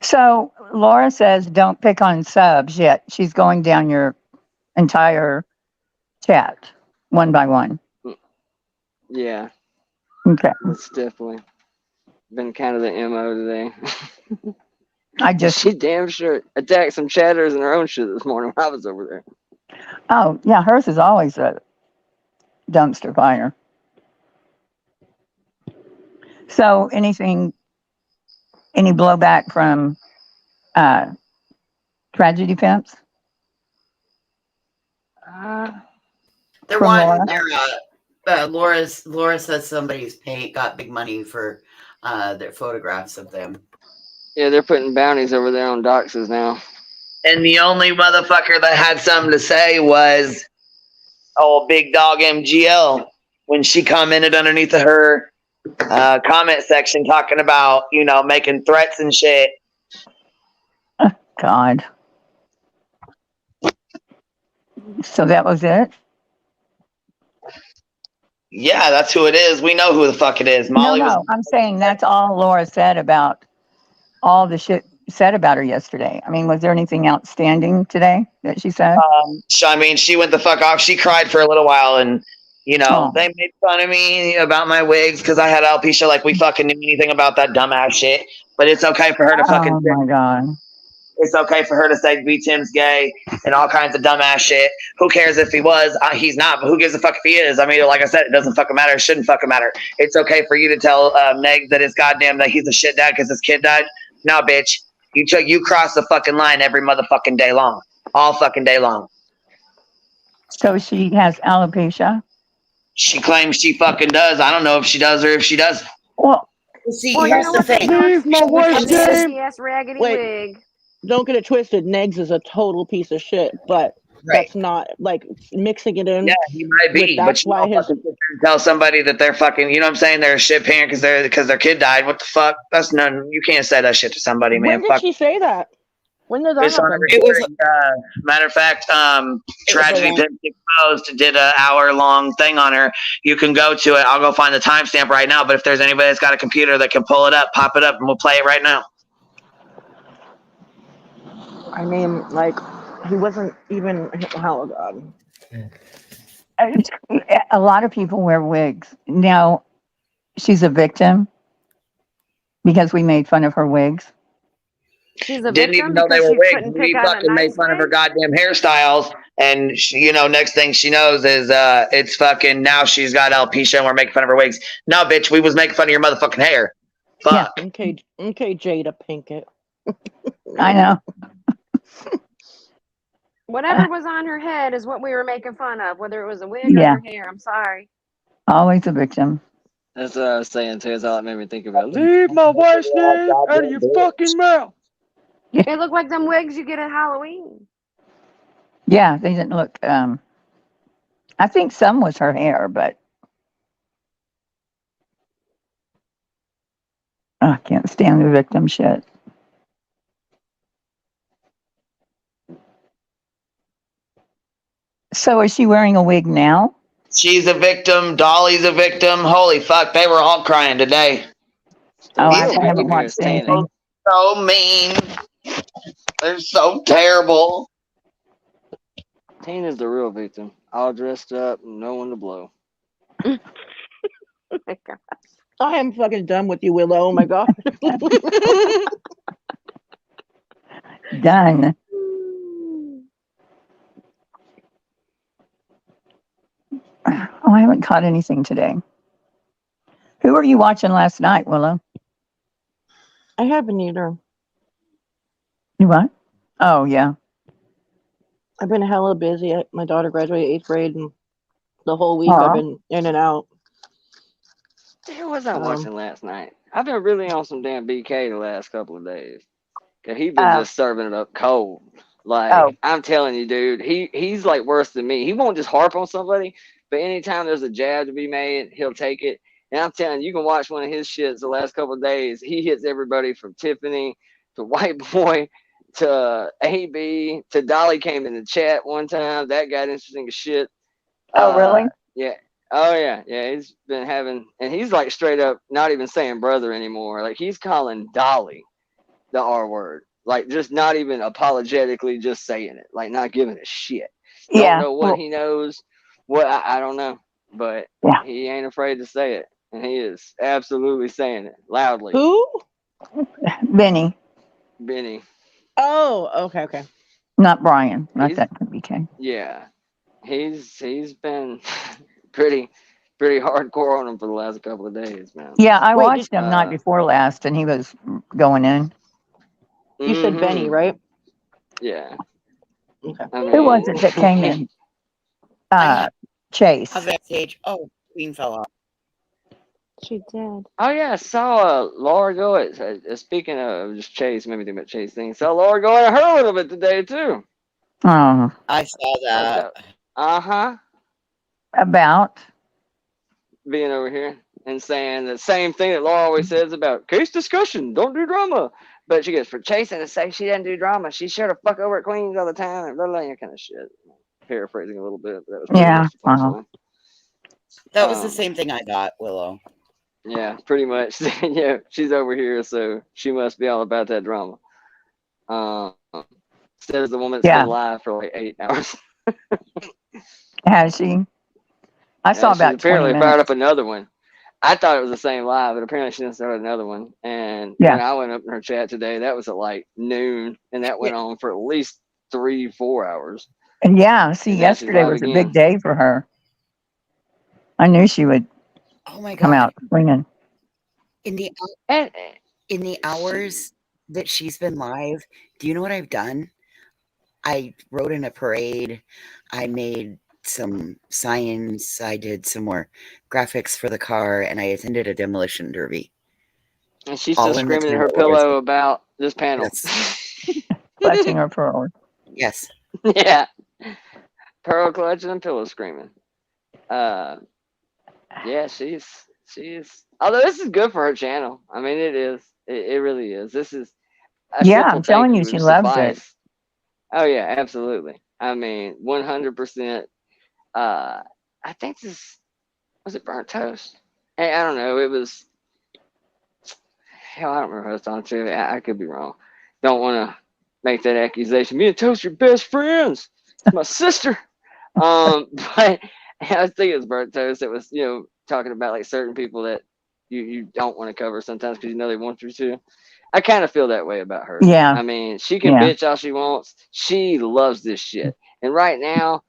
So Laura says don't pick on subs yet. She's going down your entire chat one by one. Yeah, Okay. that's definitely been kind of the MO today. I just She damn sure attacked some chatters in her own shit this morning when I was over there. Oh yeah, hers is always a dumpster fire. So any blowback from Tragedy Fence? They're From wanting Laura? Laura says somebody's got big money for their photographs of them. Yeah, they're putting bounties over there on doxes now. And the only motherfucker that had something to say was old big dog MGL when she commented underneath of her comment section talking about, making threats and shit. God. So that was it? Yeah, that's who it is. We know who the fuck it is. Molly No, I'm saying that's all Laura said about all the shit said about her yesterday. I mean, was there anything outstanding today that she said? She went the fuck off. She cried for a little while, and they made fun of me about my wigs because I had alopecia. Like we fucking knew anything about that dumbass shit. But it's okay for her to fucking. Oh my god. It's okay for her to say B. Tim's gay and all kinds of dumbass shit. Who cares if he was? He's not, but who gives a fuck if he is? I mean, like I said, it doesn't fucking matter. It shouldn't fucking matter. It's okay for you to tell Meg that it's goddamn that he's a shit dad because his kid died. No, bitch. You cross the fucking line every motherfucking day long. All fucking day long. So she has alopecia? She claims she fucking does. I don't know if she does or if she doesn't. Well, see, here's the thing. Leave my worst game. Yes, raggedy Wait. wig. Don't get it twisted. Negs is a total piece of shit, but that's not like mixing it in. Yeah, he might be, but That's you why don't his. fucking tell somebody that they're fucking, you know what I'm saying? They're a shit parent because their kid died. What the fuck? That's none. You can't say that shit to somebody, man. When did Fuck. she say that? When did that It's on a happen? recording. Matter of fact, Tragedy Pimp Exposed did an hour-long thing on her. You can go to it. I'll go find the timestamp right now. But if there's anybody that's got a computer that can pull it up, pop it up, and we'll play it right now. I mean, like, he wasn't even. Oh god. A lot of people wear wigs. Now, she's a victim because we made fun of her wigs. She's a Didn't victim even know they because were she wigs. couldn't We pick out a fucking made nice fun of her wig? goddamn hairstyles, and she, next thing she knows is it's fucking now she's got alopecia and we're making fun of her wigs. No, bitch, we was making fun of your motherfucking hair. Fuck. Yeah. Okay, Jada Pinkett. I know. Whatever was on her head is what we were making fun of, whether it was a wig or Yeah. her hair. I'm sorry. Always a victim. That's what I was saying too. That's all it made me think about. Leave my wife's name out of your fucking mouth. They look like them wigs you get at Halloween. Yeah, they didn't look. I think some was her hair, but I can't stand the victim shit. So is she wearing a wig now? She's a victim. Dolly's a victim. Holy fuck, they were all crying today. Oh, I haven't watched anything. So mean. They're so terrible. Tina's the real victim. All dressed up, no one to blow. Oh my God. I am fucking done with you, Willow. Oh my god. Done. Oh, I haven't caught anything today. Who were you watching last night, Willow? I haven't either. You what? Oh, yeah. I've been hella busy. My daughter graduated 8th grade, and the whole week I've been in and out. What the hell was I watching last night? I've been really on some damn BK the last couple of days. Cause he's been just serving it up cold. Like I'm telling you, dude, he's like worse than me. He won't just harp on somebody, but anytime there's a jab to be made, he'll take it. And I'm telling you, you can watch one of his shits the last couple of days. He hits everybody from Tiffany to White Boy to AB to Dolly came in the chat one time. That got interesting as shit. Oh, really? Yeah. Oh, yeah. Yeah, he's been having, and he's like straight up not even saying brother anymore. Like he's calling Dolly the R word. Like just not even apologetically just saying it. Like not giving a shit. Don't know what he knows. What I don't know. But he ain't afraid to say it. And he is absolutely saying it loudly. Who? Benny. Benny. Oh, okay. Not Brian. Not that could be Ken. Yeah. He's been pretty hardcore on him for the last couple of days, man. Yeah, I watched him night before last, and he was going in. You said Benny, right? Yeah. Okay. Who was it that came in? Chase. How's that, Sage? Oh, Queen fell off. She did. Oh yeah, I saw Laura go at. Speaking of just Chase, maybe think about Chase things. Saw Laura go at her a little bit today too. Oh. I saw that. About being over here and saying the same thing that Laura always says about case discussion. Don't do drama. But she goes, for Chasing to say she doesn't do drama, she's sure to fuck over at Queens all the time and blah, blah, that kind of shit. Paraphrasing a little bit, but that was pretty much the punchline. That was the same thing I got, Willow. Yeah, pretty much. Yeah, she's over here, so she must be all about that drama. Says the woman that's been live for like 8 hours. Has she? I saw about 20 apparently minutes. fired up another one. I thought it was the same live, but apparently she didn't start another one. And when I went up in her chat today, that was at like noon, and that went on for at least 3-4 hours. And yeah, see, And now she's yesterday live was a again. big day for her. I knew she would come out swinging. In the hours that she's been live, do you know what I've done? I rode in a parade. I made some signs. I did some more graphics for the car, and I attended a demolition derby. And she's All still in the screaming in 2 her hours. pillow about this panel. Clutching her pearl. Yes. Yeah. Pearl clutching and pillow screaming. Yeah, she's although this is good for her channel. I mean, it is. It really is. This is a simple I'm telling you, thank she would loves suffice. it. Oh yeah, absolutely. I mean, 100%. I think this was it burnt toast. Hey, I don't know. It was. Hell, I don't remember who I was talking to. I could be wrong. Don't want to make that accusation. Me and Toast are best friends. It's my sister. But I was thinking it was burnt toast. It was, talking about like certain people that you don't want to cover sometimes because they want you to. I kind of feel that way about her. Yeah. I mean, she can bitch all she wants. She loves this shit. And right now,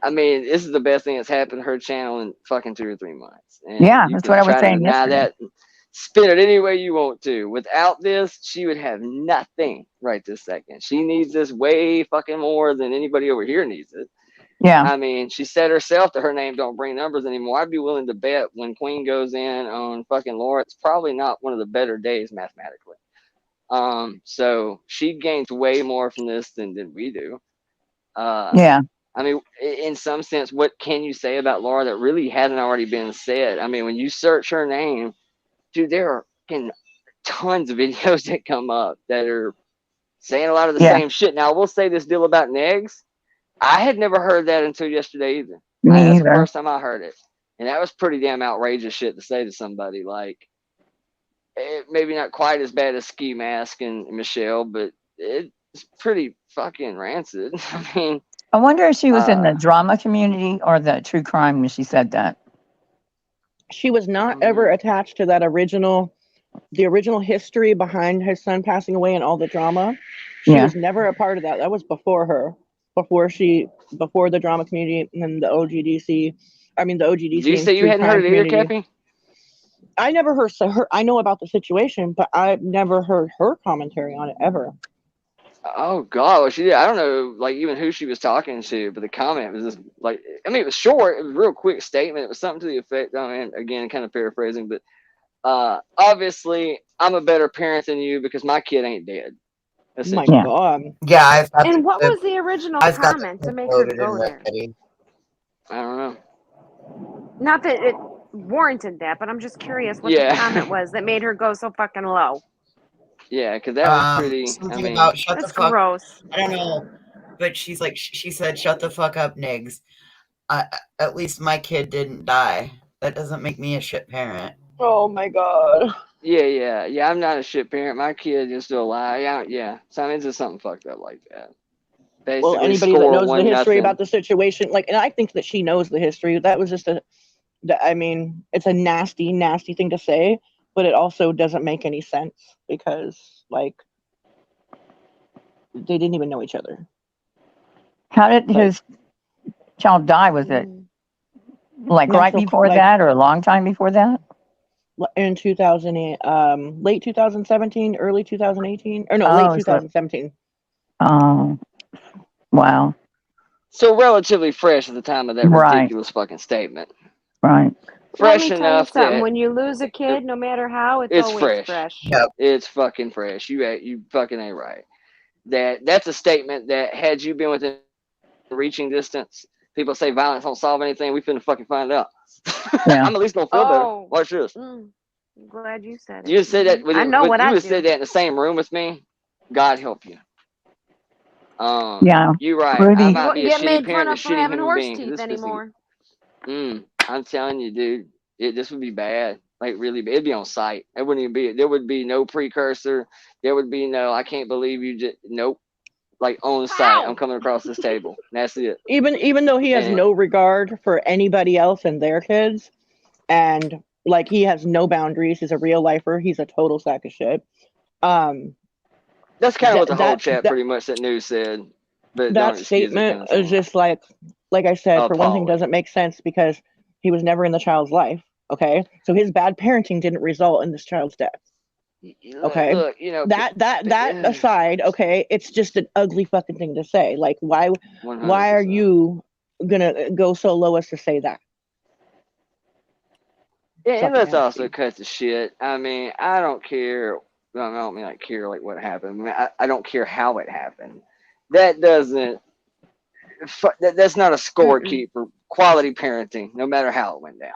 I mean, this is the best thing that's happened to her channel in fucking 2 or 3 months. And you that's can what I was try to saying deny yesterday. that and spin it any way you want to. Without this, she would have nothing right this second. She needs this way fucking more than anybody over here needs it. Yeah. I mean, she said herself that her name don't bring numbers anymore. I'd be willing to bet when Queen goes in on fucking Laura, it's probably not one of the better days mathematically. So she gains way more from this than we do. I mean, in some sense, what can you say about Laura that really hasn't already been said? I mean, when you search her name, dude, there are tons of videos that come up that are saying a lot of the same shit. Now, I will say this deal about Negs. I had never heard that until yesterday either. That's the first time I heard it. And that was pretty damn outrageous shit to say to somebody. Like, maybe not quite as bad as Ski Mask and Michelle, but it's pretty fucking rancid. I mean, I wonder if she was in the drama community or the true crime when she said that. She was not ever attached to that original history behind his son passing away and all the drama. She was never a part of that. That was before her, before the drama community and the OGDC. I mean, the OGDC. Did you say you hadn't heard it either, Cappy? I never heard her. I know about the situation, but I've never heard her commentary on it ever. Oh God, well, she did. I don't know, like even who she was talking to, but the comment was just like, I mean, it was short. It was a real quick statement. It was something to the effect. I mean, again, kind of paraphrasing, but obviously, I'm a better parent than you because my kid ain't dead. My God. Yeah, And what was the original comment to make her go there? I don't know. Not that it warranted that, but I'm just curious what the comment was that made her go so fucking low. Yeah, because that was pretty. Something I mean, about shut that's the fuck. Gross. I don't know, but she said, "Shut the fuck up, Niggs." At least my kid didn't die. That doesn't make me a shit parent. Oh my God. Yeah. I'm not a shit parent. My kid is still alive. Yeah. So I mean, it's just something fucked up like that. Basically, Well, anybody that knows the history about the situation, and I think that she knows the history. That was just I mean, it's a nasty, nasty thing to say, but it also doesn't make any sense because, like, they didn't even know each other. How did his child die? Was it Like right before that, or a long time before that? In 2000, late 2017, early 2018, or no, late Oh, 2017. Oh, wow. So relatively fresh at the time of that Right. ridiculous fucking statement. Right. Let Fresh me tell you enough something. that When you lose a kid, no matter how, it's it's always fresh. fresh. It's fucking fresh. You fucking ain't right. That's a statement that had you been within reaching distance, people say violence don't solve anything. We finna fucking find out. Yeah. I'm at least gonna feel better. Oh, Watch this. I'm glad you said it. You said that I know what you I would do. said that in the same room with me. God help you. Yeah. You're right. Rudy. I You might wouldn't be a get shitty made parent, fun a of for shitty having human horse being. teeth anymore. I'm telling you, dude, this would be bad. Like really bad. It'd be on site. It wouldn't even be. There would be no precursor. There would be no. I can't believe you just. Nope. Like on site, I'm coming across this table. That's it. Even though he has And- no regard for anybody else and their kids, and like he has no boundaries, he's a real lifer. He's a total sack of shit. That's kind of what the whole that- chat that- pretty much that news said. But that don't excuse it statement kind of is just like I said, for one thing, Appalling. doesn't make sense because he was never in the child's life. Okay, so his bad parenting didn't result in this child's death. Okay, Look, you know that aside, okay, it's just an ugly fucking thing to say. Like, why 100%. are you gonna go so low as to say that? And let's also cut the shit. I mean, I don't care. I don't mean like care like what happened. I mean, I don't care how it happened. That doesn't. That's not a score keep for quality parenting, no matter how it went down.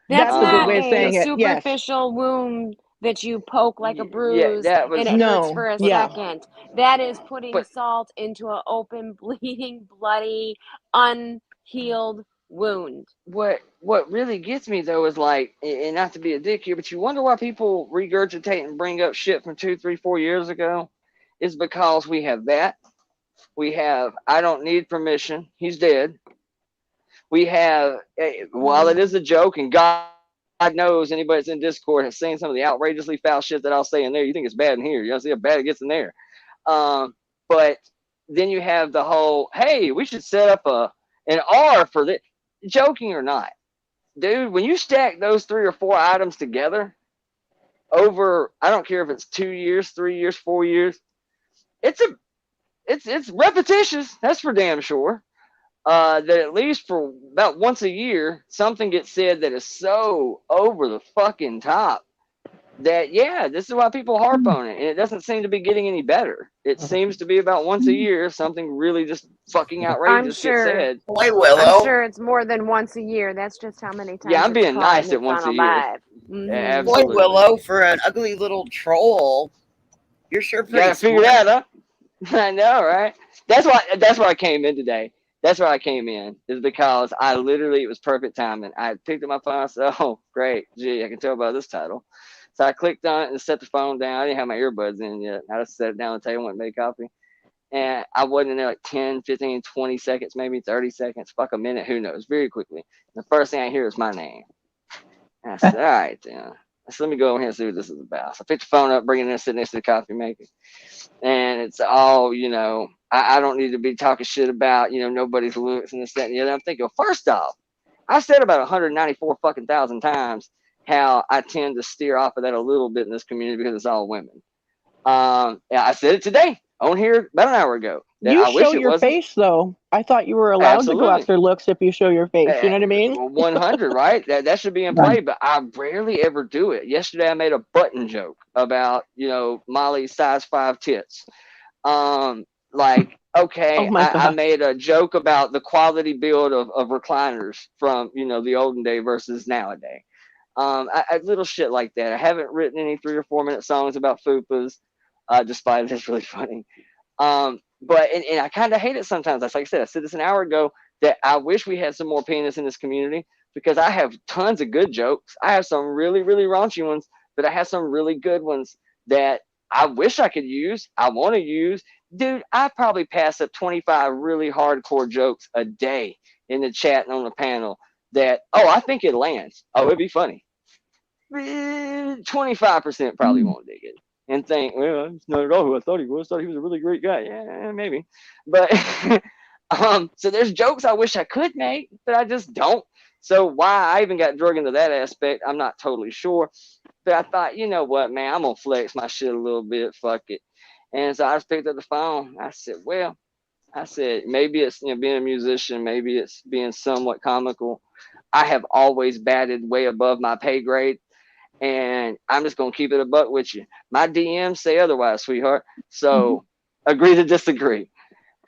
That's a good not way of saying a it. Yes. superficial wound that you poke like a bruise that was- and it hurts No, for a yeah. second. That is putting salt into an open, bleeding, bloody, unhealed wound. What really gets me though is like, and not to be a dick here, but you wonder why people regurgitate and bring up shit from 2, 3, 4 years ago. Is because we have that. We have I don't need permission. He's dead. We have while it is a joke, and God knows anybody that's in Discord has seen some of the outrageously foul shit that I'll say in there. You think it's bad in here. You don't see how bad it gets in there. But then you have the whole, hey, we should set up an R for this. Joking or not, dude, when you stack those 3 or 4 items together over, I don't care if it's 2 years, 3 years, 4 years, it's repetitious. That's for damn sure. That at least for about once a year, something gets said that is so over the fucking top that, yeah, this is why people harp on it. And it doesn't seem to be getting any better. It seems to be about once a year, something really just fucking outrageous gets said. I'm sure it's more than once a year. That's just how many times. Yeah, I'm it's being caught nice in at once a Fun year. Alive. Mhm. Absolutely. Boy, Willow, for an ugly little troll, you're sure pretty Gotta figure smart. that out. I know, right? That's why I came in today. That's why I came in, is because I literally, it was perfect timing. I picked up my phone. I said, oh, great. Gee, I can tell by this title. So I clicked on it and set the phone down. I didn't have my earbuds in yet. I just set it down on the table, went and made coffee. And I wasn't in there like 10, 15, 20 seconds, maybe 30 seconds, fuck a minute, who knows, very quickly. The first thing I hear is my name. And I said, all right, then. So let me go over here and see what this is about. So I picked the phone up, bring it in, sit next to the coffee maker. And it's all, I don't need to be talking shit about, nobody's looks and this, that, and the other. I'm thinking, well, first off, I said about 194 fucking thousand times how I tend to steer off of that a little bit in this community because it's all women. I said it today on here about an hour ago. You I wish show it your wasn't. face though. I thought you were allowed to go Absolutely. after looks if you show your face. You know what I mean? 100, right? That should be in play, but I rarely ever do it. Yesterday I made a button joke about, Molly's size 5 tits. Okay, I made a joke about the quality build of recliners from, the olden day versus nowadays. I little shit like that. I haven't written any 3 or 4 minute songs about fupas, despite it's really funny. But I kind of hate it sometimes. Like I said, I said this an hour ago that I wish we had some more penis in this community because I have tons of good jokes. I have some really, really raunchy ones, but I have some really good ones that I wish I could use. I want to use. Dude, I probably pass up 25 really hardcore jokes a day in the chat and on the panel that, I think it lands. Oh, it'd be funny. 25% probably won't dig it and think, well, it's not at all who I thought he was. I thought he was a really great guy. Yeah, maybe. But so there's jokes I wish I could make, but I just don't So why I even got drug into that aspect, I'm not totally sure. But I thought, you know what, man, I'm gonna flex my shit a little bit. Fuck it. And so I just picked up the phone. I said, maybe it's being a musician, maybe it's being somewhat comical. I have always batted way above my pay grade, and I'm just gonna keep it a buck with you. My DMs say otherwise, sweetheart. So agree to disagree.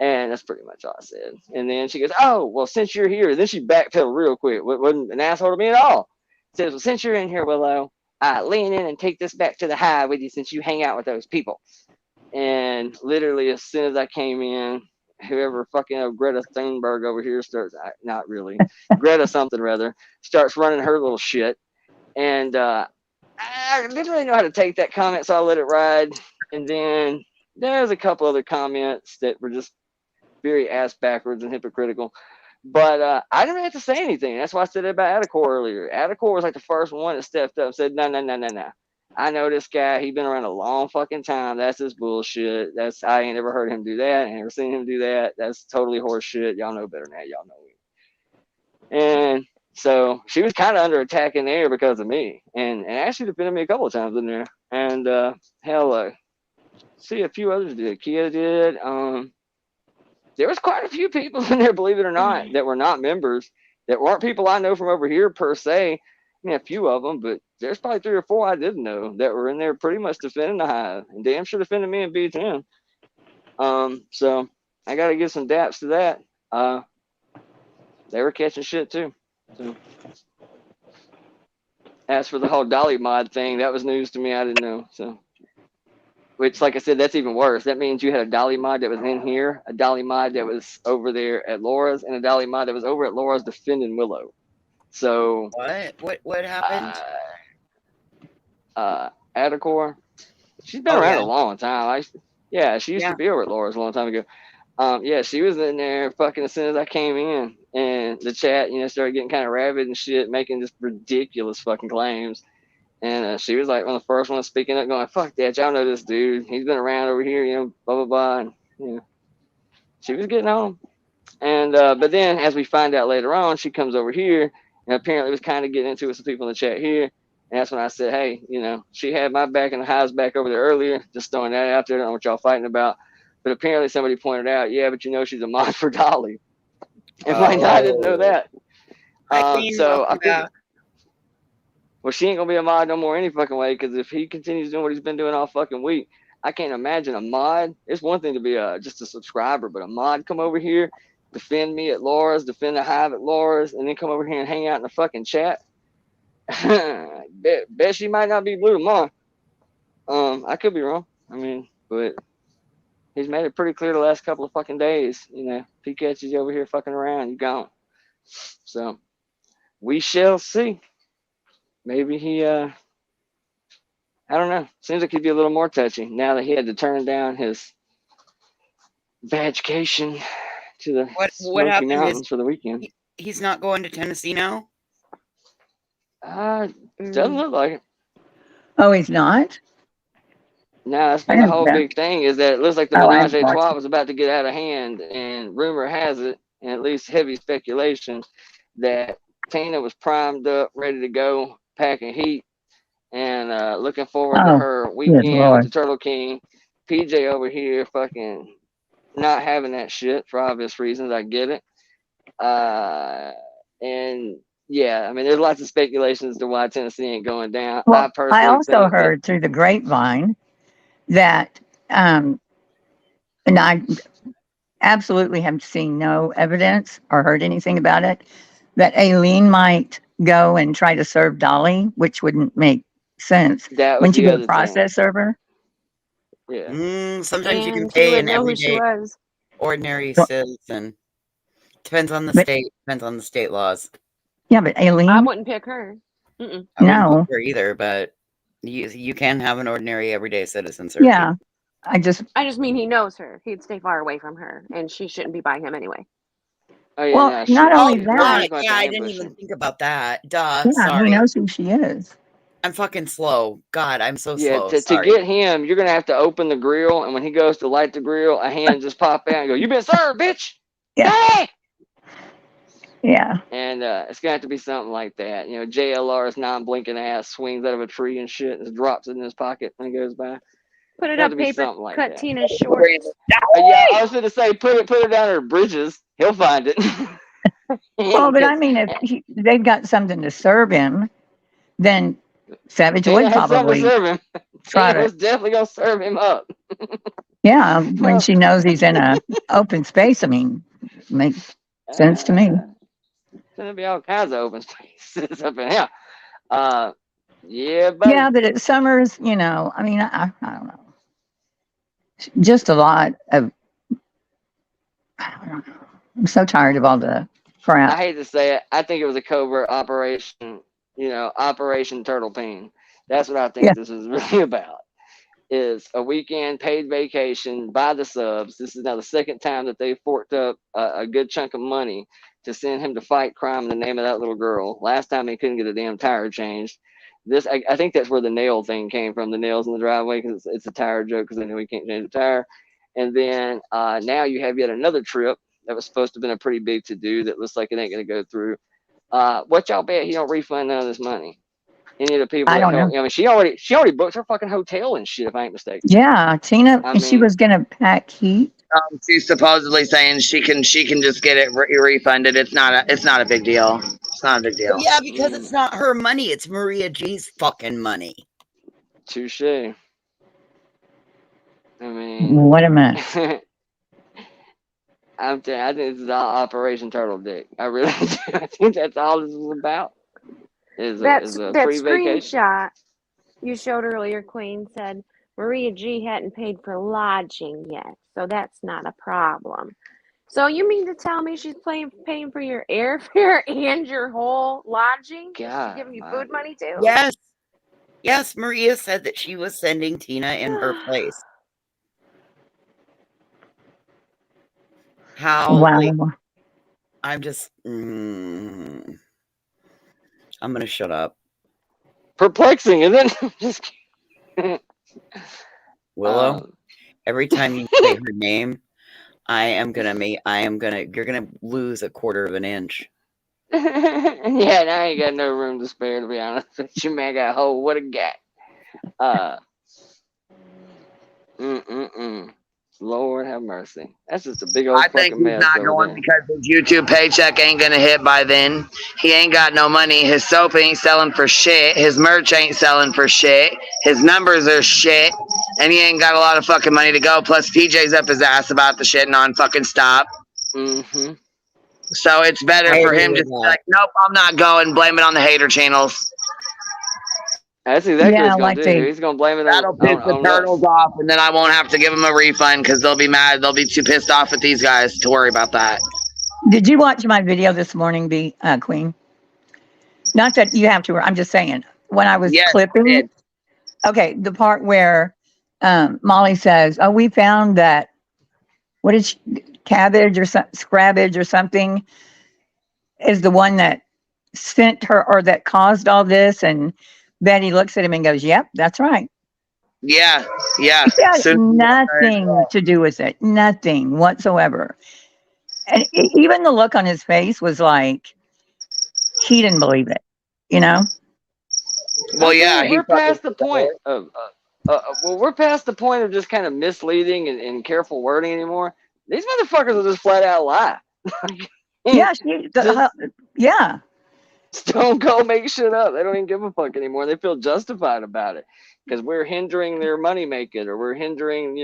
And that's pretty much all I said. And then she goes, "Oh, well, since you're here," then she backpedaled real quick. Wasn't an asshole to me at all. Says, "Well, since you're in here, Willow, lean in and take this back to the hive with you since you hang out with those people." And literally, as soon as I came in, whoever fucking Greta Thunberg over here starts, not really, Greta something rather, starts running her little shit. And I didn't really know how to take that comment, so I let it ride. And then there's a couple other comments that were just very ass backwards and hypocritical. But I didn't really have to say anything. That's why I said it about Atticor earlier. Atticor was like the first one that stepped up and said, no. I know this guy. He's been around a long fucking time. That's his bullshit. I ain't never heard him do that. I ain't never seen him do that. That's totally horse shit. Y'all know better than that. Y'all know it. And so she was kind of under attack in there because of me. And actually defended me a couple of times in there. And hell, see, a few others did. Kia did. There was quite a few people in there, believe it or not, that were not members, that weren't people I know from over here per se. I mean, a few of them, but there's probably 3 or 4 I didn't know that were in there pretty much defending the hive, and damn sure defending me and B10. So I got to give some daps to that. They were catching shit too. So as for the whole Dolly mod thing, that was news to me. I didn't know. So. Which, like I said, that's even worse. That means you had a Dolly mod that was in here, a Dolly mod that was over there at Laura's, and a Dolly mod that was over at Laura's defending Willow. So what happened? Atticor, she's been around a long time. She used to be over at Laura's a long time ago. She was in there fucking as soon as I came in, and the chat, started getting kind of rabid and shit, making just ridiculous fucking claims. And she was like one of the first ones speaking up, going, "Fuck that, y'all know this dude. He's been around over here, blah, blah, blah." And, she was getting on. And, but then as we find out later on, she comes over here and apparently was kind of getting into it with some people in the chat here. And that's when I said, hey, she had my back and the hive's back over there earlier, just throwing that out there. I don't know what y'all fighting about. But apparently somebody pointed out, yeah, but she's a mod for Dolly. And I didn't know that. So I think, well, she ain't gonna be a mod no more any fucking way, because if he continues doing what he's been doing all fucking week, I can't imagine a mod. It's one thing to be just a subscriber, but a mod come over here, defend me at Laura's, defend the hive at Laura's, and then come over here and hang out in the fucking chat. bet she might not be blue tomorrow. I could be wrong. I mean, but he's made it pretty clear the last couple of fucking days. If he catches you over here fucking around, you gone. So we shall see. Maybe he, I don't know. Seems like he'd be a little more touchy now that he had to turn down his vacation to the Smoky Mountains for the weekend. He's not going to Tennessee now? Doesn't look like it. Oh, he's not? No, that's been the whole big thing, is that it looks like the menage a trois was about to get out of hand, and rumor has it, and at least heavy speculation, that Tina was primed up, ready to go, packing heat, and looking forward to her weekend with the Turtle King. PJ over here fucking not having that shit for obvious reasons. I get it. And yeah, I mean, there's lots of speculations as to why Tennessee ain't going down. Well, I also heard through the grapevine that, and I absolutely have seen no evidence or heard anything about it, that Aileen might go and try to serve Dolly, which wouldn't make sense. When you go to process server. Yeah. Sometimes you can And pay she an would know who she everyday was. ordinary citizen. Depends on the state. Depends on the state laws. Yeah, but Aileen, I wouldn't pick her. Mm-mm. I wouldn't pick her either, but you can have an ordinary everyday citizen serve. Yeah, I just mean he knows her. He'd stay far away from her, and she shouldn't be by him anyway. Oh, yeah, well, not only that. Yeah, I didn't even think about that. Duh. Yeah, sorry. he knows who she is. I'm fucking slow. God, I'm so Yeah, slow. to get him, you're gonna have to open the grill, and when he goes to light the grill, a hand just pop out and go, "You been served, bitch!" Yeah. Hey! Yeah. And it's gonna have to be something like that. You know, JLR's non-blinking ass swings out of a tree and shit and drops it in his pocket when he goes by. Put it Got up to be paper, something like cut that. Tina's shorts. Yeah, I was gonna say put it down her bridges. He'll find it. Well, but I mean, if they've got something to serve him, then Savage Tina would has something to probably serve him. try Tina was to. definitely gonna serve him up. Yeah, when she knows he's in a open space, I mean, makes sense to me. Gonna be all kinds of open spaces up in here. Yeah, buddy. Yeah, but at Summers, you know, I mean, I don't know, just a lot of. I don't know. I'm so tired of all the crap. I hate to say it. I think it was a covert operation. You know, Operation Turtle Pain. That's what I think this is really about. Is a weekend paid vacation by the subs. This is now the second time that they forked up a good chunk of money to send him to fight crime in the name of that little girl. Last time he couldn't get a damn tire changed. This I think that's where the nail thing came from. The nails in the driveway because it's a tire joke because they know he can't change the tire. And then now you have yet another trip that was supposed to have been a pretty big to do that looks like it ain't going to go through. What y'all bet he don't refund none of this money? Any of the people I that don't helped? know. I mean, she already booked her fucking hotel and shit. If I ain't mistaken. Yeah, Tina, I she mean, was gonna pack heat. She's supposedly saying she can just get it refunded. It's not a big deal. It's not a big deal. Yeah, because it's not her money. It's Maria G's fucking money. touche. I mean, What a mess. I'm telling you, I think this is all Operation Turtle Dick. I really do. I think that's all this is about. Is That a free vacation. screenshot you showed earlier, Queen, said Maria G hadn't paid for lodging yet, so that's not a problem. So you mean to tell me she's paying for your airfare and your whole lodging? Is she giving you food money too? Yes. Yes, Maria said that she was sending Tina in her place. How? Wow. Like, I'm just. I'm gonna shut up. Perplexing, isn't it? Just Willow. Every time you say her name, you're gonna lose 1/4 of an inch. Yeah, now I ain't got no room to spare, to be honest with you, man. I got a hole. What a gat. Lord have mercy. That's just a big old I fucking think he's mess not over going there. because his YouTube paycheck ain't gonna hit by then. He ain't got no money. His soap ain't selling for shit. His merch ain't selling for shit. His numbers are shit, and he ain't got a lot of fucking money to go. Plus, PJ's up his ass about the shit non-fucking stop. Mm-hmm. So it's better I for agree him with just to be that. like, nope, I'm not going. Blame it on the hater channels. That's exactly what Yeah, he's gonna like do. they. He's gonna blame it That'll piss the on turtles us. off, and then I won't have to give them a refund because they'll be mad. They'll be too pissed off at these guys to worry about that. Did you watch my video this morning, Queen? Not that you have to. I'm just saying when I was clipping. Okay, the part where Molly says, "Oh, we found that. What is cabbage or scrabbage or something is the one that sent her or that caused all this?" And Betty looks at him and goes, "Yep, that's right." Yeah. It had nothing to do with it. Nothing whatsoever. And even the look on his face was like he didn't believe it, you know? Well, yeah, we're past the point of we're past the point of just kind of misleading and careful wording anymore. These motherfuckers will just flat out lie. Yeah, yeah. Stone Cold make shit up. They don't even give a fuck anymore. They feel justified about it because we're hindering their money making, or we're hindering,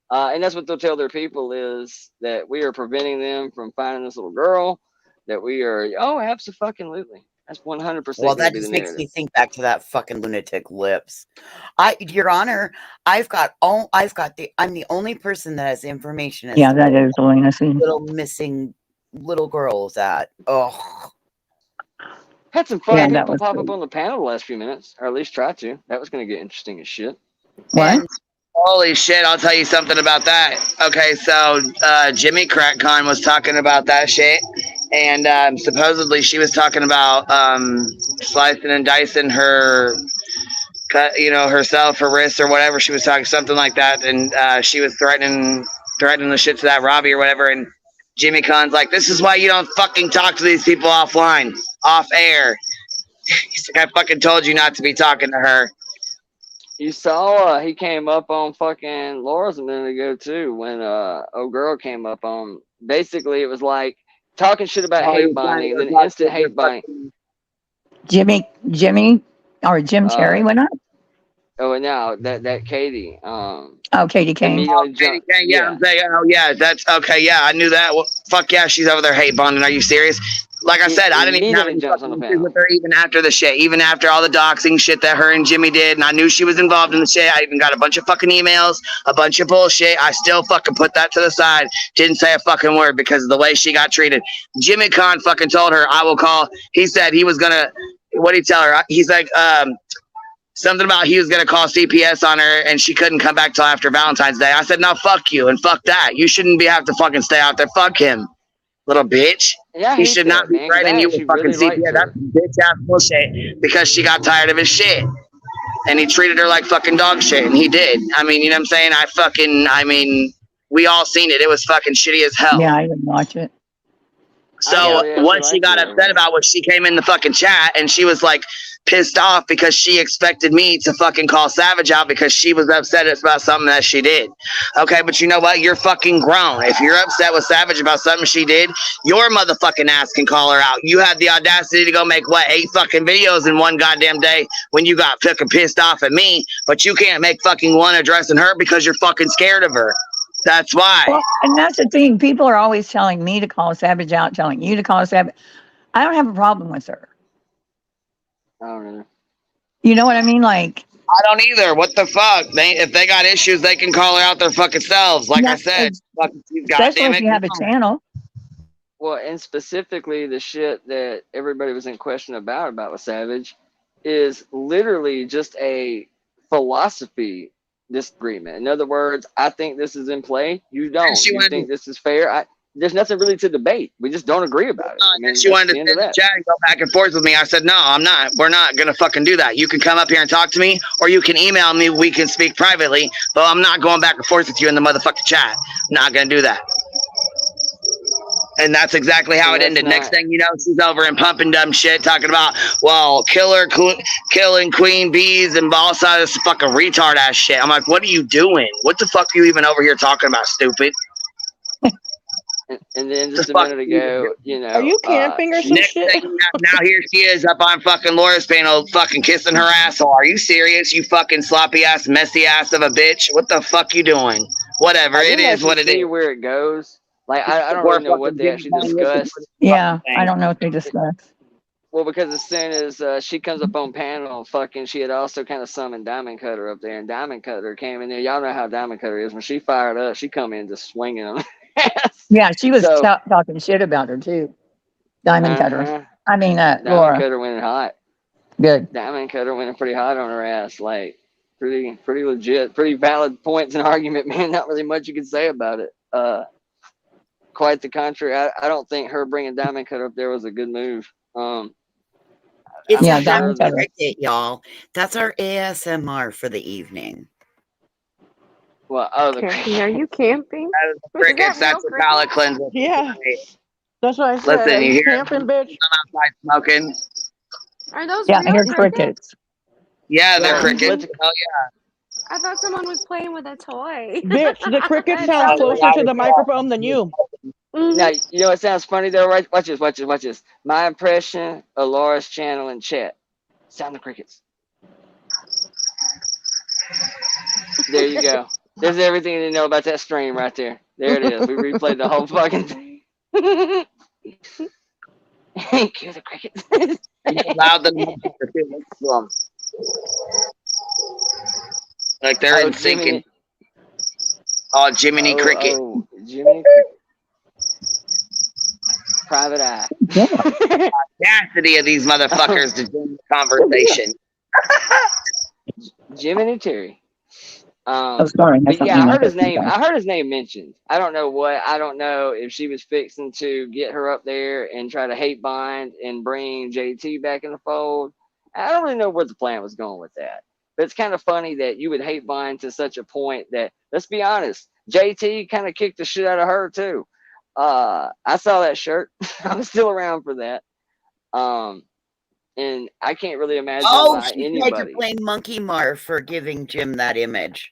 and that's what they'll tell their people is that we are preventing them from finding this little girl. That we are, absolutely. That's 100%. Well, that be just the makes narrative. me think back to that fucking lunatic lips. Your Honor, I'm the only person that has information as Yeah, to that where is lunacy. little missing little girls at. Oh. Had some funny Yeah, that people was pop good. up on the panel the last few minutes, or at least try to. That was going to get interesting as shit. What? Holy shit, I'll tell you something about that. Okay, so Jimmy CrackCon was talking about that shit, and supposedly she was talking about slicing and dicing her, herself, her wrist or whatever. She was talking something like that, and she was threatening the shit to that Robbie or whatever, and Jimmy Khan's like, this is why you don't fucking talk to these people offline, off air. He's like, I fucking told you not to be talking to her. You saw he came up on fucking Laura's a minute ago too when old girl came up on. Basically, it was like talking shit about hate bonding, and then instant hate bonding. Jimmy or Jim Cherry went up. Oh, no, that Katie. Katie Kane. Immediately Katie Kane, yeah, I'm saying, oh yeah, that's okay. Yeah, I knew that. Well, fuck yeah, she's over there hate bonding. Are you serious? Like I said, I didn't even have any fucking issues with her even after the shit, even after all the doxing shit that her and Jimmy did, and I knew she was involved in the shit. I even got a bunch of fucking emails, a bunch of bullshit. I still fucking put that to the side. Didn't say a fucking word because of the way she got treated. Jimmy Khan fucking told her, I will call. He said he was gonna. What did he tell her? He's like, something about he was going to call CPS on her and she couldn't come back till after Valentine's Day. I said, no, fuck you and fuck that. You shouldn't have to fucking stay out there. Fuck him, little bitch. Yeah, he should not be threatening you with fucking CPS. That's bitch ass bullshit because she got tired of his shit. And he treated her like fucking dog shit. And he did. I mean, you know what I'm saying? We all seen it. It was fucking shitty as hell. Yeah, I didn't watch it. So what she got upset about was she came in the fucking chat and she was like pissed off because she expected me to fucking call Savage out because she was upset about something that she did. Okay, but you know what? You're fucking grown. If you're upset with Savage about something she did, your motherfucking ass can call her out. You had the audacity to go make 8 fucking videos in one goddamn day when you got fucking pissed off at me, but you can't make fucking one addressing her because you're fucking scared of her. That's why. Well, and that's the thing. People are always telling me to call Savage out, telling you to call Savage. I don't have a problem with her. I don't know. You know what I mean? Like, I don't either. What the fuck? If they got issues, they can call her out their fucking selves. Like I said, especially if you have a channel. Well, and specifically the shit that everybody was in question about with Savage is literally just a philosophy disagreement. In other words, I think this is in play. You don't. You think this is fair. There's nothing really to debate. We just don't agree about it. She wanted to sit in the chat and go back and forth with me. I said, no, I'm not. We're not going to fucking do that. You can come up here and talk to me, or you can email me. We can speak privately, but I'm not going back and forth with you in the motherfucking chat. Not going to do that. And that's exactly how it ended. Next thing you know, she's over and pumping dumb shit, talking about, well, killing queen bees and all side of this fucking retard ass shit. I'm like, what are you doing? What the fuck are you even over here talking about, stupid? And then just a minute ago, you know, are you camping or some shit? Now here she is up on fucking Laura's panel, fucking kissing her asshole. Are you serious? You fucking sloppy ass, messy ass of a bitch. What the fuck you doing? Whatever. It is what it is. Where it goes. Like I don't really know what they actually discussed. Yeah, I don't know what they discussed. Well, because as soon as she comes up on panel, fucking, she had also kind of summoned Diamond Cutter up there, and Diamond Cutter came in there. Y'all know how Diamond Cutter is. When she fired up, she come in just swinging them. Yeah, she was talking shit about her too. Diamond Cutter. I mean, Diamond Laura. Cutter went hot. Good. Diamond Cutter went pretty hot on her ass. Like, pretty legit, pretty valid points and argument, man. Not really much you can say about it. Quite the contrary. I don't think her bringing Diamond Cutter up there was a good move. It's a Diamond Cutter, y'all. That's our ASMR for the evening. Well, Camping? Are you camping? Crickets, that's a palate cleanser. Yeah. That's what I said. Listen, you hear camping, bitch? I'm outside smoking. Are those Yeah, I real hear crickets? crickets. Yeah, they're crickets. Oh yeah. I thought someone was playing with a toy. Bitch, the crickets sound closer to the microphone than you. Now, you know what sounds funny though, right? Watch this. My impression of Laura's channel in chat. Sound the crickets. There you go. There's everything you need to know about that stream right there. There it is. We replayed the whole fucking thing. Cue the crickets. Loud than like they're in sinking. Oh, Jiminy Cricket. Oh, Jiminy Cricket. Private eye. Audacity of these motherfuckers to join the conversation. Jiminy Terry. Sorry. But yeah, I heard his name. I heard his name mentioned. I don't know what. I don't know if she was fixing to get her up there and try to hate bind and bring JT back in the fold. I don't really know where the plan was going with that. But it's kind of funny that you would hate bind to such a point that, let's be honest, JT kind of kicked the shit out of her too. I saw that shirt. I'm still around for that. And I can't really imagine why She tried to anybody. blame Monkey Mar for giving Jim that image.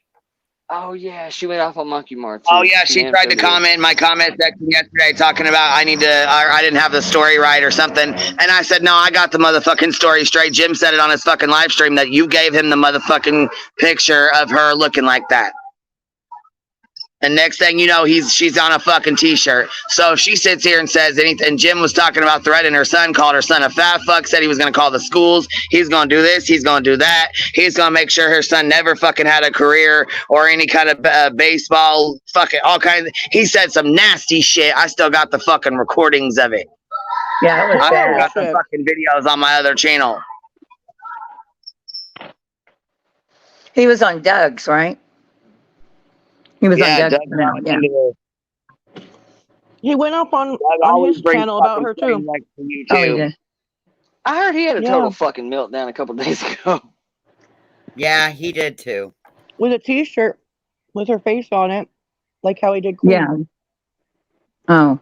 Oh yeah, she went off on Monkey Mar too. Oh yeah, she tried to comment in my comment section yesterday talking about I didn't have the story right or something. And I said, no, I got the motherfucking story straight. Jim said it on his fucking live stream that you gave him the motherfucking picture of her looking like that. And next thing you know, she's on a fucking t-shirt. So if she sits here and says anything, Jim was talking about threatening her son, called her son a fat fuck, said he was going to call the schools. He's going to do this. He's going to do that. He's going to make sure her son never fucking had a career or any kind of baseball, fucking all kinds of, he said some nasty shit. I still got the fucking recordings of it. Yeah, it was I bad. got the fucking videos on my other channel. He was on Doug's, right? He was on Doug's Doug channel, yeah. He went up on always his brings channel about her fucking too. like to you, Oh, he too. did. I heard he had a Yeah. total fucking meltdown a couple days ago. Yeah, he did too. With a t-shirt with her face on it, like how he did Queen. Yeah. Oh.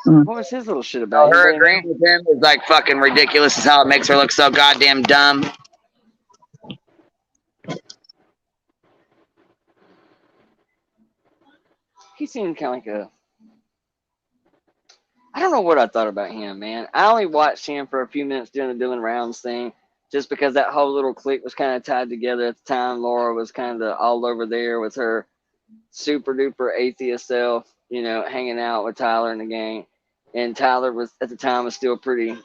What was his little shit about? Her Anybody agreeing with him is like fucking ridiculous as how it makes her look so goddamn dumb. He seemed kind of like I don't know what I thought about him, man. I only watched him for a few minutes during the Dylan Rounds thing, just because that whole little clique was kind of tied together at the time. Laura was kind of all over there with her super duper atheist self, hanging out with Tyler and the gang. And Tyler was at the time was still pretty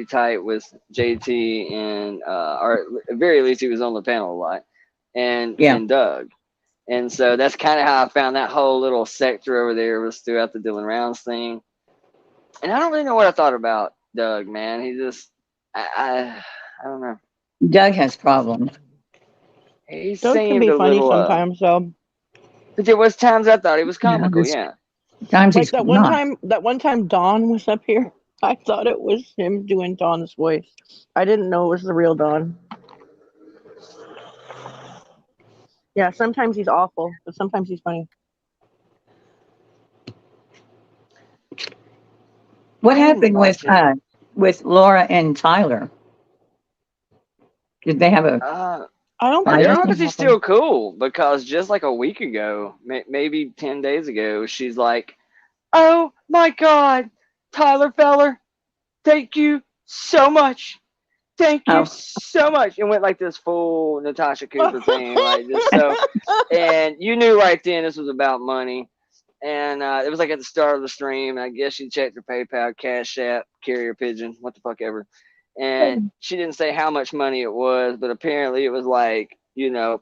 tight with JT and or at the very least he was on the panel a lot, and Doug. And so that's kind of how I found that whole little sector over there was throughout the Dylan Rounds thing. And I don't really know what I thought about Doug, man. He just, I don't know. Doug has problems. He Doug can seemed be a funny little, sometimes, though. But there was times I thought he was comical, yeah. Times Like he's that one time Dawn was up here. I thought it was him doing Dawn's voice. I didn't know it was the real Dawn. Yeah, sometimes he's awful, but sometimes he's funny. What happened with Laura and Tyler? Did they have a? I don't They're think obviously still cool because just like a week ago, maybe 10 days ago, she's like, "Oh my God, Tyler Feller, thank you so much. Thank you so much." And went like this full Natasha Cooper thing, like just so. And you knew right then this was about money. And it was like at the start of the stream. And I guess she checked her PayPal, Cash App, carrier pigeon, what the fuck ever. And she didn't say how much money it was, but apparently it was like,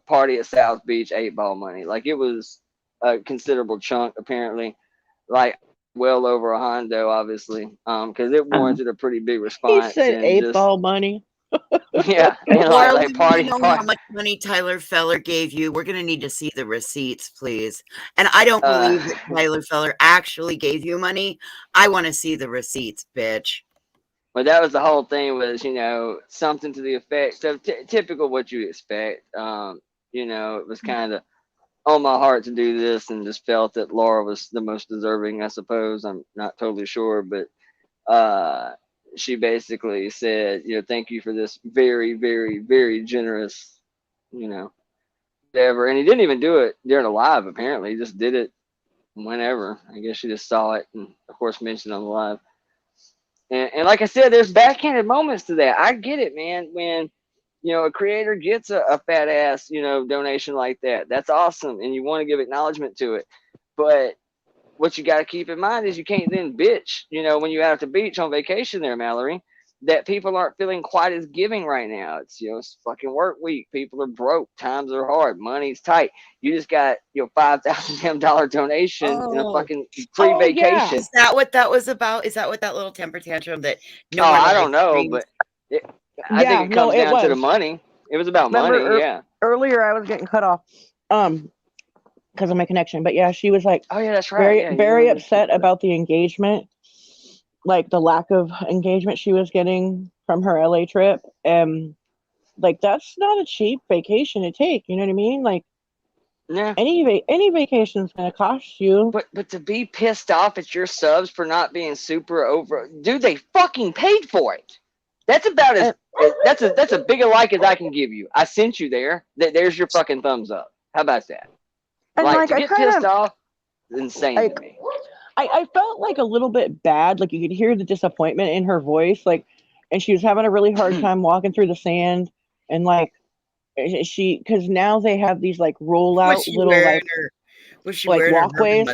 party at South Beach 8-ball money. Like it was a considerable chunk, apparently. Like well over a Hondo, obviously, because it warranted a pretty big response. He said 8-ball money. Yeah, Laura, like we party. know how much money Tyler Feller gave you. We're gonna need to see the receipts, please. And I don't believe that Tyler Feller actually gave you money. I want to see the receipts, bitch. But that was the whole thing was, something to the effect. So typical what you expect. It was kind of on my heart to do this and just felt that Laura was the most deserving, I suppose. I'm not totally sure, but she basically said, thank you for this very, very, very generous, whatever. And he didn't even do it during a live, apparently. He just did it whenever. I guess she just saw it and, of course, mentioned on the live. And like I said, there's backhanded moments to that. I get it, man. When, a creator gets a fat ass, donation like that, that's awesome. And you want to give acknowledgement to it. But what you got to keep in mind is you can't then bitch, when you're out at the beach on vacation there, Mallory, that people aren't feeling quite as giving right now. It's, it's fucking work week. People are broke. Times are hard. Money's tight. You just got, $5,000 donation in a fucking free vacation. Yeah. Is that what that was about? Is that what that little temper tantrum that I don't know, but I think it comes down to the money. It was about money, yeah. Earlier I was getting cut off. Because of my connection. But yeah, she was like, oh yeah, that's right. Very upset about the engagement, like the lack of engagement she was getting from her LA trip. And like, that's not a cheap vacation to take. You know what I mean? Like, Yeah. Any vacation's gonna cost you. But to be pissed off at your subs for not being super over, dude, they fucking paid for it. That's about that's a big a like as I can give you. I sent you there. There's your fucking thumbs up. How about that? And Like, like to I get kind pissed of off, insane to me. I felt like a little bit bad. Like you could hear the disappointment in her voice. Like, and she was having a really hard time walking through the sand. And like because now they have these like rollout little like was she like wearing walkways.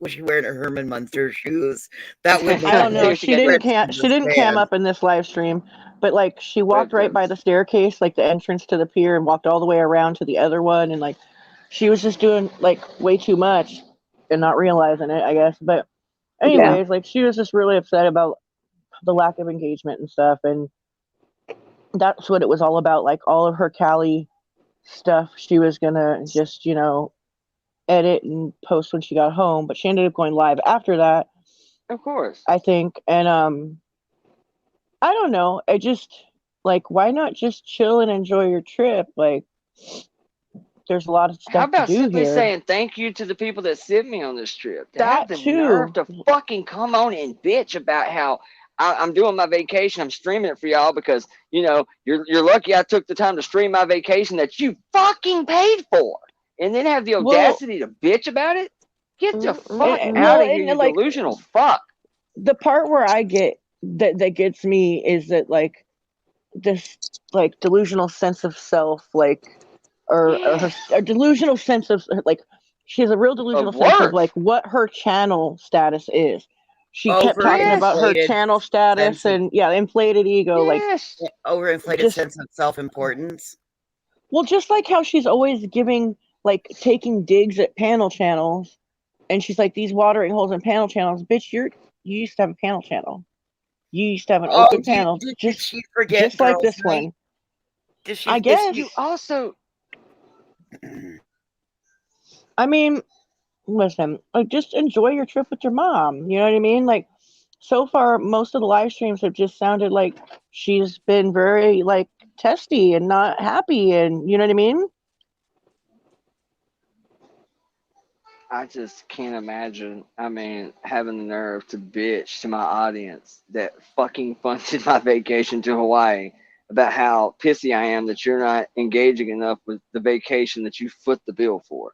Was she wearing her Herman Munster shoes? That would I don't know. She didn't cam up in this live stream, but like she walked right by the staircase, like the entrance to the pier, and walked all the way around to the other one, and like she was just doing like way too much and not realizing it, I guess. But anyways, like she was just really upset about the lack of engagement and stuff, and that's what it was all about. Like all of her Cali stuff, she was gonna just edit and post when she got home, but she ended up going live after that. Of course. I think. And I don't know. I just like, why not just chill and enjoy your trip? Like there's a lot of stuff How about to do simply here. saying thank you to the people that sent me on this trip? They That have the too. nerve to fucking come on and bitch about how I'm doing my vacation. I'm streaming it for y'all because you're lucky I took the time to stream my vacation that you fucking paid for, and then have the audacity to bitch about it. Get the fuck out of here, you like, delusional fuck. The part where I get that gets me is that like this like delusional sense of self, like or a delusional sense of like she has a real delusional sense of like what her channel status is. She kept talking about her channel status and inflated ego, like overinflated sense of self-importance. Well, just like how she's always taking digs at panel channels, and she's like, these watering holes in panel channels, bitch, you used to have a panel channel. You used to have an open panel. Did she forget just like Girls' this Night? one. Did she, I guess. You also. I mean, listen, like just enjoy your trip with your mom. You know what I mean? Like, so far, most of the live streams have just sounded like she's been very like testy and not happy, and you know what I mean? I just can't imagine, having the nerve to bitch to my audience that fucking funded my vacation to Hawaii about how pissy I am that you're not engaging enough with the vacation that you foot the bill for.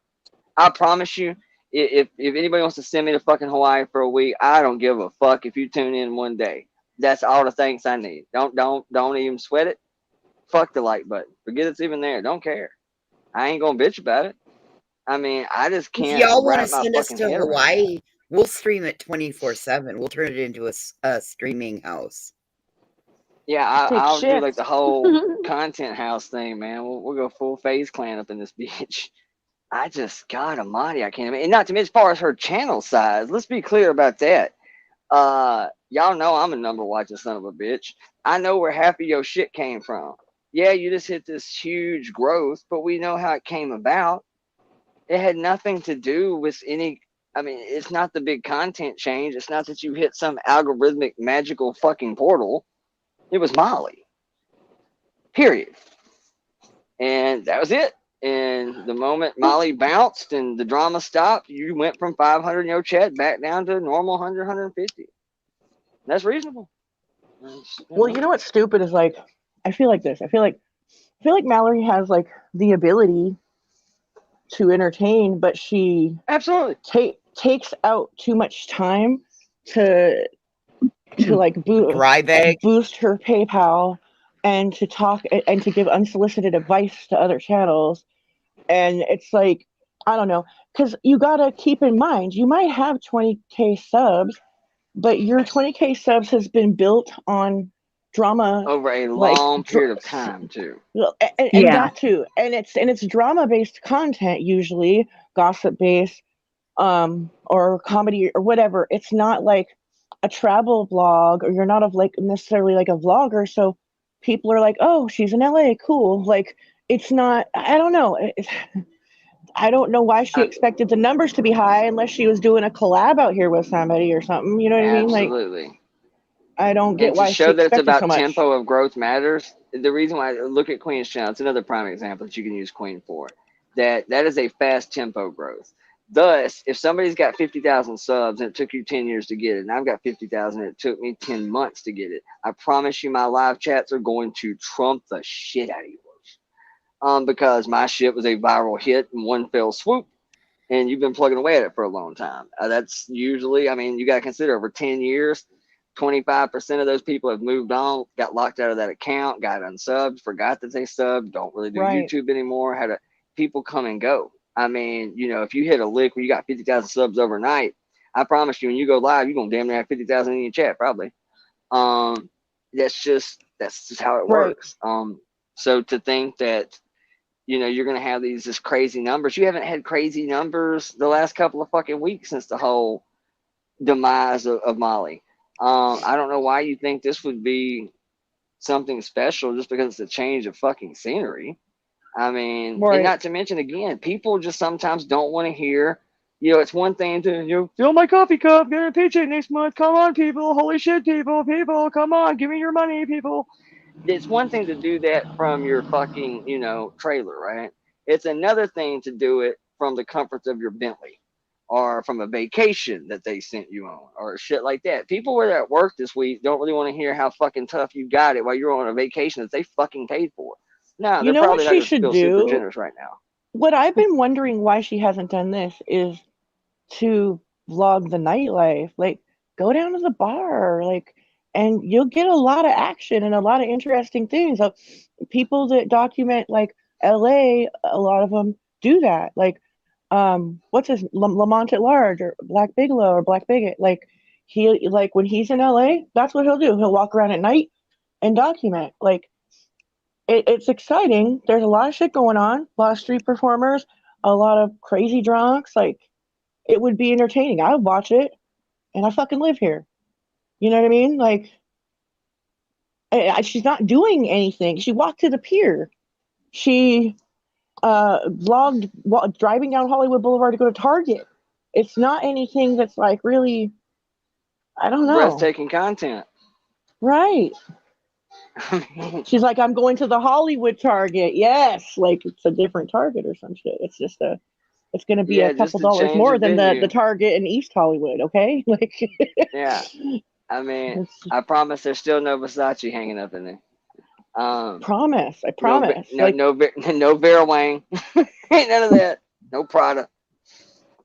I promise you, if anybody wants to send me to fucking Hawaii for a week, I don't give a fuck if you tune in one day. That's all the thanks I need. Don't even sweat it. Fuck the like button. Forget it's even there. Don't care. I ain't gonna bitch about it. I just can't. If y'all want to wrap my send us fucking to head around Hawaii, we'll stream it 24/7. We'll turn it into a streaming house. Yeah, I'll do like the whole content house thing, man. We'll go full FaZe Clan up in this bitch. I just, God almighty, I can't. And not to mention, as far as her channel size, let's be clear about that. Y'all know I'm a number watching son of a bitch. I know where half of your shit came from. Yeah, you just hit this huge growth, but we know how it came about. It had nothing to do with any. It's not the big content change. It's not that you hit some algorithmic magical fucking portal. It was Molly. Period. And that was it. And the moment Molly bounced and the drama stopped, you went from 500 in your chat back down to normal 100, 150. That's reasonable. Well, you know what's stupid is like, I feel like this. I feel like Mallory has like the ability to entertain, but she absolutely takes out too much time to like boost her PayPal and to talk and to give unsolicited advice to other channels. And it's like, I don't know, because you gotta keep in mind, you might have 20K subs, but your 20K subs has been built on drama over a long period of time too. And that too, and it's drama based content, usually gossip based, or comedy or whatever. It's not like a travel vlog, or you're not necessarily like a vlogger. So people are like, oh, she's in LA, cool. Like it's not. I don't know. I don't know why she expected the numbers to be high unless she was doing a collab out here with somebody or something. You know what I mean? Like, absolutely. I don't get why to show she that it's expected about so much. tempo of growth matters. The reason why I look at Queen's channel, it's another prime example that you can use Queen for. that is a fast tempo growth. Thus, if somebody's got 50,000 subs and it took you 10 years to get it, and I've got 50,000 and it took me 10 months to get it, I promise you my live chats are going to trump the shit out of yours. Because my shit was a viral hit in one fell swoop, and you've been plugging away at it for a long time. That's usually, I mean, you got to consider over 10 years, 25% of those people have moved on, got locked out of that account, got unsubbed, forgot that they subbed, don't really do YouTube anymore, had people come and go. I mean, you know, if you hit a lick where you got 50,000 subs overnight, I promise you, when you go live, you're going to damn near have 50,000 in your chat, probably. That's just how it works. So to think that, you know, you're going to have these just crazy numbers. You haven't had crazy numbers the last couple of fucking weeks since the whole demise of Molly. I don't know why you think this would be something special just because it's a change of fucking scenery. I mean, and not to mention, again, people just sometimes don't want to hear, you know, it's one thing to, you know, fill my coffee cup, get a paycheck next month. Come on, people. Holy shit, people, come on, give me your money, people. It's one thing to do that from your fucking, you know, trailer, right? It's another thing to do it from the comforts of your Bentley or from a vacation that they sent you on or shit like that. People were at work this week don't really want to hear how fucking tough you got it while you're on a vacation that they fucking paid for. No, You they're know what probably not she going to should feel super do? generous right now. What I've been wondering why she hasn't done this is to vlog the nightlife. Like, go down to the bar, like, and you'll get a lot of action and a lot of interesting things. So people that document like LA, a lot of them do that. Like, what's his Lamont at Large or Black Bigelow or Black Bigot? Like, he like when he's in LA, that's what he'll do. He'll walk around at night and document. Like, it's exciting. There's a lot of shit going on, a lot of street performers, a lot of crazy drunks. Like, it would be entertaining. I would watch it, and I fucking live here. You know what I mean? Like, she's not doing anything. She walked to the pier. She vlogged driving down Hollywood Boulevard to go to Target. It's not anything that's like really, I don't know. Breathtaking content. Right. She's like, I'm going to the Hollywood Target. Yes. Like, it's a different Target or some shit. It's just it's going to be a couple dollars more than the Target in East Hollywood. Okay. Like, yeah. I mean, I promise there's still no Versace hanging up in there. I promise. No Vera Wang. Ain't none of that. No Prada.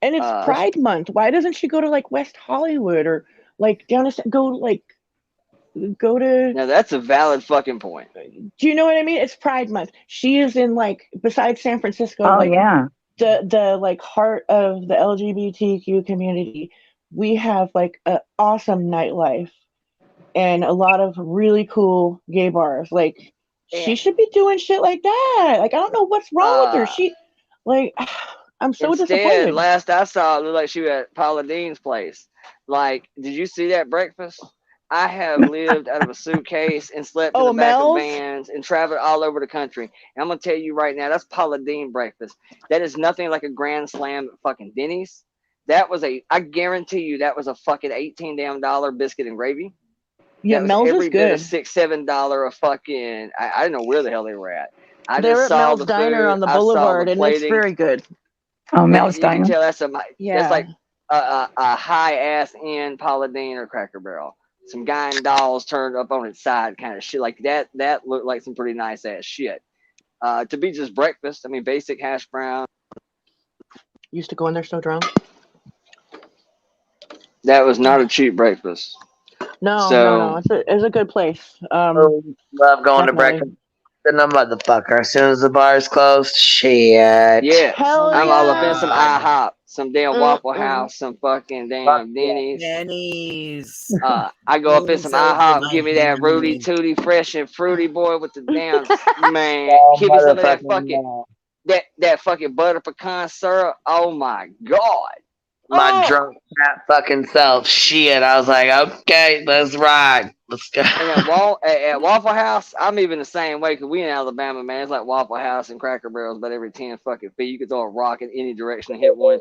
And it's Pride Month. Why doesn't she go to like West Hollywood or like down to go to? Now that's a valid fucking point. Do you know what I mean? It's Pride Month. She is in like besides San Francisco. Oh like, yeah. The like heart of the LGBTQ community. We have like an awesome nightlife and a lot of really cool gay bars. Like, she should be doing shit like that. Like, I don't know what's wrong with her. She, like, I'm so disappointed. Last I saw, it looked like she was at Paula Deen's place. Like, did you see that breakfast? I have lived out of a suitcase and slept in the back of vans and traveled all over the country. And I'm going to tell you right now, that's Paula Deen breakfast. That is nothing like a Grand Slam at fucking Denny's. That was I guarantee you that was a fucking $18 damn biscuit and gravy. Yeah, Mel's is good. $6-7 a fucking, I didn't know where the hell they were at. They're at Mel's Diner on the Boulevard, and it's very good. Oh, Mel's Diner. You can tell that's that's like a high ass end Paula Deen or Cracker Barrel. Some guy and dolls turned up on its side kind of shit. Like that looked like some pretty nice ass shit. To be just breakfast, I mean, basic hash brown. Used to go in there so drunk. That was not a cheap breakfast. No. It's a good place. Love going to breakfast. The motherfucker. As soon as the bar's closed, shit. Yeah, I'm all up in some IHOP, some damn Waffle House, some fucking damn Denny's. I go up in some IHOP, give me that Rudy Tooty fresh and fruity boy with the damn man. Give me some of that fucking that fucking butter pecan syrup. Oh my god. My drunk fat fucking self. Shit. I was like, okay, let's ride. Let's go. And at Waffle House, I'm even the same way because we in Alabama, man. It's like Waffle House and Cracker Barrels about every 10 fucking feet. You can throw a rock in any direction and hit one.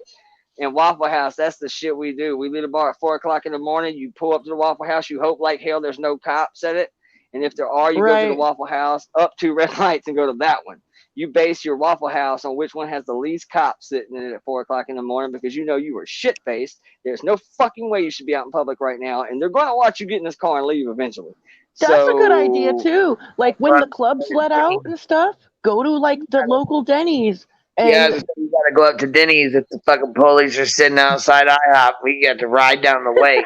And Waffle House, that's the shit we do. We leave the bar at 4 o'clock in the morning. You pull up to the Waffle House. You hope like hell there's no cops at it. And if there are, you go to the Waffle House, up 2 red lights and go to that one. you base your Waffle House on which one has the least cops sitting in it at 4 o'clock in the morning because you know you were shit faced. There's no fucking way you should be out in public right now, and they're going to watch you get in this car and leave eventually. That's a good idea too. Like when the clubs let out and stuff, go to like the local Denny's. Yeah, And you gotta go up to Denny's if the fucking police are sitting outside IHOP. We get to ride down the way.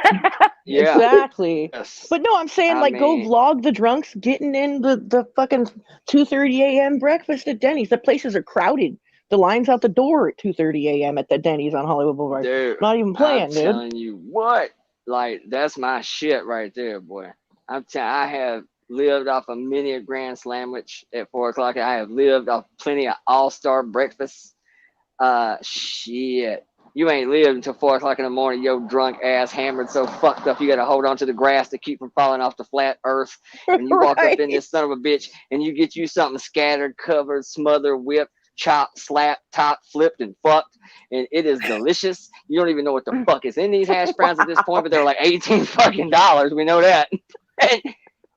Yeah. Exactly. Yes. But no, I'm saying I like go mean- vlog the drunks getting in the fucking 2:30 a.m. breakfast at Denny's. The places are crowded. The line's out the door at 2:30 a.m. at the Denny's on Hollywood Boulevard. Dude, Not even playing, I'm dude. telling you what, like that's my shit right there, boy. I have lived off a mini grand sandwich at 4 o'clock. I have lived off plenty of all-star breakfasts. Shit. You ain't lived until 4 o'clock in the morning, yo drunk ass, hammered, so fucked up you gotta hold on to the grass to keep from falling off the flat earth. And you walk up in this son of a bitch and you get you something scattered, covered, smothered, whipped, chopped, slapped, topped, flipped, and fucked. And it is delicious. You don't even know what the fuck is in these hash browns at this point, but they're like $18 fucking dollars. We know that. And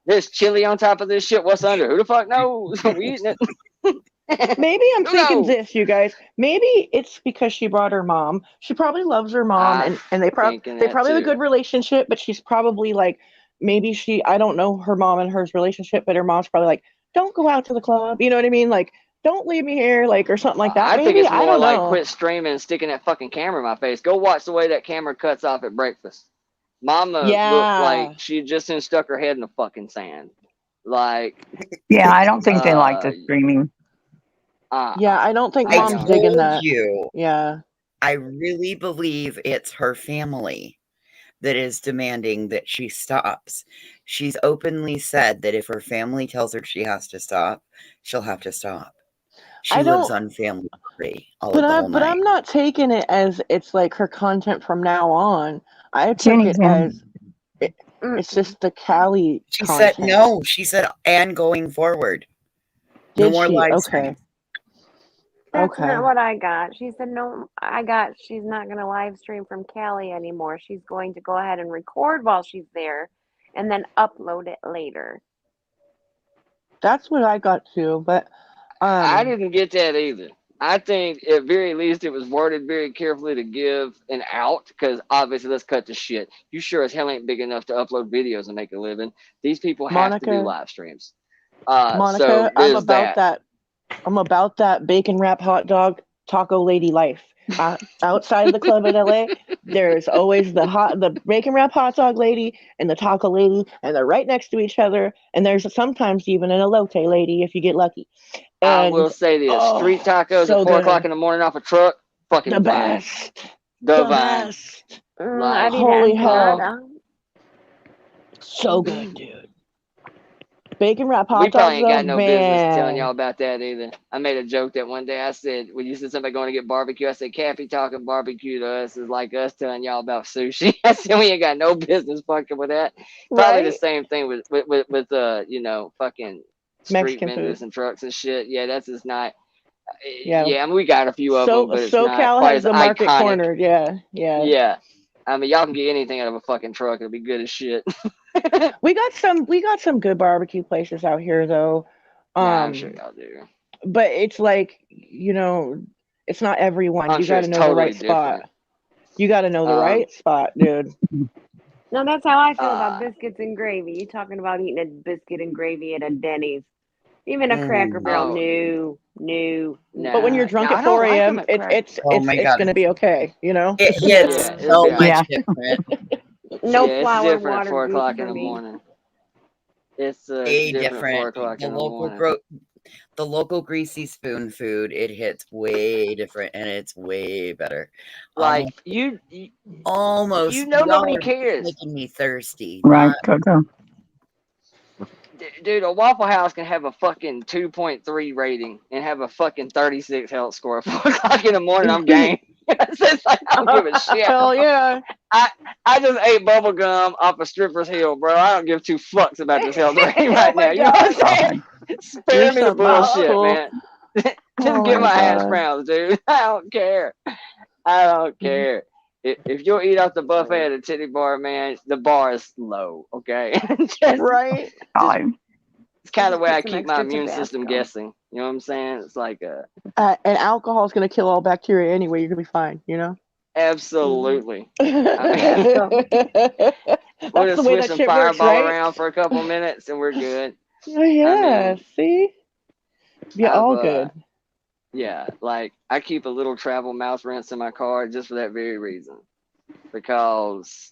there's chili on top of this shit. What's under? Who the fuck knows? We eating it. Maybe I'm thinking this, you guys. Maybe it's because she brought her mom. She probably loves her mom, and they probably thinking they that probably have a too. good relationship. But she's probably like, maybe I don't know her mom and her relationship, but her mom's probably like, don't go out to the club. You know what I mean? Like, don't leave me here, like, or something like that. I Maybe think it's I more don't like know. quit streaming and sticking that fucking camera in my face. Go watch the way that camera cuts off at breakfast. Mama looked Yeah. like she just stuck her head in the fucking sand. Like, Yeah, I don't think they like the streaming. Yeah, I don't think I mom's told digging that. you. Yeah. I really believe it's her family that is demanding that she stops. She's openly said that if her family tells her she has to stop, she'll have to stop. She I lives don't- on family property all But of the whole night. I'm not taking it as it's like her content from now on. I took Jenny's it in. as it's just the Cali She content. said no. She said and going forward. No Did more she? live Okay. streams. That's Okay. not what I got. She said, no, she's not going to live stream from Cali anymore. She's going to go ahead and record while she's there and then upload it later. That's what I got too, but I didn't get that either. I think at very least it was worded very carefully to give an out because obviously let's cut the shit. You sure as hell ain't big enough to upload videos and make a living. These people have to do Monica- live streams. Monica, So I'm there's about that. I'm about that bacon wrap hot dog taco lady life. Outside of the club in LA, there's always the bacon wrap hot dog lady and the taco lady, and they're right next to each other. And there's sometimes even an elote lady if you get lucky. I And will say this: street tacos so at 4 good. o'clock in the morning off a truck, fucking The divine. best. Divine. best. Like, Holy hell. good. So good, dude. Bacon wrap hot we probably dogs, ain't got though, no business telling man. y'all about that either. I made a joke that one day I said, when you said somebody going to get barbecue, I said, Cappy talking barbecue to us is like us telling y'all about sushi. I said, we ain't got no business fucking with that. Probably the Right? same thing with fucking street Mexican vendors food. and trucks and shit. Yeah, that's just not. Yeah. Yeah, I mean, we got a few of them, but it's not SoCal quite has as the market iconic. cornered. Yeah. Yeah. I mean, y'all can get anything out of a fucking truck. It'll be good as shit. We got some good barbecue places out here though. Nah, I'm sure y'all do. But it's like, it's not everyone. I'm You sure got to it's know totally the right spot. different. You got to know the right spot, dude. No, that's how I feel about biscuits and gravy. You talking about eating a biscuit and gravy at a Denny's. Even a Cracker Barrel, no. But when you're drunk I at don't 4 like 'em a.m., at it's Oh my God. gonna be okay, It hits Yeah, so it'll be much alright. different. No Yeah, it's flour, different at water, 4 goose o'clock for in the me. morning. It's Way different at 4 different. o'clock The in the local morning. the local greasy spoon food, it hits way different and it's way better. Like Almost nobody y'all are cares. making me thirsty. Right, Not Coco. Dude, a Waffle House can have a fucking 2.3 rating and have a fucking 36 health score at 4 o'clock in the morning. I'm game. It's just like, I don't give a shit. Hell yeah. I just ate bubble gum off a stripper's heel, bro. I don't give two fucks about this health rating right Oh my now. You know what I'm saying? Spare You're me the something else, bullshit, cool. man. Just Oh get my my hash God. browns, dude. I don't care. I don't care. If you'll eat off the buffet at a titty bar, man, the bar is low, okay? Right? It's kind of the way I Put some keep my extra immune system Tabasco. guessing. You know what I'm saying? It's like and alcohol is going to kill all bacteria anyway. You're going to be fine, you know? absolutely. I mean, That's we'll the just way switch that some shit works, fireball right? around for a couple minutes and we're good. Oh, yeah, see? Be I've all good. yeah, like I keep a little travel mouth rinse in my car just for that very reason. Because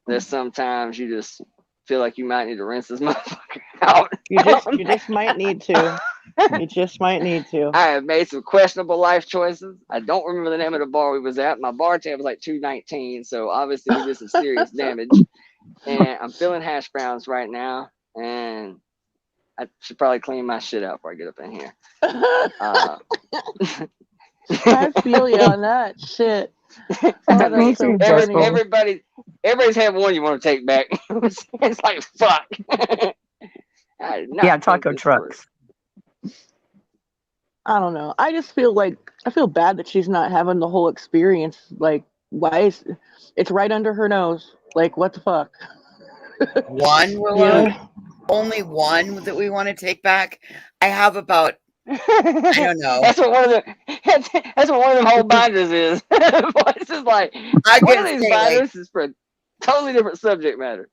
there's sometimes you just feel like you might need to rinse this motherfucker out. You just might need to. You just might need to. I have made some questionable life choices. I don't remember the name of the bar we was at. My bar tab was like $2.19, so obviously we did some serious damage. And I'm feeling hash browns right now, and I should probably clean my shit out before I get up in here. I feel you on that shit. Oh, that's so funny. Everybody's had one you want to take back. It's like fuck. Yeah, taco trucks. I don't know. I just feel like I feel bad that she's not having the whole experience. Like, why is it's right under her nose? Like, what the fuck? One, Willow? Only one that we want to take back? I have about, I don't know. That's what one of them whole binders is. It's just like one of these binders is for a totally different subject matter.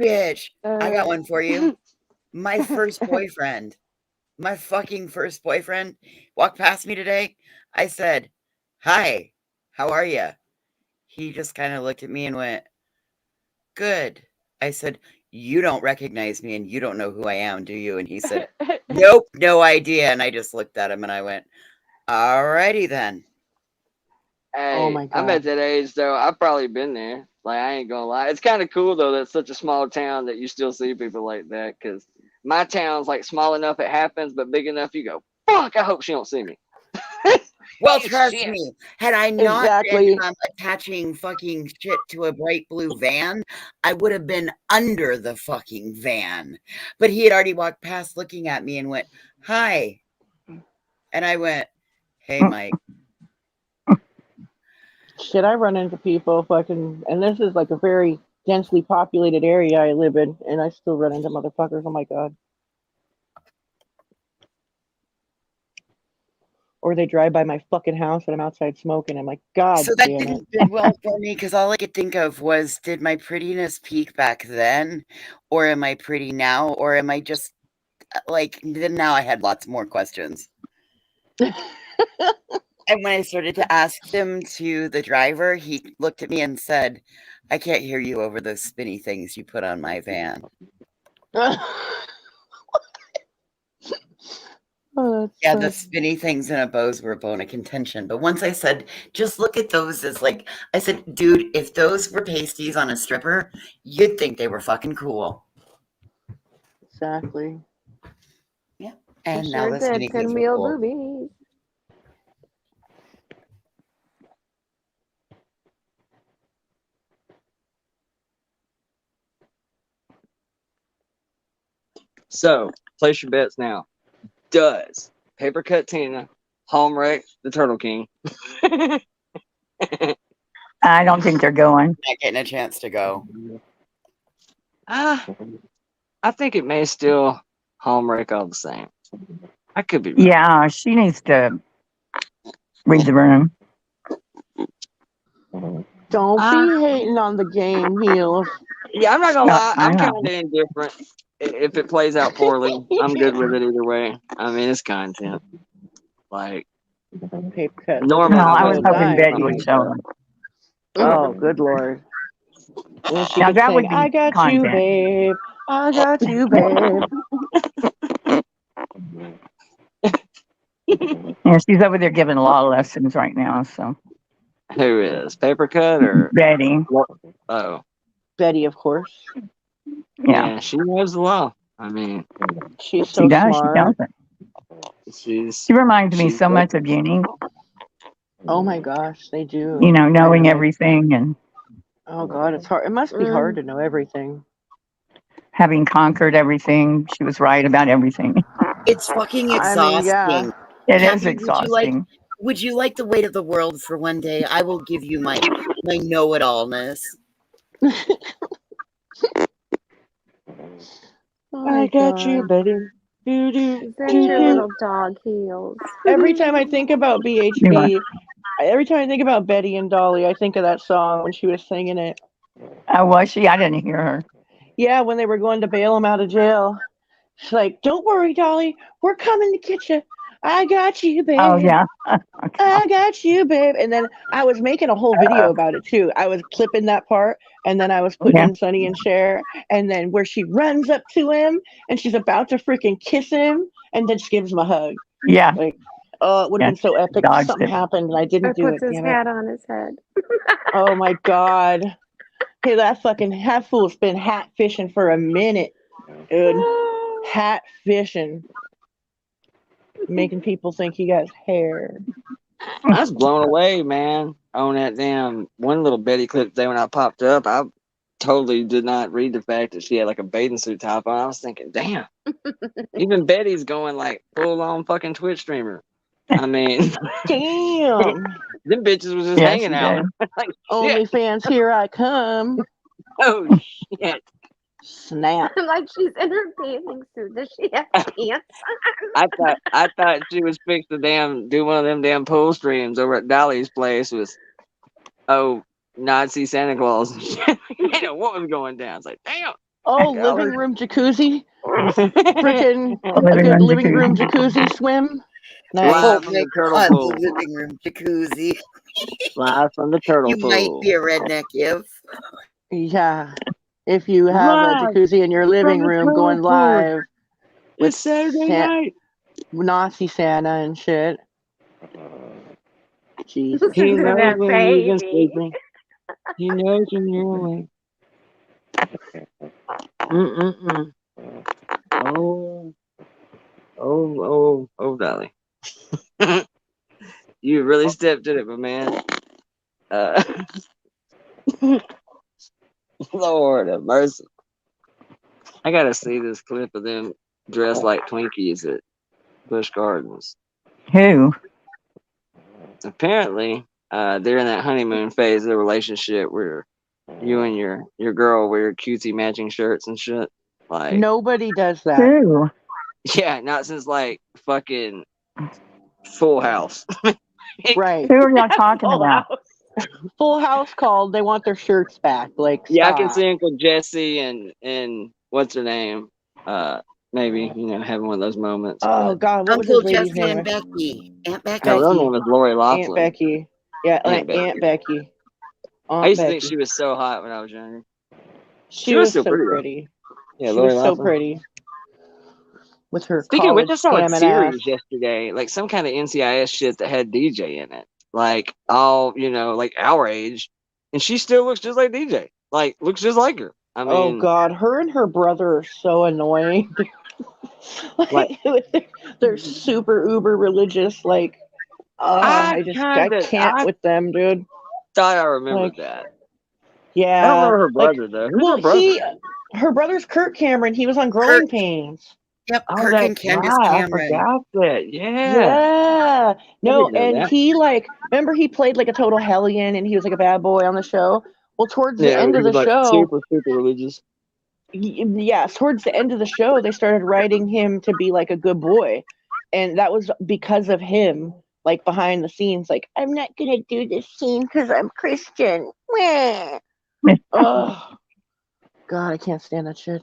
Bitch, I got one for you. My first boyfriend, my fucking first boyfriend, walked past me today. I said, "Hi, how are you?" He just kind of looked at me and went, "Good." I said, "You don't recognize me and you don't know who I am, do you?" And he said, "Nope, no idea." And I just looked at him and I went, "Alrighty then." Hey, Oh my I'm God. at that age though. I've probably been there. Like I ain't gonna lie. It's kind of cool though. That's such a small town that you still see people like that. Because my town's like small enough it happens, but big enough you go, fuck. I hope she don't see me. Well, trust me, had I not Exactly. been attaching fucking shit to a bright blue van, I would have been under the fucking van. But he had already walked past looking at me and went, "Hi." And I went, "Hey, Mike." Shit, I run into people fucking, and this is like a very densely populated area I live in, and I still run into motherfuckers. Oh my God. Or they drive by my fucking house and I'm outside smoking. I'm like, God So that damn it. didn't bid well for me because all I could think of was, did my prettiness peak back then? Or am I pretty now? Or am I just like, then now I had lots more questions. And when I started to ask them to the driver, he looked at me and said, "I can't hear you over those spinny things you put on my van." Oh, Yeah, the spinny things and a bows were a bone of contention. But once I said, just look at those as like, I said, dude, if those were pasties on a stripper, you'd think they were fucking cool. Exactly. Yeah. And now Sure the did. spinny things were Pinwheel cool. boobies. So place your bets now. Does Paper Cut Tina home wreck the Turtle King? I don't think they're going. Not getting a chance to go. I think it may still home wreck all the same. I could be wrong. Yeah, she needs to read the room. Don't be hating on the game, Heels. Yeah, I'm not gonna lie. I I'm know. kind of indifferent. If it plays out poorly, I'm good with it either way. I mean, it's content. Like Paper cut. normally, No, I was Little hoping dime. Betty would show up. Oh, good Lord. And she Now could that sing, would be I got you, content. babe. I got you, babe. Yeah, she's over there giving law lessons right now. So who is Paper Cut or Betty? Oh, Betty, of course. yeah, she knows the law. I mean, She's She so does. She smart. does it. she's She reminds me she's so much of Uni. Oh my gosh, they do. You know, knowing Kinda like, everything and oh God, it's hard. It must be hard to know everything. having conquered everything. She was right about everything. It's fucking I exhausting. mean, yeah. It is Kathy, exhausting. would you like the weight of the world for one day? I will give you my know-it-allness. Oh I my got you, God. buddy. Do do Is that do your do. little dog heels? Every time I think about BHB, every time I think about Betty and Dolly, I think of that song when she was singing it. Oh, was she? I didn't hear her. Yeah, when they were going to bail him out of jail. She's like, "Don't worry, Dolly. We're coming to get you. I got you, babe. Oh, yeah. I got you, babe." And then I was making a whole video about it too. I was clipping that part, and then I was putting in Sonny and Cher, and then where she runs up to him and she's about to freaking kiss him, and then she gives him a hug. Yeah. Like, oh, it would have been so epic. Dodged Something it. happened and I didn't Or do puts it. his Damn hat it. on his head. Oh my God. Hey, that fool's been hat fishing for a minute, dude. Hat fishing. Making people think he got hair. I was blown away, man, on that damn one little Betty clip today when I popped up. I totally did not read the fact that she had like a bathing suit top on. I was thinking, damn, even Betty's going like full on fucking Twitch streamer. I mean, damn, them bitches was just Yes, hanging she out. did. Like, OnlyFans, here I come. Oh shit! Snap. Like she's in her bathing suit. Does she have pants on? I thought she was fixed to do one of them damn pool streams over at Dolly's place with Nazi Santa Claus. You know what was going down? It's like, damn. Oh, Golly. living room jacuzzi. Freaking a good living room jacuzzi swim. Nice. Live from the turtle God, pool. the living room jacuzzi. Live from the turtle You pool. might be a redneck, if. Yeah. If you have Live a jacuzzi in your living from the room turtle going pool. live with It's Saturday night. Nazi Santa and shit. Jesus. Listen He to knows that when you've been baby. sleeping. He knows when you're awake. Mm-mm-mm. Oh, Dolly. You really stepped in it, my man. Lord have mercy. I gotta see this clip of them dressed like Twinkies at Busch Gardens. Who? Apparently, they're in that honeymoon phase of the relationship where you and your girl wear cutesy matching shirts and shit. Like, Nobody does that. Who? yeah, not since like fucking Full House. Right. Who are y'all talking Full about? House. Full House called. They want their shirts back. Like, Yeah, I stop. can see Uncle Jesse and what's her name? Maybe having one of those moments. Oh God, what was Uncle his lady's Jesse name? and Becky. Aunt Becky. Her real name is Lori Loughlin. Aunt Becky. Yeah, Aunt Aunt Becky. I used to Becky. think she was so hot when I was younger. She was still so pretty, though. pretty. Yeah, She Lori was so Loughlin. pretty. With her Speaking of which, I college saw a scamming series ass. yesterday, like some kind of NCIS shit that had DJ in it, like all like our age, and she still looks just like DJ, like looks just like her. I mean, Oh God, her and her brother are so annoying. like They're super uber religious. Like, I can't with them, dude. Thought I remembered Like, that. Yeah. I don't remember her Like, brother though. Who's her brother? her brother's Kirk Cameron. He was on Growing Pains. Yep, Oh, Kirk and that's Candace right. I Cameron. forgot that. Yeah. Yeah. No, didn't know and that. he remember he played like a total hellion and he was like a bad boy on the show. Well, towards the Yeah, end he of was the like show, super religious. yeah, towards the end of the show, they started writing him to be like a good boy. And that was because of him, like behind the scenes, like, I'm not going to do this scene because I'm Christian. Oh, God, I can't stand that shit.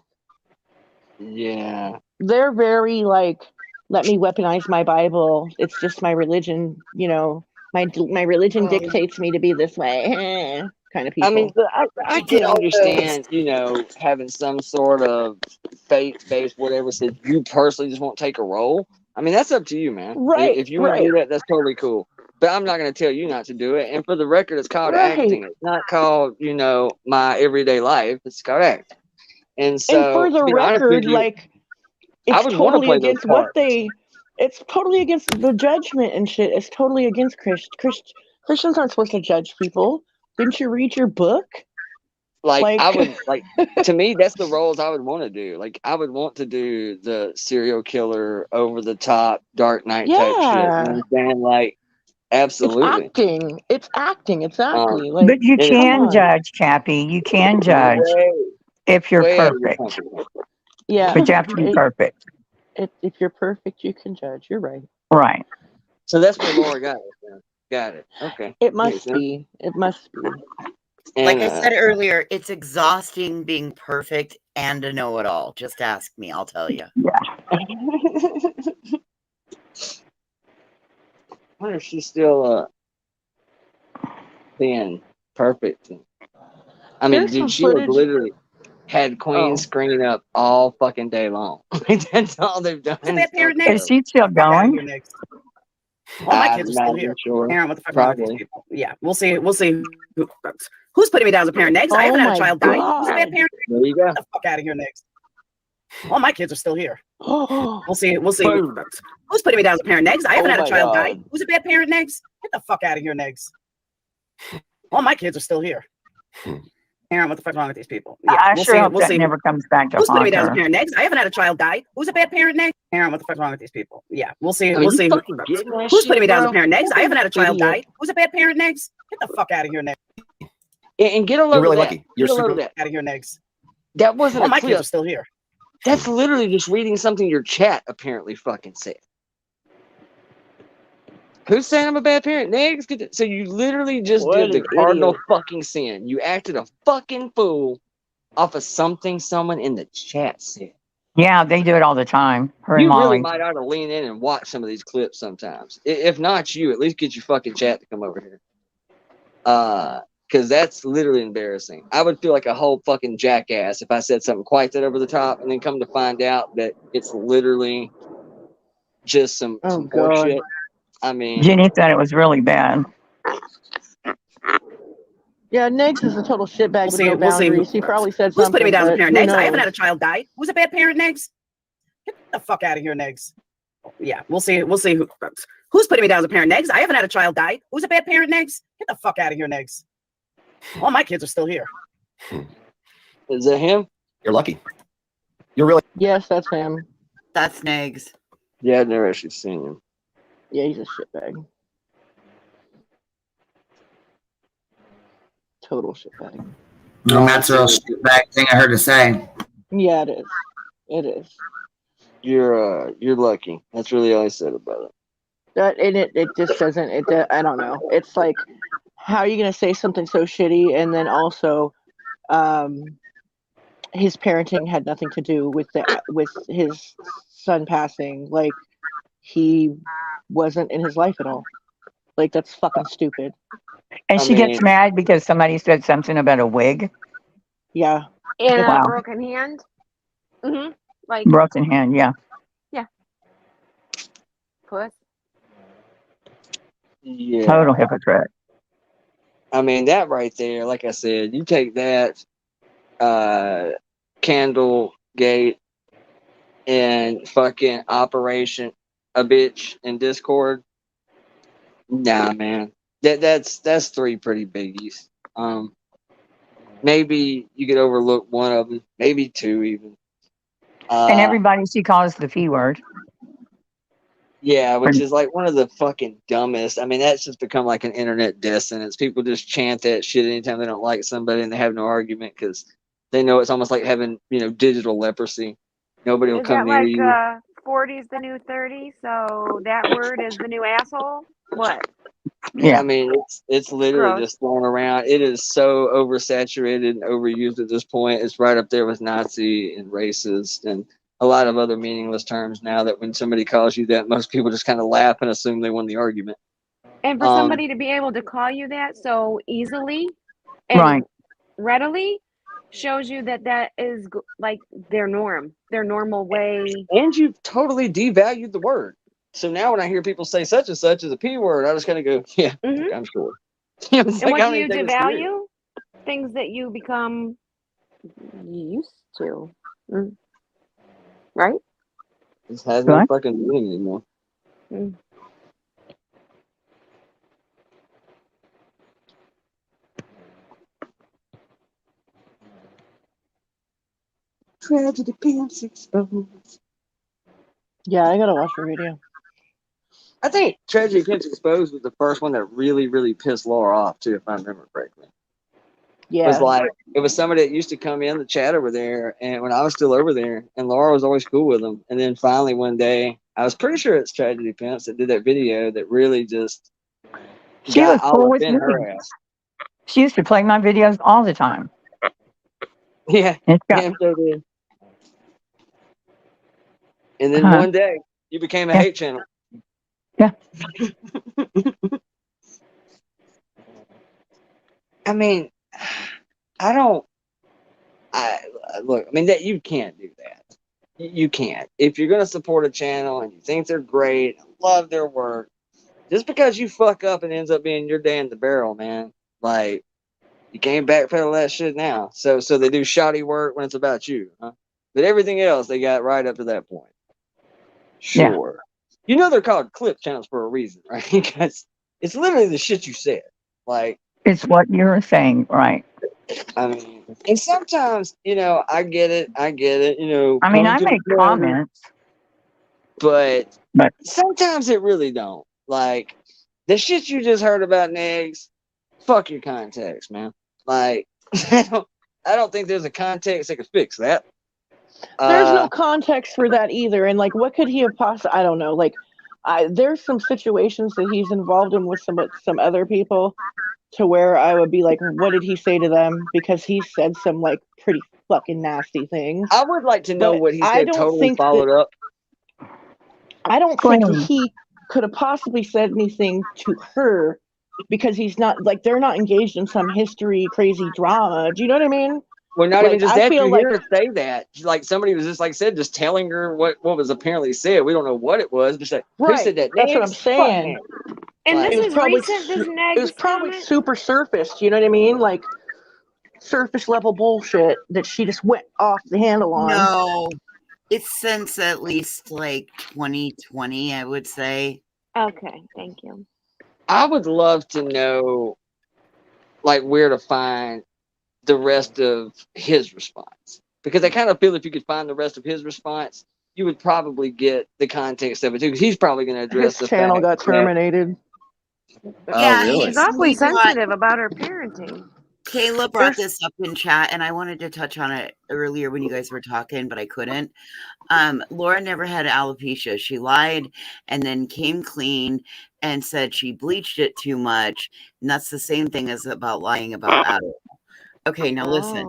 Yeah. They're very like, let me weaponize my Bible. It's just my religion, my religion dictates me to be this way. Kind of people. I mean, I can understand, having some sort of faith-based whatever says you personally just won't take a role. I mean, that's up to you, man. Right, If you want to do that, that's totally cool. But I'm not going to tell you not to do it. And for the record, it's called acting. It's not called, my everyday life. It's called acting. And so, and for the to be honest with record, you, like, I it's would want to totally play those against what parts. it's totally against the judgment and shit. It's totally against Christians aren't supposed to judge people. Didn't you read your book? Like, I would, like, to me, that's the roles I would want to do. Like, I would want to do the serial killer, over the top, Dark Knight type shit. You understand? Like, absolutely. It's acting, exactly. But you can judge, Chappie. You can judge if you're way out of your perfect. comfort zone. Yeah. But you have to be perfect. If you're perfect, you can judge. You're right. Right. So that's where Laura got it. Then. Got it. Okay. It must be. It must be. Like And, I said earlier, it's exhausting being perfect and a know-it-all. Just ask me, I'll tell you. Yeah. I wonder if she's still being perfect. I mean, There's some dude, she has footage. literally had Queen screening up all fucking day long. That's all they've done. Is she still going? All my kids are still here. Sure. Aaron, what the fuck wrong with these people? Yeah, we'll see. We'll see. Who's putting me down as a parent next? I haven't had a child die. Who's a bad parent? There you go. Get the fuck out of here next. All my kids are still here. We'll see. We'll see. Who's putting me down as a parent next? I haven't had a child die. Who's a bad parent next? Get the fuck out of here next. All my kids are still here. Aaron, what the fuck wrong with these people? Yeah, I we'll sure see. hope We'll that see. never comes back to Who's putting me haunt down as a her. parent next? I haven't had a child die. Who's a bad parent next? Aaron, what the fuck wrong with these people? Yeah, we'll see. I mean, We'll you see. fucking getting that Who's shit, putting me down as a bro? parent next? I haven't had a child Idiot. die. Who's a bad parent next? Get the fuck out of here next. And get a load You're really of that. lucky. You're Get a load super of that. out of here next. That wasn't All a my clip. kids are still here. That's literally just reading something your chat apparently fucking said. Who's saying I'm a bad parent? Next, so you literally just What did the an cardinal idiot. fucking sin. You acted a fucking fool off of something someone in the chat said. Yeah, they do it all the time. Her and You really Molly. might ought to lean in and watch some of these clips sometimes. If not you, at least get your fucking chat to come over here. Because that's literally embarrassing. I would feel like a whole fucking jackass if I said something quite that over the top and then come to find out that it's literally just some horseshit. I mean, Jenny said it was really bad. Yeah, Nix is a total shitbag with no We'll see. boundaries. He probably said Who's something. putting me down as a but parent who next? I haven't knows? had a child die. Who's a bad parent next? Get the fuck out of here next. Yeah, we'll see. We'll see. Who's putting me down as a parent next? I haven't had a child die. Who's a bad parent next? Get the fuck out of here next. All my kids are still here. is that him? You're lucky. You're really. Yes, that's him. That's Nags. Yeah, I've never actually seen him. Yeah, he's a shitbag. Total shitbag. And that's a real shitbag thing I heard to say. Yeah, it is. It is. You're lucky. That's really all I said about it. That and it just doesn't. I don't know. It's like, how are you gonna say something so shitty and then also, his parenting had nothing to do with his son passing. Like, he wasn't in his life at all. Like, that's fucking stupid. And she gets mad because somebody said something about a wig. Yeah. And Wow. a broken hand. Mm-hmm. Like Broken hand, yeah. yeah. Puss. Yeah. Total hypocrite. I mean, that right there, like I said, you take that Candle Gate and fucking Operation a Bitch in Discord. Nah, man. That's three pretty biggies. Maybe you could overlook one of them, maybe two even. And everybody she calls the P word. Yeah, which is like one of the fucking dumbest. I mean, that's just become like an internet death sentence. People just chant that shit anytime they don't like somebody and they have no argument because they know it's almost like having, digital leprosy. Nobody will Is come that near like you. 40's the new 30? So that word is the new asshole? What? Yeah, I mean, it's literally Gross. just thrown around. It is so oversaturated and overused at this point. It's right up there with Nazi and racist and a lot of other meaningless terms now that when somebody calls you that, most people just kind of laugh and assume they won the argument. And for somebody to be able to call you that so easily and readily shows you that is like their norm, their normal way. And you've totally devalued the word. So now when I hear people say such and such is a P word, I just kind of go, yeah, I'm sure. And what do you devalue? Things that you become used to. Mm. Right? This has no fucking meaning anymore. Mm. Tragedy pants exposed. Yeah, I gotta watch the video. I think Tragedy Pants Exposed was the first one that really, really pissed Laura off too, if I remember correctly. was like, it was somebody that used to come in the chat over there, and when I was still over there, and Laura was always cool with them. And then finally one day, I was pretty sure it's Tragedy Pimps that did that video that really just She was got cool all up with in me. her ass. She used to play my videos all the time. Yeah, It's got, damn so did. And then huh. one day, you became a Yeah. hate channel. Yeah. I mean, look. I mean, that you can't do that. You can't. If you're gonna support a channel and you think they're great, love their work, just because you fuck up and ends up being your day in the barrel, man. Like, you can't backpedal that shit now. So they do shoddy work when it's about you, huh? But everything else they got right up to that point. Sure. Yeah. You know they're called clip channels for a reason, right? Because it's literally the shit you said. Like, it's what you're saying, right? I mean, and sometimes, I get it. I mean, I make comments. But sometimes it really don't. Like, the shit you just heard about Negs, fuck your context, man. Like, I don't think there's a context that could fix that. There's no context for that either. And like, what could he have possibly? I don't know. Like, there's some situations that he's involved in with some other people, to where I would be like, what did he say to them? Because he said some like pretty fucking nasty things. I would like to know what he said. Totally followed up. I don't think that he could have possibly said anything to her, because he's not, like, they're not engaged in some history crazy drama. Do you know what I mean? Well, not like, even just I that. feel You like, hear her say that, like somebody was just like said, just telling her what was apparently said. We don't know what it was, but she's like, who said that? That's what I'm Negs? saying. And Like, this It was is probably recent, this it was Negs probably comment? super surface. You know what I mean? Like, surface level bullshit that she just went off the handle on. No, it's since at least like 2020, I would say. Okay, thank you. I would love to know, like, where to find the rest of his response, because I kind of feel if you could find the rest of his response, you would probably get the context of it too. Because he's probably going to address His the channel fact got that- terminated. Yeah, really? She's awfully sensitive about her parenting. Kayla brought this up in chat, and I wanted to touch on it earlier when you guys were talking, but I couldn't. Laura never had alopecia. She lied and then came clean and said she bleached it too much. And that's the same thing as about lying about adult. Okay, now listen.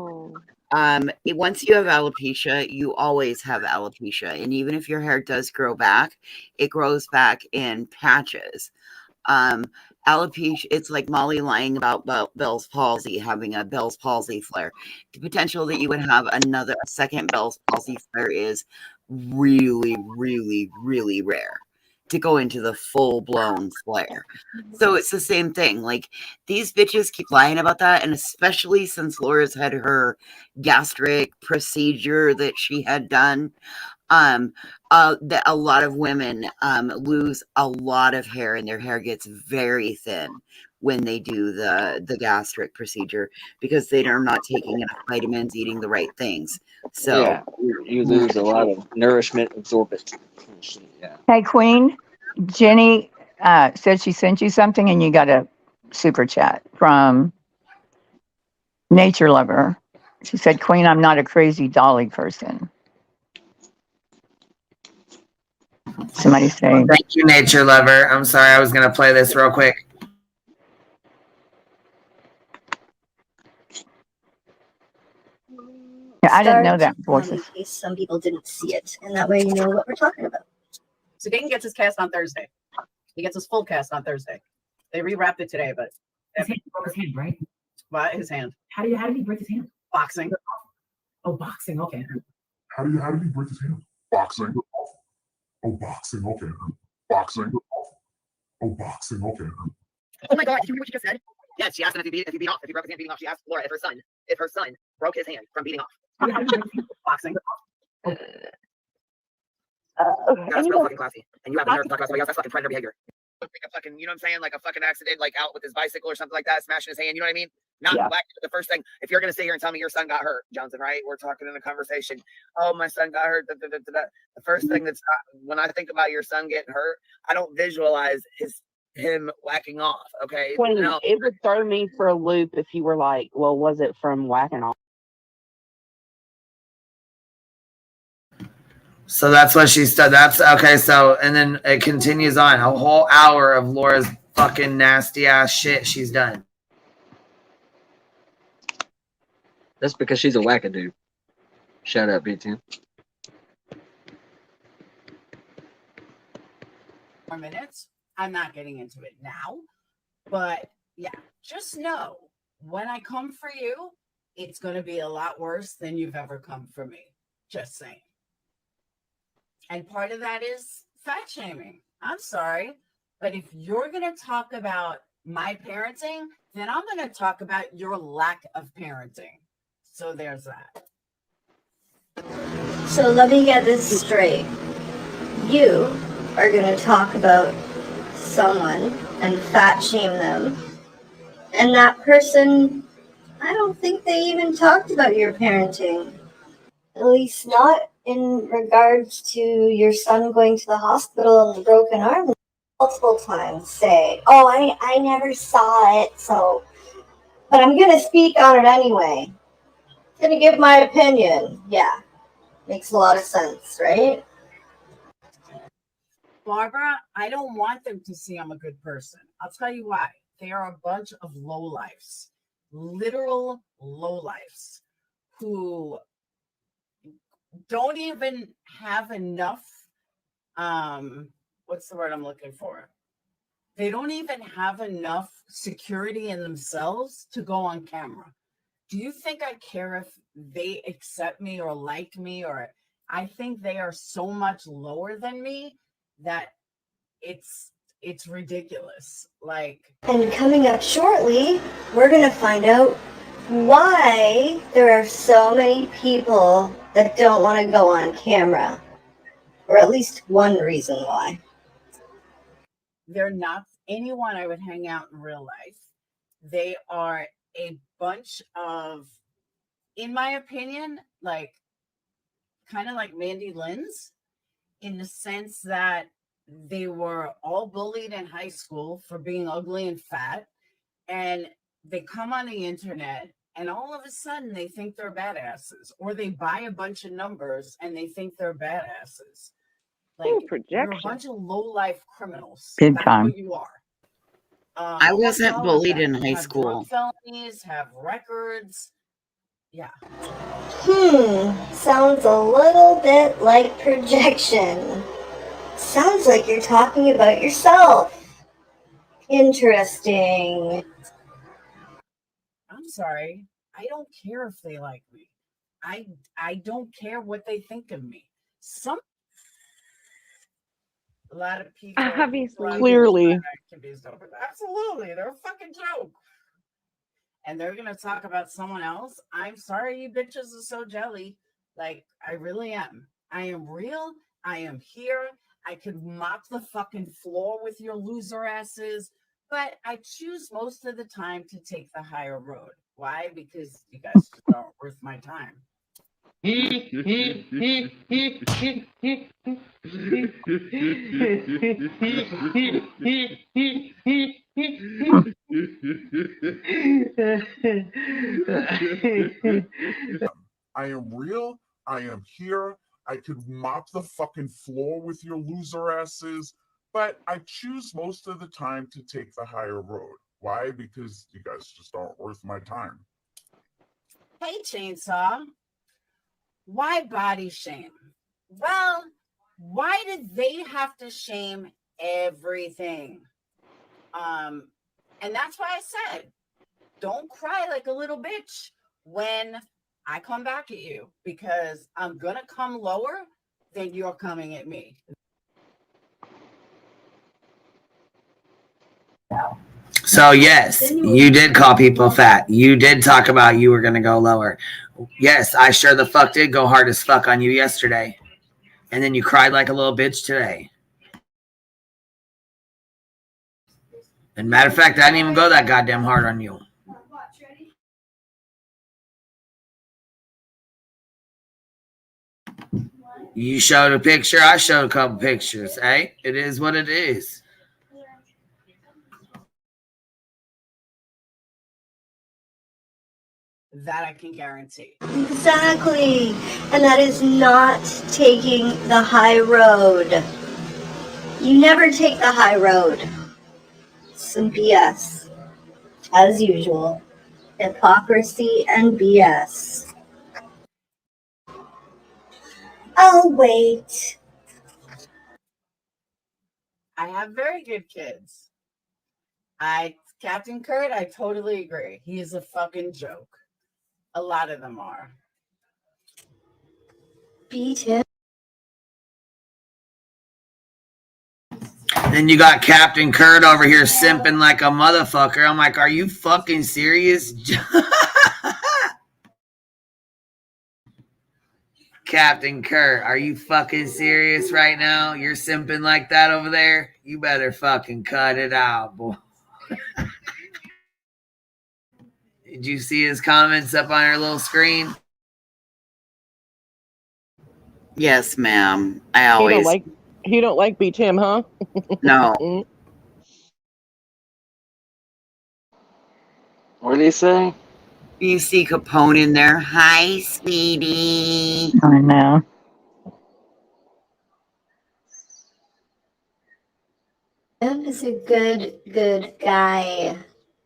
Once you have alopecia, you always have alopecia. And even if your hair does grow back, it grows back in patches. Alopecia, it's like Molly lying about Bell's palsy, having a Bell's palsy flare. The potential that you would have a second Bell's palsy flare is really, really, really rare to go into the full-blown flare. So it's the same thing. Like, these bitches keep lying about that, and especially since Laura's had her gastric procedure that she had done, that a lot of women lose a lot of hair, and their hair gets very thin when they do the gastric procedure, because they are not taking enough vitamins, eating the right things. So yeah, you lose a lot of nourishment absorbent. Yeah. Hey, Queen, Jenny said she sent you something, and you got a super chat from Nature Lover. She said, Queen, I'm not a crazy dolly person. Somebody say, thank you, Nature Lover. I'm sorry, I was going to play this real quick. Yeah, I didn't know that before. In case some people didn't see it, and that way you know what we're talking about. So Dayton gets his cast on Thursday. He gets his full cast on Thursday. They rewrapped it today, but he broke his hand, right? What? His hand. How did he break his hand? Boxing. Oh, boxing. Okay. How did he break his hand? Boxing. Oh, boxing. Okay. Boxing. Oh, boxing. Okay. Oh my God! Did you hear what she just said? Yes, she asked him if he broke his hand beating off. She asked Laura if her son broke his hand from beating off. Boxing. That's real fucking classy. And you have the nerve to talk about somebody else. That's fucking predator behavior. Like a fucking, you know what I'm saying? Like a fucking accident, like out with his bicycle or something like that, smashing his hand. You know what I mean? Not black. The first thing, if you're gonna sit here and tell me your son got hurt, Johnson, right? We're talking in a conversation. Oh, my son got hurt. The first thing that's when I think about your son getting hurt, I don't visualize his him whacking off. Okay. When it would throw me for a loop if you were like, well, was it from whacking off? So that's what she said. That's okay. So, and then it continues on a whole hour of Laura's fucking nasty ass shit she's done. That's because she's a wackadoo. Shout out, B10. More minutes. I'm not getting into it now, but yeah, just know when I come for you, it's going to be a lot worse than you've ever come for me. Just saying. And part of that is fat shaming. I'm sorry, but if you're going to talk about my parenting, then I'm going to talk about your lack of parenting. So there's that. So let me get this straight. You are going to talk about someone and fat shame them. And that person, I don't think they even talked about your parenting. At least not in regards to your son going to the hospital and the broken arm multiple times. Say, oh, I never saw it, so... But I'm going to speak on it anyway. Going to give my opinion. Yeah. Makes a lot of sense, right? Barbara, I don't want them to see I'm a good person. I'll tell you why. They are a bunch of lowlifes, literal lowlifes, who don't even have enough, what's the word I'm looking for? They don't even have enough security in themselves to go on camera. Do you think I care if they accept me or like me? Or I think they are so much lower than me that it's ridiculous. Like, and coming up shortly, we're going to find out why there are so many people that don't want to go on camera. Or at least one reason why. They're not anyone I would hang out in real life. They are a bunch of, in my opinion, like kind of like Mandy Lynn's, in the sense that they were all bullied in high school for being ugly and fat, and they come on the internet and all of a sudden they think they're badasses, or they buy a bunch of numbers and they think they're badasses. Like, you're a bunch of low-life criminals. Big That's time. what you are. I wasn't all of bullied them in high have school. drug felonies, have records. Yeah. Sounds a little bit like projection. Sounds like you're talking about yourself. Interesting. I'm sorry. I don't care if they like me. I don't care what they think of me. A lot of people Obviously. Clearly. Absolutely. They're a fucking joke. And they're going to talk about someone else. I'm sorry, you bitches are so jelly. Like, I really am. I am real. I am here. I could mop the fucking floor with your loser asses. But I choose most of the time to take the higher road. Why? Because you guys just aren't worth my time. I am real. I am here. I could mop the fucking floor with your loser asses, but I choose most of the time to take the higher road. Why? Because you guys just aren't worth my time. Hey, Chainsaw. Why body shame? Well, why did they have to shame everything? And that's why I said, don't cry like a little bitch when I come back at you, because I'm going to come lower than you're coming at me. So yes, you did call people fat. You did talk about you were going to go lower. Yes, I sure the fuck did go hard as fuck on you yesterday. And then you cried like a little bitch today. And matter of fact, I didn't even go that goddamn hard on you. You showed a picture, I showed a couple pictures, eh? It is what it is. That I can guarantee. Exactly. And that is not taking the high road. You never take the high road. Some BS. As usual. Hypocrisy and BS. I'll wait. I have very good kids. Captain Kurt, I totally agree. He is a fucking joke. A lot of them are. Beat him. Then you got Captain Kurt over here simping like a motherfucker. I'm like, are you fucking serious? Captain Kurt, are you fucking serious right now? You're simping like that over there? You better fucking cut it out, boy. Did you see his comments up on your little screen? Yes, ma'am. I always. He don't like Beat Him, huh? No. What did he say? You see Capone in there. Hi, sweetie. I know. Tim is a good guy.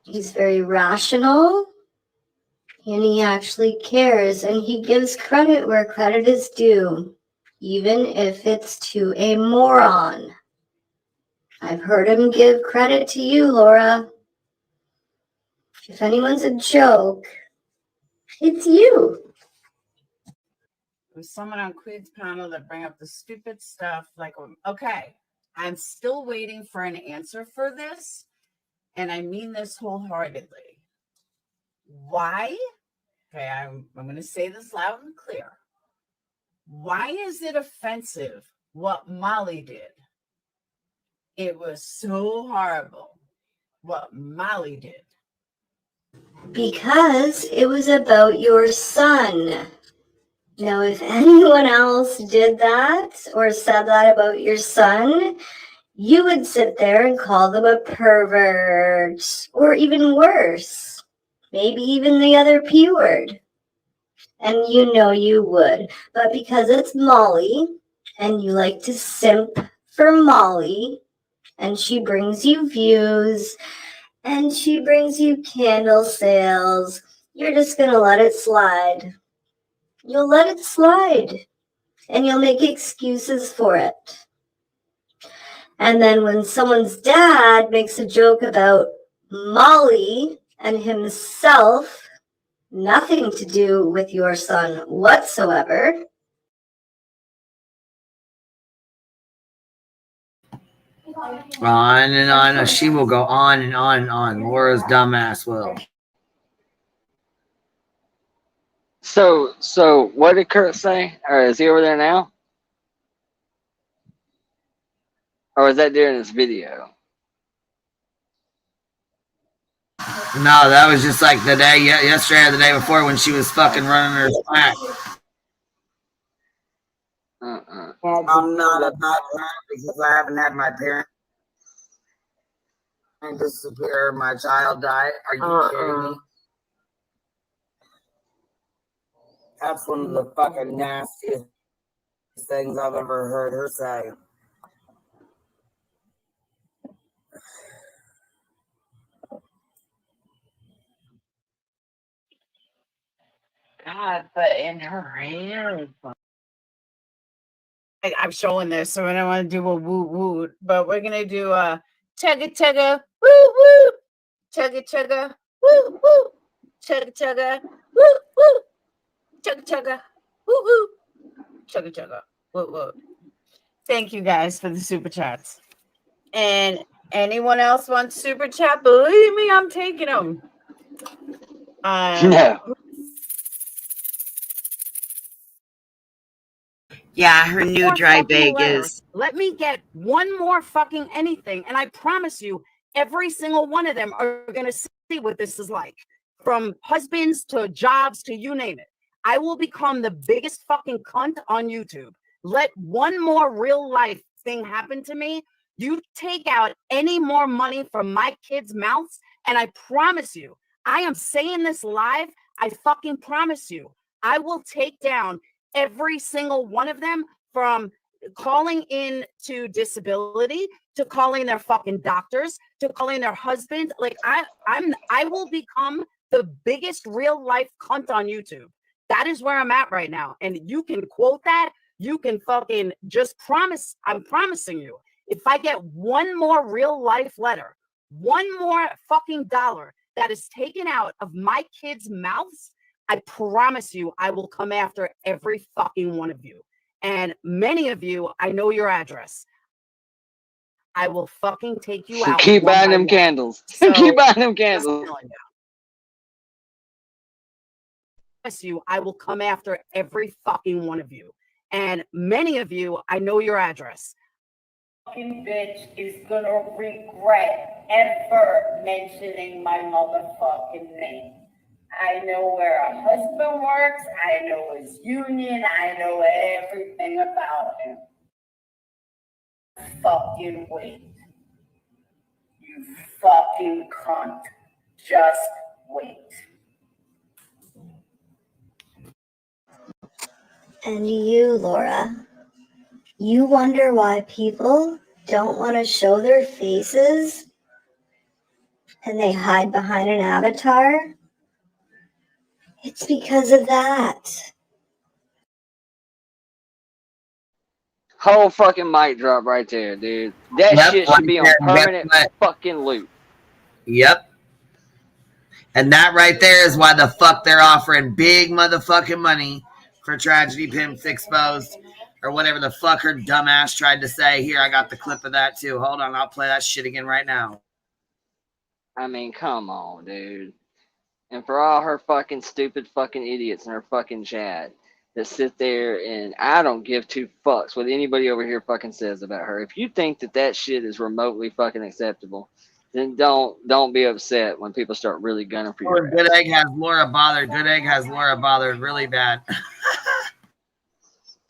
He's very rational. And he actually cares. And he gives credit where credit is due. Even if it's to a moron. I've heard him give credit to you, Laura. If anyone's a joke, it's you. There's someone on Queen's panel that bring up the stupid stuff. Like, okay, I'm still waiting for an answer for this. And I mean this wholeheartedly. Why? Okay, I'm going to say this loud and clear. Why is it offensive what Molly did? It was so horrible what Molly did. Because it was about your son. Now, if anyone else did that or said that about your son, you would sit there and call them a pervert. Or even worse, maybe even the other P word. And you know you would. But because it's Molly, and you like to simp for Molly, and she brings you views, and she brings you candle sales, you're just gonna let it slide. You'll let it slide. And you'll make excuses for it. And then when someone's dad makes a joke about Molly and himself, nothing to do with your son whatsoever. On and on. She will go on and on and on. Laura's dumbass will. So what did Kurt say? Or is he over there now? Or was that during this video? No, that was just like the day, yesterday or the day before when she was fucking running her smack. I'm not a bad parent because I haven't had my parent disappear. My child died. Are you kidding me? That's one of the fucking nastiest things I've ever heard her say. God, but in her hair. I'm showing this, so I don't want to do a woo woo, but we're gonna do a chugga chugga woo woo, chugga chugga woo woo, chugga chugga woo woo, chugga chugga woo woo, chugga chugga woo woo. Thank you guys for the super chats. And anyone else want super chat? Believe me, I'm taking them. No. Yeah, her new dry bag is. Let me get one more fucking anything, and I promise you, every single one of them are going to see what this is like. From husbands to jobs to you name it. I will become the biggest fucking cunt on YouTube. Let one more real life thing happen to me. You take out any more money from my kids' mouths, and I promise you, I am saying this live. I fucking promise you, I will take down every single one of them, from calling in to disability to calling their fucking doctors to calling their husbands. Like I will become the biggest real life cunt on YouTube. That is where I'm at right now. And you can quote that. You can fucking just promise. I'm promising you, if I get one more real life letter, one more fucking dollar that is taken out of my kids' mouths, I promise you, I will come after every fucking one of you. And many of you, I know your address. I will fucking take you out. Keep buying them candles. So, keep buying them candles. You, I will come after every fucking one of you. And many of you, I know your address. Fucking bitch is gonna regret ever mentioning my motherfucking name. I know where her husband works. I know his union. I know everything about him. Fucking wait. You fucking cunt. Just wait. And you, Laura, you wonder why people don't want to show their faces and they hide behind an avatar? It's because of that. Whole fucking mic drop right there, dude. That shit should be on permanent fucking loop. Yep. And that right there is why the fuck they're offering big motherfucking money for Tragedy Pimps Exposed, or whatever the fuck her dumbass tried to say. Here, I got the clip of that too. Hold on, I'll play that shit again right now. I mean, come on, dude. And for all her fucking stupid fucking idiots in her fucking chat that sit there, and I don't give two fucks what anybody over here fucking says about her. If you think that that shit is remotely fucking acceptable, then don't be upset when people start really gunning for your ass. Good Egg has Laura bothered. Good Egg has Laura bothered really bad.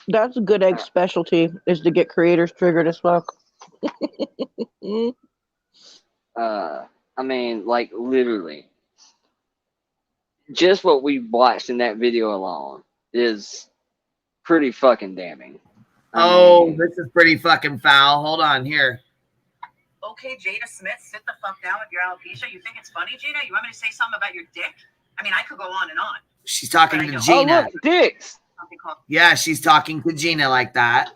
That's a Good Egg specialty, is to get creators triggered as fuck. I mean, like, literally, just what we watched in that video alone is pretty fucking damning. This is pretty fucking foul. Hold on here. Okay, Jada Smith, sit the fuck down with your alopecia. You think it's funny, Gina? You want me to say something about your dick? I mean, I could go on and on. She's talking to Oh, Gina. look, dicks. Yeah, she's talking to Gina like that.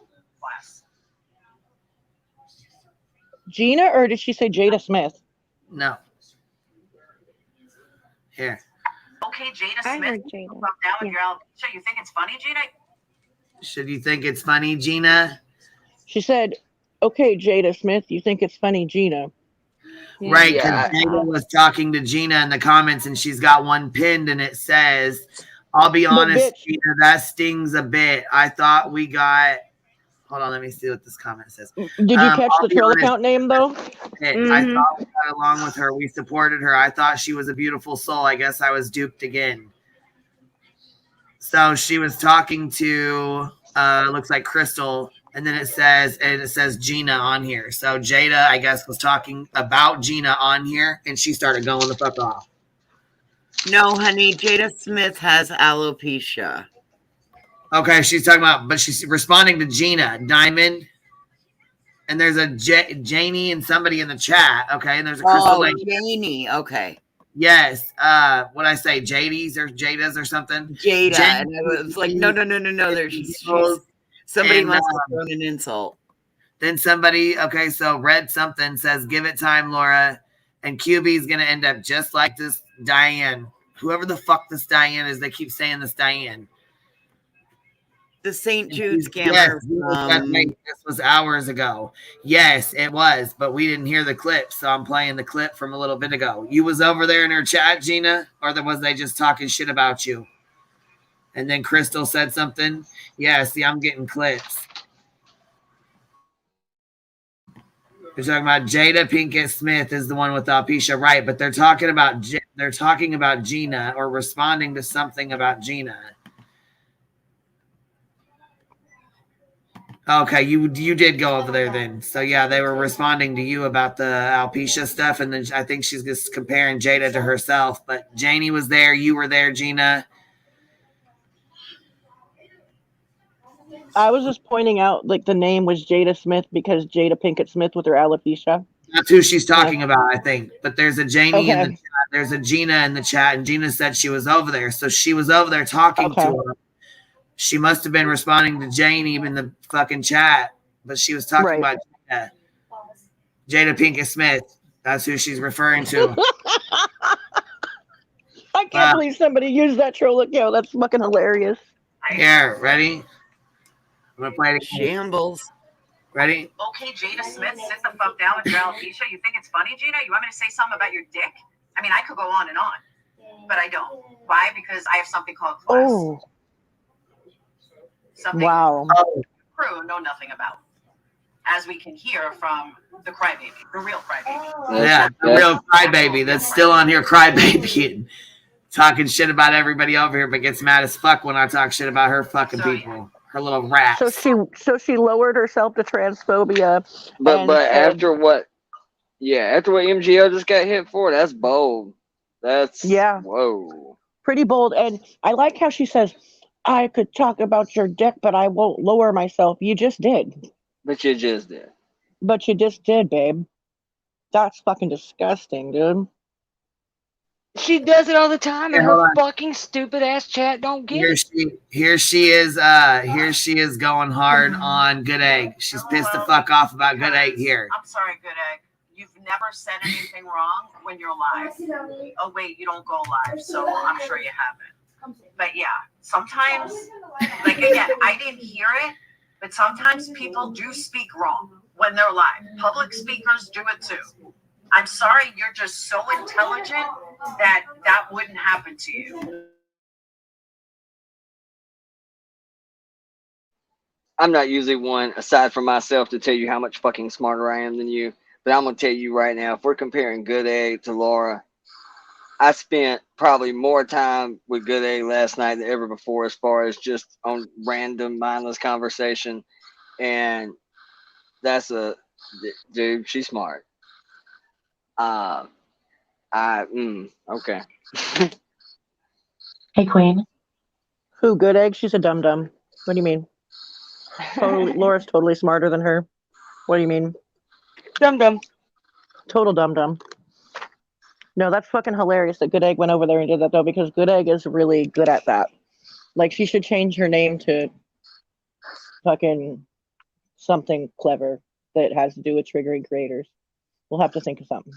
Gina, or did she say Jada Smith? No. Here. Okay, Jada Smith, sit the fuck down with your alopecia. You think it's funny, Gina? Should you think it's funny, Gina? She said, okay, Jada Smith, you think it's funny, Gina? Right, because Jada was talking to Gina in the comments, and she's got one pinned, and it says, I'll be honest, Gina, that stings a bit. I thought we got... Hold on, let me see what this comment says. Did you catch the trail account name, though? I thought we got along with her. We supported her. I thought she was a beautiful soul. I guess I was duped again. So she was talking to, looks like Crystal, and then it says Gina on here. So Jada, I guess, was talking about Gina on here, and she started going the fuck off. No, honey, Jada Smith has alopecia. Okay, she's talking about, but she's responding to Gina Diamond, and there's a Janie and somebody in the chat. Okay, and there's a Crystal Lake. Janie. Okay. Yes. What I say, JD's or Jada's or something. Jada. And it was like, no. There's somebody must have thrown an insult. Then somebody, okay, so read something, says, give it time, Laura. And QB's gonna end up just like this Diane. Whoever the fuck this Diane is, they keep saying this Diane. The St. Jude scammer. Yes, this was hours ago. Yes, it was, but we didn't hear the clip, so I'm playing the clip from a little bit ago. You was over there in her chat, Gina, or was they just talking shit about you? And then Crystal said something. Yeah, see, I'm getting clips. They're talking about Jada Pinkett Smith is the one with alopecia, right? But they're talking about Gina, or responding to something about Gina. Okay, you did go over there then. So yeah, they were responding to you about the alopecia stuff, and then I think she's just comparing Jada to herself. But Janie was there, you were there, Gina. I was just pointing out, like, the name was Jada Smith because Jada Pinkett Smith with her alopecia. That's who she's talking about, I think. But there's a Janie in the Okay. chat. There's a Gina in the chat, and Gina said she was over there. So she was over there talking to her. She must have been responding to Janie in the fucking chat, but she was talking about Jada Pinkett Smith. That's who she's referring to. I can't believe somebody used that troll account. That's fucking hilarious. Here, ready? I'm gonna play it again. Shambles. Ready? Okay, Jada Smith, sit the fuck down with your alopecia. You think it's funny, Gina? You want me to say something about your dick? I mean, I could go on and on, but I don't. Why? Because I have something called class. Oh. Something Wow. crew know nothing about. As we can hear from the crybaby, the real crybaby. Yeah, the real crybaby that's still on here, crybaby, talking shit about everybody over here, but gets mad as fuck when I talk shit about her fucking people, her little rats. So she lowered herself to transphobia. But after what MGO just got hit for, that's bold. That's whoa. Pretty bold. And I like how she says, I could talk about your dick, but I won't lower myself. You just did. But you just did. But you just did, babe. That's fucking disgusting, dude. She does it all the time, and her fucking stupid ass chat don't get it. Here she is going hard on Good Egg. She's pissed the fuck off about Good Egg here. I'm sorry, Good Egg. You've never said anything wrong when you're live. Oh, wait, you don't go live, so I'm sure you haven't. But yeah, sometimes, like again, I didn't hear it, but sometimes people do speak wrong when they're live. Public speakers do it too. I'm sorry, you're just so intelligent that wouldn't happen to you. I'm not usually one, aside from myself, to tell you how much fucking smarter I am than you. But I'm going to tell you right now, if we're comparing Good Egg to Laura, I spent probably more time with Good Egg last night than ever before, as far as just on random mindless conversation. And that's dude, she's smart. Okay. Hey, Queen. Who, Good Egg? She's a dum-dum. What do you mean? Totally, Laura's totally smarter than her. What do you mean? Dum-dum. Total dum-dum. No, that's fucking hilarious that Good Egg went over there and did that, though, because Good Egg is really good at that. Like, she should change her name to fucking something clever that has to do with triggering creators. We'll have to think of something.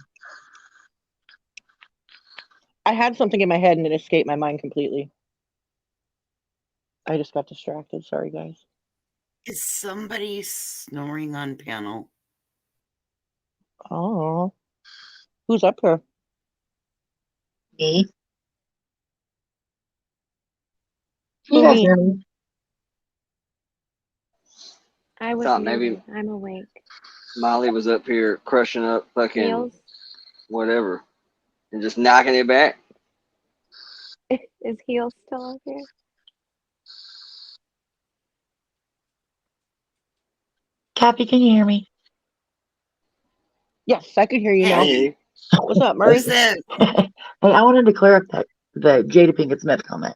I had something in my head and it escaped my mind completely. I just got distracted. Sorry, guys. Is somebody snoring on panel? Oh. Who's up here? Me. You guys hear me? I was Thought maybe muted. I'm awake. Molly was up here crushing up fucking Heels? whatever and just knocking it back. Is Heels still up here? Cappy, can you hear me? Yes, I can hear you now. Hey. What's up, Murray? Hey, I wanted to clear up the Jada Pinkett Smith comment.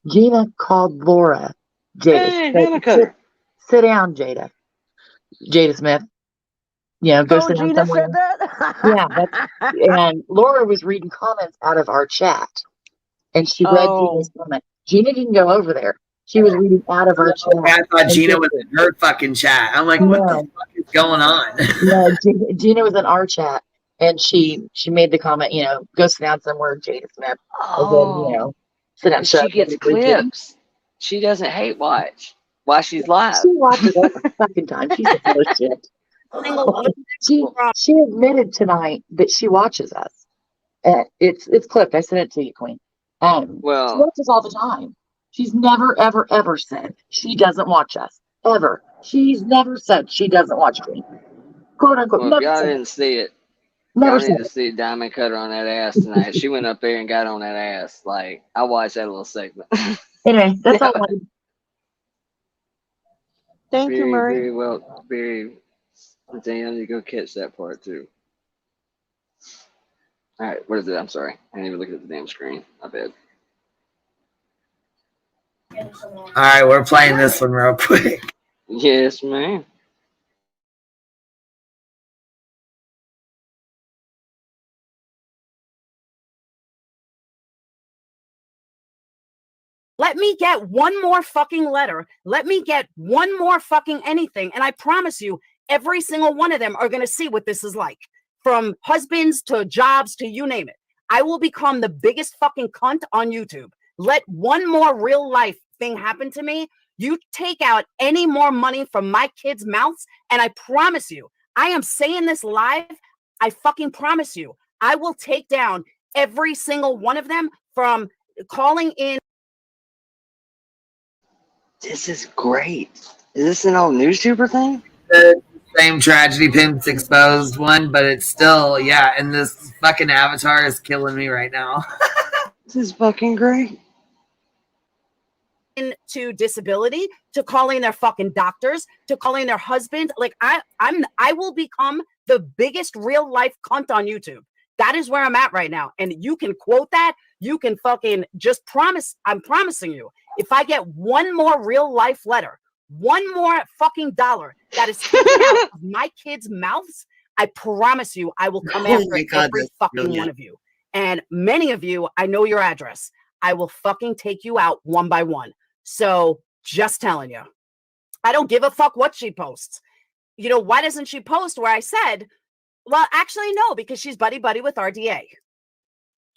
Gina called Laura Jada. Hey, sit down, Jada. Jada Smith. You know, go sit down Gina somewhere. said that? Yeah, and Laura was reading comments out of our chat, and she read Gina's comment. Gina didn't go over there. She was reading out of our chat. I thought Gina was in her fucking chat. I'm like, what the fuck is going on? No, Gina was in our chat, and she made the comment, you know, go sit down somewhere, Jada Smith. And then, you know, sit down. She gets clips. She doesn't hate watch while she's live. She watches every fucking time. She's a full of shit. She admitted tonight that she watches us. It's clipped. I sent it to you, Queen. She watches all the time. She's never, ever, ever said she doesn't watch us. Ever. She's never said she doesn't watch Queen. Quote unquote. Well, if y'all didn't see it, Never y'all need to see Diamond Cutter on that ass tonight. She went up there and got on that ass. Like, I watched that little segment. Anyway, that's all I wanted. Thank you, Murray. Very well. Very. Daniel, you go catch that part too. All right, what is it? I'm sorry. I didn't even look at the damn screen. My bad. All right, we're playing this one real quick. Yes, ma'am. Let me get one more fucking letter. Let me get one more fucking anything. And I promise you, every single one of them are going to see what this is like. From husbands to jobs to you name it. I will become the biggest fucking cunt on YouTube. Let one more real life thing happen to me. You take out any more money from my kids' mouths. And I promise you, I am saying this live. I fucking promise you, I will take down every single one of them from calling in. This is great. Is this an old newspaper thing? The same Tragedy Pimps Exposed one, but it's still, yeah, and this fucking avatar is killing me right now. This is fucking great. Into disability, to calling their fucking doctors, to calling their husbands. Like I will become the biggest real life cunt on YouTube. That is where I'm at right now. And you can quote that. You can fucking just promise. I'm promising you, if I get one more real life letter, one more fucking dollar that is taken out of my kids' mouths, I promise you, I will come after every fucking one of you. And many of you, I know your address. I will fucking take you out one by one. So just telling you, I don't give a fuck what she posts. You know, why doesn't she post where I said, well, actually, no, because she's buddy-buddy with RDA.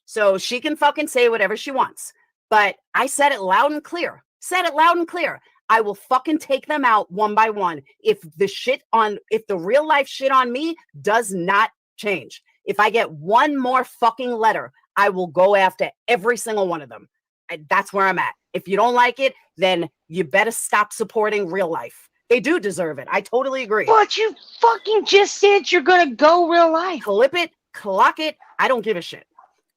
So she can fucking say whatever she wants. But I said it loud and clear. Said it loud and clear. I will fucking take them out one by one. If the real life shit on me does not change. If I get one more fucking letter, I will go after every single one of them. That's where I'm at. If you don't like it, then you better stop supporting real life. They do deserve it. I totally agree. But you fucking just said you're gonna go real life. Clip it, clock it. I don't give a shit.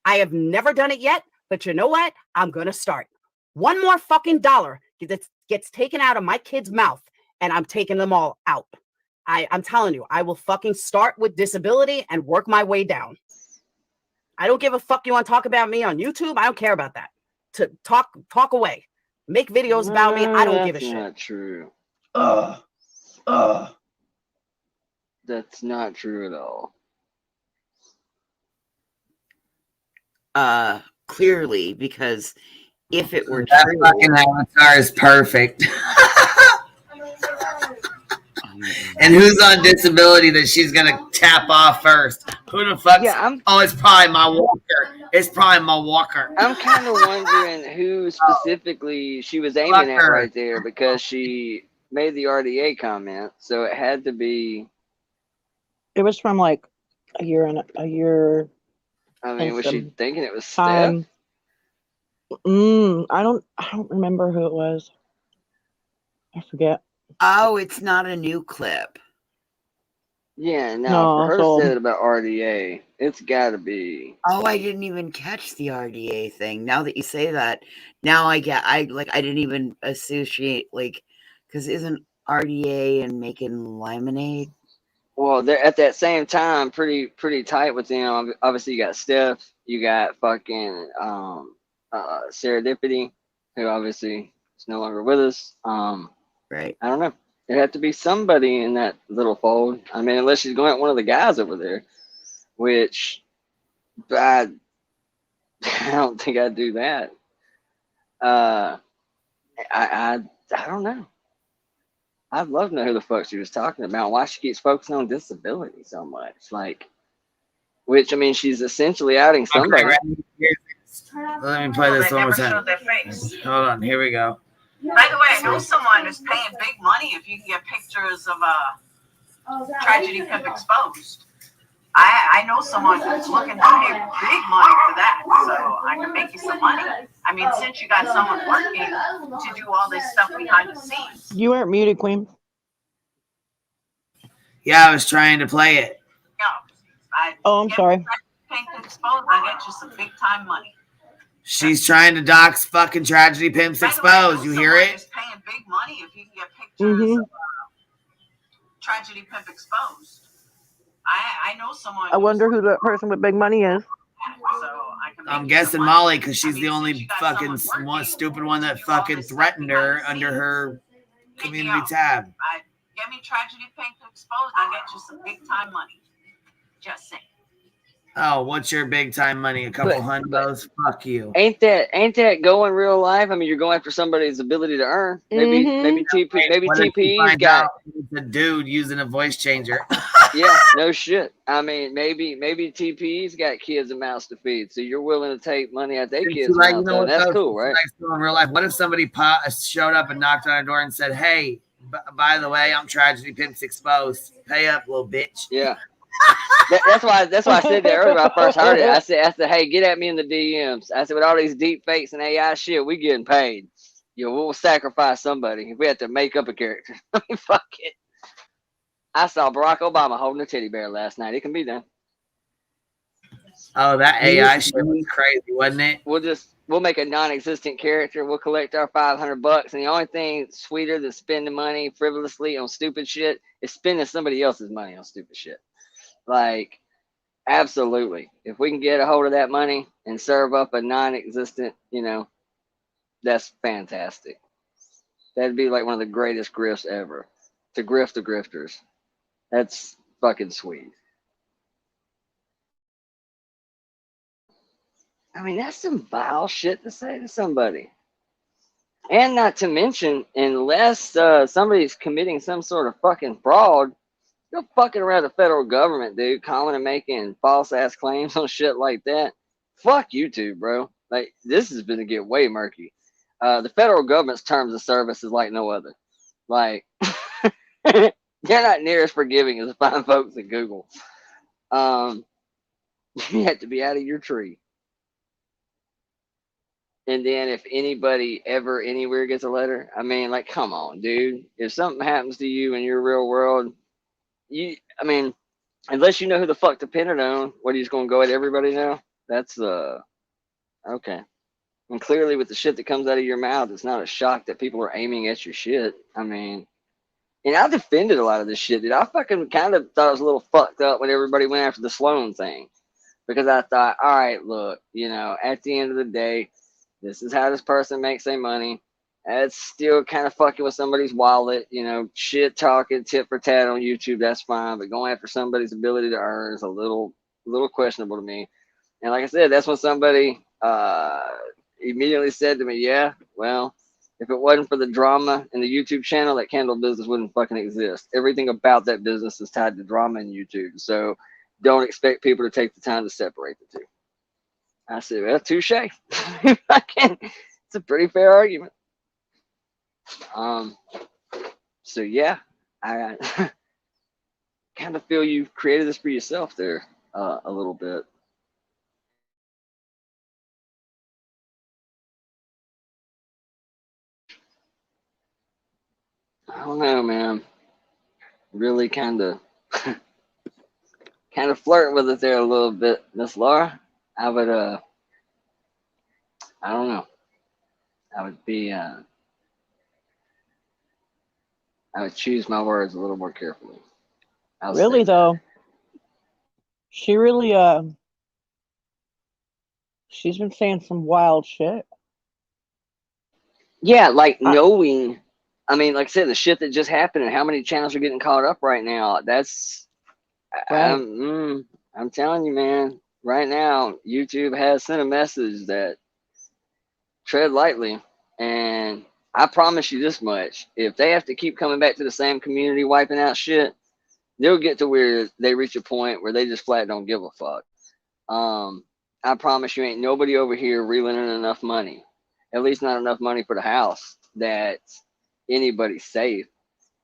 I have never done it yet, but you know what? I'm gonna start. One more fucking dollar that gets taken out of my kid's mouth, and I'm taking them all out. I'm telling you, I will fucking start with disability and work my way down. I don't give a fuck you want to talk about me on YouTube. I don't care about that. To talk away. Make videos about me. I don't give a shit. That's not true. That's not true at all. Clearly, because if it were that true, fucking avatar is perfect. And who's on disability that she's gonna tap off first? Who the fuck? Yeah, it's probably my walker. It's probably my walker. I'm kind of wondering who specifically she was aiming at right there, because she made the RDA comment, so it had to be. It was from like a year. I mean, was she thinking it was Steph? Steph? I don't remember who it was. I forget. Oh, it's not a new clip. Yeah, no, for her to say it about RDA, it's got to be. Oh, I didn't even catch the RDA thing. Now that you say that, now I didn't even associate, because isn't RDA and making lemonade? Well, they're at that same time pretty tight with them. Obviously, you got Steph, you got fucking Serendipity, who obviously is no longer with us. Right. I don't know. It had to be somebody in that little fold. I mean, unless she's going at one of the guys over there, which I don't think I'd do that. I don't know. I'd love to know who the fuck she was talking about. Why she keeps focusing on disability so much, which I mean, she's essentially outing somebody. Let me play this one more time. Hold on, here we go. By the way, I know someone who's paying big money if you can get pictures of Tragedy Pimp Exposed. I know someone who's looking to pay big money for that, so I can make you some money. I mean, since you got someone working to do all this stuff behind the scenes. You weren't muted, Queen. Yeah, I was trying to play it. I'm sorry. Pimp Exposed, I get you some big time money. She's trying to dox fucking Tragedy Pimps Exposed. You hear it? Paying big money if you can get pictures of Tragedy Pimp Exposed. I know someone. I wonder who that person with big money is. So I can I'm guessing Molly, because she's the only fucking one stupid one that fucking threatened her under her community tab. Get me Tragedy Pimp Exposed. I'll get you some big time money. Just saying. Oh, what's your big time money? A couple hundos? Fuck you. Ain't that going real life? I mean, you're going after somebody's ability to earn. Maybe TP's got the dude using a voice changer. yeah, no shit. I mean, maybe TP's got kids and mouths to feed, so you're willing to take money out their kids' mouths. That's cool, right? In real life, what if somebody showed up and knocked on our door and said, "Hey, by the way, I'm Tragedy Pimps Exposed. Pay up, little bitch." Yeah. That's why I said that earlier when I first heard it. I said, hey, get at me in the DMs. I said, with all these deep fakes and AI shit, we getting paid. We'll sacrifice somebody if we have to make up a character. I mean, fuck it. I saw Barack Obama holding a teddy bear last night. It can be done. Oh, that AI shit was crazy, wasn't it? We'll make a non-existent character. We'll collect our $500, and the only thing sweeter than spending money frivolously on stupid shit is spending somebody else's money on stupid shit. Like, absolutely. If we can get a hold of that money and serve up a non-existent, that's fantastic. That'd be like one of the greatest grifts ever. To grift the grifters. That's fucking sweet. I mean, that's some vile shit to say to somebody. And not to mention, unless somebody's committing some sort of fucking fraud, you're fucking around the federal government, dude, calling and making false ass claims on shit like that. Fuck YouTube, bro. Like, this is gonna get way murky. The federal government's terms of service is like no other. Like, they're not near as forgiving as the fine folks at Google. You have to be out of your tree. And then if anybody ever anywhere gets a letter, I mean, like, come on, dude. If something happens to you in your real world, unless you know who the fuck depended on, what, he's gonna go at everybody now? That's okay. And clearly with the shit that comes out of your mouth, it's not a shock that people are aiming at your shit. I mean, and I defended a lot of this shit, dude. I fucking kind of thought it was a little fucked up when everybody went after the Sloan thing. Because I thought, all right, look, at the end of the day, this is how this person makes their money. It's still kind of fucking with somebody's wallet, shit talking, tit for tat on YouTube, that's fine. But going after somebody's ability to earn is a little questionable to me. And like I said, that's when somebody immediately said to me, yeah, well, if it wasn't for the drama in the YouTube channel, that candle business wouldn't fucking exist. Everything about that business is tied to drama in YouTube. So don't expect people to take the time to separate the two. I said, well, touche. It's a pretty fair argument. So yeah, I kind of feel you created this for yourself there a little bit. I don't know, man. Really kind of flirting with it there a little bit, Miss Laura. I would I don't know. I would be I would choose my words a little more carefully. Really though, she really she's been saying some wild shit. Yeah, like knowing, I mean, like I said, the shit that just happened and how many channels are getting caught up right now. That's, right. I'm telling you, man, right now, YouTube has sent a message that tread lightly. And I promise you this much, if they have to keep coming back to the same community wiping out shit, they'll get to where they reach a point where they just flat don't give a fuck. I promise you ain't nobody over here reeling in enough money. At least not enough money for the house that anybody's safe.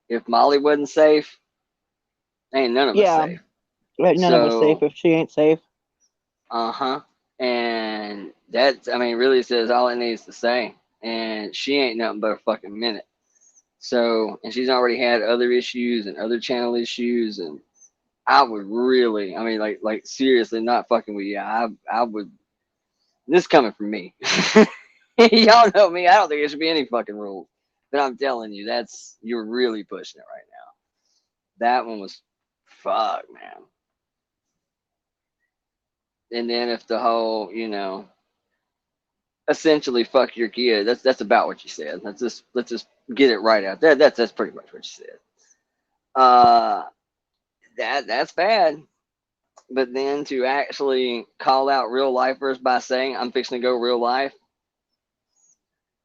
If Molly wasn't safe, ain't none of us safe. Right, none of us safe if she ain't safe. And that, I mean, really says all it needs to say. And she ain't nothing but a fucking minute. So, and she's already had other issues and other channel issues. And I would really, I mean, like seriously, not fucking with you. I would, this coming from me. Y'all know me. I don't think there should be any fucking rules. But I'm telling you, you're really pushing it right now. That one was fuck, man. And then if the whole, essentially fuck your kid, that's about what you said. Let's just get it right out there. That's pretty much what you said. That's bad. But then to actually call out real lifers by saying I'm fixing to go real life,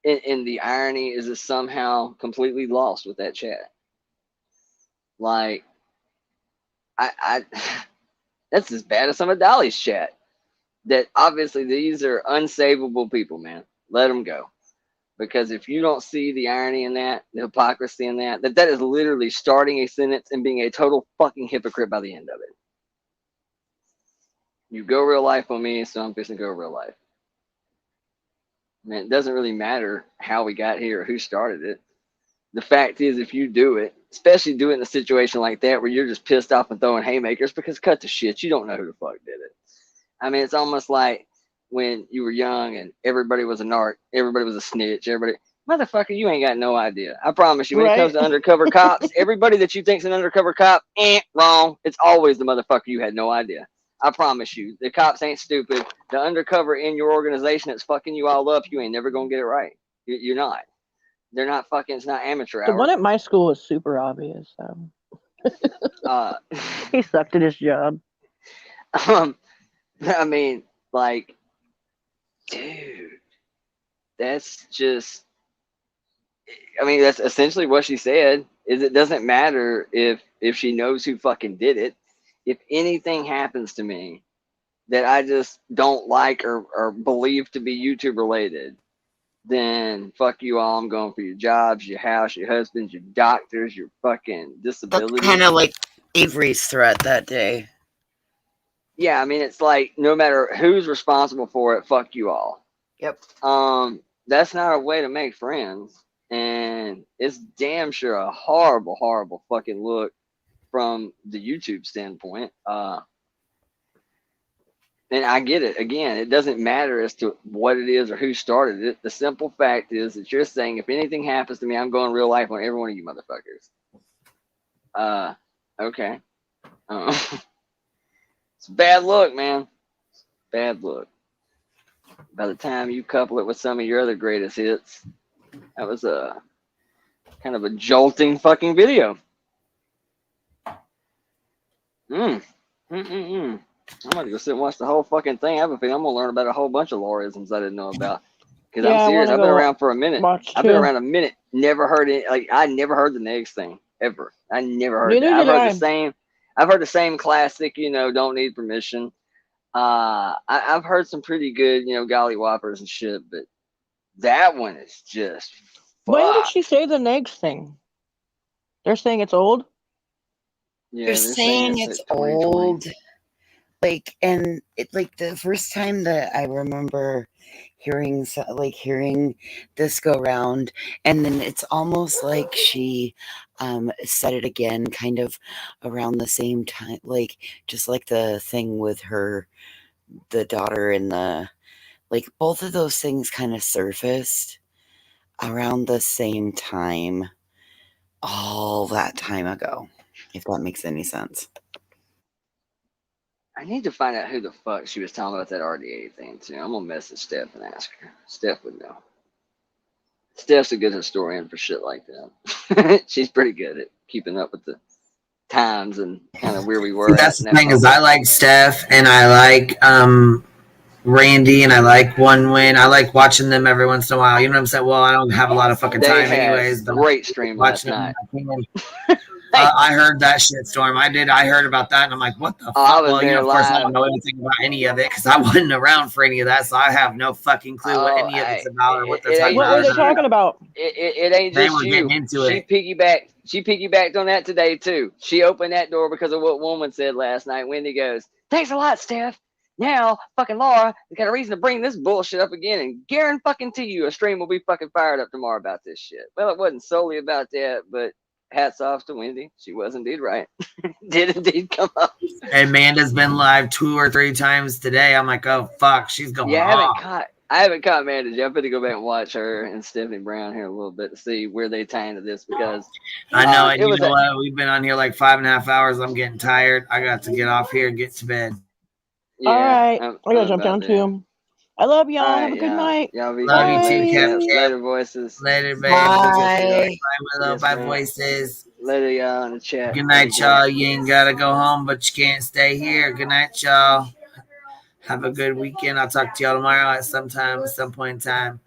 and the irony is it's somehow completely lost with that chat. Like, I that's as bad as some of Dolly's chat. That obviously these are unsavable people, man. Let them go. Because if you don't see the irony in that, the hypocrisy in that is literally starting a sentence and being a total fucking hypocrite by the end of it. You go real life on me, so I'm fixing to go real life. Man, it doesn't really matter how we got here or who started it. The fact is, if you do it, especially do it in a situation like that where you're just pissed off and throwing haymakers, because cut the shit, you don't know who the fuck did it. I mean, it's almost like when you were young and everybody was a narc, everybody was a snitch, everybody, motherfucker, you ain't got no idea. I promise you, when it comes to undercover cops, everybody that you think's an undercover cop, wrong. It's always the motherfucker you had no idea. I promise you, the cops ain't stupid. The undercover in your organization that's fucking you all up, you ain't never gonna get it right. You're not. They're not fucking. It's not amateur hour. The one at my school was super obvious. He sucked at his job. I mean, like, dude, that's just. I mean, that's essentially what she said. Is it doesn't matter if she knows who fucking did it. If anything happens to me that I just don't like or believe to be YouTube related, then fuck you all. I'm going for your jobs, your house, your husbands, your doctors, your fucking disabilities. That's kind of like Avery's threat that day. Yeah, I mean, it's like no matter who's responsible for it, fuck you all. Yep. That's not a way to make friends, and it's damn sure a horrible, horrible fucking look from the YouTube standpoint. And I get it. Again, it doesn't matter as to what it is or who started it. The simple fact is that you're saying if anything happens to me, I'm going real life on every one of you motherfuckers. Okay. It's a bad look, man. Bad look. By the time you couple it with some of your other greatest hits, that was a kind of a jolting fucking video. I'm gonna go sit and watch the whole fucking thing. I have a feeling I'm gonna learn about a whole bunch of Lauraisms I didn't know about. Because I'm serious, I've been around for a minute. I've been around a minute. Never heard it. Like I never heard the next thing ever. I never heard it. I've heard the same. I've heard the same classic. Don't need permission. I've heard some pretty good, golly whoppers and shit, but that one is just. When did she say the next thing? They're saying it's old. Yeah, they're saying it's old. Like, and it like the first time that I remember hearing this go round, and then it's almost like she said it again kind of around the same time, like just like the thing with the daughter and like both of those things kind of surfaced around the same time all that time ago, if that makes any sense. I need to find out who the fuck she was talking about that RDA thing to. I'm gonna message Steph and ask her. Steph would know. Steph's a good historian for shit like that. She's pretty good at keeping up with the times and kind of where we were. That's the thing is I like Steph and I like Randy and I like One Win. I like watching them every once in a while. You know what I'm saying? Well, I don't have a lot of fucking time anyways. But great stream last night. I heard that shitstorm. I heard about that, and I'm like, what the fuck? Well, of course, I don't know anything about any of it because I wasn't around for any of that, so I have no fucking clue what any of it's about or what they're talking about. What were they talking about? It ain't just you. She piggybacked on that today, too. She opened that door because of what Woman said last night. Wendy goes, thanks a lot, Steph. Now, fucking Laura has got a reason to bring this bullshit up again, and guarantee you a stream will be fucking fired up tomorrow about this shit. Well, it wasn't solely about that, but hats off to Wendy. She was indeed right. Did indeed come up. And Amanda's been live 2 or 3 times today. I'm like, oh fuck, she's going off. I haven't caught Amanda yet. I'm going to go back and watch her and Stephanie Brown here a little bit to see where they tie into this because I know, and it you was know what? We've been on here like 5.5 hours. I'm getting tired. I got to get off here and get to bed. Yeah, All right. I gotta I'm jump down about there. too. I love y'all. All Have right, a good night. y'all be Love good. you too, Later, Cap. later, voices. Later, babe. Bye. Bye, Willow. Yes, Bye, ma'am. voices. Later, y'all in the chat. Good night, y'all. You ain't got to go home, but you can't stay here. Good night, y'all. Have a good weekend. I'll talk to y'all tomorrow at some point in time.